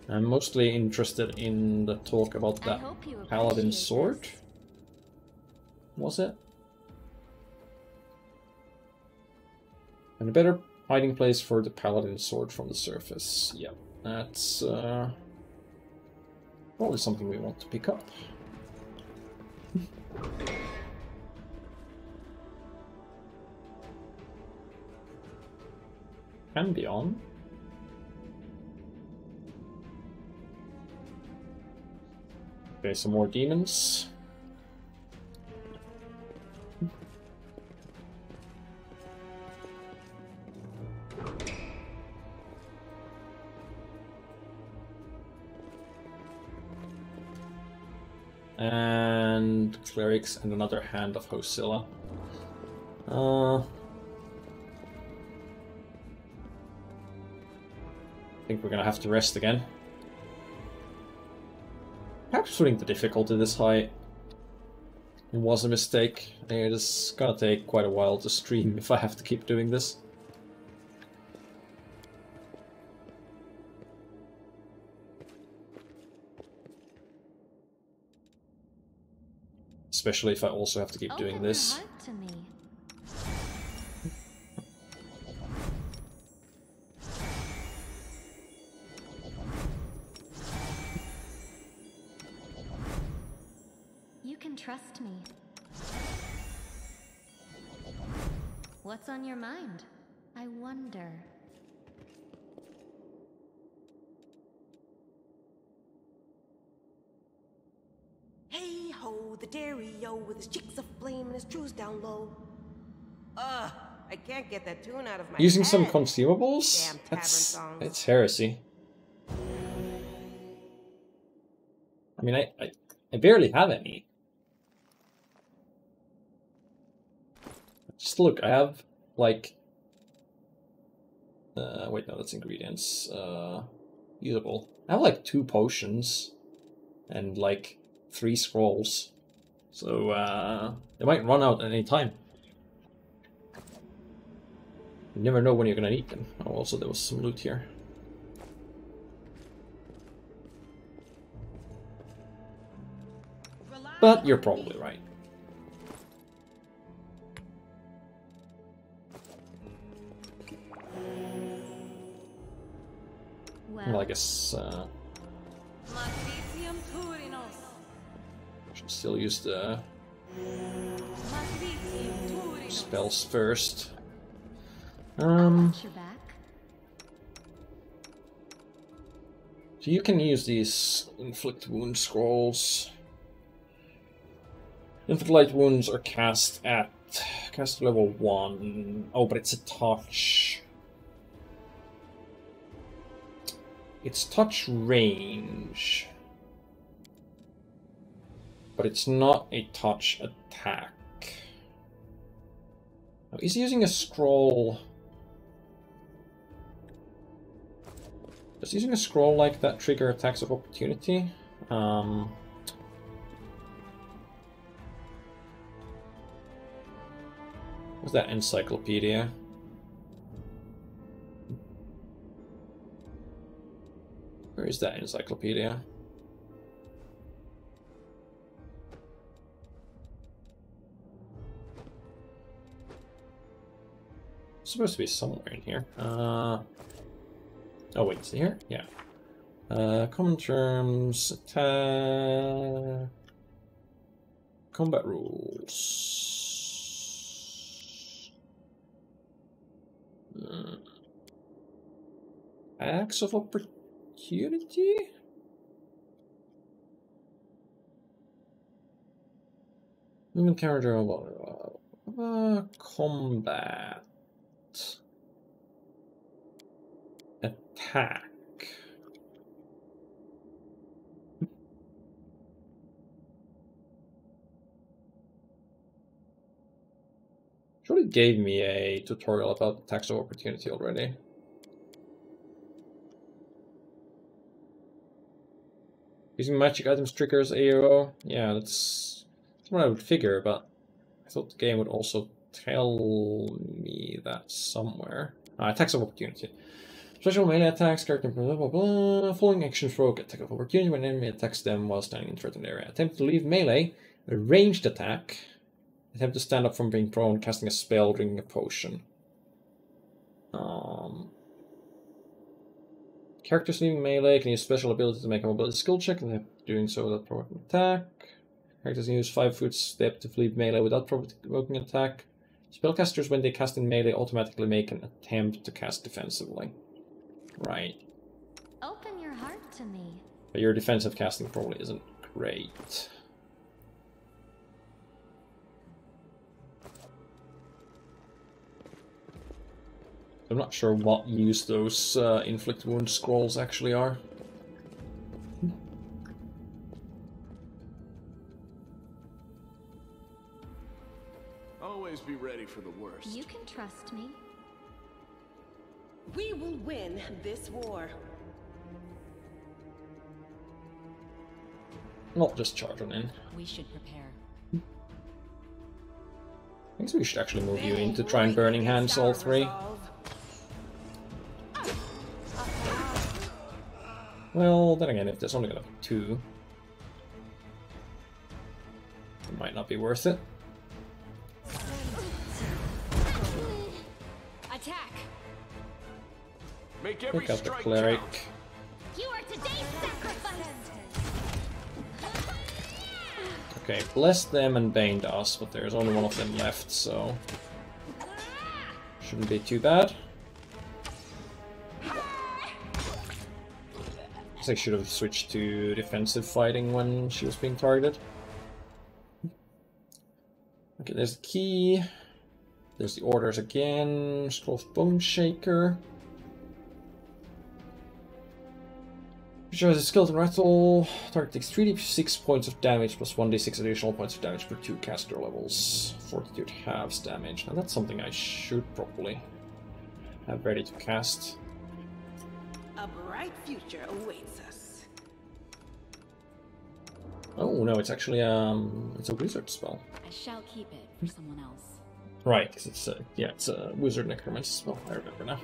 I'm mostly interested in the talk about that paladin sword. This. Was it? And a better hiding place for the paladin sword from the surface. Yeah, that's probably something we want to pick up. Can be on. Okay, some more demons. And clerics and another hand of Hosilla. I think we're gonna have to rest again. Perhaps putting the difficulty this high was a mistake. It is gonna take quite a while to stream if I have to keep doing this. Especially if I also have to keep doing this. Open your heart to me. You can trust me. What's on your mind? I wonder. Hey ho, the dairy-o with his cheeks aflame and his shoes down low. I can't get that tune out of my Using head. some consumables? Damn tavern songs. It's heresy. I mean, I barely have any. Just look, I have, like... wait, no, that's ingredients. Usable. I have, like, 2 potions. And, like, 3 scrolls. So, they might run out at any time. You never know when you're gonna need them. Oh, also there was some loot here. But you're probably right. Well, I guess should still use the spells first. So you can use these inflict wound scrolls. Inflict light wounds are cast level 1. Oh, but it's a touch. It's touch range. But it's not a touch attack. Now, is he using a scroll? Does using a scroll like that trigger attacks of opportunity? What's that encyclopedia? Where is that encyclopedia? It's supposed to be somewhere in here. Oh wait, is it here? Yeah. Common terms, attack, combat rules. Acts of opportunity? Movement character, combat. Attack. Surely gave me a tutorial about attacks of opportunity already. Using magic items triggers AOO. Yeah, that's what I would figure, but I thought the game would also tell me that somewhere. Attacks of opportunity. Special melee attacks, character blah blah blah. Following action provoke attack of opportunity when an enemy attacks them while standing in a threatened area. Attempt to leave melee. A ranged attack. Attempt to stand up from being prone, casting a spell, drinking a potion. Characters leaving melee can use special ability to make a mobility skill check, and doing so without provoking attack. Characters can use 5-foot step to leave melee without provoking attack. Spellcasters, when they cast in melee, automatically make an attempt to cast defensively. Right. Open your heart to me. But your defensive casting probably isn't great. I'm not sure what use those inflict wound scrolls actually are. Always be ready for the worst. You can trust me. We will win this war. Not just charging in. We should prepare. I think we should actually move you in to try and Burning Hands all three. Well, then again, if there's only gonna be 2, it might not be worth it. Attack! Make every Pick up the strike cleric. count. You are today's sacrifice! Okay, bless them and baned us, but there's only one of them left, so shouldn't be too bad. I should have switched to defensive fighting when she was being targeted. Okay, there's the key. There's the orders again. Scroll of Bone Shaker. Shows a skeleton rattle. Target takes 3d6 points of damage plus 1d6 additional points of damage per 2 caster levels. Fortitude halves damage. Now that's something I should probably have ready to cast. A bright future awaits us. Oh no, it's actually it's a wizard spell. I shall keep it for someone else. Right, because it's it's a wizard necromancy spell. I remember now.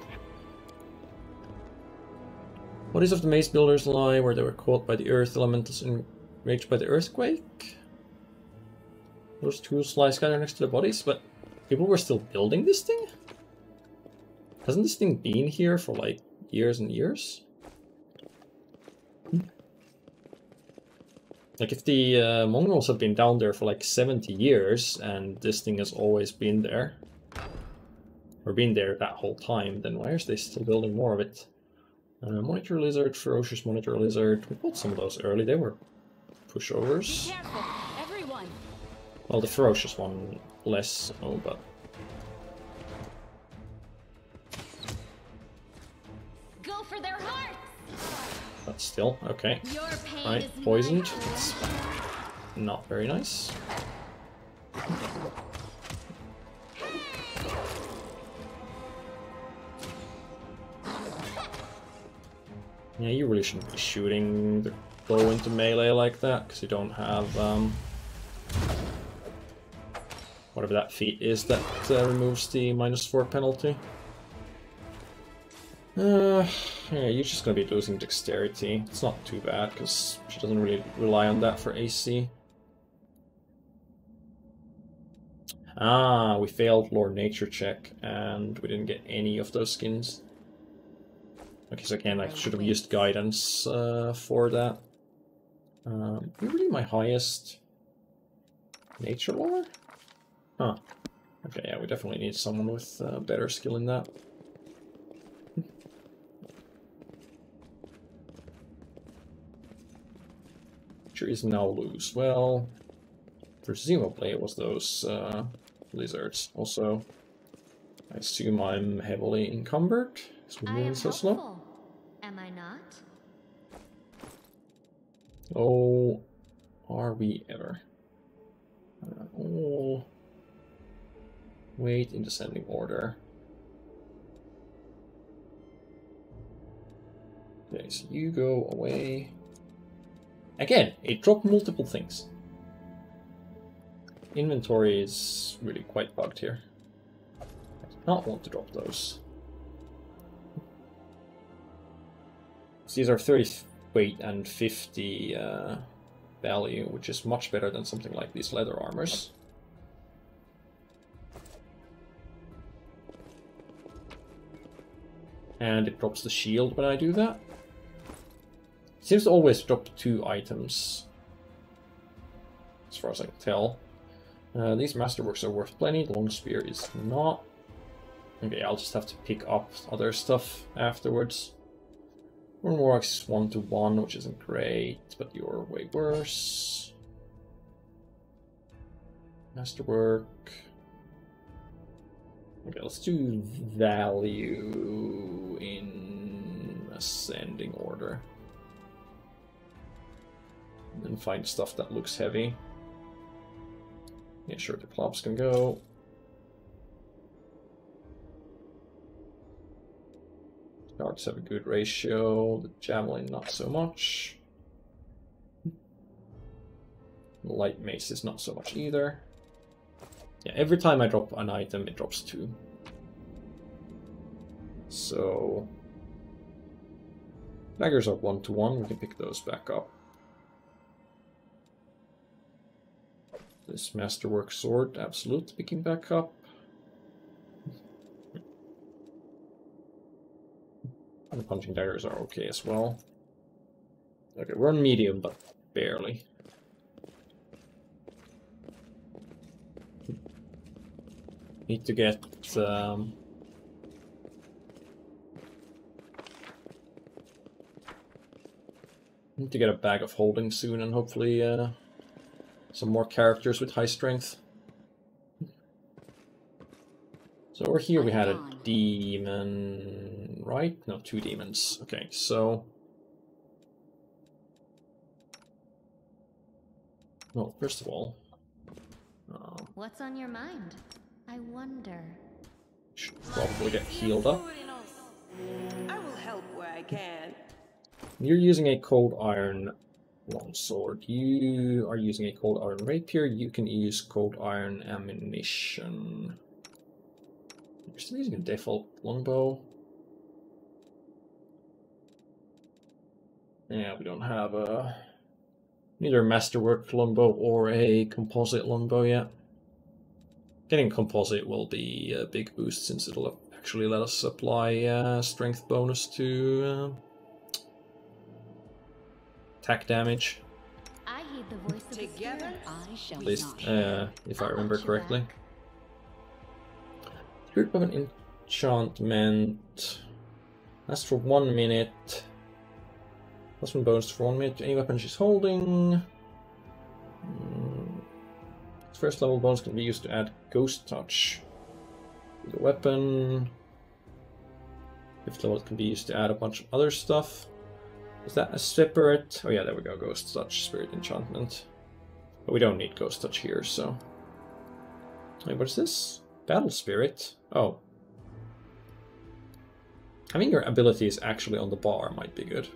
Bodies of the maze builders lie where they were caught by the earth elementals enraged by the earthquake. Those tools lie scattered next to the bodies, but people were still building this thing? Hasn't this thing been here for like years and years? Like if the Mongols have been down there for like 70 years and this thing has always been there, or been there that whole time, then why are they still building more of it? Monitor lizard, ferocious monitor lizard. We bought some of those early. They were pushovers. Be careful, everyone. Well, the ferocious one less so, but Go for their hearts. but still, okay. Right, poisoned. That's not very nice. Yeah, you really shouldn't be shooting the bow into melee like that, because you don't have whatever that feat is that removes the -4 penalty. Yeah, you're just gonna be losing dexterity. It's not too bad, because she doesn't really rely on that for AC. Ah, we failed Lord Nature check, and we didn't get any of those skins. Okay, so again, I should have used guidance for that. Really my highest nature lore? Huh. Okay, yeah, we definitely need someone with better skill in that. Nature is now loose. Well, presumably it was those lizards. Also, I assume I'm heavily encumbered, because we're moving so slow. Am I not? Oh, are we ever? Oh, wait in descending order. Okay, so you go away. Again, it dropped multiple things. Inventory is really quite bugged here. I do not want to drop those. So these are 30 weight and 50 value, which is much better than something like these leather armors. And it drops the shield when I do that. It seems to always drop 2 items, as far as I can tell. These masterworks are worth plenty, the long spear is not. Okay, I'll just have to pick up other stuff afterwards. Warlock's 1-to-1, which isn't great, but you're way worse. Masterwork. Okay, let's do value in ascending order. And then find stuff that looks heavy. Yeah, sure, the clubs can go. Darts have a good ratio, the javelin not so much. The light mace is not so much either. Yeah, every time I drop an item, it drops 2. So daggers are 1-to-1, we can pick those back up. This masterwork sword, absolute, picking back up. And the punching daggers are okay as well. Okay, we're on medium, but barely. Need to get need to get a bag of holding soon, and hopefully some more characters with high strength. So over here we had a demon, right? No, 2 demons. Okay, so... Well, first of all... What's on your mind? I wonder. Should probably get healed up. I will help where I can. You're using a cold iron longsword. You are using a cold iron rapier. You can use cold iron ammunition. You're still using a default longbow. Yeah, we don't have neither a masterwork longbow or a composite longbow yet. Getting composite will be a big boost, since it'll actually let us apply strength bonus to attack damage. I heed the voice of together. I shall at least, if I remember correctly. Spirit of an enchantment. Lasts for 1 minute. Plus 1 bonus for 1 minute to any weapon she's holding. First level bonus can be used to add Ghost Touch to the weapon. 5th level can be used to add a bunch of other stuff. Is that a separate? Oh yeah, there we go. Ghost Touch, Spirit Enchantment. But we don't need Ghost Touch here, so. Wait, what's this? Battle Spirit? Oh. Having your abilities actually on the bar might be good.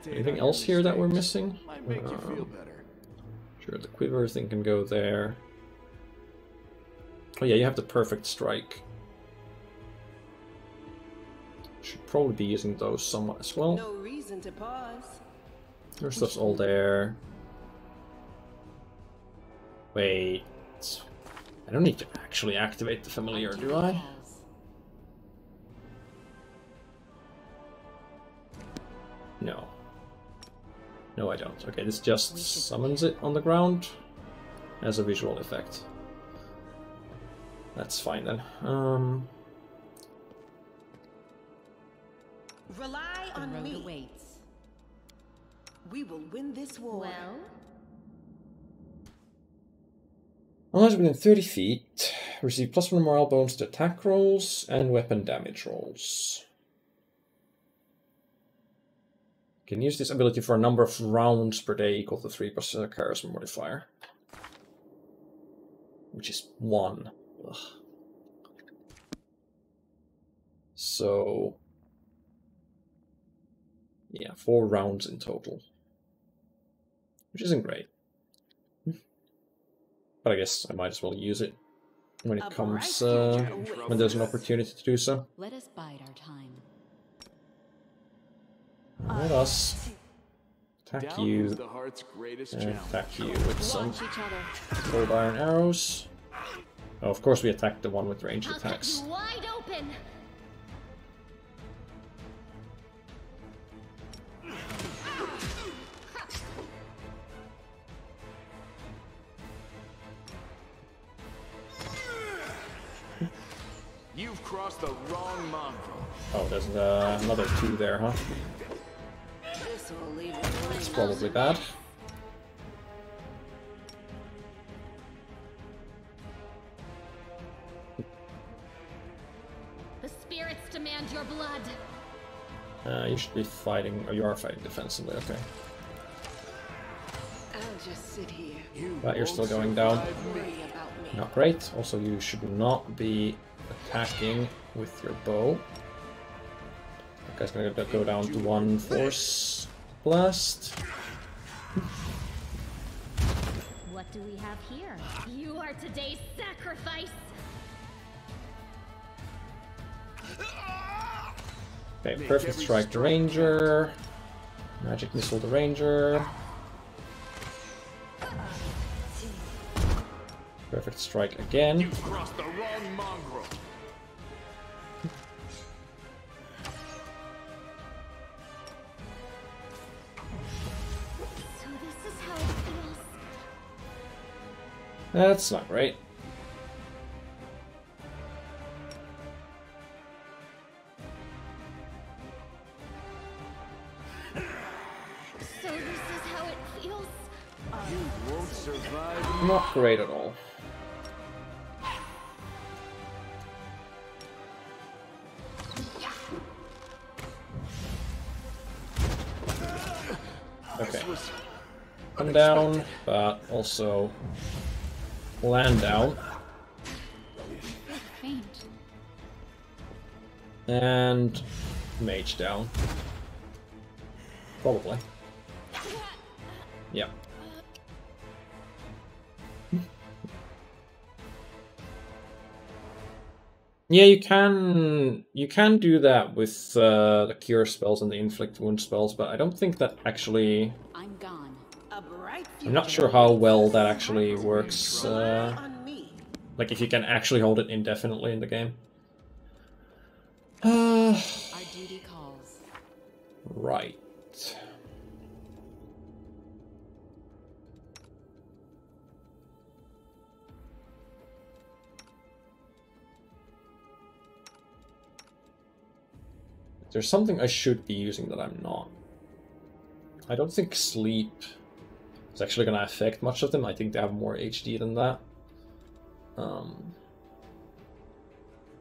Anything else here that we're missing? Might make you feel better. Sure, the quiver thing can go there. Oh yeah, you have the perfect strike. Should probably be using those somewhat as well. No reason to pause. Your stuff's all there. Wait. I don't need to actually activate the familiar, do I? No. No, I don't. Okay, this just summons it on the ground as a visual effect. That's fine then. Rely on me. Awaits. We will win this war. Well, Unless within 30 feet, receive +1 morale bonus to attack rolls and weapon damage rolls. Can use this ability for a number of rounds per day equal to 3 plus a charisma modifier. Which is 1. Ugh. So... yeah, 4 rounds in total. Which isn't great. But I guess I might as well use it when it comes, when there's an opportunity to do so. let us bide our time. Let us attack you, The heart's greatest and challenge. attack you with some Launch each other. cold iron arrows. Oh, of course we attacked the one with ranged I'll cut attacks. you wide open. You've crossed the wrong mongrel. Oh, there's another 2 there, huh? This will leave It's probably bad. The spirits demand your blood. You should be fighting, or you are fighting defensively, okay. I'll just sit here. But you're still going down. Worry about me. Not great. Also, you should not be attacking with your bow. That guy's gonna go down to 1 force blast. What do we have here? You are today's sacrifice. Okay, perfect strike to ranger. Magic missile to ranger. Perfect strike again. You've crossed the wrong mongrel. So this is how it feels. That's not great. So this is how it feels. You won't survive. Not great at all. Okay. Come down, but also land down. Faint. And mage down. Probably. Yeah. Yeah, you can do that with the cure spells and the inflict wound spells, but I don't think that actually. I'm gone. I'm not sure how well that actually works. Like if you can actually hold it indefinitely in the game. Our duty calls. Right. There's something I should be using that I'm not. I don't think sleep is actually going to affect much of them. I think they have more HD than that.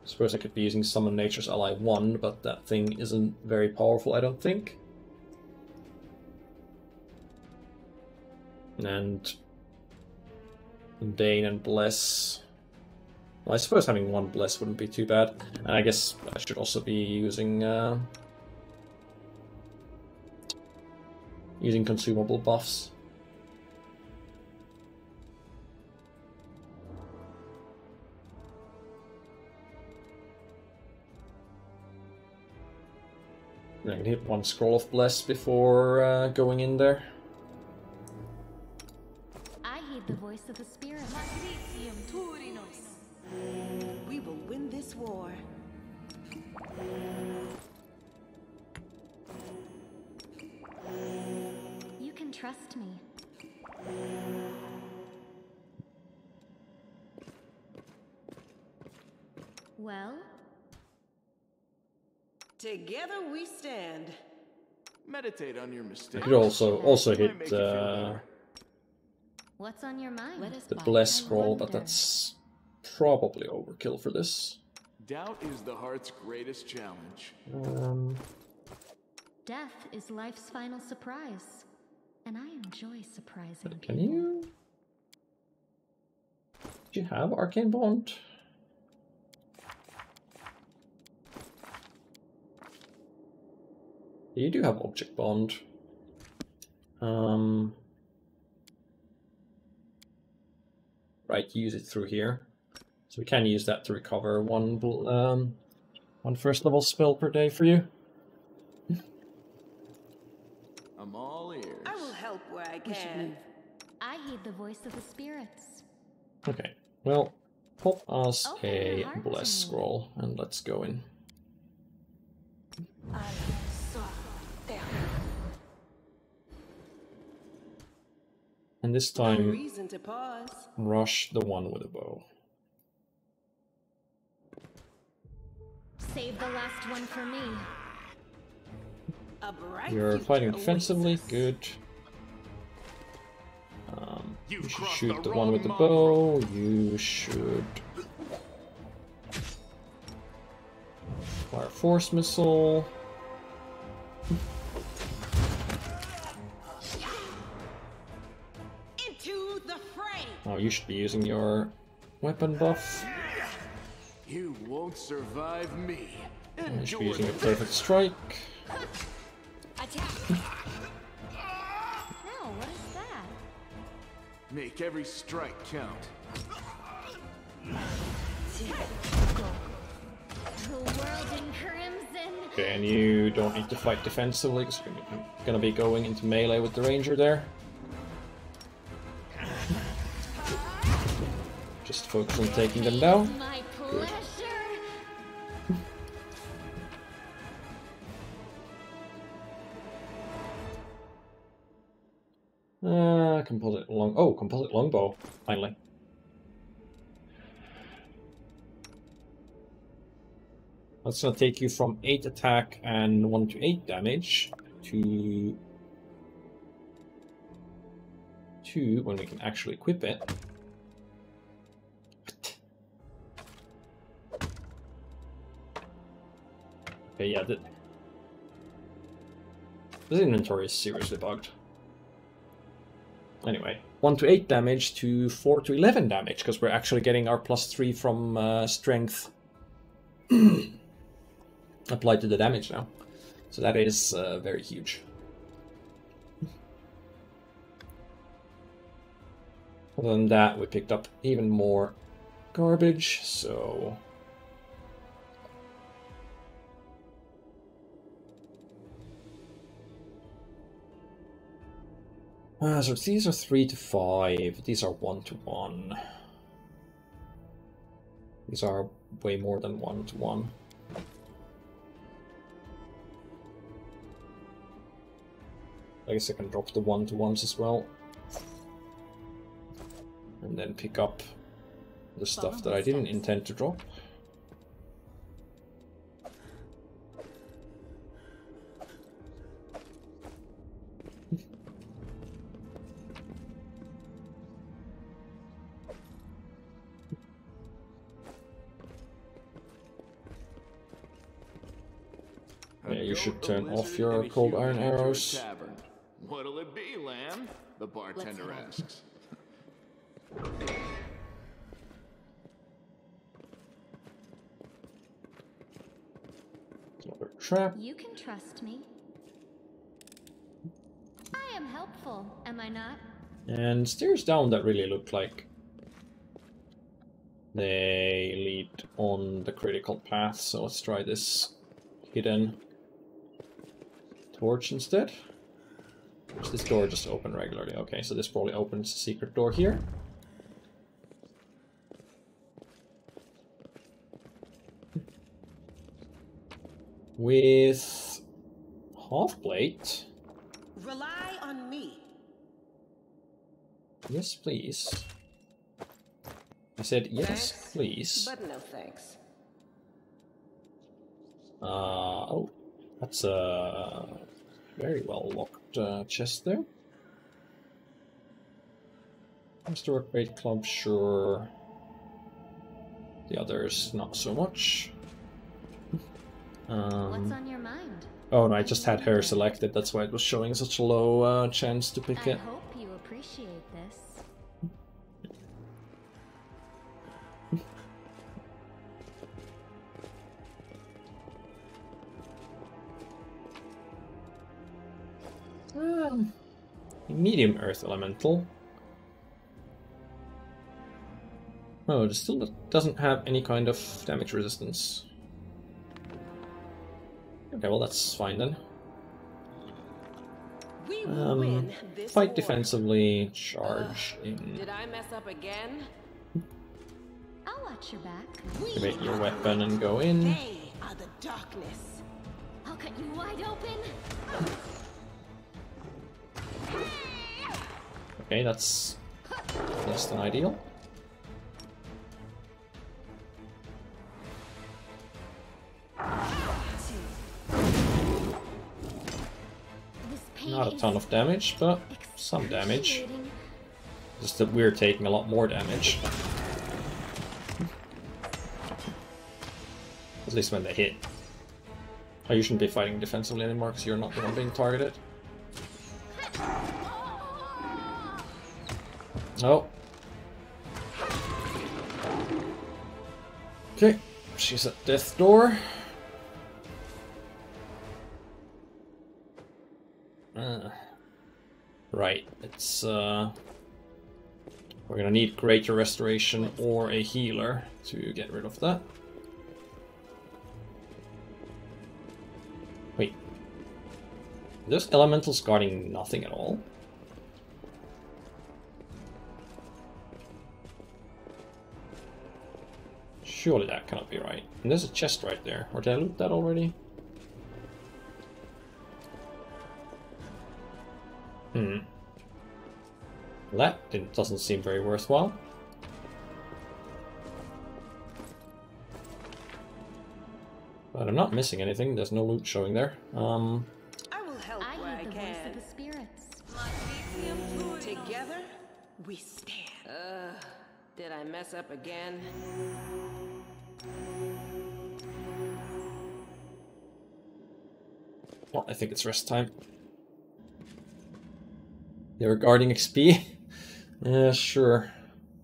Suppose I could be using Summon Nature's Ally 1, but that thing isn't very powerful, I don't think. And Bane and Bless. Well, I suppose having one Bless wouldn't be too bad. And I guess I should also be using consumable buffs. I can hit one Scroll of Bless before going in there. I heed the voice of the spirit. We will win this war. You can trust me. Well? Together we stand. Meditate on your I mistakes. could also hit What's on your mind? the Bless Scroll, but that's probably overkill for this. Doubt is the heart's greatest challenge. Death is life's final surprise, and I enjoy surprising Can you? Do you have Arcane Bond? You do have Object Bond. Right, use it through here. So we can use that to recover one first level spell per day for you. I'm all ears. I will help where I can. I heed the voice of the spirits. Okay, well, pop us a Bless Scroll and let's go in. And this No time, reason to pause. rush the one with a bow. Save the last one for me. A bright You're fighting future defensively, awaits us. good. You should shoot the one with the bow. You should fire Force Missile. Into the fray. Oh, you should be using your weapon buff. You won't survive me. You should be using a Perfect Strike. Attack! No, what is that? Make every strike count. The world in crimson. Okay, and you don't need to fight defensively because you're gonna be going into melee with the ranger there. Just focus on taking them down. My Good. pleasure. Composite longbow, finally. That's gonna take you from 8 attack and 1 to 8 damage to 2 when we can actually equip it. Okay, yeah, this inventory is seriously bugged. Anyway, 1 to 8 damage to 4 to 11 damage, because we're actually getting our +3 from strength applied to the damage now. So that is very huge. Other than that, we picked up even more garbage, so... so these are 3 to 5, these are 1 to 1. These are way more than 1 to 1. I guess I can drop the 1 to 1s as well. And then pick up the stuff that I didn't intend to drop. should turn off your cold iron arrows. What'll it be, Lamb? The bartender asks. Another trap. You can trust me. I am helpful, am I not? And stairs down that really look like they lead on the critical path, so let's try this hidden torch instead. Does this door just open regularly? Okay, so this probably opens the secret door here. With half plate. Rely on me. Yes, please. I said yes, Thanks, please. but no thanks. Oh, that's a very well locked chest there. Master Workbench Club, sure. The others, not so much. What's on your mind? Oh no, I just had her selected, that's why it was showing such a low chance to pick it. I hope you appreciate this. Medium Earth Elemental. Oh, it still doesn't have any kind of damage resistance. Okay, well that's fine then. We will win this Fight war. defensively, charge in. Did I mess up again? I'll watch your back. Activate your weapon and go in. They are the darkness. I'll cut you wide open. Okay, that's less than ideal. Not a ton of damage, but some damage. Just that we're taking a lot more damage. At least when they hit. Oh, you shouldn't be fighting defensively anymore because you're not the one being targeted. Oh. Okay, she's at death's door. Right, it's we're gonna need greater restoration or a healer to get rid of that. Wait. Are those elementals guarding nothing at all? Surely that cannot be right. And there's a chest right there. Or did I loot that already? That doesn't seem very worthwhile. But I'm not missing anything. There's no loot showing there. I will help where I the can. voice of the spirits. Together, we stand. Did I mess up again? Well, I think it's rest time. They were guarding XP? Yeah, sure.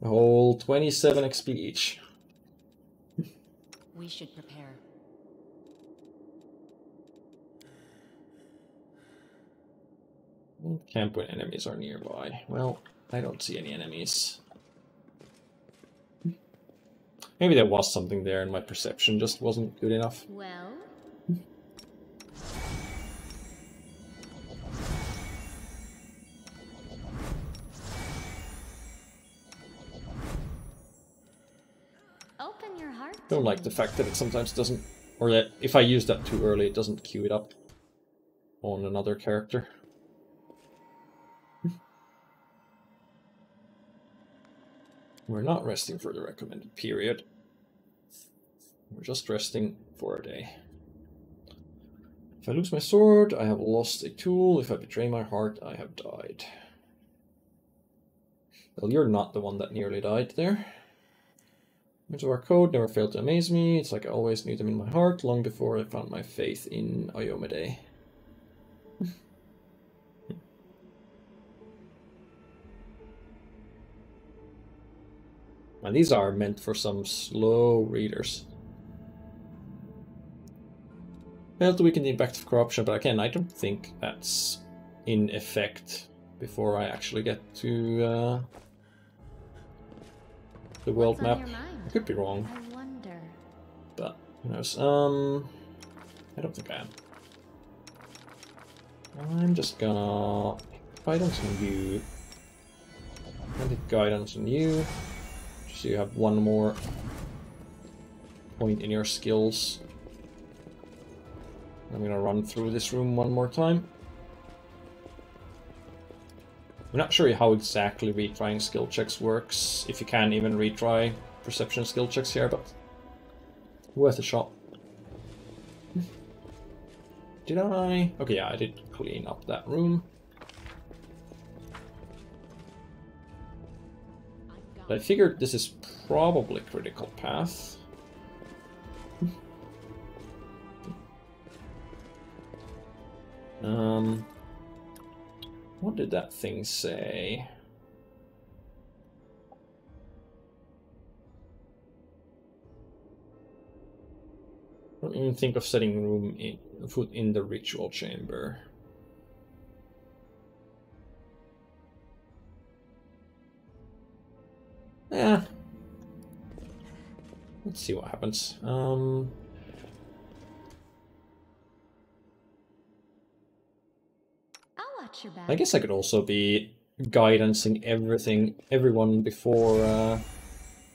A whole 27 XP each. We should prepare. Camp when enemies are nearby. Well, I don't see any enemies. Maybe there was something there and my perception just wasn't good enough. Well, open your heart. Don't like the fact that it sometimes doesn't, or that if I use that too early, it doesn't queue it up on another character. We're not resting for the recommended period. We're just resting for a day. If I lose my sword, I have lost a tool. If I betray my heart, I have died. Well, you're not the one that nearly died there. Words of our code never failed to amaze me. It's like I always knew them in my heart, long before I found my faith in Iomade. And these are meant for some slow readers. Failed to weaken the impact of corruption, but again, I don't think that's in effect before I actually get to the world map. I could be wrong. I wonder. But who knows? I don't think I am. I'm just gonna guidance on you. And hit guidance on you. So you have one more point in your skills. I'm gonna run through this room one more time. I'm not sure how exactly retrying skill checks works, if you can even retry perception skill checks here, but worth a shot. Did I? Okay, yeah, I did clean up that room. But I figured this is probably critical path. What did that thing say? I don't even think of setting room in foot in the ritual chamber. Yeah. Let's see what happens. I guess I could also be guidancing everyone before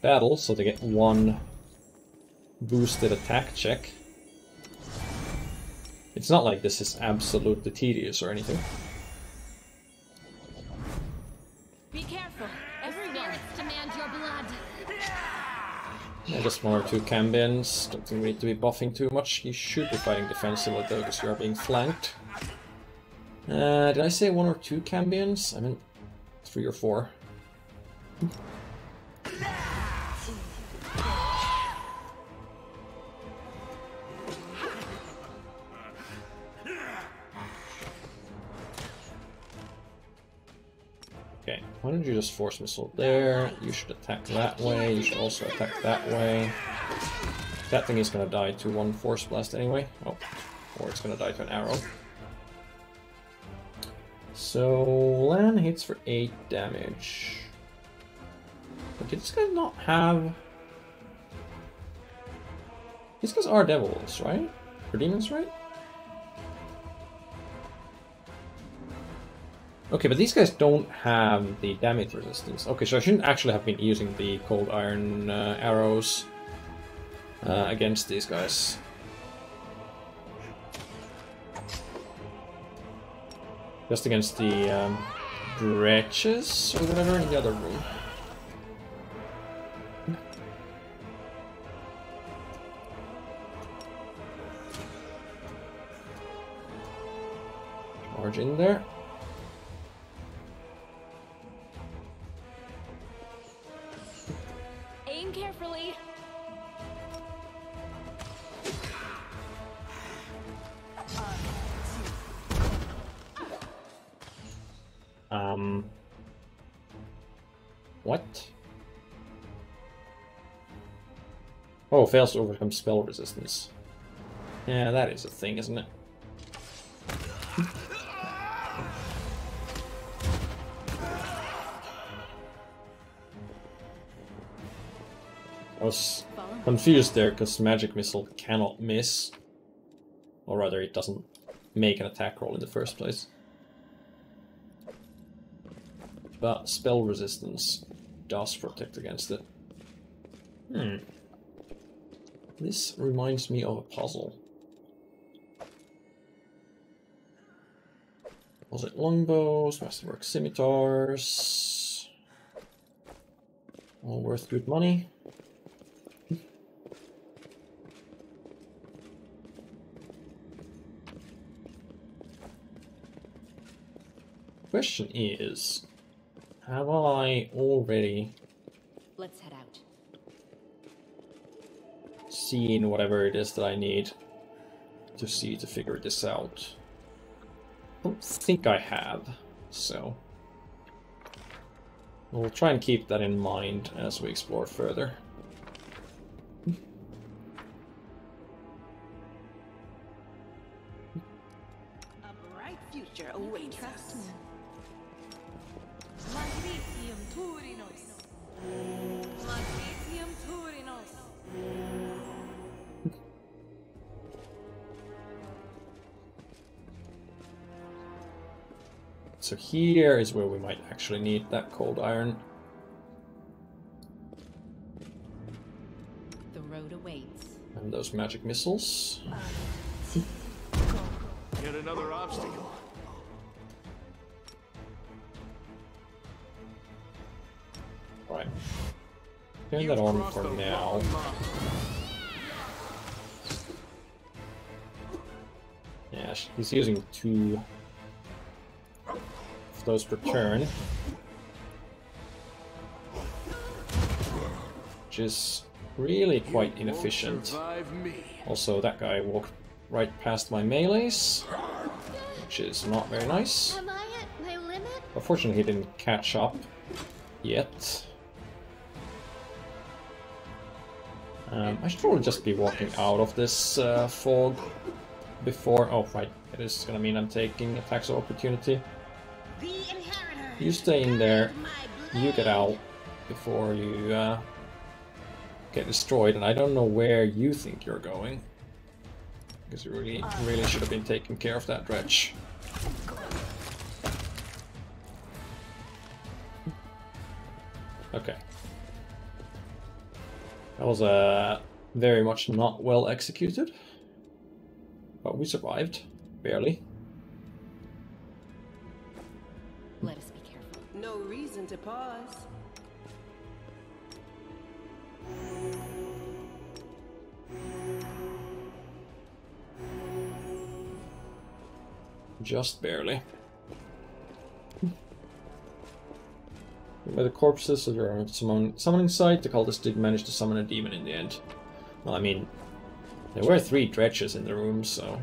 battle, so they get one boosted attack check. It's not like this is absolutely tedious or anything. Be careful. Everyone demand your blood. Yeah, just one or two cambions. Don't think we need to be buffing too much. You should be fighting defensively though, because you are being flanked. Did I say one or two cambions? I meant 3 or 4. Okay, why don't you just force missile there? You should attack that way. You should also attack that way. That thing is gonna die to one force blast anyway. Oh, or it's gonna die to an arrow. So, Lan hits for 8 damage. But did this guy not have... These guys are devils, right? Or demons, right? Okay, but these guys don't have the damage resistance. Okay, so I shouldn't actually have been using the cold iron arrows against these guys. Just against the breaches or whatever in the other room. Charge in there. Aim carefully. What? Oh, fails to overcome spell resistance. Yeah, that is a thing, isn't it? I was confused there, because Magic Missile cannot miss. Or rather, it doesn't make an attack roll in the first place. But spell resistance does protect against it. This reminds me of a puzzle. Was it longbows, masterwork scimitars? All worth good money. Question is, have I already... Let's head out. seen whatever it is that I need to see to figure this out. I don't think I have, so we'll try and keep that in mind as we explore further. A bright future awaits us. Magnesium Turinos. Magnesium Turinos. So here is where we might actually need that cold iron. The road awaits. And those magic missiles. Yet another obstacle. Right. Turn that on for now. Yeah, he's using 2 of those per turn. Which is really quite inefficient. Also, that guy walked right past my melees, which is not very nice. Am I at my limit? Unfortunately, he didn't catch up yet. I should probably just be walking out of this fog before... Oh, right. It is gonna mean I'm taking attacks of opportunity. You stay in there, you get out before you get destroyed, and I don't know where you think you're going. Because you really should have been taking care of that dredge. Okay. That was very much not well executed. But we survived. Barely. Let us be careful. No reason to pause. Just barely. By the corpses of your summoning site, the cultists did manage to summon a demon in the end. Well, I mean, there were 3 dredges in the room, so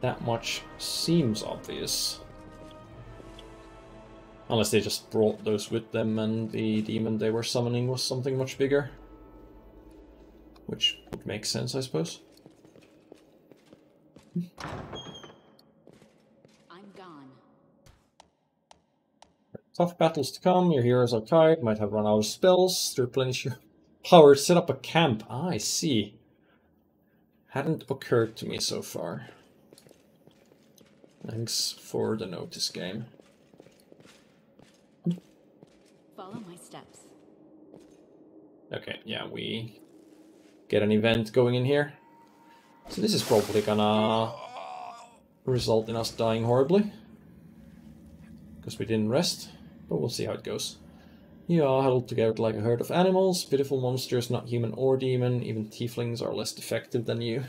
that much seems obvious. Unless they just brought those with them and the demon they were summoning was something much bigger. Which would make sense, I suppose. I'm gone. Tough battles to come, your heroes are tired, might have run out of spells, to replenish your power, set up a camp. Ah, I see. Hadn't occurred to me so far. Thanks for the notice, game. Follow my steps. Okay, yeah, we get an event going in here. So this is probably gonna result in us dying horribly. Because we didn't rest, but we'll see how it goes. You are huddled together like a herd of animals, pitiful monsters, not human or demon, even tieflings are less defective than you.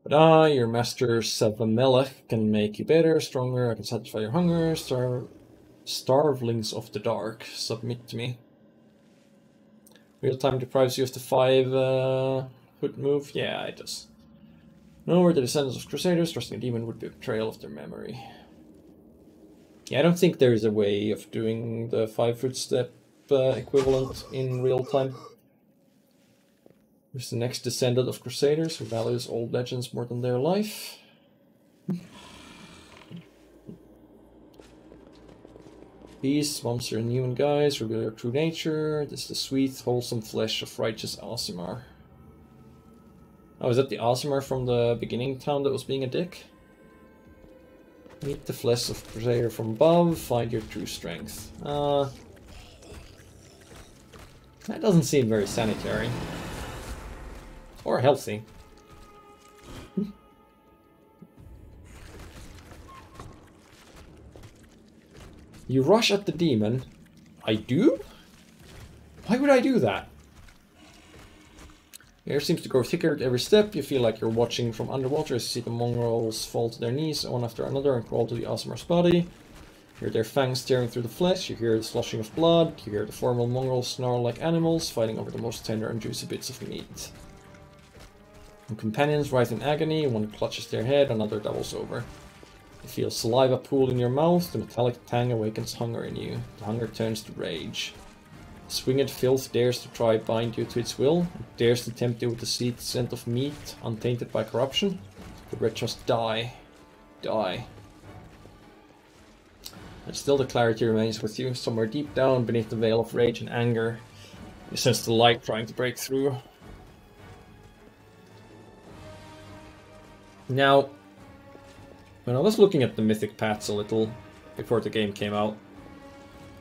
But your master Sevamelech can make you better, stronger, I can satisfy your hunger, starvelings of the dark, submit to me. Real time deprives you of the 5-foot move? Yeah, it does. No, we're the descendants of Crusaders, trusting a demon would be a betrayal of their memory. Yeah, I don't think there is a way of doing the 5-foot step equivalent in real time. Who's the next descendant of Crusaders who values old legends more than their life? Beasts, monster, and human guys reveal your true nature. This is the sweet, wholesome flesh of righteous Aasimar. Oh, is that the Aasimar from the beginning town that was being a dick? Meet the flesh of Crusader from above, find your true strength. That doesn't seem very sanitary. Or healthy. You rush at the demon. I do? Why would I do that? The air seems to grow thicker at every step. You feel like you're watching from underwater as you see the mongrels fall to their knees one after another and crawl to the Aasimar's body. You hear their fangs tearing through the flesh, you hear the sloshing of blood, you hear the formal mongrels snarl like animals, fighting over the most tender and juicy bits of meat. And companions writhe in agony, one clutches their head, another doubles over. You feel saliva pool in your mouth, the metallic tang awakens hunger in you. The hunger turns to rage. The swinged filth dares to try bind you to its will, it dares to tempt you with the sweet scent of meat, untainted by corruption. But just die. Die. And still the clarity remains with you, somewhere deep down beneath the veil of rage and anger. You sense the light trying to break through. Now, when I was looking at the mythic paths a little before the game came out,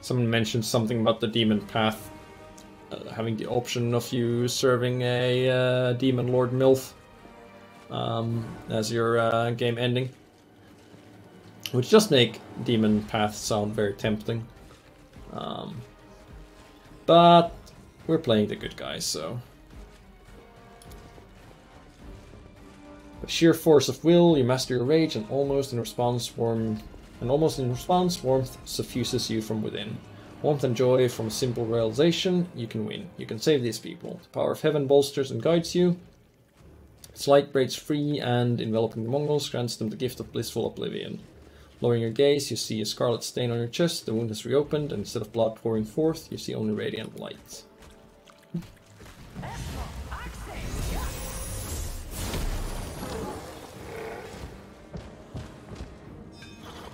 someone mentioned something about the demon path having the option of you serving a demon lord MILF as your game ending. Which does make demon path sound very tempting. But we're playing the good guys, so... By sheer force of will, you master your rage, and almost in response, warmth suffuses you from within. Warmth and joy from a simple realization: you can win. You can save these people. The power of heaven bolsters and guides you. Its light breaks free, and enveloping the Mongols grants them the gift of blissful oblivion. Lowering your gaze, you see a scarlet stain on your chest. The wound has reopened, and instead of blood pouring forth, you see only radiant light.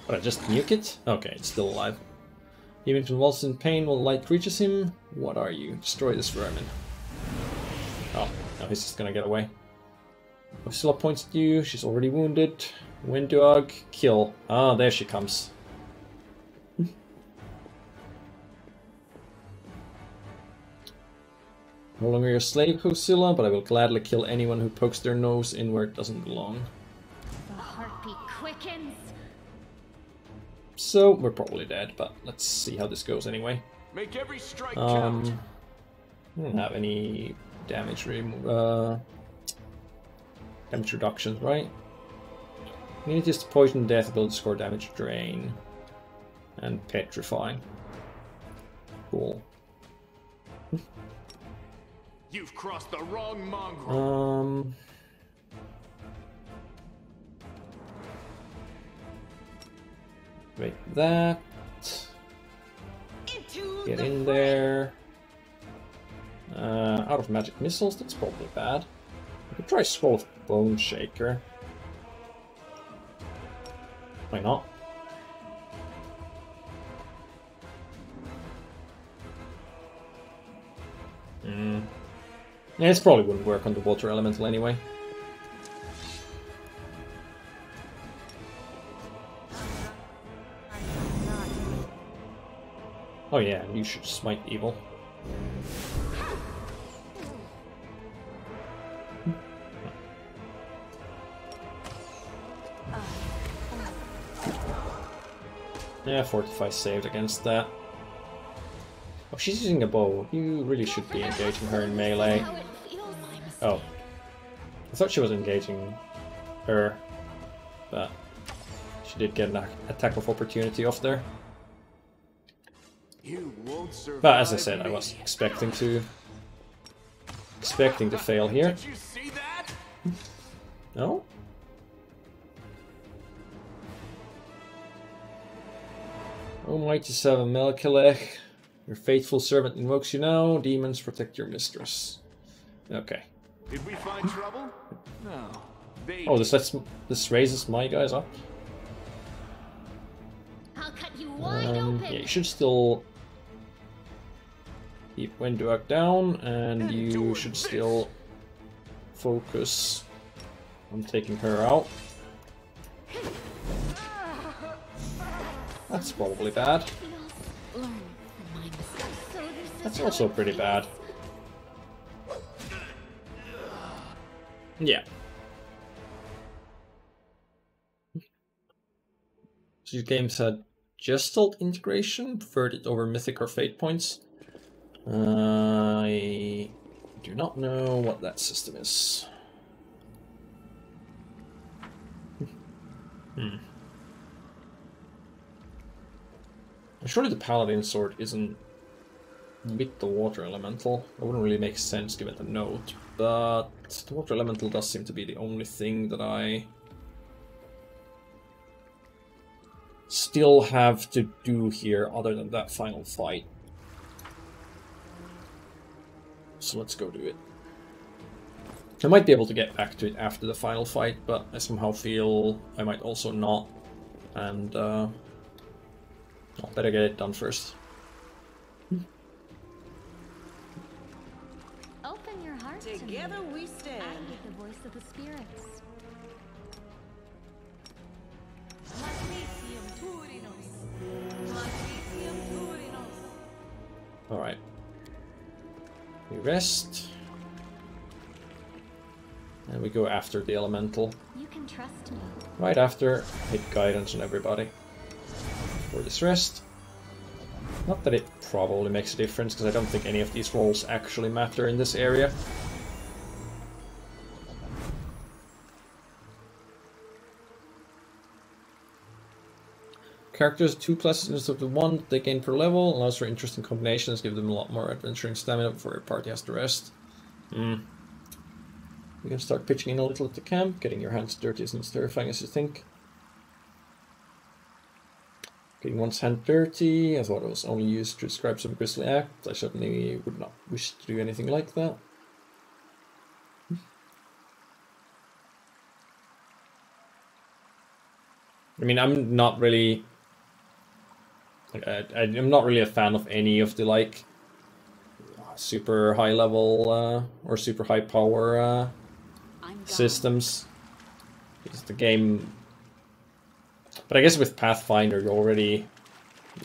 But I just nuke it? Okay, it's still alive. Even convulsed in pain while light reaches him. What are you? Destroy this vermin. Oh, now he's just gonna get away. Priscilla points at you. She's already wounded. Windog, kill. Ah, there she comes. No longer your slave, Hosilla, but I will gladly kill anyone who pokes their nose in where it doesn't belong. The heartbeat quickens. So, we're probably dead, but let's see how this goes anyway. Make every strike count. I don't have any damage damage reductions, right? Immunities to poison and death, ability to score damage drain. And petrify. Cool. You've crossed the wrong mongrel. Break that. Get in there. Out of magic missiles, that's probably bad. I could try Scroll of Bone Shaker. Why not? Yeah, this probably wouldn't work on the water elemental anyway. Oh yeah, you should smite evil. Yeah, Fortify saved against that. Oh, she's using a bow. You really should be engaging her in melee. Oh. I thought she was engaging her, but she did get an attack of opportunity off there. But as I said, I was expecting to fail here. Did you see that? No? O mighty Seven Melchilech, your faithful servant invokes you now. Demons protect your mistress. Okay. Did we find trouble? No. Oh, this raises my guys up. I'll cut you wide open. Yeah, you should still keep Windwalk down, and you should still focus on taking her out. That's probably bad. That's also pretty bad. Yeah. These games had Gestalt integration, preferred it over Mythic or Fate points. I do not know what that system is. Surely the Paladin sword isn't with the water elemental. That wouldn't really make sense given the note, but the water elemental does seem to be the only thing that I still have to do here other than that final fight. So let's go do it. I might be able to get back to it after the final fight, but I somehow feel I might also not. And I'll better get it done first. Open your heart Together to me. we stand. I hear the voice of the spirits. Alright. We rest. And we go after the elemental. You can trust me. Right after, hit guidance on everybody. For this rest. Not that it probably makes a difference, because I don't think any of these rolls actually matter in this area. Characters 2 classes instead of 1 that they gain per level, allows for interesting combinations, give them a lot more adventuring stamina before your party has to rest. You can start pitching in a little at the camp, getting your hands dirty isn't as terrifying as you think. Getting one's hand dirty, I thought it was only used to describe some grisly act. I certainly would not wish to do anything like that. I mean, I'm not really... I'm not really a fan of any of the, like, super high level or super high power systems. Because the game... But I guess with Pathfinder, you already...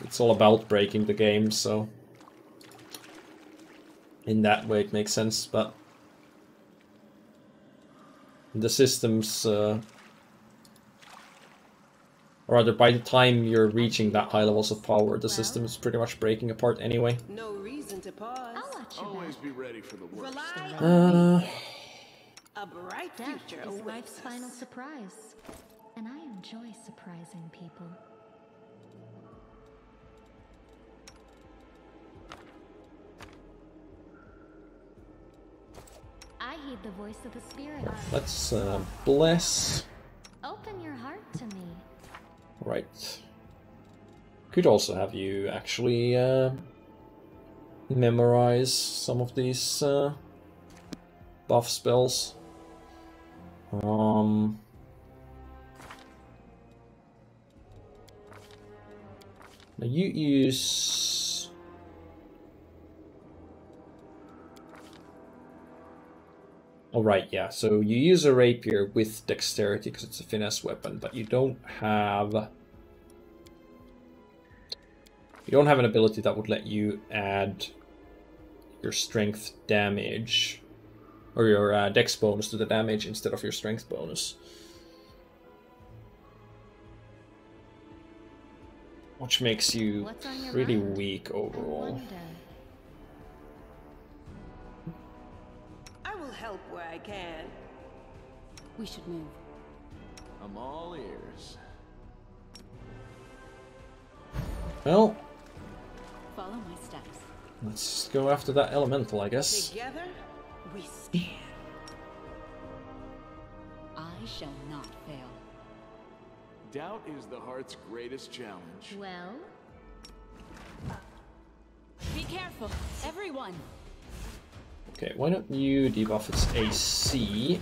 It's all about breaking the game, so... In that way it makes sense, but... The systems... Or rather, by the time you're reaching that high levels of power, the system is pretty much breaking apart anyway. No reason to pause. Always be ready for the worst. A bright future Death is awaits life's us. final surprise, and I enjoy surprising people. I heed the voice of the spirit. Let's bless. Open your heart to me. Right. Could also have you actually memorize some of these buff spells. Now you use... Oh right, yeah, so you use a rapier with dexterity because it's a finesse weapon, but you don't have an ability that would let you add your strength damage or your dex bonus to the damage instead of your strength bonus. Which makes you pretty weak overall. I will help where I can. We should move. I'm all ears. Well, Follow my steps. let's go after that elemental, I guess. Together, we stand. I shall not fail. Doubt is the heart's greatest challenge. Well, Be careful, everyone. Okay, why don't you debuff its AC?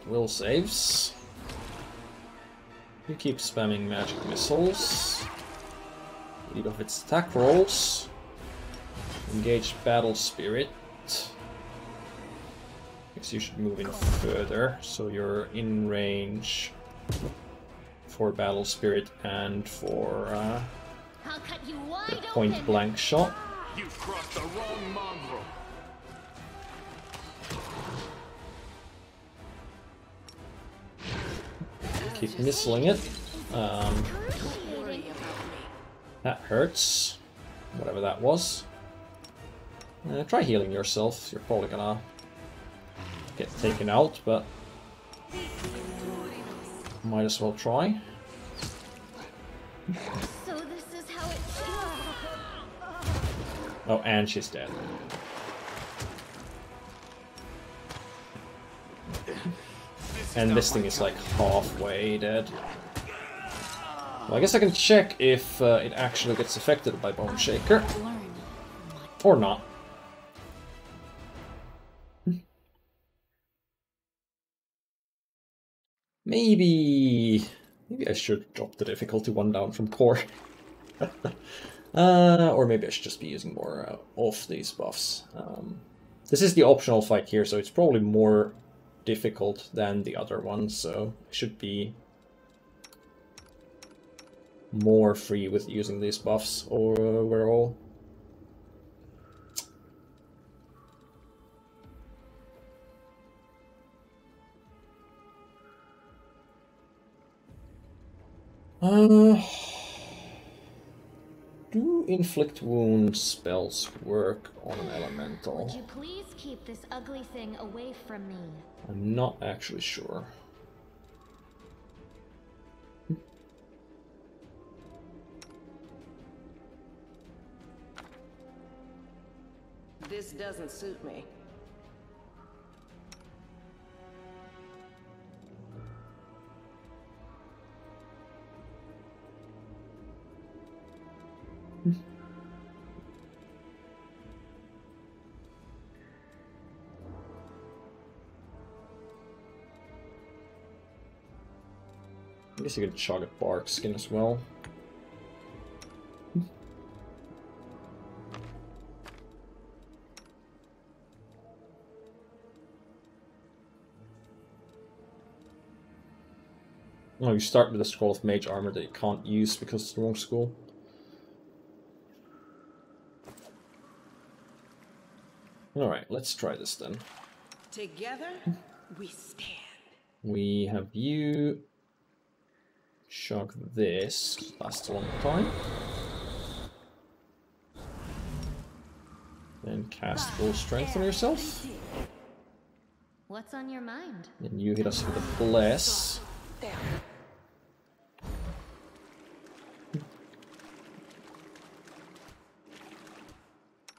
Will saves. You keep spamming magic missiles. Debuff its attack rolls. Engage battle spirit. Guess you should move in further, so you're in range for battle spirit and for I'll cut you the wide point open. blank shot. You've crossed the wrong mongrel. Keep missiling it. That hurts. Whatever that was. Try healing yourself. You're probably gonna get taken out, but might as well try. So this is how it Oh, and she's dead. And this thing is like halfway dead. Well, I guess I can check if it actually gets affected by Bone Shaker. Or not. Maybe I should drop the difficulty one down from core. Or maybe I should just be using more of these buffs. This is the optional fight here, so it's probably more difficult than the other one, so I should be more free with using these buffs overall. Do inflict wounds spells work on an elemental? Would you please keep this ugly thing away from me? I'm not actually sure. This doesn't suit me. I guess you could chug at bark skin as well. Oh, you start with a scroll of mage armor that you can't use because it's the wrong school. Alright, let's try this then. Together, we stand. We have you chug this, lasts a long time. Then cast full strength on yourself. What's on your mind? Then you hit us with a bless. There.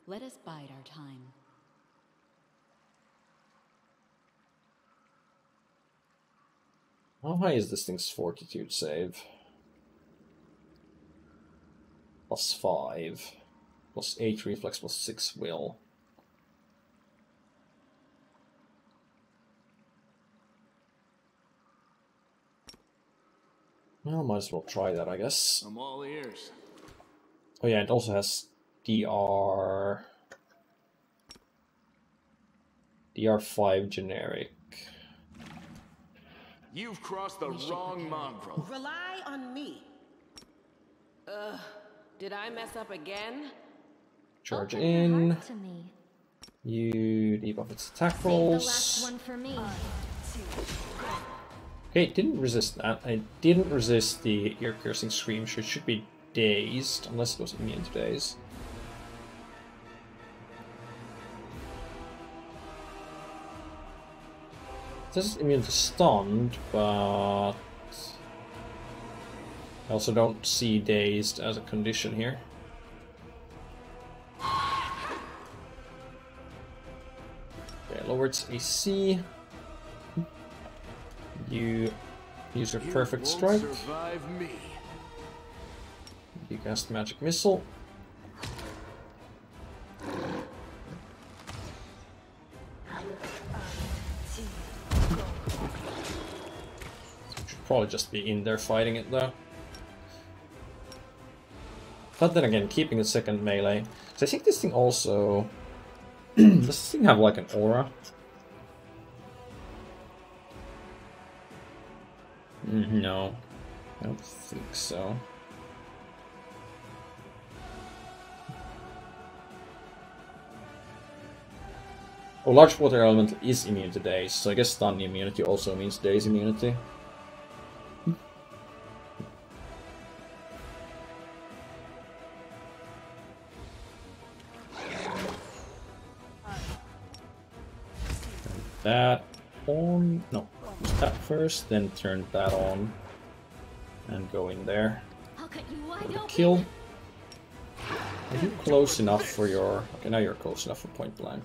Let us bide our time. How high is this thing's fortitude save? +5. +8 reflex, +6 will. Well, might as well try that, I guess. I'm all ears. Oh yeah, it also has DR5 generic. You've crossed the wrong mongrel. Rely on me. Did I mess up again? Charge Open your in. heart to me. You debuff its attack Save the rolls. last one for me. Okay, it didn't resist that. I didn't resist the ear-piercing scream, so it should be dazed, unless it was immune to daze. This is immune to stunned, but I also don't see dazed as a condition here. Okay, lower its AC. You use your perfect strike. Survive me. You cast magic missile. Should probably just be in there fighting it though. But then again, keeping the second melee. So I think this thing also does this thing have like an aura? No, I don't think so. Oh, large water element is immune to daze, so I guess stun immunity also means daze immunity. That on, no, that first, then turn that on and go in there. I'll Kill. Are you close enough for your... Okay, now you're close enough for point blank.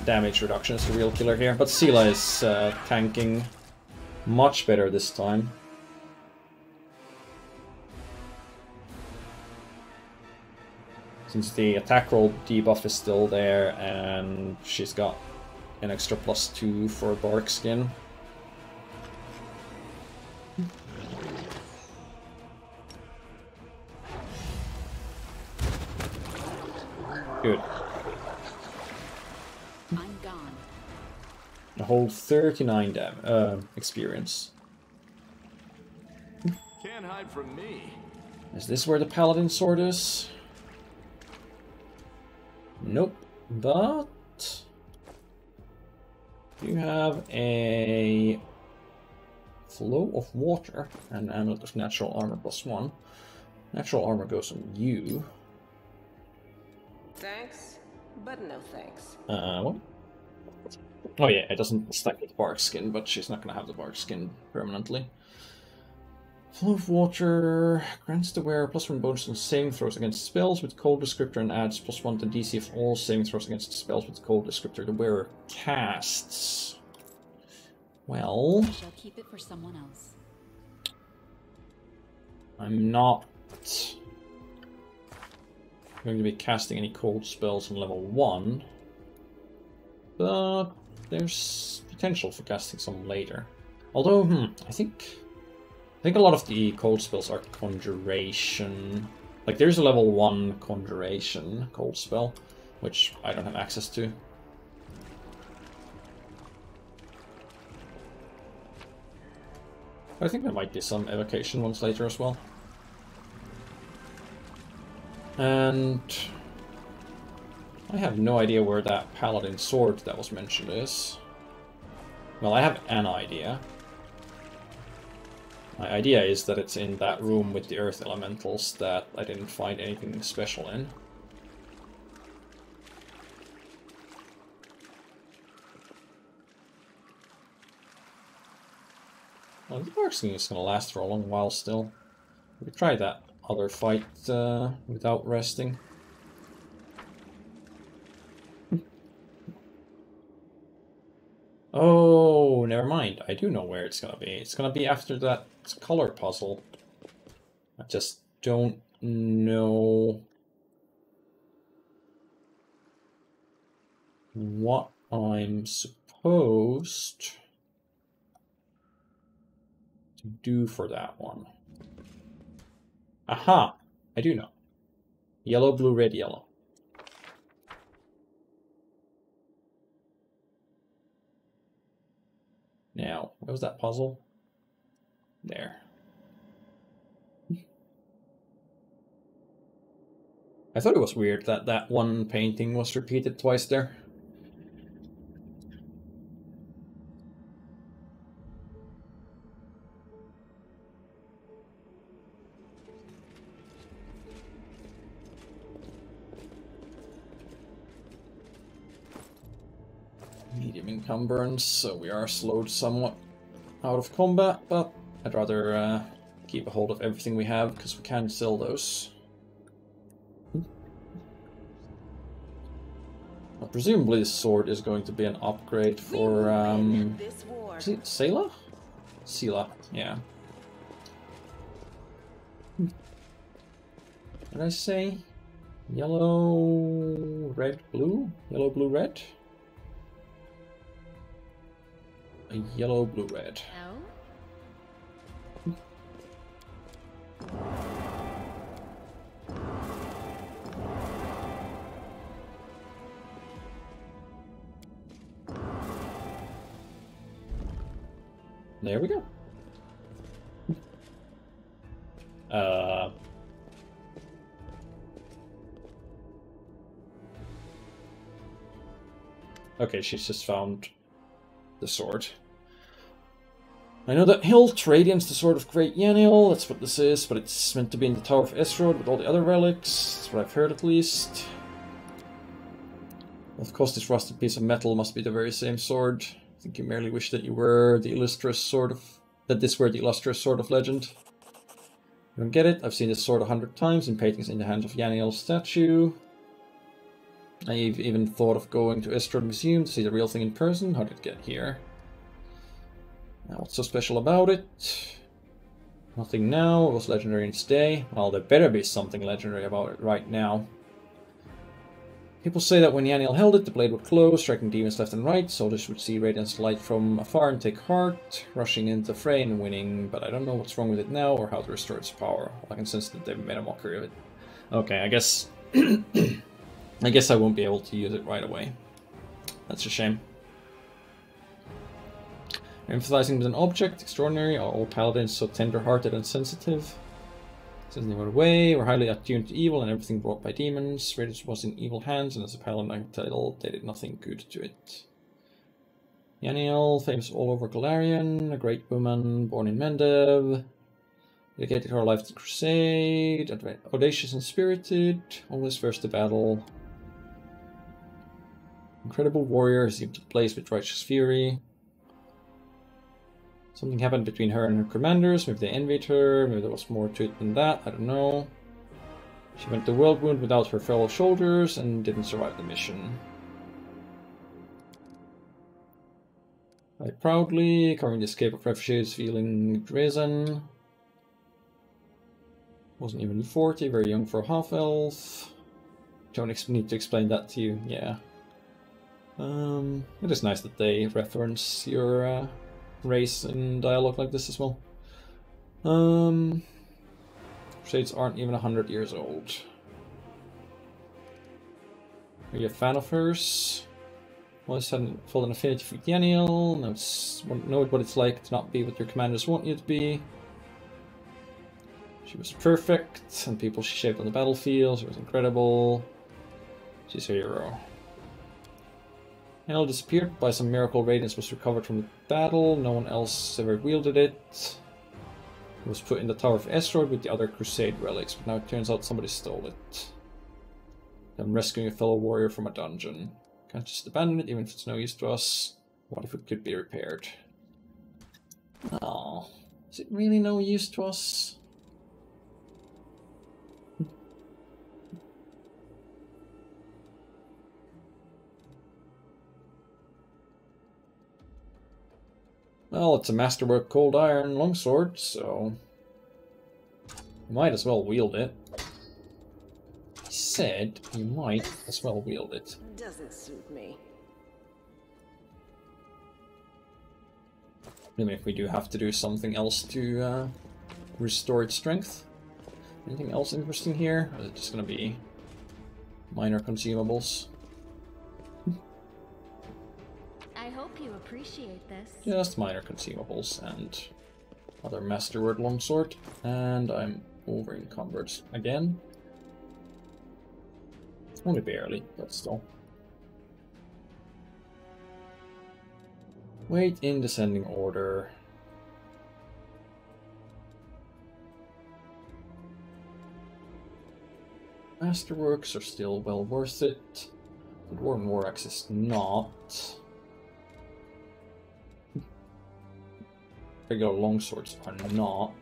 Damage reduction is the real killer here, but Sela is tanking much better this time. Since the attack roll debuff is still there, and she's got an extra +2 for bark skin. Good. I'm gone. A whole 39 experience. Can't hide from me. Is this where the paladin sword is? Nope, but you have a flow of water and amulet of natural armor +1. Natural armor goes on you. Thanks, but no thanks. What? Oh yeah, it doesn't stack with bark skin, but she's not gonna have the bark skin permanently. Flow of water grants the wearer +1 bonus on saving throws against spells with cold descriptor and adds +1 to DC of all saving throws against spells with cold descriptor the wearer casts. Well, I shall keep it for someone else. I'm not going to be casting any cold spells on level 1, but there's potential for casting some later. Although, I think a lot of the cold spells are conjuration. Like, there's a level 1 conjuration cold spell, which I don't have access to. But I think there might be some evocation ones later as well. And I have no idea where that paladin sword that was mentioned is. Well, I have an idea. My idea is that it's in that room with the earth elementals that I didn't find anything special in. Well, the bark skin is going to last for a long while still. We could try that other fight without resting. Oh, never mind. I do know where it's going to be. It's going to be after that color puzzle. I just don't know what I'm supposed to do for that one. Aha! I do know. Yellow, blue, red, yellow. Now, where was that puzzle? There. I thought it was weird that that one painting was repeated twice there. Medium encumbrance, so we are slowed somewhat out of combat, but I'd rather keep a hold of everything we have, because we can sell those. Well, presumably this sword is going to be an upgrade for, is it Sela? Sela, yeah. What did I say? Yellow, red, blue? Yellow, blue, red? A yellow, blue, red. There we go. Okay, she's just found the sword. I know that Hilt Radiance, the Sword of Great Yanil, that's what this is, but it's meant to be in the Tower of Esrod with all the other relics. That's what I've heard at least. Of course, this rusted piece of metal must be the very same sword. I think you merely wish that you were the illustrious sword of... that this were the illustrious sword of legend. You don't get it? I've seen this sword 100 times in paintings in the hands of Yaniel's statue. I've even thought of going to Estrad Museum to see the real thing in person. How did it get here? Now, what's so special about it? Nothing now. It was legendary in its day. Well, there better be something legendary about it right now. People say that when Yaniel held it, the blade would glow, striking demons left and right. Soldiers would see radiant light from afar and take heart, rushing into the fray and winning. But I don't know what's wrong with it now or how to restore its power. I can sense that they've made a mockery of it. Okay, I guess... I guess I won't be able to use it right away. That's a shame. Emphasizing with an object, extraordinary, are all paladins so tender-hearted and sensitive? Since they were away, were highly attuned to evil and everything brought by demons. Radius was in evil hands, and as a paladin title, they did nothing good to it. Yaniel, famous all over Galarian, a great woman, born in Mendev, dedicated her life to the crusade, audacious and spirited, always first to battle. Incredible warrior, seemed to blaze with righteous fury. Something happened between her and her commanders, maybe they envied her, maybe there was more to it than that, I don't know. She went to Worldwound without her fellow soldiers and didn't survive the mission. I proudly, covering the escape of refugees, feeling risen. Wasn't even 40, very young for a half-elf. Don't need to explain that to you, yeah. It is nice that they reference your race in dialogue like this as well. Crusades aren't even 100 years old. Are you a fan of hers? Always had an affinity for Yaniel. Know what it's like to not be what your commanders want you to be. She was perfect, and people she shaped on the battlefield. She was incredible. She's a hero. Yaniel disappeared. By some miracle, Radiance was recovered from the battle. No one else ever wielded it. It was put in the Tower of Estrad with the other Crusade relics, but now it turns out somebody stole it. Them rescuing a fellow warrior from a dungeon. Can't just abandon it, even if it's no use to us. What if it could be repaired? Oh, is it really no use to us? Well, it's a masterwork cold iron longsword, so you might as well wield it. I said you might as well wield it. Doesn't suit me. Maybe if we do have to do something else to restore its strength. Anything else interesting here? Or is it just gonna be minor consumables? I hope you appreciate this. Just minor consumables and other masterword longsword. And I'm over encumbered again. Only barely, but still. Wait in descending order. Masterworks are still well worth it. The Dwarven War Axe is not. Regular longswords are not.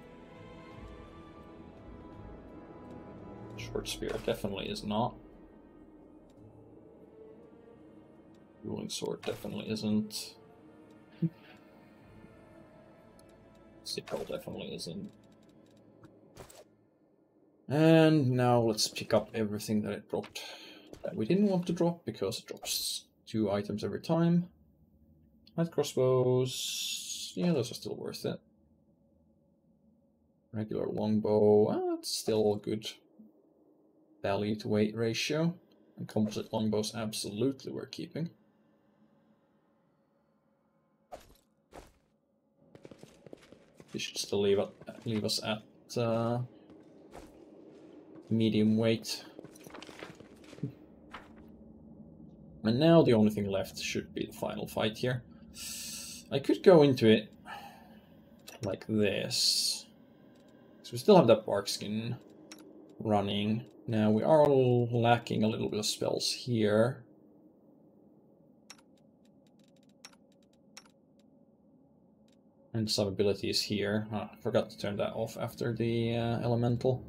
Short spear definitely is not. Ruling sword definitely isn't. Sickle definitely isn't. And now let's pick up everything that it dropped that we didn't want to drop because it drops 2 items every time. Light crossbows, yeah, those are still worth it. Regular longbow, that's still a good value to weight ratio. And composite longbows absolutely worth keeping. This should still leave us at medium weight. And now the only thing left should be the final fight here. I could go into it like this. So we still have that bark skin running. Now we are lacking a little bit of spells here. And some abilities here. I forgot to turn that off after the elemental.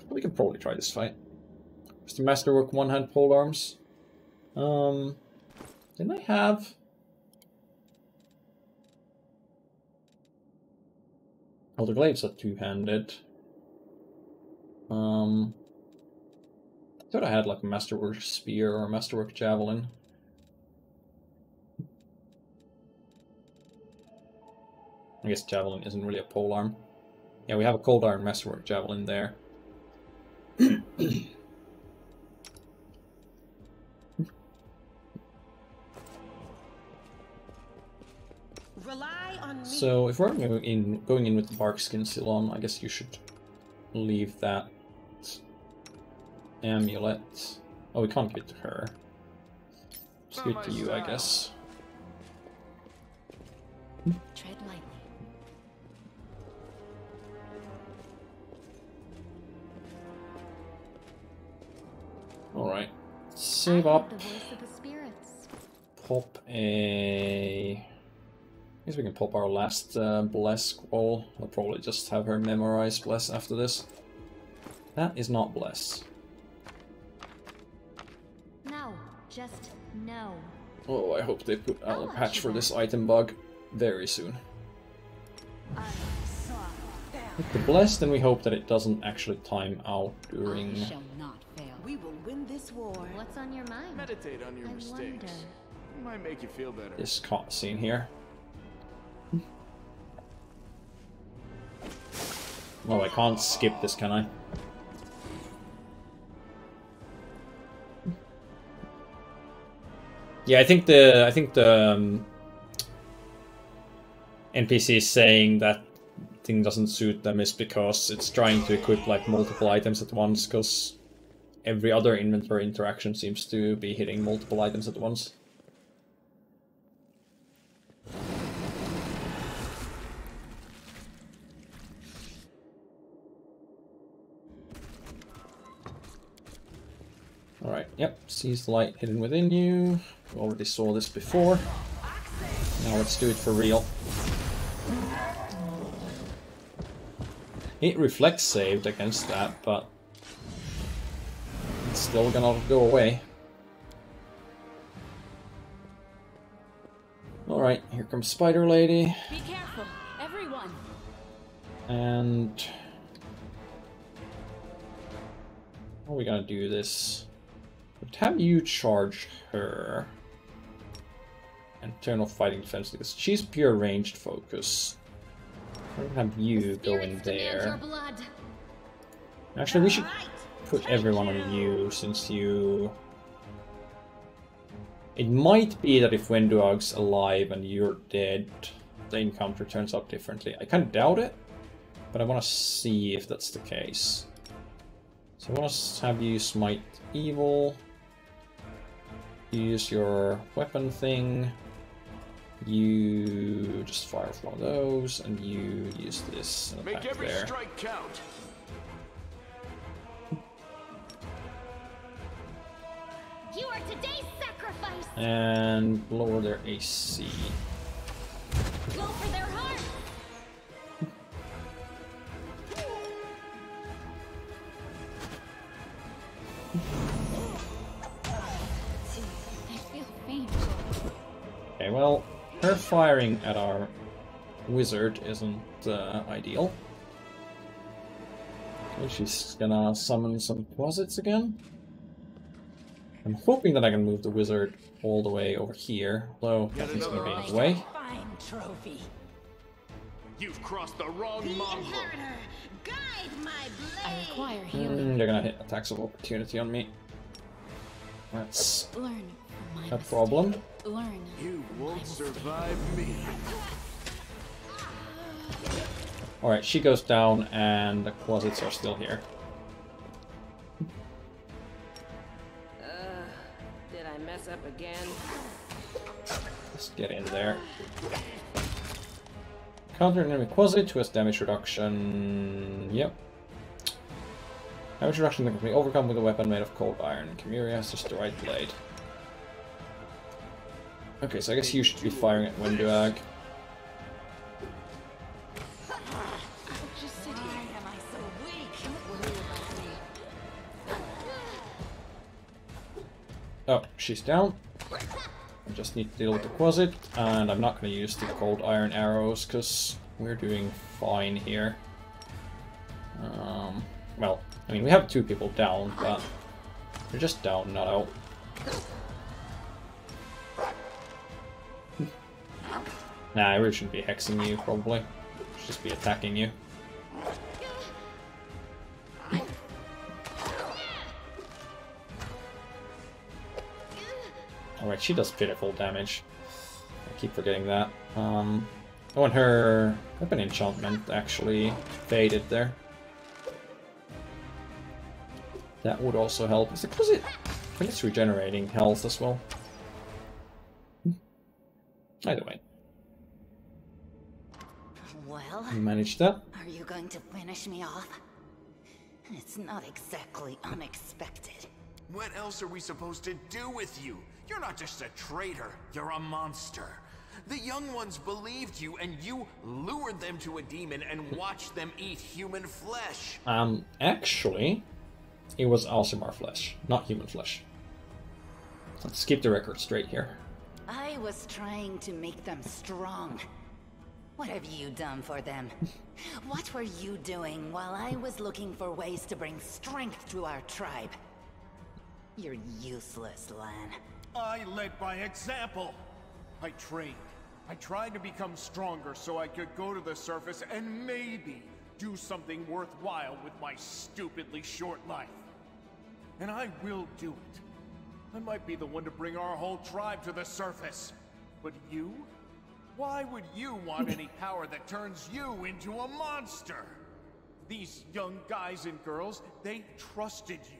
But we can probably try this fight. Is the Masterwork one-hand polearms? Didn't I have... Oh, the glaives are two-handed. I thought I had like a Masterwork spear or a Masterwork javelin. I guess javelin isn't really a polearm. Yeah, we have a cold iron Masterwork javelin there. Rely on me. So if we're going in with the Barkskin seal on, I guess you should leave that amulet. Oh, we can't give it to her. Just give it to you, I guess. Tread lightly. Alright. Save up. The voice of the spirits. Pop a... I guess we can pop our last Bless scroll. I'll probably just have her memorize Bless after this. That is not Bless. No, just no. Oh, I hope they put out a patch for this item bug very soon. With the Bless, then we hope that it doesn't actually time out during... I shall not fail. We will win this war. What's on your mind? Meditate on your mistakes. It might make you feel better. This cutscene here. Oh, I can't skip this, can I? Yeah, I think the NPC is saying that thing doesn't suit them is because it's trying to equip like multiple items at once, because every other inventory interaction seems to be hitting multiple items at once. Alright, yep, seize the light hidden within you. We already saw this before. Now let's do it for real. It reflex saved against that, but it's still gonna go away. Alright, here comes Spider Lady. Be careful, everyone. And how are we gonna do this? But have you charge her and turn off fighting defense because she's pure ranged focus. We're gonna have you go in there. Actually, we should put everyone on you since you. It might be that if Wenduag's alive and you're dead, the encounter turns out differently. I kind of doubt it, but I want to see if that's the case. So I want to have you smite evil. Use your weapon thing. You just fire one of those, and you use this and make every there. strike count. You are today's sacrifice. And lower their AC. Go for their heart. I feel faint. Okay, well, her firing at our wizard isn't ideal. Okay, she's gonna summon some closets again. I'm hoping that I can move the wizard all the way over here, though nothing's gonna be in the way. Fine trophy. You've crossed the wrong mongrel. Guide my blade. I require healing. They're gonna hit attacks of opportunity on me. That's Learn from my a problem. Learn. You won't survive me. Alright, she goes down and the closets are still here. Did I mess up again? Let's get in there. Counter an enemy closet who has damage reduction. Yep. Damage reduction can be overcome with a weapon made of cold iron. Chimera has just the right blade. Okay, so I guess you should be firing at Wenduag. Oh, she's down. I just need to deal with the Quasit, and I'm not going to use the cold iron arrows because we're doing fine here. Well, I mean, we have 2 people down, but they're just down, not out. Nah, I really shouldn't be hexing you, probably. Should just be attacking you. Alright, she does pitiful damage. I keep forgetting that. Oh, and her weapon enchantment actually faded there. That would also help. Is it because I think it's regenerating health as well. Either way. Well, You managed that. Are you going to finish me off? It's not exactly unexpected. What else are we supposed to do with you? You're not just a traitor, you're a monster. The young ones believed you, and you lured them to a demon and watched them eat human flesh. Actually, it was Aasimar flesh, not human flesh. Let's keep the record straight here. I was trying to make them strong. What have you done for them? What were you doing while I was looking for ways to bring strength to our tribe? You're useless, Lan. I led by example. I trained. I tried to become stronger so I could go to the surface and maybe do something worthwhile with my stupidly short life. And I will do it. I might be the one to bring our whole tribe to the surface. But you? Why would you want any power that turns you into a monster? These young guys and girls, they trusted you.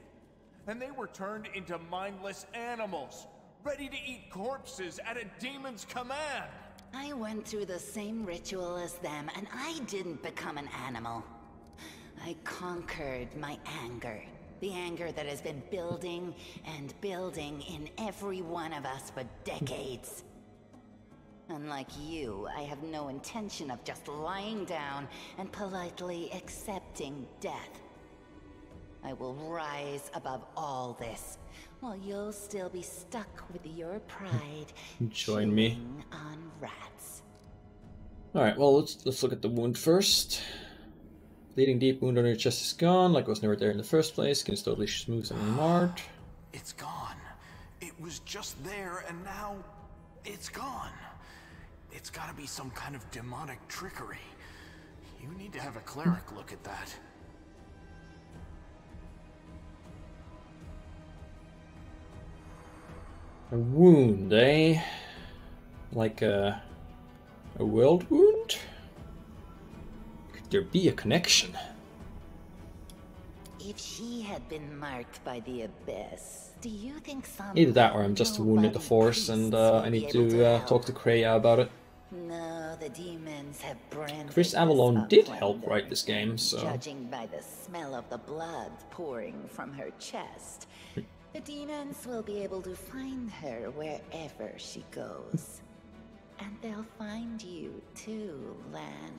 And they were turned into mindless animals, ready to eat corpses at a demon's command. I went through the same ritual as them, and I didn't become an animal. I conquered my anger. The anger that has been building and building in every one of us for decades. Unlike you, I have no intention of just lying down and politely accepting death. I will rise above all this, while you'll still be stuck with your pride. Join me. On rats. Alright, well, let's look at the wound first. Bleeding deep wound on your chest is gone, like it was never there in the first place. Skin is totally smooth and marred. It's gone. It was just there, and now it's gone. It's gotta be some kind of demonic trickery. You need to have a cleric look at that. A wound, eh? Like a world wound? Could there be a connection? If she had been marked by the abyss, do you think some... Either that or I'm just wounded the force and I need to talk to Kreia about it. No, the demons have branded Chris Avalon did help write this game, so... Judging by the smell of the blood pouring from her chest, the demons will be able to find her wherever she goes. And they'll find you too, Lan.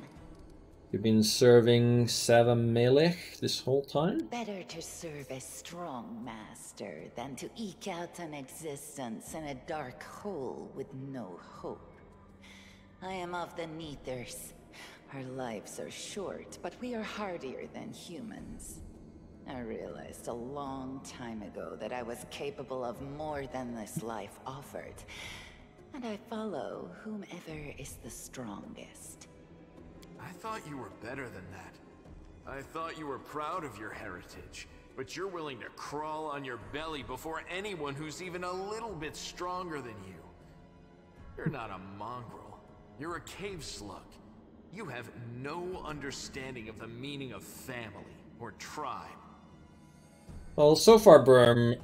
You've been serving Sava Melech this whole time? Better to serve a strong master than to eke out an existence in a dark hole with no hope. I am of the Neathers. Our lives are short, but we are hardier than humans. I realized a long time ago that I was capable of more than this life offered, and I follow whomever is the strongest. I thought you were better than that. I thought you were proud of your heritage, but you're willing to crawl on your belly before anyone who's even a little bit stronger than you. You're not a mongrel. You're a cave slug. You have no understanding of the meaning of family or tribe. Well, so far, Burm,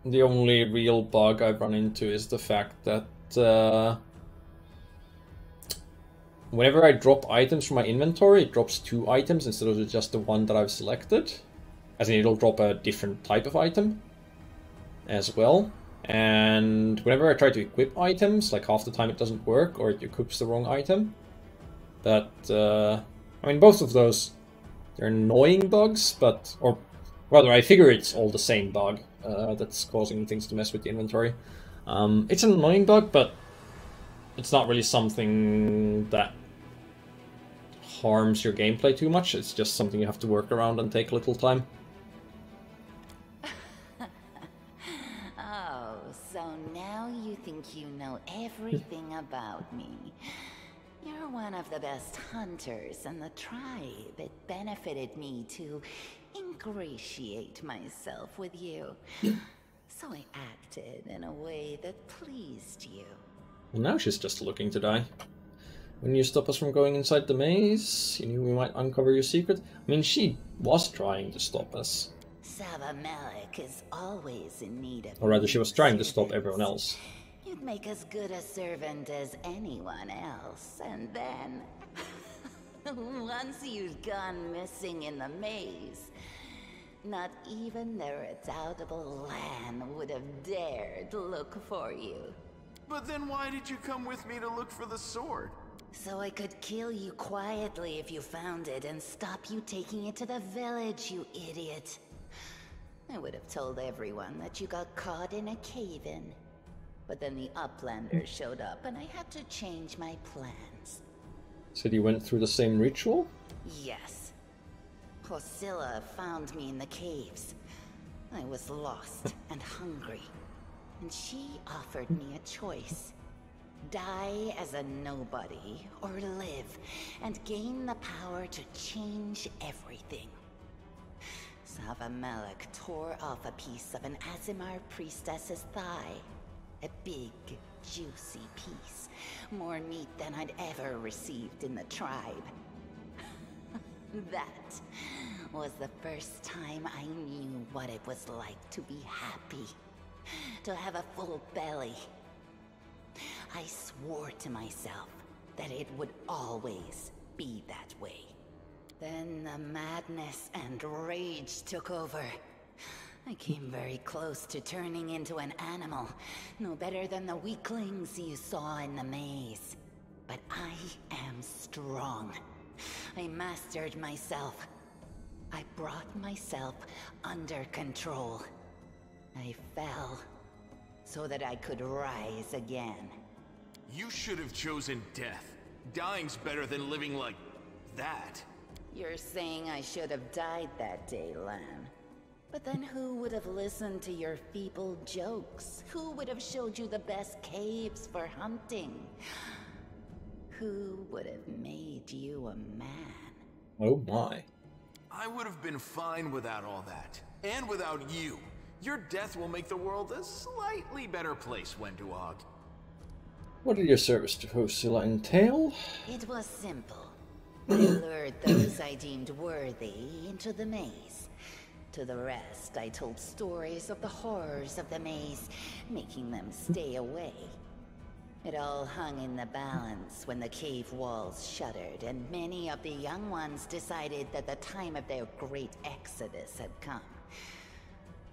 the only real bug I've run into is the fact that whenever I drop items from my inventory, it drops 2 items instead of just the one that I've selected. As in, it'll drop a different type of item as well. And whenever I try to equip items, like half the time it doesn't work or it equips the wrong item. But, I mean, both of those, they're annoying bugs, but, or Rather, I figure it's all the same bug that's causing things to mess with the inventory. It's an annoying bug, but it's not really something that harms your gameplay too much. It's just something you have to work around and take a little time. Oh, so now you think you know everything about me. You're one of the best hunters in the tribe. It benefited me to ingratiate myself with you. So I acted in a way that pleased you. Well, now she's just looking to die. When you stop us from going inside the maze, you knew we might uncover your secret. I mean, she was trying to stop us. Savamelek is always in need of... Or rather, she was trying to stop everyone else. You'd make as good a servant as anyone else, and then... once you'd gone missing in the maze, not even the redoubtable Lan would have dared look for you. But then why did you come with me to look for the sword? So I could kill you quietly if you found it and stop you taking it to the village, you idiot. I would have told everyone that you got caught in a cave-in. But then the Uplanders showed up and I had to change my plans. So you went through the same ritual? Yes. Thassilonian found me in the caves. I was lost and hungry. And she offered me a choice. Die as a nobody, or live, and gain the power to change everything. Savamelek tore off a piece of an Azimar priestess's thigh. A big, juicy piece. More meat than I'd ever received in the tribe. That was the first time I knew what it was like to be happy. To have a full belly. I swore to myself that it would always be that way. Then the madness and rage took over. I came very close to turning into an animal, no better than the weaklings you saw in the maze. But I am strong. I mastered myself. I brought myself under control. I fell so that I could rise again. You should have chosen death. Dying's better than living like that. You're saying I should have died that day, Lan. But then who would have listened to your feeble jokes? Who would have showed you the best caves for hunting? Who would have made you a man? Oh my. I would have been fine without all that. And without you. Your death will make the world a slightly better place, Wenduog. What did your service to Thassilonian entail? It was simple. I lured those I deemed worthy into the maze. To the rest, I told stories of the horrors of the maze, making them stay away. It all hung in the balance when the cave walls shuttered, and many of the young ones decided that the time of their great exodus had come.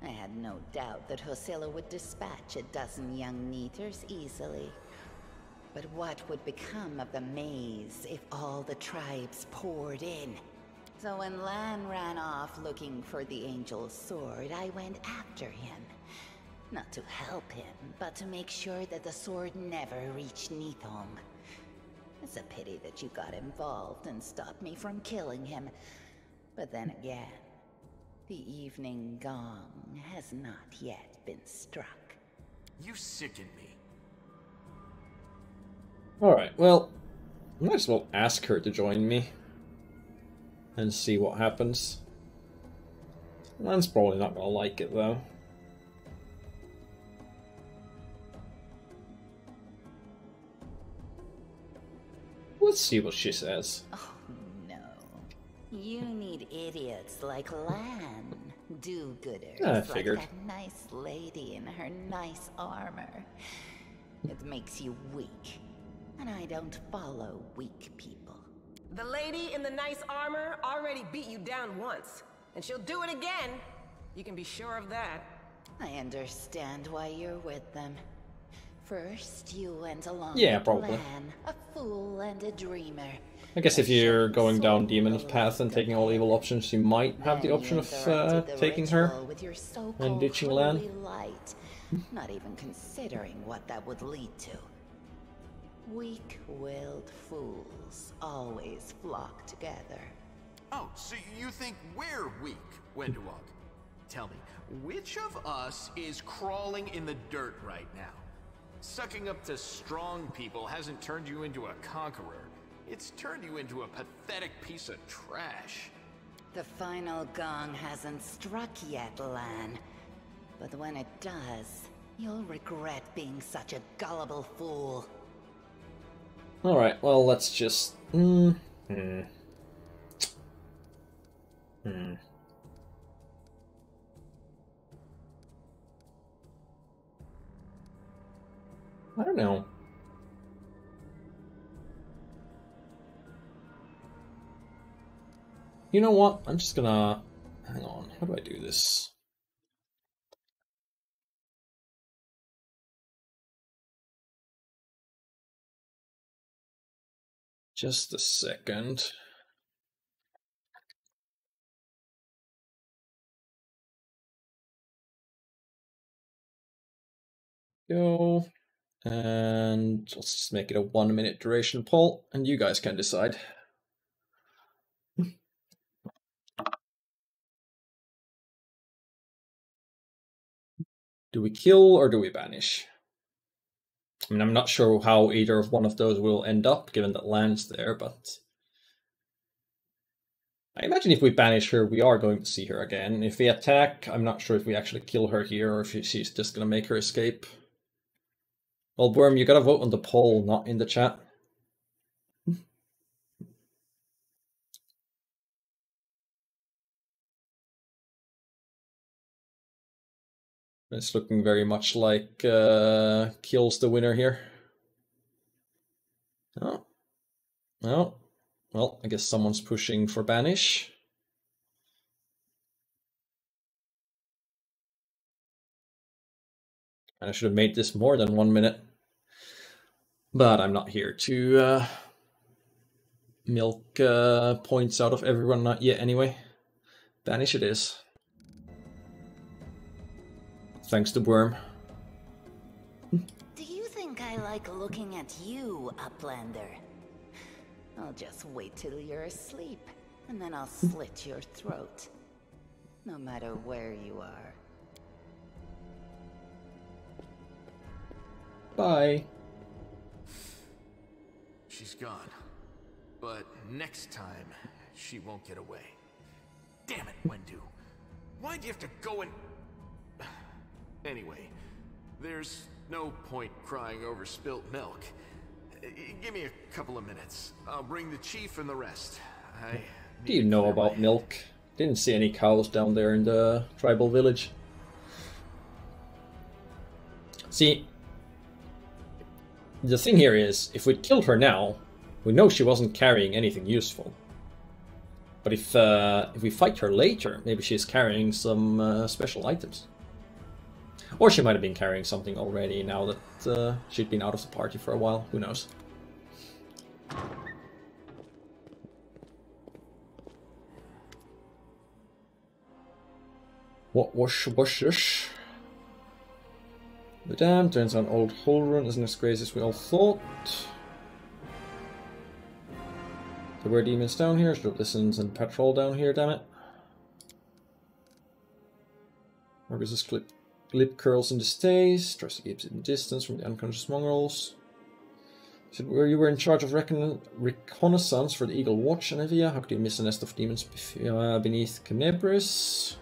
I had no doubt that Thassilonian would dispatch a dozen young Neaters easily. But what would become of the maze if all the tribes poured in? So when Lan ran off looking for the Angel's sword, I went after him. Not to help him, but to make sure that the sword never reached Nithong. It's a pity that you got involved and stopped me from killing him. But then again, the evening gong has not yet been struck. You sicken me. Alright, well, I might as well ask her to join me. And see what happens. Lan's probably not gonna like it, though. Let's see what she says. Oh, no. You need idiots like Lan. Do-gooders I like figured. that nice lady in her nice armor. It makes you weak. And I don't follow weak people. The lady in the nice armor already beat you down once. And she'll do it again. You can be sure of that. I understand why you're with them. First, you went along Yeah, the probably. plan, a fool and a dreamer. I guess if you're going down Demon's path and taking all evil options, you might have the Then option you of interrupted the taking her ritual with your so-called and ditching Lan. holy light, not even considering what that would lead to. Weak-willed fools always flock together. Oh, so you think we're weak, Wenduog? Tell me, which of us is crawling in the dirt right now? Sucking up to strong people hasn't turned you into a conqueror. It's turned you into a pathetic piece of trash. The final gong hasn't struck yet, Lan. But when it does, you'll regret being such a gullible fool. Alright, well, let's just... I don't know. You know what? I'm just gonna... Hang on, how do I do this? Just a second. Go. And let's just make it a 1-minute duration poll, and you guys can decide. Do we kill or do we banish? I mean, I'm not sure how either of one of those will end up, given that Lan's there, but... I imagine if we banish her, we are going to see her again. If we attack, I'm not sure if we actually kill her here, or if she's just gonna make her escape. Well, Worm, you gotta vote on the poll, not in the chat. It's looking very much like kills the winner here. Oh. Oh. Well, I guess someone's pushing for banish. I should have made this more than 1 minute. But I'm not here to milk points out of everyone, not yet anyway. Banish it is. Thanks to Worm. Do you think I like looking at you, Uplander? I'll just wait till you're asleep, and then I'll slit your throat. No matter where you are. Bye. She's gone. But next time, she won't get away. Damn it, Wendu. Why'd you have to go and... Anyway, there's no point crying over spilt milk. Give me a couple of minutes. I'll bring the chief and the rest. Do you know about milk? Didn't see any cows down there in the tribal village. See, the thing here is, if we killed her now, we know she wasn't carrying anything useful. But if we fight her later, maybe she's carrying some special items. Or she might have been carrying something already now that she'd been out of the party for a while. Who knows? What was this? The dam turns on old hole run isn't as crazy as we all thought. There were demons down here, should listens and patrol down here, damn it. Marcus's lip curls and stays, tries to keep it in distance from the unconscious mongrels. Said where you were in charge of reconnaissance for the Eagle Watch, Anivia. How could you miss a nest of demons beneath Canebris?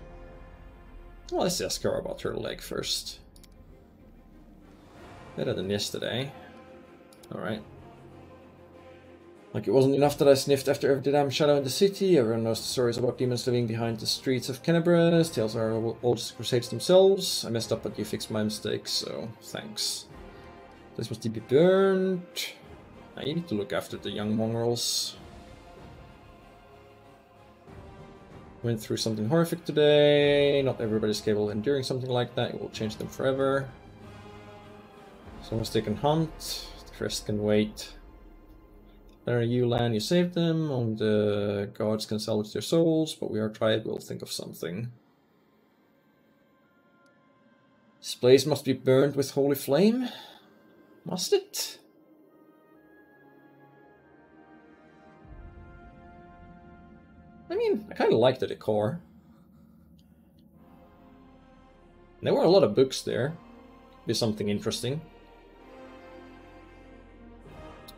Well, let's ask her about her leg first. Better than yesterday. Alright. Like it wasn't enough that I sniffed after every damn shadow in the city. Everyone knows the stories about demons living behind the streets of Canebris. Tales are old as Crusades themselves. I messed up, but you fixed my mistakes, so thanks. This must be burned. I need to look after the young mongrels. Went through something horrific today. Not everybody's capable of enduring something like that. It will change them forever. Someone's taken hunt. The rest can wait. There you land, you save them. And the guards can salvage their souls, but we are tried. We'll think of something. This place must be burned with holy flame. Must it? I mean, I kind of like the decor. There were a lot of books there. Be something interesting.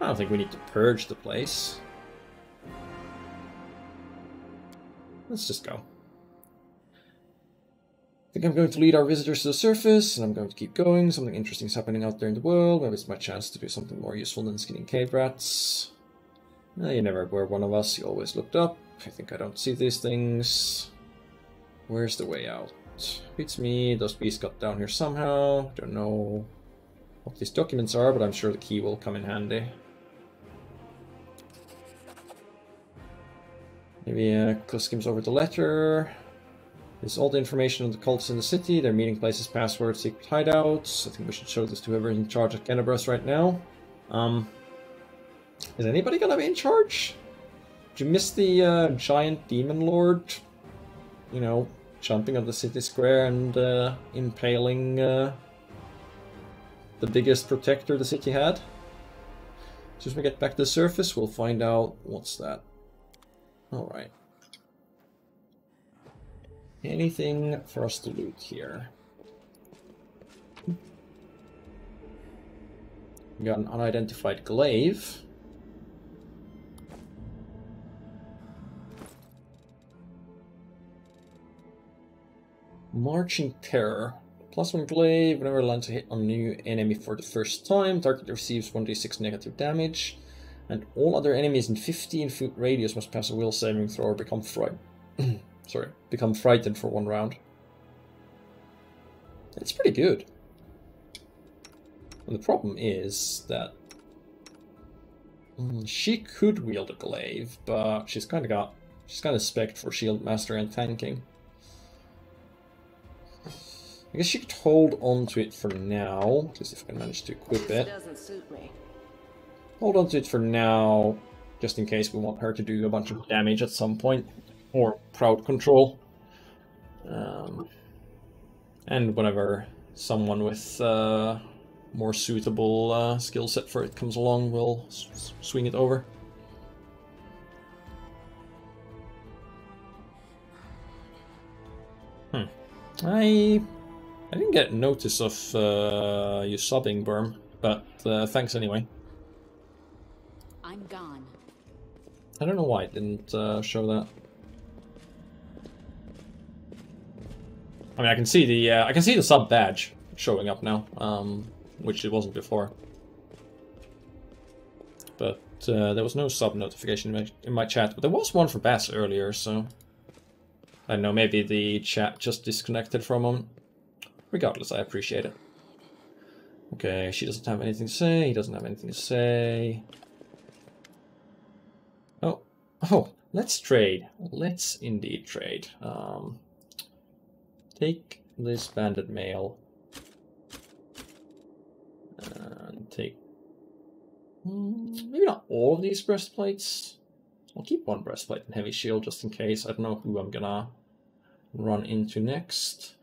I don't think we need to purge the place. Let's just go. I think I'm going to lead our visitors to the surface, and I'm going to keep going. Something interesting is happening out there in the world. Maybe it's my chance to do something more useful than skinning cave rats. You never were one of us. You always looked up. I think I don't see these things. Where's the way out? Beats me. Those beasts got down here somehow. Don't know what these documents are, but I'm sure the key will come in handy. Maybe Close skims over the letter. There's all the information on the cults in the city, their meeting places, passwords, secret hideouts. I think we should show this to whoever's in charge at Kenabras right now. Is anybody gonna be in charge? Did you miss the giant demon lord? You know, jumping on the city square and impaling the biggest protector the city had? As soon as we get back to the surface, we'll find out what's that. Alright. Anything for us to loot here? We got an unidentified glaive. Marching Terror. +1 glaive, whenever it lands a hit on a new enemy for the first time, target receives 1d6 negative damage. And all other enemies in 15-foot radius must pass a will saving throw or become become frightened for 1 round. It's pretty good. And the problem is that she could wield a glaive, but she's kind of spec'd for shield mastery and tanking. I guess she could hold on to it for now, just if I can manage to equip it. Doesn't suit me. Hold on to it for now, just in case we want her to do a bunch of damage at some point, or crowd control. And whenever someone with more suitable skill set for it comes along, we'll swing it over. I didn't get notice of you subbing, Burm, but thanks anyway. I'm gone. I don't know why it didn't show that. I mean, I can see the sub badge showing up now, which it wasn't before. But there was no sub notification in my chat, but there was one for Bass earlier, so I don't know. Maybe the chat just disconnected for a moment. Regardless, I appreciate it. Okay, she doesn't have anything to say. He doesn't have anything to say. Oh, let's trade. Let's indeed trade. Take this banded mail. And take... maybe not all of these breastplates. I'll keep 1 breastplate and heavy shield just in case. I don't know who I'm gonna run into next.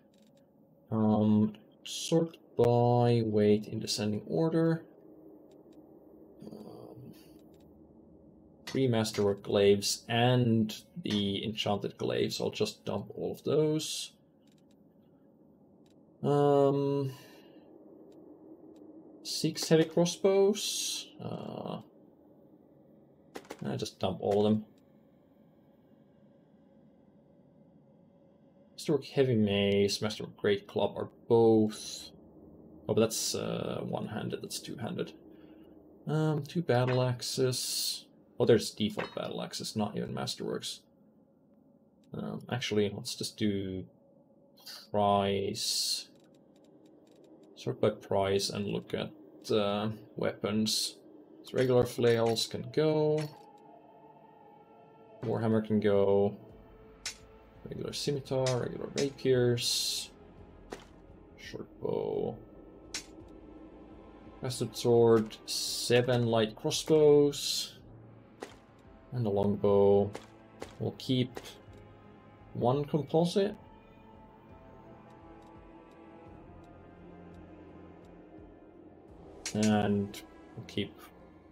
Sort by weight in descending order. 3 masterwork glaives and the enchanted glaives. I'll just dump all of those. 6 heavy crossbows. I just dump all of them. Masterwork heavy mace, masterwork great club are both. Oh, but that's one-handed. That's two-handed. 2 battle axes. Oh, there's default battle axes, not even masterworks. Actually, let's just do price. Sort by price and look at weapons. So regular flails can go. Warhammer can go. Regular scimitar, regular rapiers. Short bow. Rusted sword, 7 light crossbows, and a longbow. We'll keep 1 composite. And we'll keep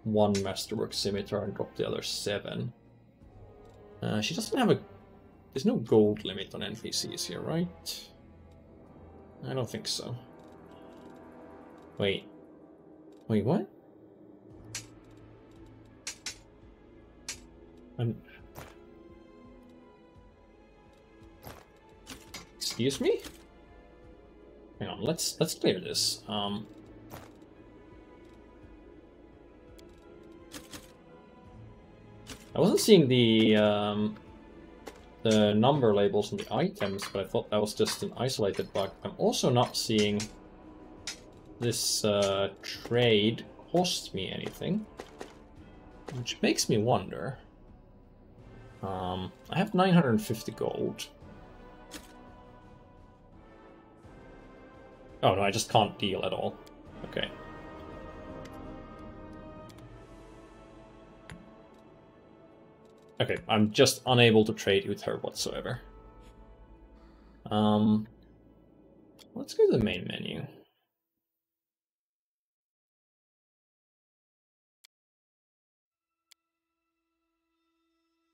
1 masterwork scimitar and drop the other 7. She doesn't have a... There's no gold limit on NPCs here, right? I don't think so. Wait. Wait, what? Excuse me? Hang on, let's clear this. I wasn't seeing the number labels on the items, but I thought that was just an isolated bug. I'm also not seeing this trade cost me anything, which makes me wonder. I have 950 gold. Oh no, I just can't deal at all. Okay. Okay, I'm just unable to trade with her whatsoever. Let's go to the main menu.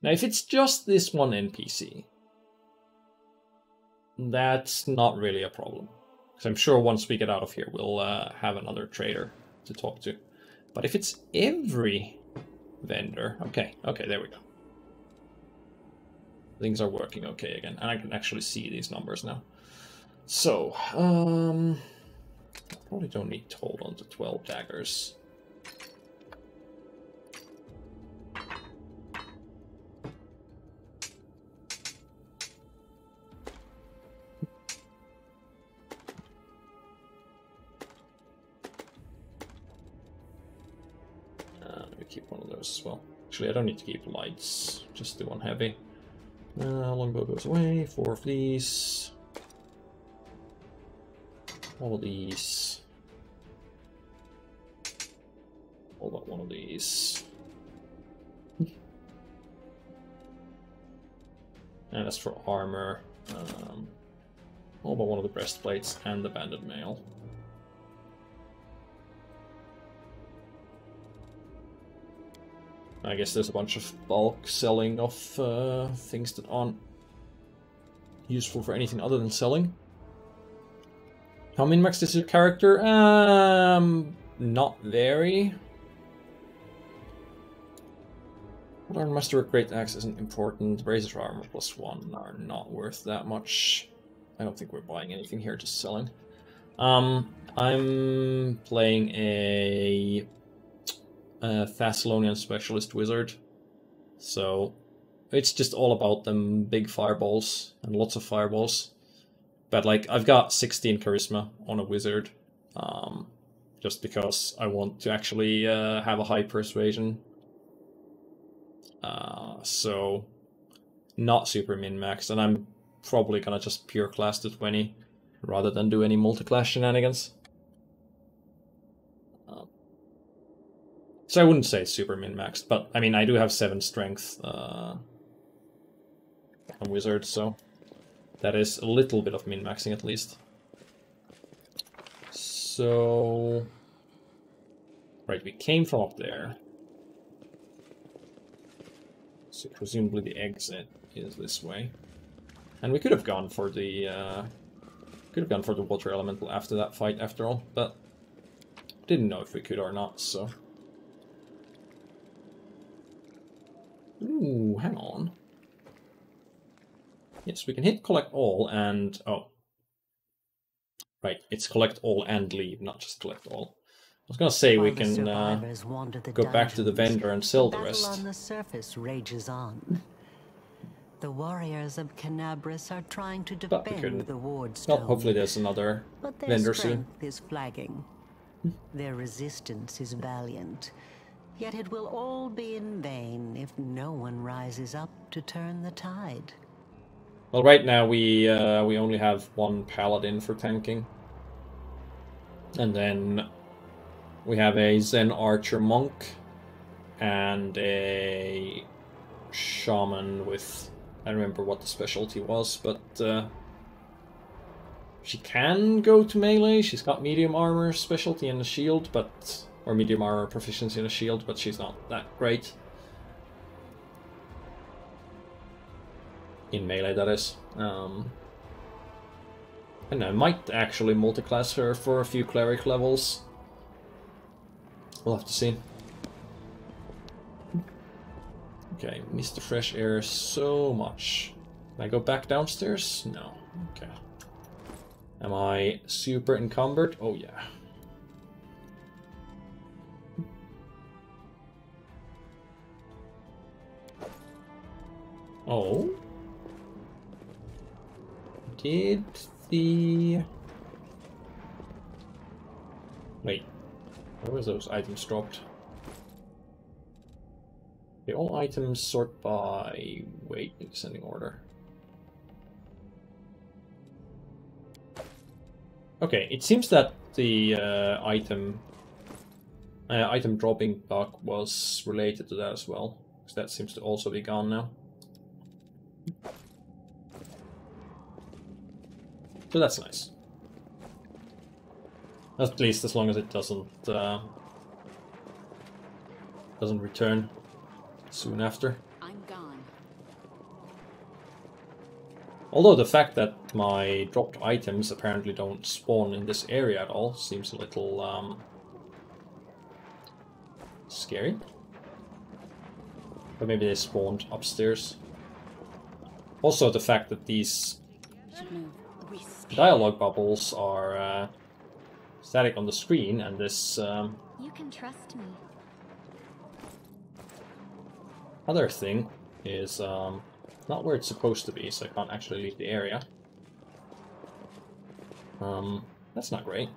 Now, if it's just this one NPC, that's not really a problem. Because I'm sure once we get out of here, we'll have another trader to talk to. But if it's every vendor... Okay, there we go. Things are working okay again. And I can actually see these numbers now. So, probably don't need to hold on to 12 daggers. Keep one of those as well. Actually, I don't need to keep lights, just the one heavy. Longbow goes away, 4 of these. All of these. All but 1 of these. And as for armor, all but 1 of the breastplates and the banded mail. I guess there's a bunch of bulk selling of things that aren't useful for anything other than selling. How min-maxed is your character? Not very. What armor masterwork great axe isn't important. Braces armor +1 are not worth that much. I don't think we're buying anything here, just selling. I'm playing a Thassilonian specialist wizard, so it's just all about them big fireballs and lots of fireballs. But like, I've got 16 charisma on a wizard, just because I want to actually have a high persuasion. So not super min-maxed, and I'm probably gonna just pure class to 20 rather than do any multi-class shenanigans. So I wouldn't say it's super min-maxed, but I mean, I do have 7 strength on wizard, so that is a little bit of min-maxing at least. So, right, we came from up there. So presumably the exit is this way, and we could have gone for the water elemental after that fight, after all, but didn't know if we could or not. So. Ooh, hang on. Yes, we can hit collect all and... Oh. Right, it's collect all and leave, not just collect all. I was gonna say we can go back to the vendor and sell the rest. The battle on the surface rages on. The warriors of Canabris are trying to defend the wardstone. Well, hopefully there's another vendor soon. But their strength is flagging. Their resistance is valiant. Yet it will all be in vain if no one rises up to turn the tide. Well, right now we only have 1 paladin for tanking, and then we have a Zen archer monk and a shaman with, I don't remember what the specialty was, but she can go to melee. She's got medium armor specialty and a shield, but or medium armor proficiency and a shield, but she's not that great in melee, that is. And I might actually multiclass her for a few cleric levels. We'll have to see. Okay, miss the fresh air so much. Can I go back downstairs? No. Okay. Am I super encumbered? Oh yeah. Oh. Did the... Wait. Where was those items dropped? Okay, all items sort by weight in descending order. Okay, it seems that the item dropping bug was related to that as well, because that seems to also be gone now. So that's nice. At least as long as it doesn't return soon after. I'm gone. Although the fact that my dropped items apparently don't spawn in this area at all seems a little scary. But maybe they spawned upstairs. Also the fact that these dialogue bubbles are static on the screen, and this You can trust me. other thing is not where it's supposed to be, so I can't actually leave the area. That's not great.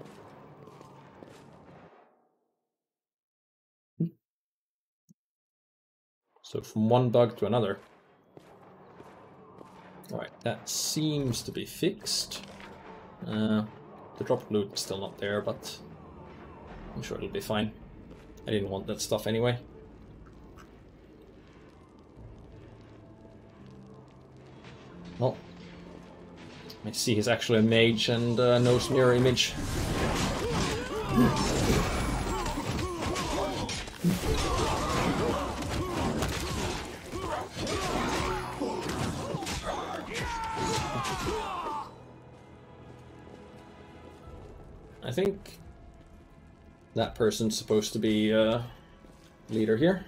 So from one bug to another. Alright, that seems to be fixed. The dropped loot is still not there, but I'm sure it'll be fine. I didn't want that stuff anyway. Well, I see he's actually a mage and knows mirror image. I think that person's supposed to be leader here.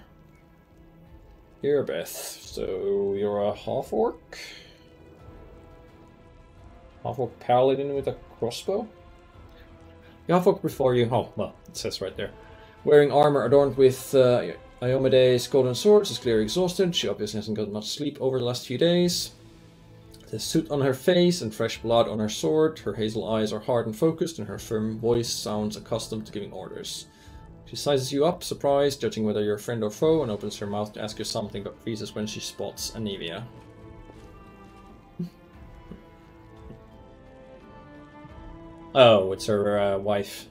Beth, so you're a half-orc? Half-orc paladin with a crossbow? The half-orc before you... Oh, well, it says right there. Wearing armor adorned with Iomede's golden swords is clearly exhausted. She obviously hasn't got much sleep over the last few days. The soot on her face and fresh blood on her sword. Her hazel eyes are hard and focused, and her firm voice sounds accustomed to giving orders. She sizes you up, surprised, judging whether you're a friend or foe, and opens her mouth to ask you something, but freezes when she spots Anivia. Oh, it's her wife.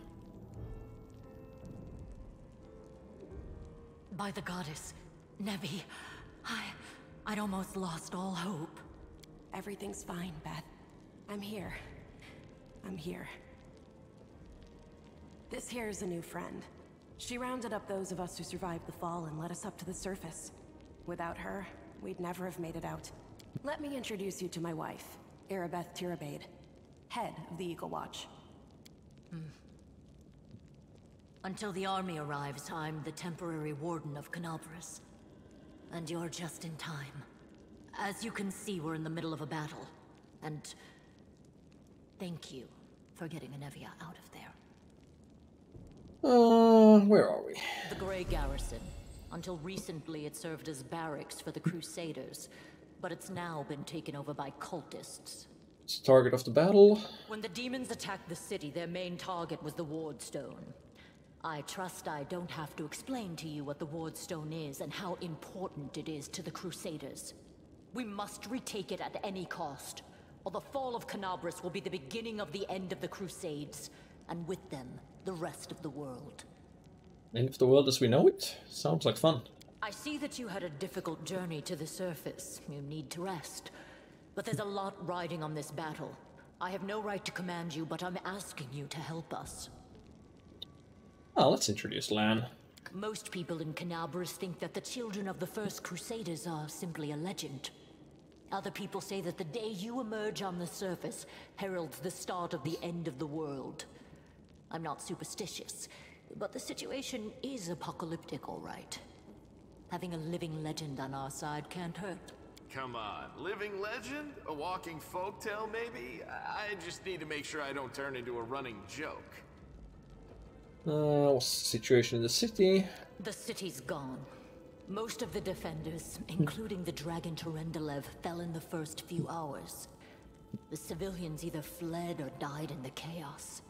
By the goddess, Nevi, I'd almost lost all hope. Everything's fine, Beth. I'm here. I'm here. This here is a new friend. She rounded up those of us who survived the fall and led us up to the surface. Without her, we'd never have made it out. Let me introduce you to my wife, Erebeth Tirabade, head of the Eagle Watch. Until the army arrives, I'm the temporary warden of Canabras. And you're just in time. As you can see, we're in the middle of a battle. And thank you for getting Anevia out of there. Where are we? The Grey Garrison. Until recently, it served as barracks for the Crusaders, but it's now been taken over by cultists. It's the target of the battle. When the demons attacked the city, their main target was the Wardstone. I trust I don't have to explain to you what the Wardstone is and how important it is to the Crusaders. We must retake it at any cost, or the fall of Canabras will be the beginning of the end of the Crusades, and with them, the rest of the world. End of the world as we know it? Sounds like fun. I see that you had a difficult journey to the surface. You need to rest. But there's a lot riding on this battle. I have no right to command you, but I'm asking you to help us. Well, let's introduce Lan. Most people in Canabras think that the children of the first Crusaders are simply a legend. Other people say that the day you emerge on the surface heralds the start of the end of the world. I'm not superstitious, but the situation is apocalyptic, all right. Having a living legend on our side can't hurt. Come on, living legend? A walking folktale, maybe? I just need to make sure I don't turn into a running joke. What's the situation in the city? The city's gone. Most of the defenders, including the dragon Terendelev, fell in the first few hours. The civilians either fled or died in the chaos.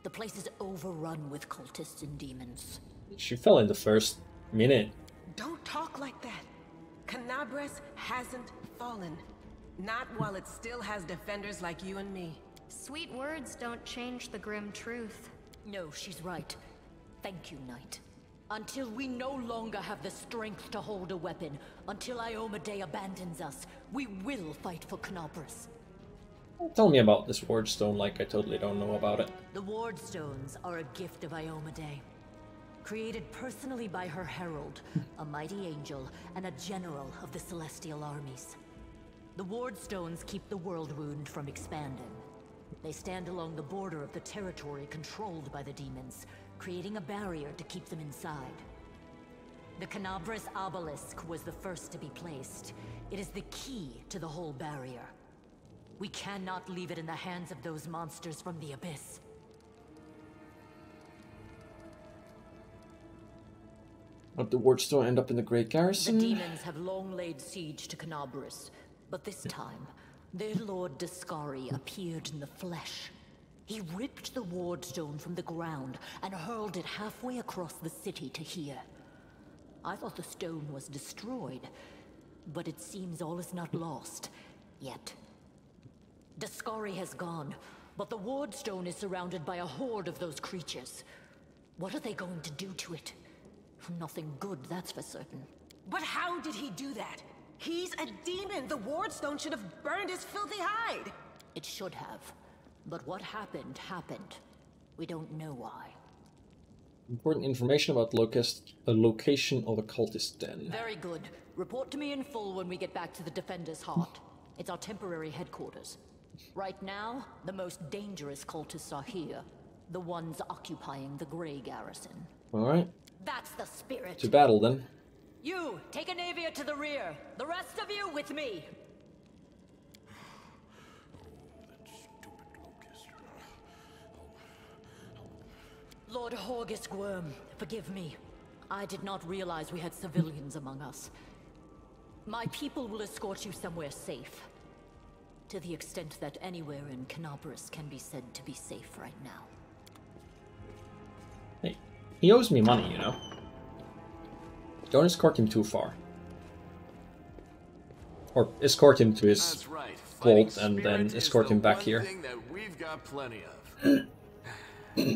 The place is overrun with cultists and demons. She fell in the first minute. Don't talk like that. Canabras hasn't fallen. Not while it still has defenders like you and me. Sweet words don't change the grim truth. No, she's right. Thank you, Knight. Until we no longer have the strength to hold a weapon, until Iomedae abandons us, we will fight for Canabras. Tell me about this ward stone, like I totally don't know about it. The ward stones are a gift of Iomedae. Created personally by her herald, a mighty angel, and a general of the celestial armies. The ward stones keep the world wound from expanding. They stand along the border of the territory controlled by the demons, creating a barrier to keep them inside. The Canabras obelisk was the first to be placed. It is the key to the whole barrier. We cannot leave it in the hands of those monsters from the abyss. But the ward stone end up in the Great Garrison? The demons have long laid siege to Canabras, but this time, their lord Discari appeared in the flesh. He ripped the ward stone from the ground and hurled it halfway across the city to here. I thought the stone was destroyed, but it seems all is not lost, yet. Discari has gone, but the ward stone is surrounded by a horde of those creatures. What are they going to do to it? Nothing good, that's for certain. But how did he do that? He's a demon! The wardstone should have burned his filthy hide! It should have. But what happened, happened. We don't know why. Important information about the location of a cultist den. Very good. Report to me in full when we get back to the Defender's Heart. It's our temporary headquarters. Right now, the most dangerous cultists are here. The ones occupying the Grey Garrison. Alright. That's the spirit. To battle then. You, take a Navia to the rear. The rest of you with me. Lord Horgus Worm, forgive me. I did not realize we had civilians among us. My people will escort you somewhere safe. To the extent that anywhere in Canabras can be said to be safe right now. Hey, he owes me money, you know. Don't escort him too far. Or escort him to his vault and then escort him back here. That we've got plenty of.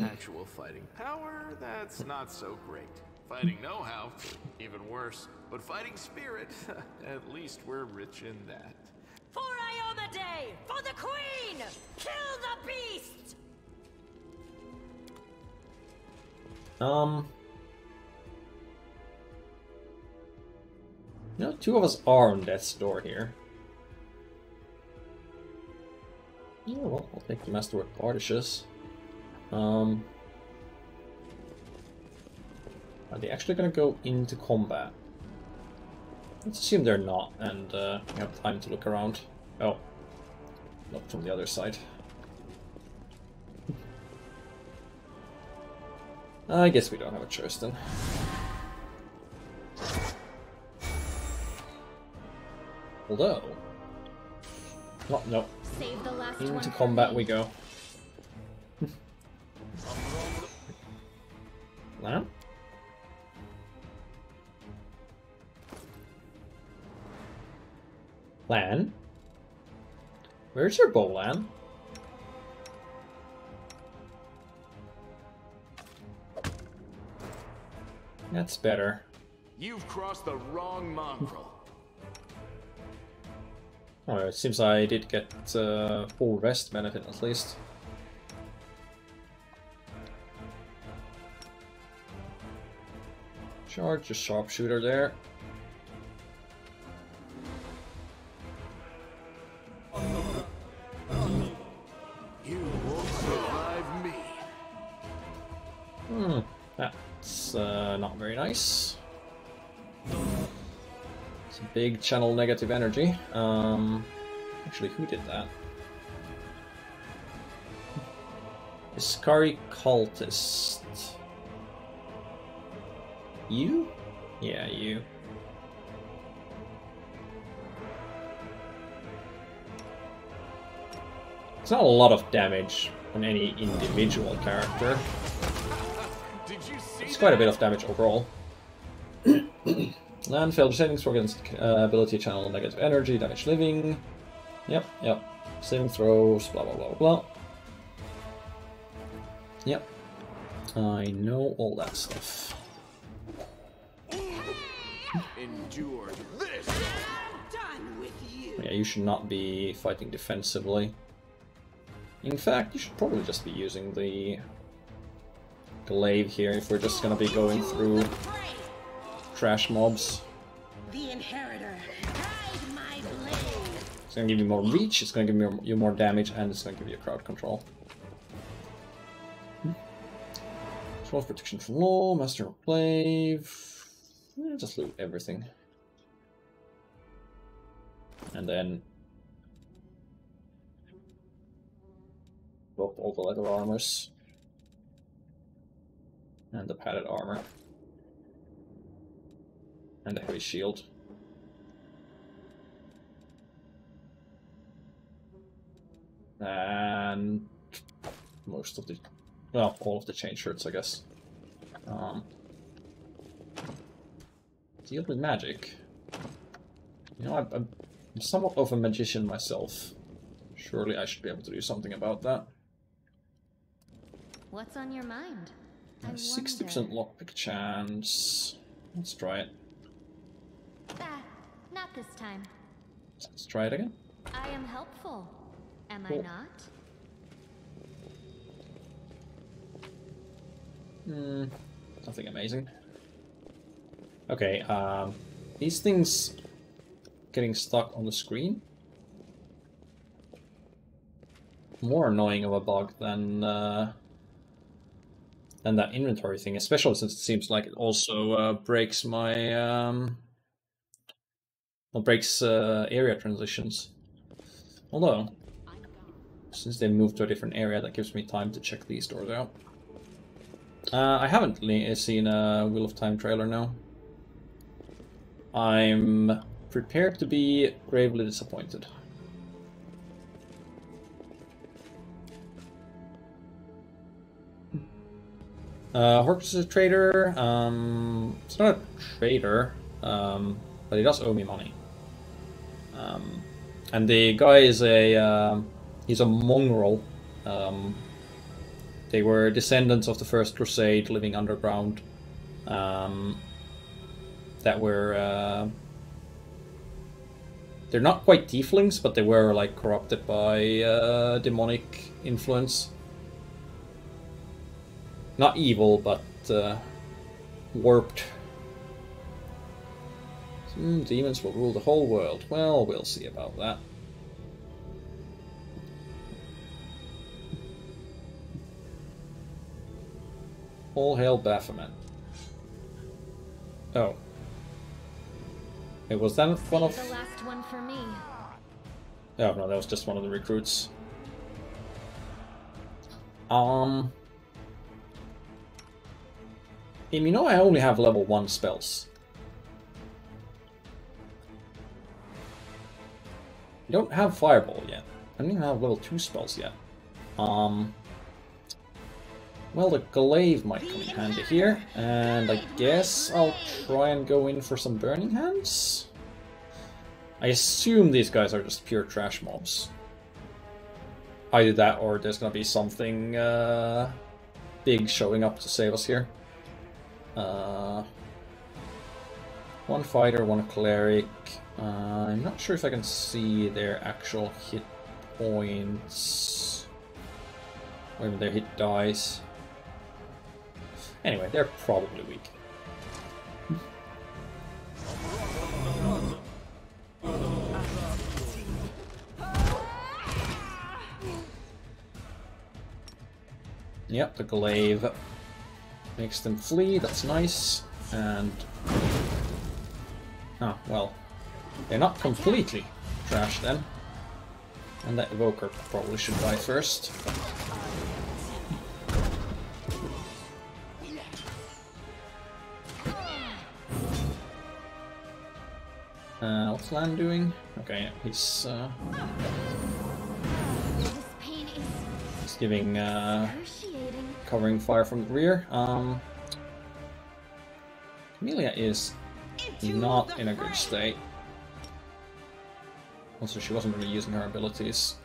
Actual fighting power, that's not so great. Fighting know-how, even worse. But fighting spirit, at least we're rich in that. For Iomedae! For the Queen! Kill the beast! You know, two of us are on death's door here. Yeah, well, I'll take the Masterwork Artichers. Are they actually gonna go into combat? Let's assume they're not, and we have time to look around. Oh, not from the other side. I guess we don't have a choice then. Although... Oh, no. Save the last Into combat we go. Lan? Lan? Where's your bow, Lan? That's better. You've crossed the wrong mongrel. Oh, it seems I did get full rest benefit at least. Charge a sharpshooter there. You won't survive me. That's not very nice. It's a big channel negative energy. Actually, who did that? Iskari cultist. You? Yeah, you. It's not a lot of damage on any individual character. It's quite a bit of damage overall. Land failed settings for against ability channel negative energy, damage living. Yep. Saving throws, blah blah blah blah. Yep. I know all that stuff. Endure this. Done with you. Yeah, you should not be fighting defensively. In fact, you should probably just be using the glaive here if we're just gonna be going through trash mobs. The inheritor. Ride my blade. It's gonna give you more reach, it's gonna give you more damage, and it's gonna give you crowd control. Control protection from law, master of glaive. Just loot everything. And then drop all the leather armors. And the padded armor. And the heavy shield. And most of the, well, all of the chain shirts, I guess. Deal with magic. You know, I'm somewhat of a magician myself. Surely I should be able to do something about that. What's on your mind? 60% lockpick chance. Let's try it. Ah, not this time. Let's try it again. I am helpful. Am Cool. I not? Nothing amazing. Okay, these things getting stuck on the screen. More annoying of a bug than that inventory thing, especially since it seems like it also breaks my breaks area transitions. Although, since they moved to a different area, that gives me time to check these doors out. I haven't seen a Wheel of Time trailer now. I'm prepared to be gravely disappointed. Horcrux is a trader. It's not a trader, but he does owe me money. And the guy is he's a mongrel. They were descendants of the First Crusade, living underground. That were they're not quite tieflings, but they were like corrupted by demonic influence. Not evil, but warped. Demons will rule the whole world. Well, we'll see about that. All hail Baphomet. Oh. It was that one of... The last one for me. Oh, no, that was just one of the recruits. You know I only have level 1 spells. I don't have Fireball yet. I don't even have level 2 spells yet. Well, the glaive might come in handy here, and I guess I'll try and go in for some Burning Hands? I assume these guys are just pure trash mobs. Either that, or there's gonna be something big showing up to save us here. One fighter, one cleric. I'm not sure if I can see their actual hit points. Or even their hit dice. Anyway, they're probably weak. Yep, the glaive makes them flee, that's nice. And... ah, well, they're not completely trashed then. And that evoker probably should die first. What's Lan doing? Okay, he's giving covering fire from the rear. Camellia is not in a good state. Also, she wasn't really using her abilities.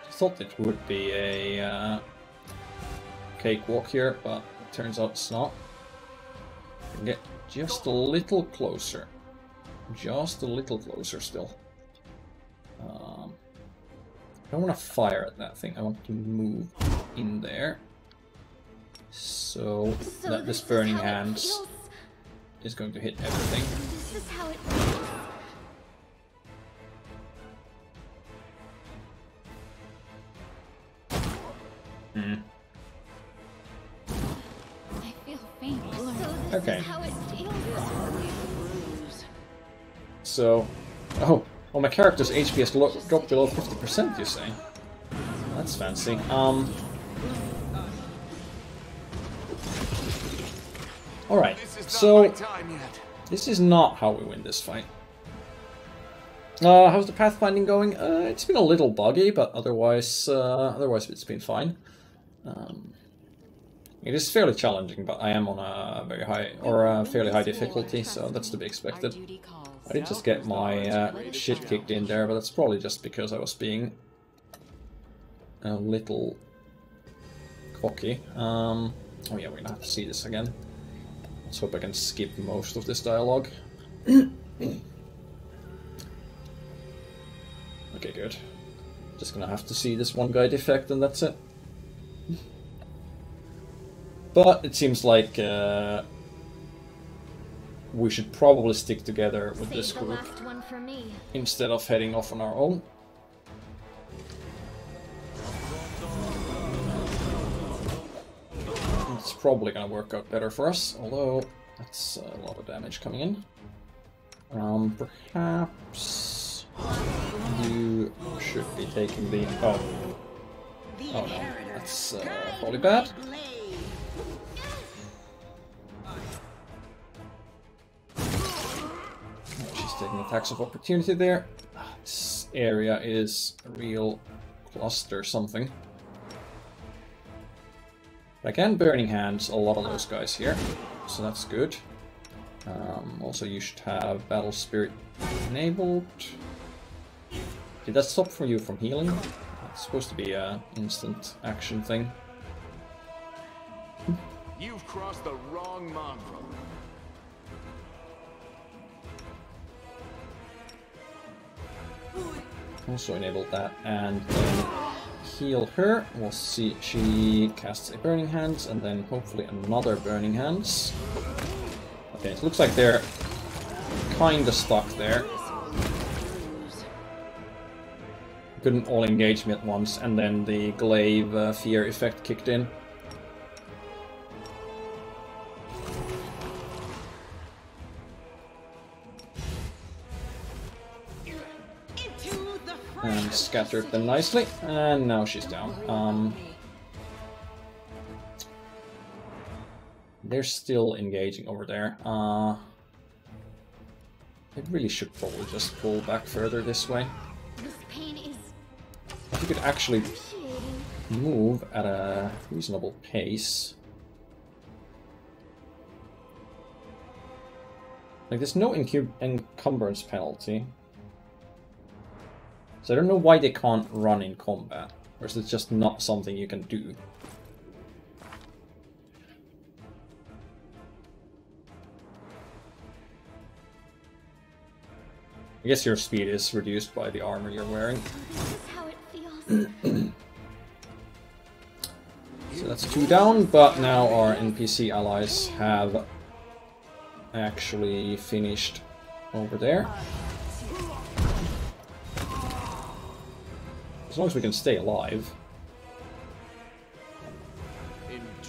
I thought it would be a cakewalk here, but it turns out it's not. Get just a little closer. Just a little closer still. I don't want to fire at that thing, I want to move in there. So that this burning hands is going to hit everything. This is how it feels. I feel faint. So this is how it feels. So, oh, my character's HP has dropped below 50%, you say? That's fancy. Alright, so this is not how we win this fight. How's the pathfinding going? It's been a little buggy, but otherwise it's been fine. It is fairly challenging, but I am on a very high, or a fairly high difficulty, so that's to be expected. I did just get my shit kicked in there, but that's probably just because I was being a little cocky. Oh yeah, we're gonna have to see this again. Let's hope I can skip most of this dialogue. Okay, good. Just gonna have to see this one guy defect and that's it. But it seems like we should probably stick together with this group instead of heading off on our own. It's probably gonna work out better for us, although that's a lot of damage coming in. Perhaps you should be taking the... oh no, that's probably bad. She's taking attacks of opportunity there. This area is a real cluster something. I can Burning Hands a lot of those guys here, so that's good. Also, you should have Battle Spirit enabled. Did that stop for you from healing? It's supposed to be an instant action thing. You've crossed the wrong mongrel. Also enabled that, and then heal her. We'll see, she casts a Burning Hands, and then hopefully another Burning Hands. Okay, it looks like they're kinda stuck there. Couldn't all engage me at once, and then the glaive fear effect kicked in. And scattered them nicely, and now she's down. They're still engaging over there. I really should probably just pull back further this way. If you could actually move at a reasonable pace. Like, there's no encumbrance penalty. So I don't know why they can't run in combat. Or is it just not something you can do? I guess your speed is reduced by the armor you're wearing. This is how it feels. So that's 2 down, but now our NPC allies have actually finished over there. As long as we can stay alive,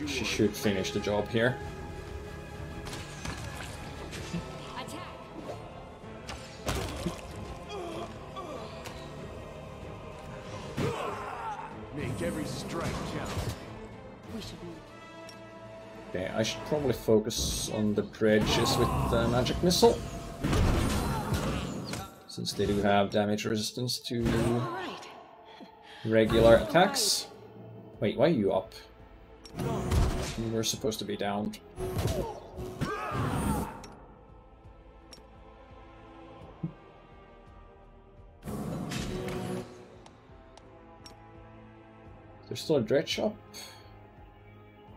she should finish the job here. Make every strike count. We should move. Okay, I should probably focus on the dredges with the magic missile, since they do have damage resistance to regular attacks. Wait, why are you up? You were supposed to be down. There's still a dredge up.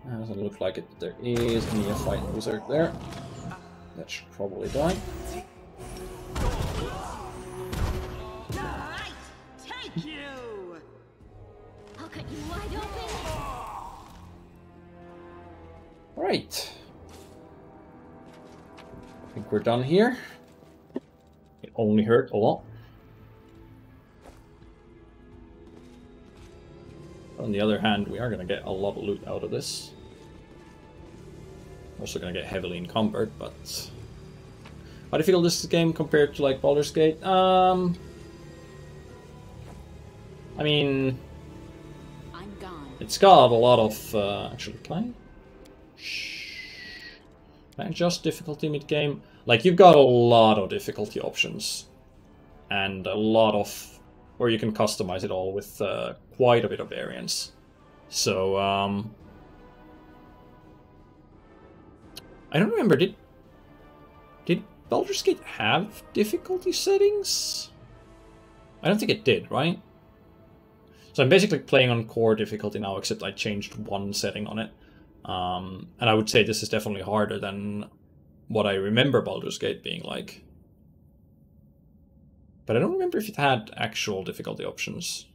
Doesn't look like it. There is a neophyte wizard there. That should probably die. Take you! I'll cut you wide open. Alright. I think we're done here. It only hurt a lot. On the other hand, we are going to get a lot of loot out of this. Also going to get heavily encumbered, but... How do you feel this game compared to, like, Baldur's Gate? I mean... I'm gone. It's got a lot of... actually, can I adjust difficulty mid-game? Like, you've got a lot of difficulty options. And a lot of... Where you can customize it all with quite a bit of variance. So, I don't remember, did Baldur's Gate have difficulty settings? I don't think it did, right? So I'm basically playing on core difficulty now, except I changed one setting on it. And I would say this is definitely harder than what I remember Baldur's Gate being like. But I don't remember if it had actual difficulty options.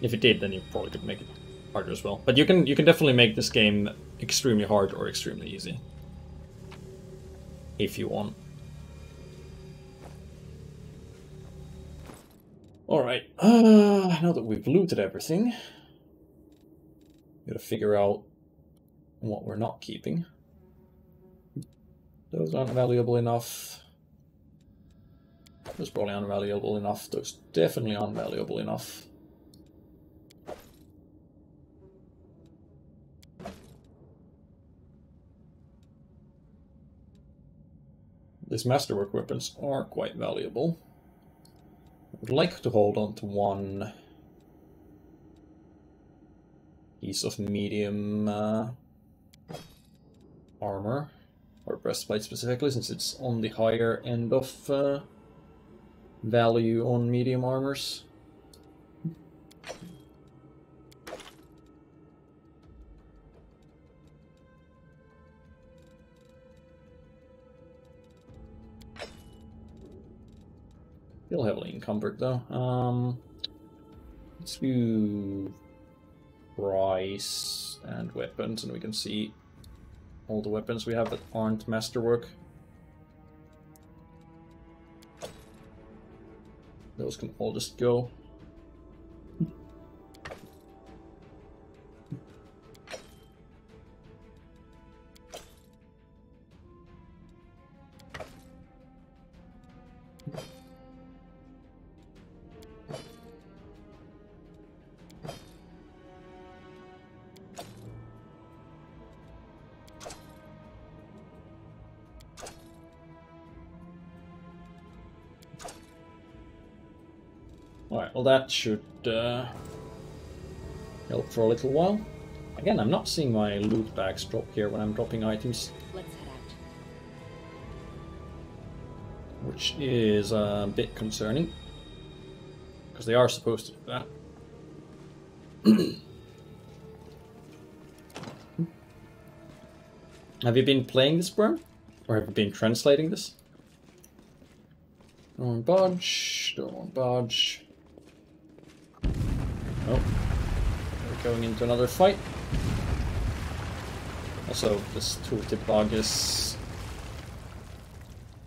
If it did, then you probably could make it harder as well. But you can definitely make this game extremely hard or extremely easy. If you want. Alright, now that we've looted everything, gotta figure out what we're not keeping. Those aren't valuable enough. Those probably aren't valuable enough. Those definitely aren't valuable enough. These masterwork weapons are quite valuable. I would like to hold on to one piece of medium armor. Or breastplate specifically, since it's on the higher end of value on medium armors. Feel heavily encumbered though. Let's do price and weapons, and we can see all the weapons we have that aren't masterwork. Those can all just go. Alright, well that should help for a little while. Again, I'm not seeing my loot bags drop here when I'm dropping items. Let's head out. Which is a bit concerning. Because they are supposed to do that. Have you been playing this, Brum? Or have you been translating this? Don't budge, don't budge. Oh, we're going into another fight. Also, this tooltip bug is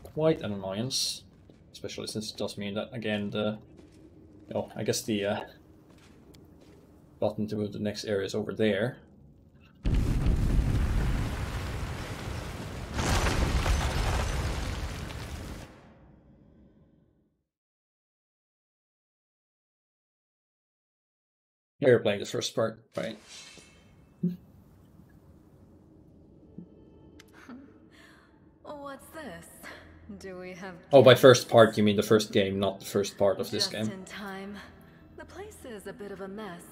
quite an annoyance, especially since it does mean that, again, the... Oh, I guess the button to move to the next area is over there. Here you're playing the first part, right? What's this? Do we have... Oh, by first part you mean the first game, not the first part of this game. Just in time. The place is a bit of a mess,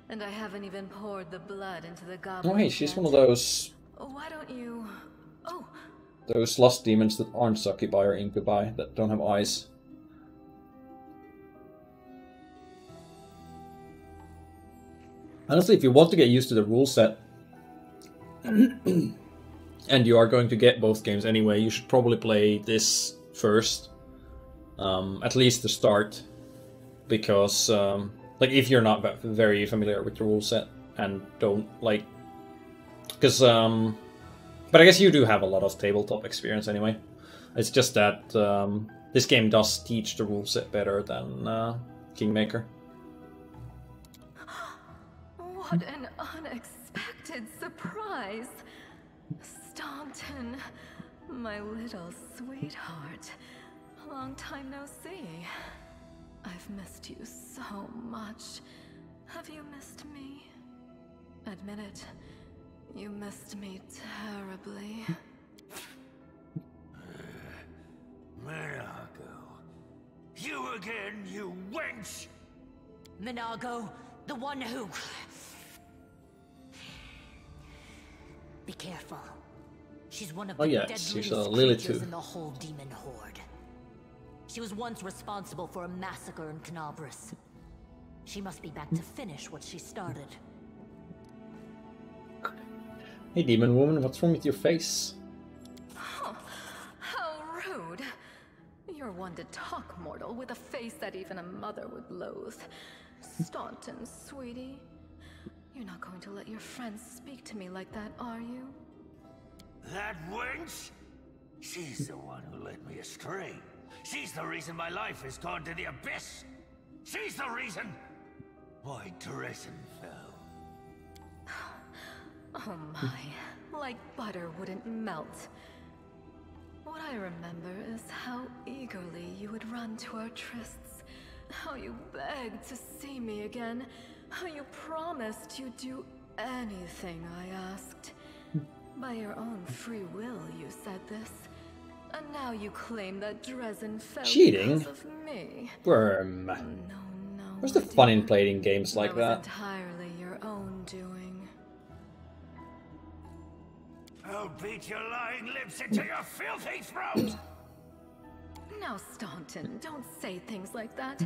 and I haven't even poured the blood into the goblin. Oh hey, she's one of those... Why don't you... Oh! Those lust demons that aren't succubi or incubi, that don't have eyes. Honestly, if you want to get used to the rule set, and you are going to get both games anyway, you should probably play this first. At least to start. Because, like, if you're not very familiar with the rule set, and don't, like... Because, but I guess you do have a lot of tabletop experience anyway. It's just that this game does teach the rule set better than Kingmaker. What an unexpected surprise! Staunton, my little sweetheart. Long time no see. I've missed you so much. Have you missed me? Admit it. You missed me terribly. Minago. You again, you wench! Minago, the one who... Be careful. She's one of the deadliest creatures in the whole demon horde. She was once responsible for a massacre in Canabris. She must be back to finish what she started. Hey demon woman, what's wrong with your face? Huh. How rude. You're one to talk, mortal, with a face that even a mother would loathe. Staunton, sweetie. You're not going to let your friends speak to me like that, are you? That wench? She's the one who led me astray. She's the reason my life has gone to the abyss. She's the reason why Dresden fell. Oh my, like butter wouldn't melt. What I remember is how eagerly you would run to our trysts, how you begged to see me again, how you promised you'd do anything I asked. By your own free will, you said this. And now you claim that Dresden fell because of me. Worm. No, Where's the fun in playing games like that? Entirely your own doing. I'll beat your lying lips into your filthy throat! Now, Staunton, don't say things like that.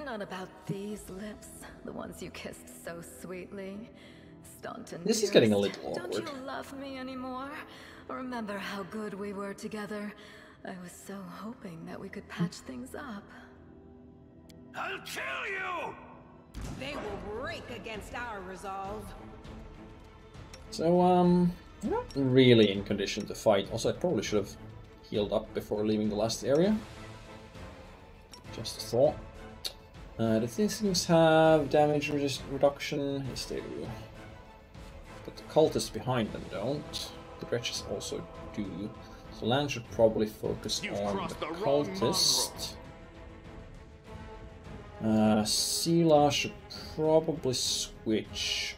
Not about these lips, the ones you kissed so sweetly. Staunton, this is getting a little awkward. Don't you love me anymore? Remember how good we were together? I was so hoping that we could patch things up. I'll kill you! They will break against our resolve. So, I'm not really in condition to fight. Also, I probably should have healed up before leaving the last area. Just a thought. The things have damage reduction. Yes, they do. But the cultists behind them don't. The wretches also do. So Lan should probably focus on the cultist. Sela should probably switch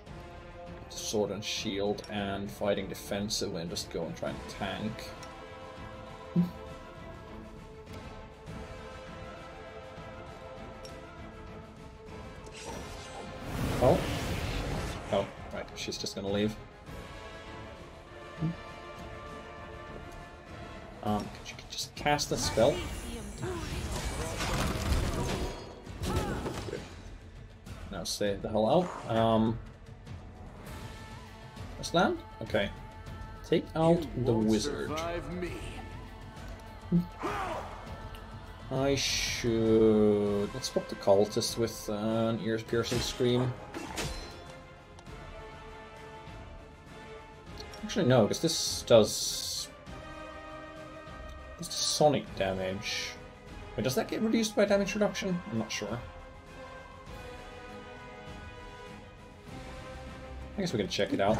to sword and shield and fighting defensively and just go and try and tank. Oh. Oh, right, she's just gonna leave. Could you just cast a spell? Good. Now stay the hell out. Let's land? Okay. Take out the wizard. Survive me. I should... Let's swap the cultist with an ear-piercing scream. Actually, no, because this does... This does sonic damage. Wait, does that get reduced by damage reduction? I'm not sure. I guess we can check it out.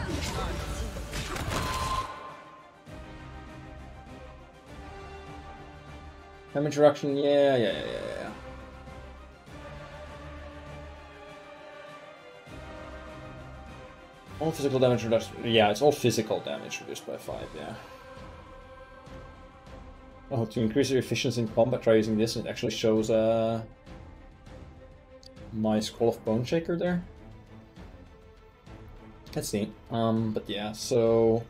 Damage reduction, yeah. All physical damage reduction, yeah, it's all physical damage reduced by 5, yeah. Oh, to increase your efficiency in combat, try using this. It actually shows a nice Call of Bone Shaker there. That's neat. But yeah, so...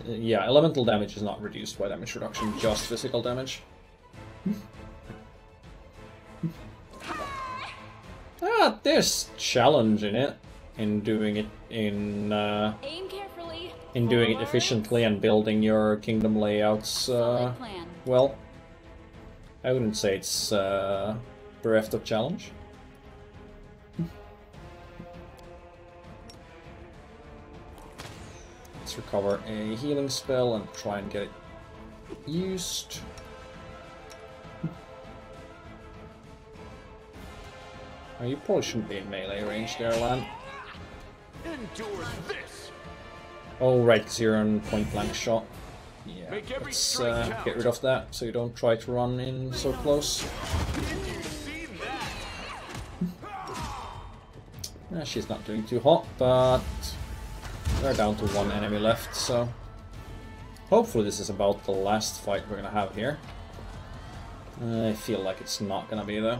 Yeah, elemental damage is not reduced by damage reduction, just physical damage. There's challenge in it, in doing it in doing it efficiently and building your kingdom layouts well. I wouldn't say it's bereft of challenge. Let's recover a healing spell and try and get it used. Oh, you probably shouldn't be in melee range there, Lan. Endure this. Oh, right, because you're on point-blank shot. Yeah, let's get rid of that, so you don't try to run in so close. She's not doing too hot, but we're down to 1 enemy left, so... Hopefully this is about the last fight we're gonna have here. I feel like it's not gonna be, though.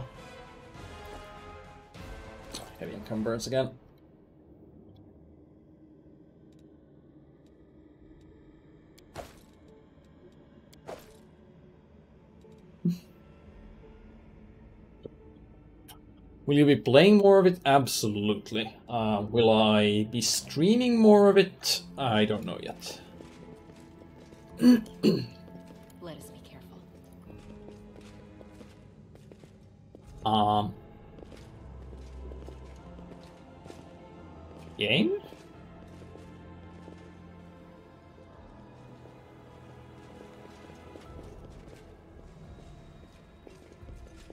Heavy encumbrance again. Will you be playing more of it? Absolutely. Will I be streaming more of it? I don't know yet. Let us be careful. Game?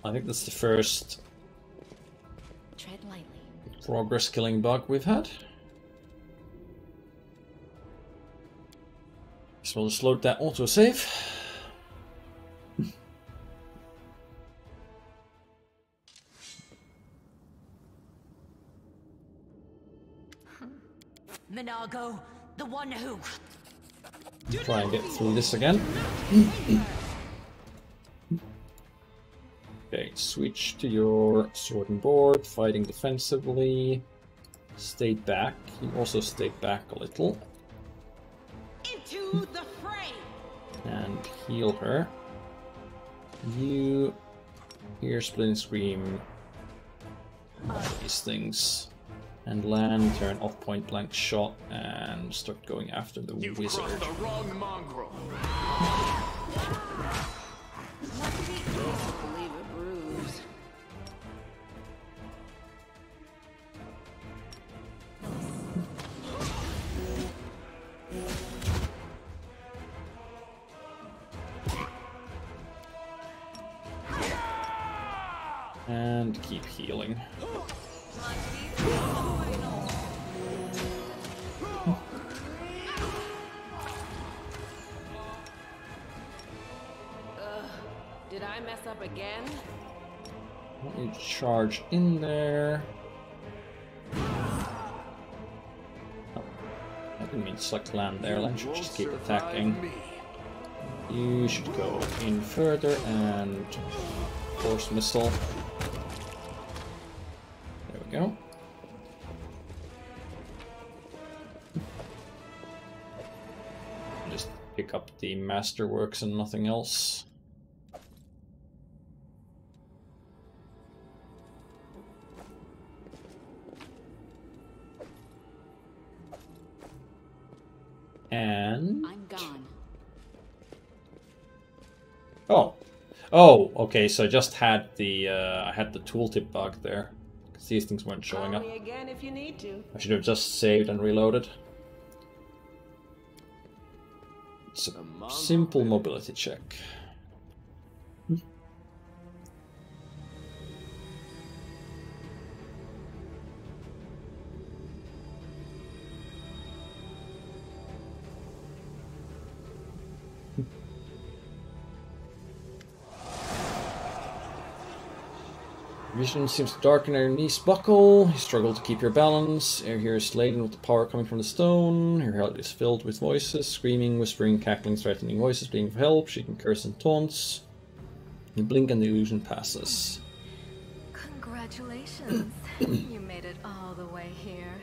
I think that's the first Tread lightly. progress killing bug we've had. So we'll just load that autosave. Minago, the one who... Try and get through this again. Okay, switch to your sword and board, fighting defensively. Stay back. You also stay back a little. Into the fray. And heal her. You hear Splitting Scream. These things. And land, turn off point blank shot, and start going after the You've wizard. crossed the wrong mongrel. Must be easy to leave a bruise. And keep healing. Did I mess up again? Let me charge in there. Oh, I didn't mean to select land there. Land should just keep attacking. You should go in further and force missile. There we go. Just pick up the masterworks and nothing else. And I'm gone. Oh. Oh, okay, so I just had the I had the tooltip bug there. Because these things weren't showing up. Call me again if you need to. I should have just saved and reloaded. It's a simple mobility check. Vision seems to darken your knees buckle. You struggle to keep your balance. Air here is laden with the power coming from the stone. Your head is filled with voices, screaming, whispering, cackling, threatening voices, pleading for help. She can curse and taunts. You blink and the illusion passes. Congratulations. You made it all the way here.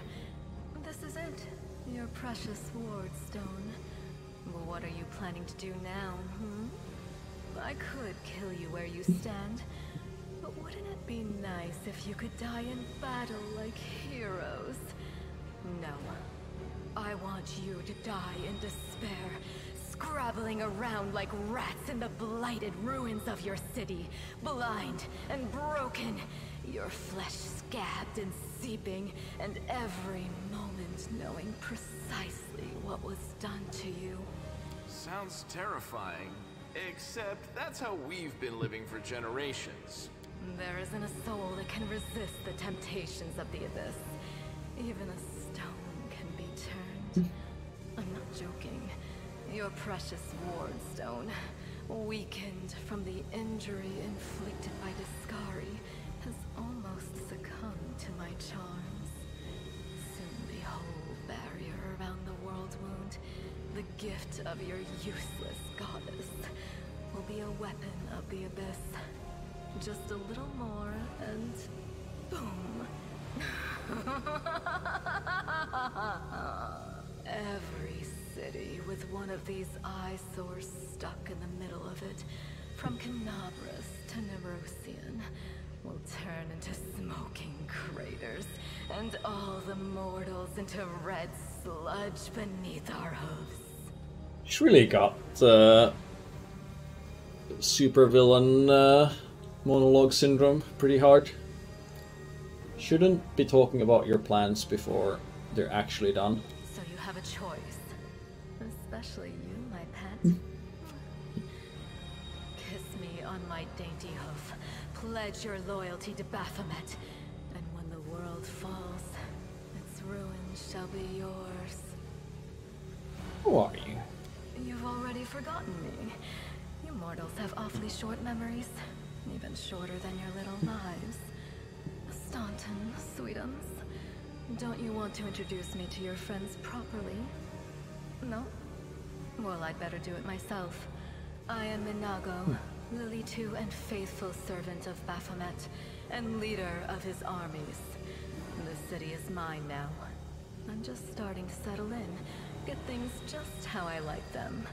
This is it. Your precious ward stone. Well, what are you planning to do now, I could kill you where you stand. But wouldn't it be nice if you could die in battle like heroes? No. I want you to die in despair, scrabbling around like rats in the blighted ruins of your city, blind and broken, your flesh scabbed and seeping, and every moment knowing precisely what was done to you. Sounds terrifying, except that's how we've been living for generations. There isn't a soul that can resist the temptations of the abyss. Even a stone can be turned. I'm not joking. Your precious ward stone, weakened from the injury inflicted by Discari, has almost succumbed to my charms. Soon the whole barrier around the world wound, the gift of your useless goddess, will be a weapon of the abyss. Just a little more, and boom. Every city with one of these eyesores stuck in the middle of it, from Canabras to Nerosian, will turn into smoking craters, and all the mortals into red sludge beneath our hooves. She's really got supervillain monologue syndrome pretty hard. Shouldn't be talking about your plans before they're actually done. So you have a choice. Especially you, my pet. Kiss me on my dainty hoof. Pledge your loyalty to Baphomet. And when the world falls, its ruins shall be yours. Who are you? You've already forgotten me. You mortals have awfully short memories. Even shorter than your little lives. Staunton, sweetums. Don't you want to introduce me to your friends properly? No? Well, I'd better do it myself. I am Minago, Lily-2 and faithful servant of Baphomet, and leader of his armies. The city is mine now. I'm just starting to settle in, get things just how I like them.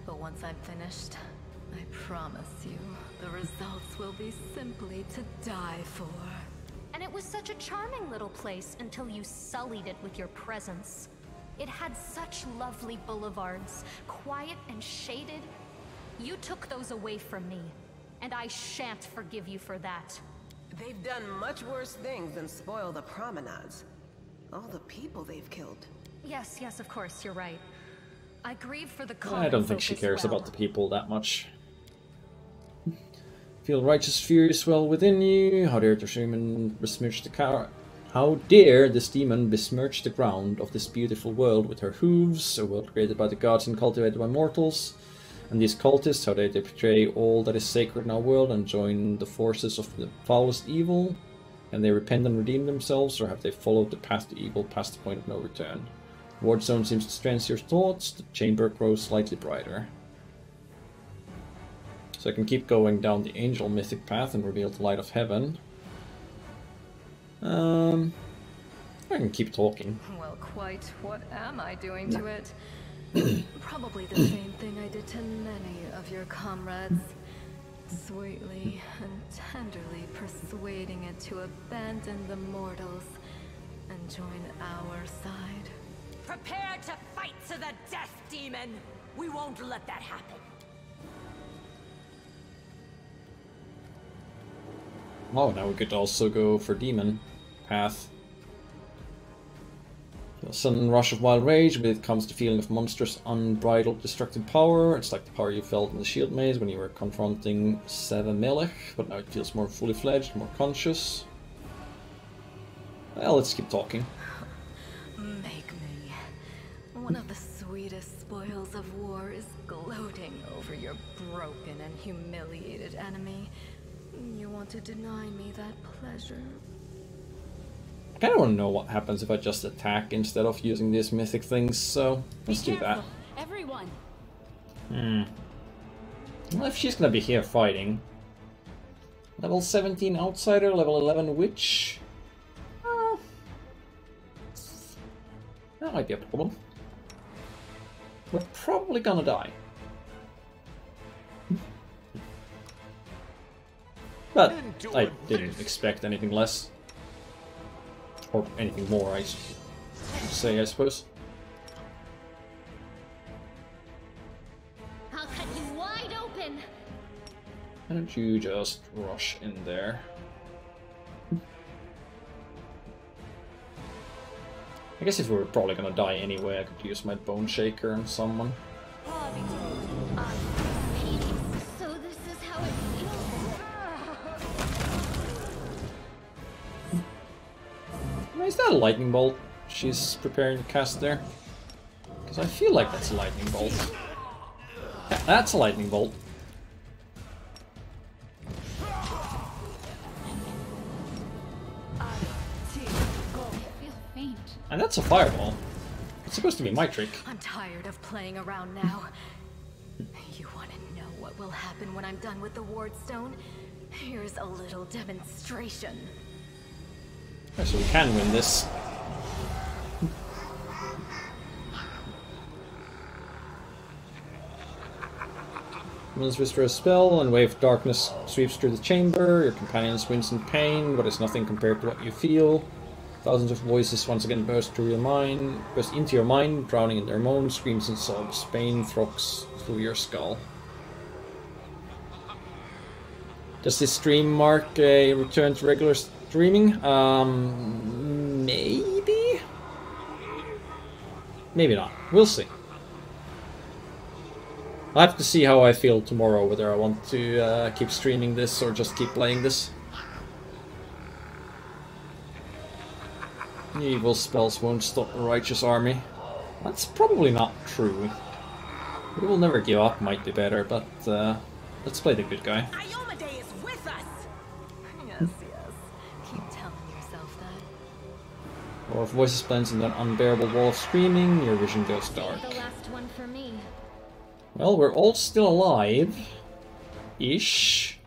But once I'm finished, I promise you, the results will be simply to die for. And it was such a charming little place until you sullied it with your presence. It had such lovely boulevards, quiet and shaded. You took those away from me, and I shan't forgive you for that. They've done much worse things than spoil the promenades. All the people they've killed. Yes, of course, you're right. I grieve for the I don't think she folk as cares well. about the people that much. Feel righteous fury swell within you. How dare this demon besmirch the How dare this demon besmirch the ground of this beautiful world with her hooves, a world created by the gods and cultivated by mortals. And these cultists, how dare they betray all that is sacred in our world and join the forces of the foulest evil? Can they repent and redeem themselves, or have they followed the path to evil past the point of no return? The ward zone seems to strengthen your thoughts. The chamber grows slightly brighter. So I can keep going down the angel mythic path and reveal the light of heaven. I can keep talking. Well, quite what am I doing to it? Probably the same thing I did to many of your comrades. Sweetly and tenderly persuading it to abandon the mortals and join our side. Prepare to fight to the death, demon! We won't let that happen. Oh, now we could also go for demon path. A sudden rush of wild rage, with it comes the feeling of monstrous, unbridled, destructive power. It's like the power you felt in the shield maze when you were confronting Seven Melech, but now it feels more fully fledged, more conscious. Well, let's keep talking. Make me. One of the sweetest spoils of war is gloating over your broken and humiliated enemy. You want to deny me that pleasure? I kind of want to know what happens if I just attack instead of using these mythic things, so let's do that. Everyone. Well, if she's gonna be here fighting. Level 17 Outsider, level 11 Witch. That might be a problem. We're probably gonna die. But I didn't expect anything less. Or anything more, I should say, I suppose. I'll cut you wide open. Why don't you just rush in there? I guess if we were probably gonna die anyway, I could use my Bone Shaker on someone. So this is how it feels. Is that a lightning bolt she's preparing to cast there? Because I feel like that's a lightning bolt. Yeah, that's a lightning bolt. And that's a fireball. It's supposed to be my trick. I'm tired of playing around now. You want to know what will happen when I'm done with the Ward Stone? Here's a little demonstration. Oh, so we can win this. Once whisper a spell, and wave of darkness sweeps through the chamber. Your companions wince in pain, but it's nothing compared to what you feel. Thousands of voices once again burst into your mind, drowning in their moans, screams, and sobs. Pain throbs through your skull. Does this stream mark a return to regular streaming? Maybe? Maybe not. We'll see. I'll have to see how I feel tomorrow, whether I want to keep streaming this or just keep playing this. Evil spells won't stop a righteous army. That's probably not true. We will never give up might be better, but let's play the good guy. Iomade is with us! Yes. Keep telling yourself that. Roar of voices blends in an unbearable wall of screaming, your vision goes dark. The last one for me. Well, we're all still alive. Ish.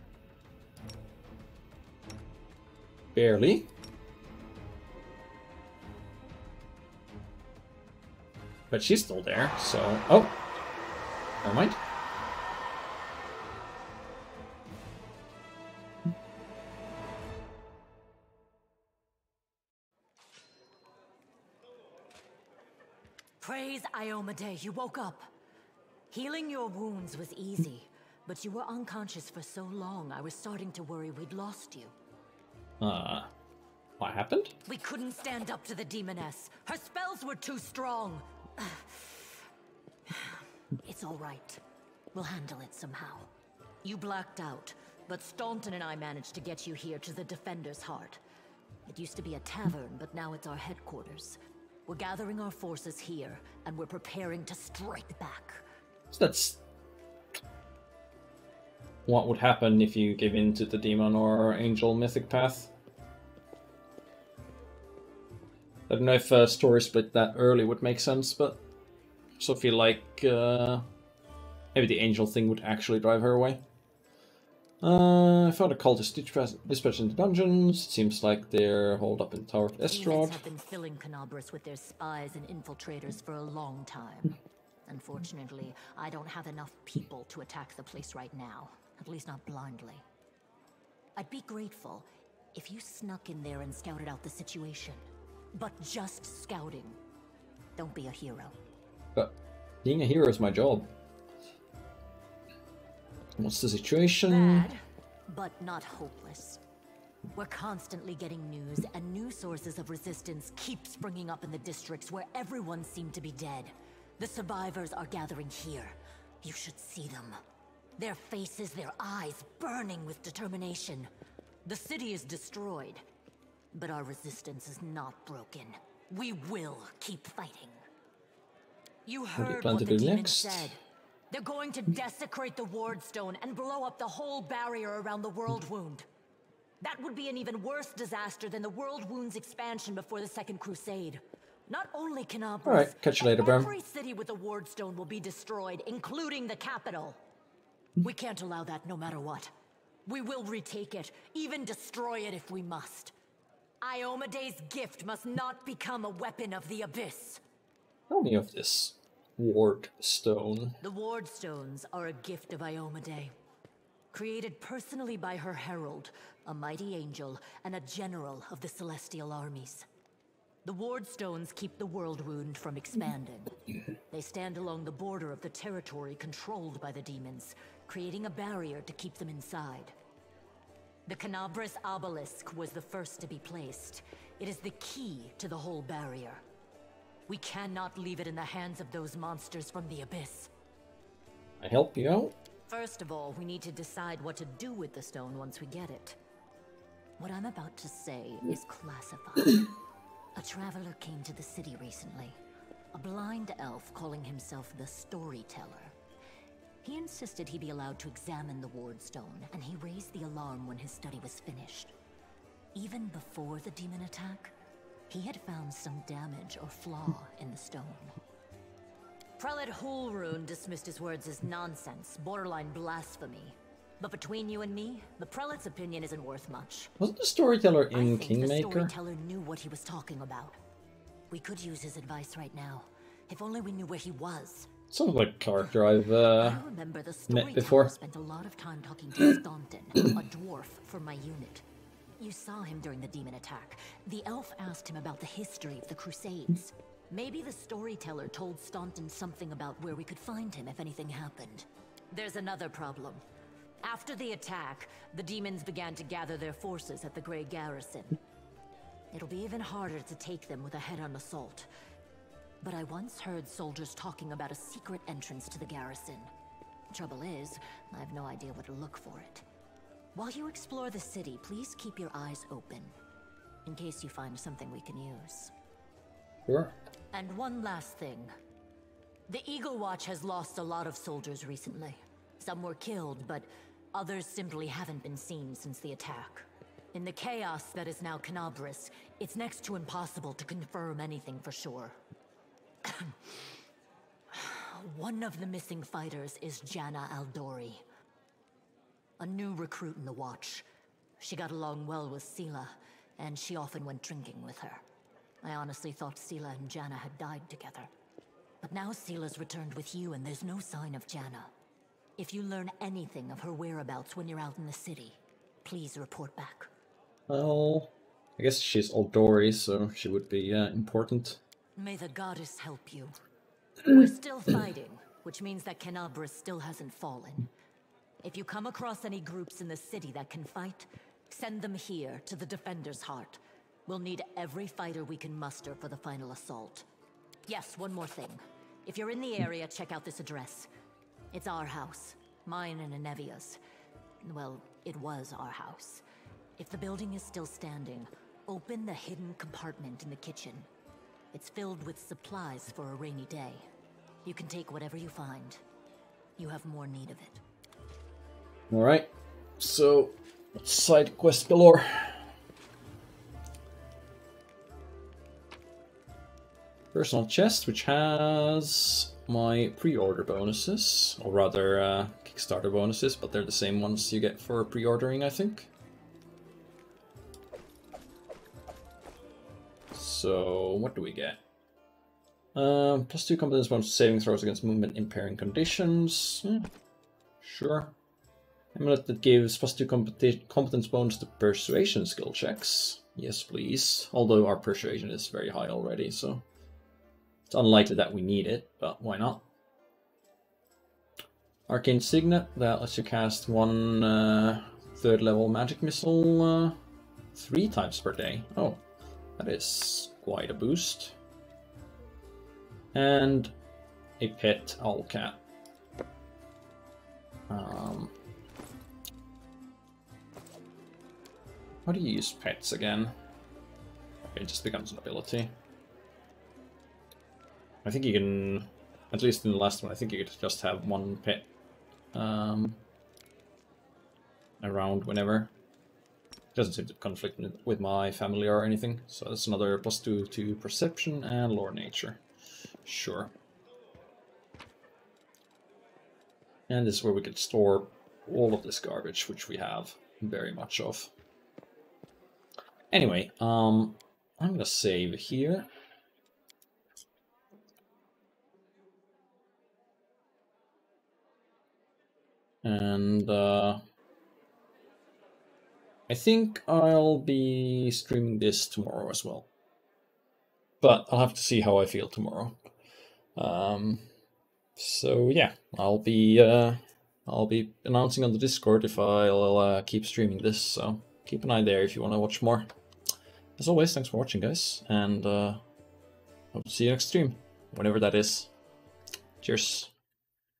Barely. But she's still there, so... Oh! Never mind. Praise Iomade, you woke up. Healing your wounds was easy, but you were unconscious for so long I was starting to worry we'd lost you. What happened? We couldn't stand up to the demoness. Her spells were too strong. It's all right. We'll handle it somehow. You blacked out, but Staunton and I managed to get you here to the Defender's Heart. It used to be a tavern, but now it's our headquarters. We're gathering our forces here, and we're preparing to strike back. So that's what would happen if you give in to the demon or angel mythic path. I don't know if a story split that early would make sense, but I also feel like maybe the angel thing would actually drive her away. I found a cultist dispatched into dungeons. It seems like they're holed up in the Tower of Demons Estrad. have been filling Canabras with their spies and infiltrators for a long time. Unfortunately, I don't have enough people to attack the place right now. At least not blindly. I'd be grateful if you snuck in there and scouted out the situation. But just scouting. Don't be a hero. But being a hero is my job. What's the situation? Bad, but not hopeless. We're constantly getting news, and new sources of resistance keep springing up in the districts where everyone seemed to be dead. The survivors are gathering here. You should see them. Their faces, their eyes burning with determination. The city is destroyed, but our resistance is not broken. We will keep fighting. You heard what the demon said. They're going to desecrate the Ward Stone and blow up the whole barrier around the World Wound. That would be an even worse disaster than the World Wound's expansion before the Second Crusade. Not only Canabras, alright, catch you later, Bram. Every city with a Ward Stone will be destroyed, including the capital. We can't allow that no matter what. We will retake it, even destroy it if we must. Iomede's gift must not become a weapon of the Abyss. Tell me of this Ward Stone. The Ward Stones are a gift of Iomede. Created personally by her herald, a mighty angel, and a general of the celestial armies. The Ward Stones keep the World Wound from expanding. They stand along the border of the territory controlled by the demons, creating a barrier to keep them inside. The Canabras obelisk was the first to be placed. It is the key to the whole barrier. We cannot leave it in the hands of those monsters from the Abyss. I help you out? First of all, we need to decide what to do with the stone once we get it. What I'm about to say is classified. A traveler came to the city recently. A blind elf calling himself the Storyteller. He insisted he be allowed to examine the Ward Stone, and he raised the alarm when his study was finished. Even before the demon attack, he had found some damage or flaw in the stone. Prelate Hulrune dismissed his words as nonsense, borderline blasphemy. But between you and me, the prelate's opinion isn't worth much. Wasn't the Storyteller in I think Kingmaker? the Storyteller knew what he was talking about. We could use his advice right now, if only we knew where he was. Sounds like a character I've I remember the met before. spent a lot of time talking to Staunton, a dwarf from my unit. You saw him during the demon attack. The elf asked him about the history of the Crusades. Maybe the Storyteller told Staunton something about where we could find him if anything happened. There's another problem. After the attack, the demons began to gather their forces at the Grey Garrison. It'll be even harder to take them with a head-on assault. But I once heard soldiers talking about a secret entrance to the garrison. Trouble is, I have no idea where to look for it. While you explore the city, please keep your eyes open, in case you find something we can use. Sure. And one last thing. The Eagle Watch has lost a lot of soldiers recently. Some were killed, but others simply haven't been seen since the attack. In the chaos that is now Canabras, it's next to impossible to confirm anything for sure. One of the missing fighters is Janna Aldori, a new recruit in the Watch. She got along well with Sela, and she often went drinking with her. I honestly thought Sela and Janna had died together. But now Sela's returned with you, and there's no sign of Janna. If you learn anything of her whereabouts when you're out in the city, please report back. Well, I guess she's Aldori, so she would be important. May the goddess help you. We're still fighting, which means that Canabras still hasn't fallen. If you come across any groups in the city that can fight, send them here to the Defender's Heart. We'll need every fighter we can muster for the final assault. Yes, one more thing. If you're in the area, check out this address. It's our house. Mine and Anevia's. Well, it was our house. If the building is still standing, open the hidden compartment in the kitchen. It's filled with supplies for a rainy day. You can take whatever you find. You have more need of it. Alright, so side quest galore. Personal chest, which has my pre-order bonuses, or rather Kickstarter bonuses, but they're the same ones you get for pre-ordering, I think. So, what do we get? +2 competence bonus saving throws against movement impairing conditions. Sure. Amulet that gives +2 competence bonus to persuasion skill checks. Yes, please. Although our persuasion is very high already, so it's unlikely that we need it, but why not? Arcane Signet, that lets you cast one 3rd level magic missile 3 times per day. Oh, that is quite a boost. And a pet owl cat. How do you use pets again? Okay, it just becomes an ability. I think you can, at least in the last one, I think you could just have 1 pet around whenever. Doesn't seem to conflict with my family or anything, so that's another +2 to perception and lore nature. Sure. And this is where we could store all of this garbage, which we have very much of. Anyway, I'm gonna save here. And I think I'll be streaming this tomorrow as well. But I'll have to see how I feel tomorrow. So yeah, I'll be announcing on the Discord if I'll keep streaming this, so keep an eye there if you want to watch more. As always, thanks for watching, guys, and hope to see you next stream, whenever that is. Cheers.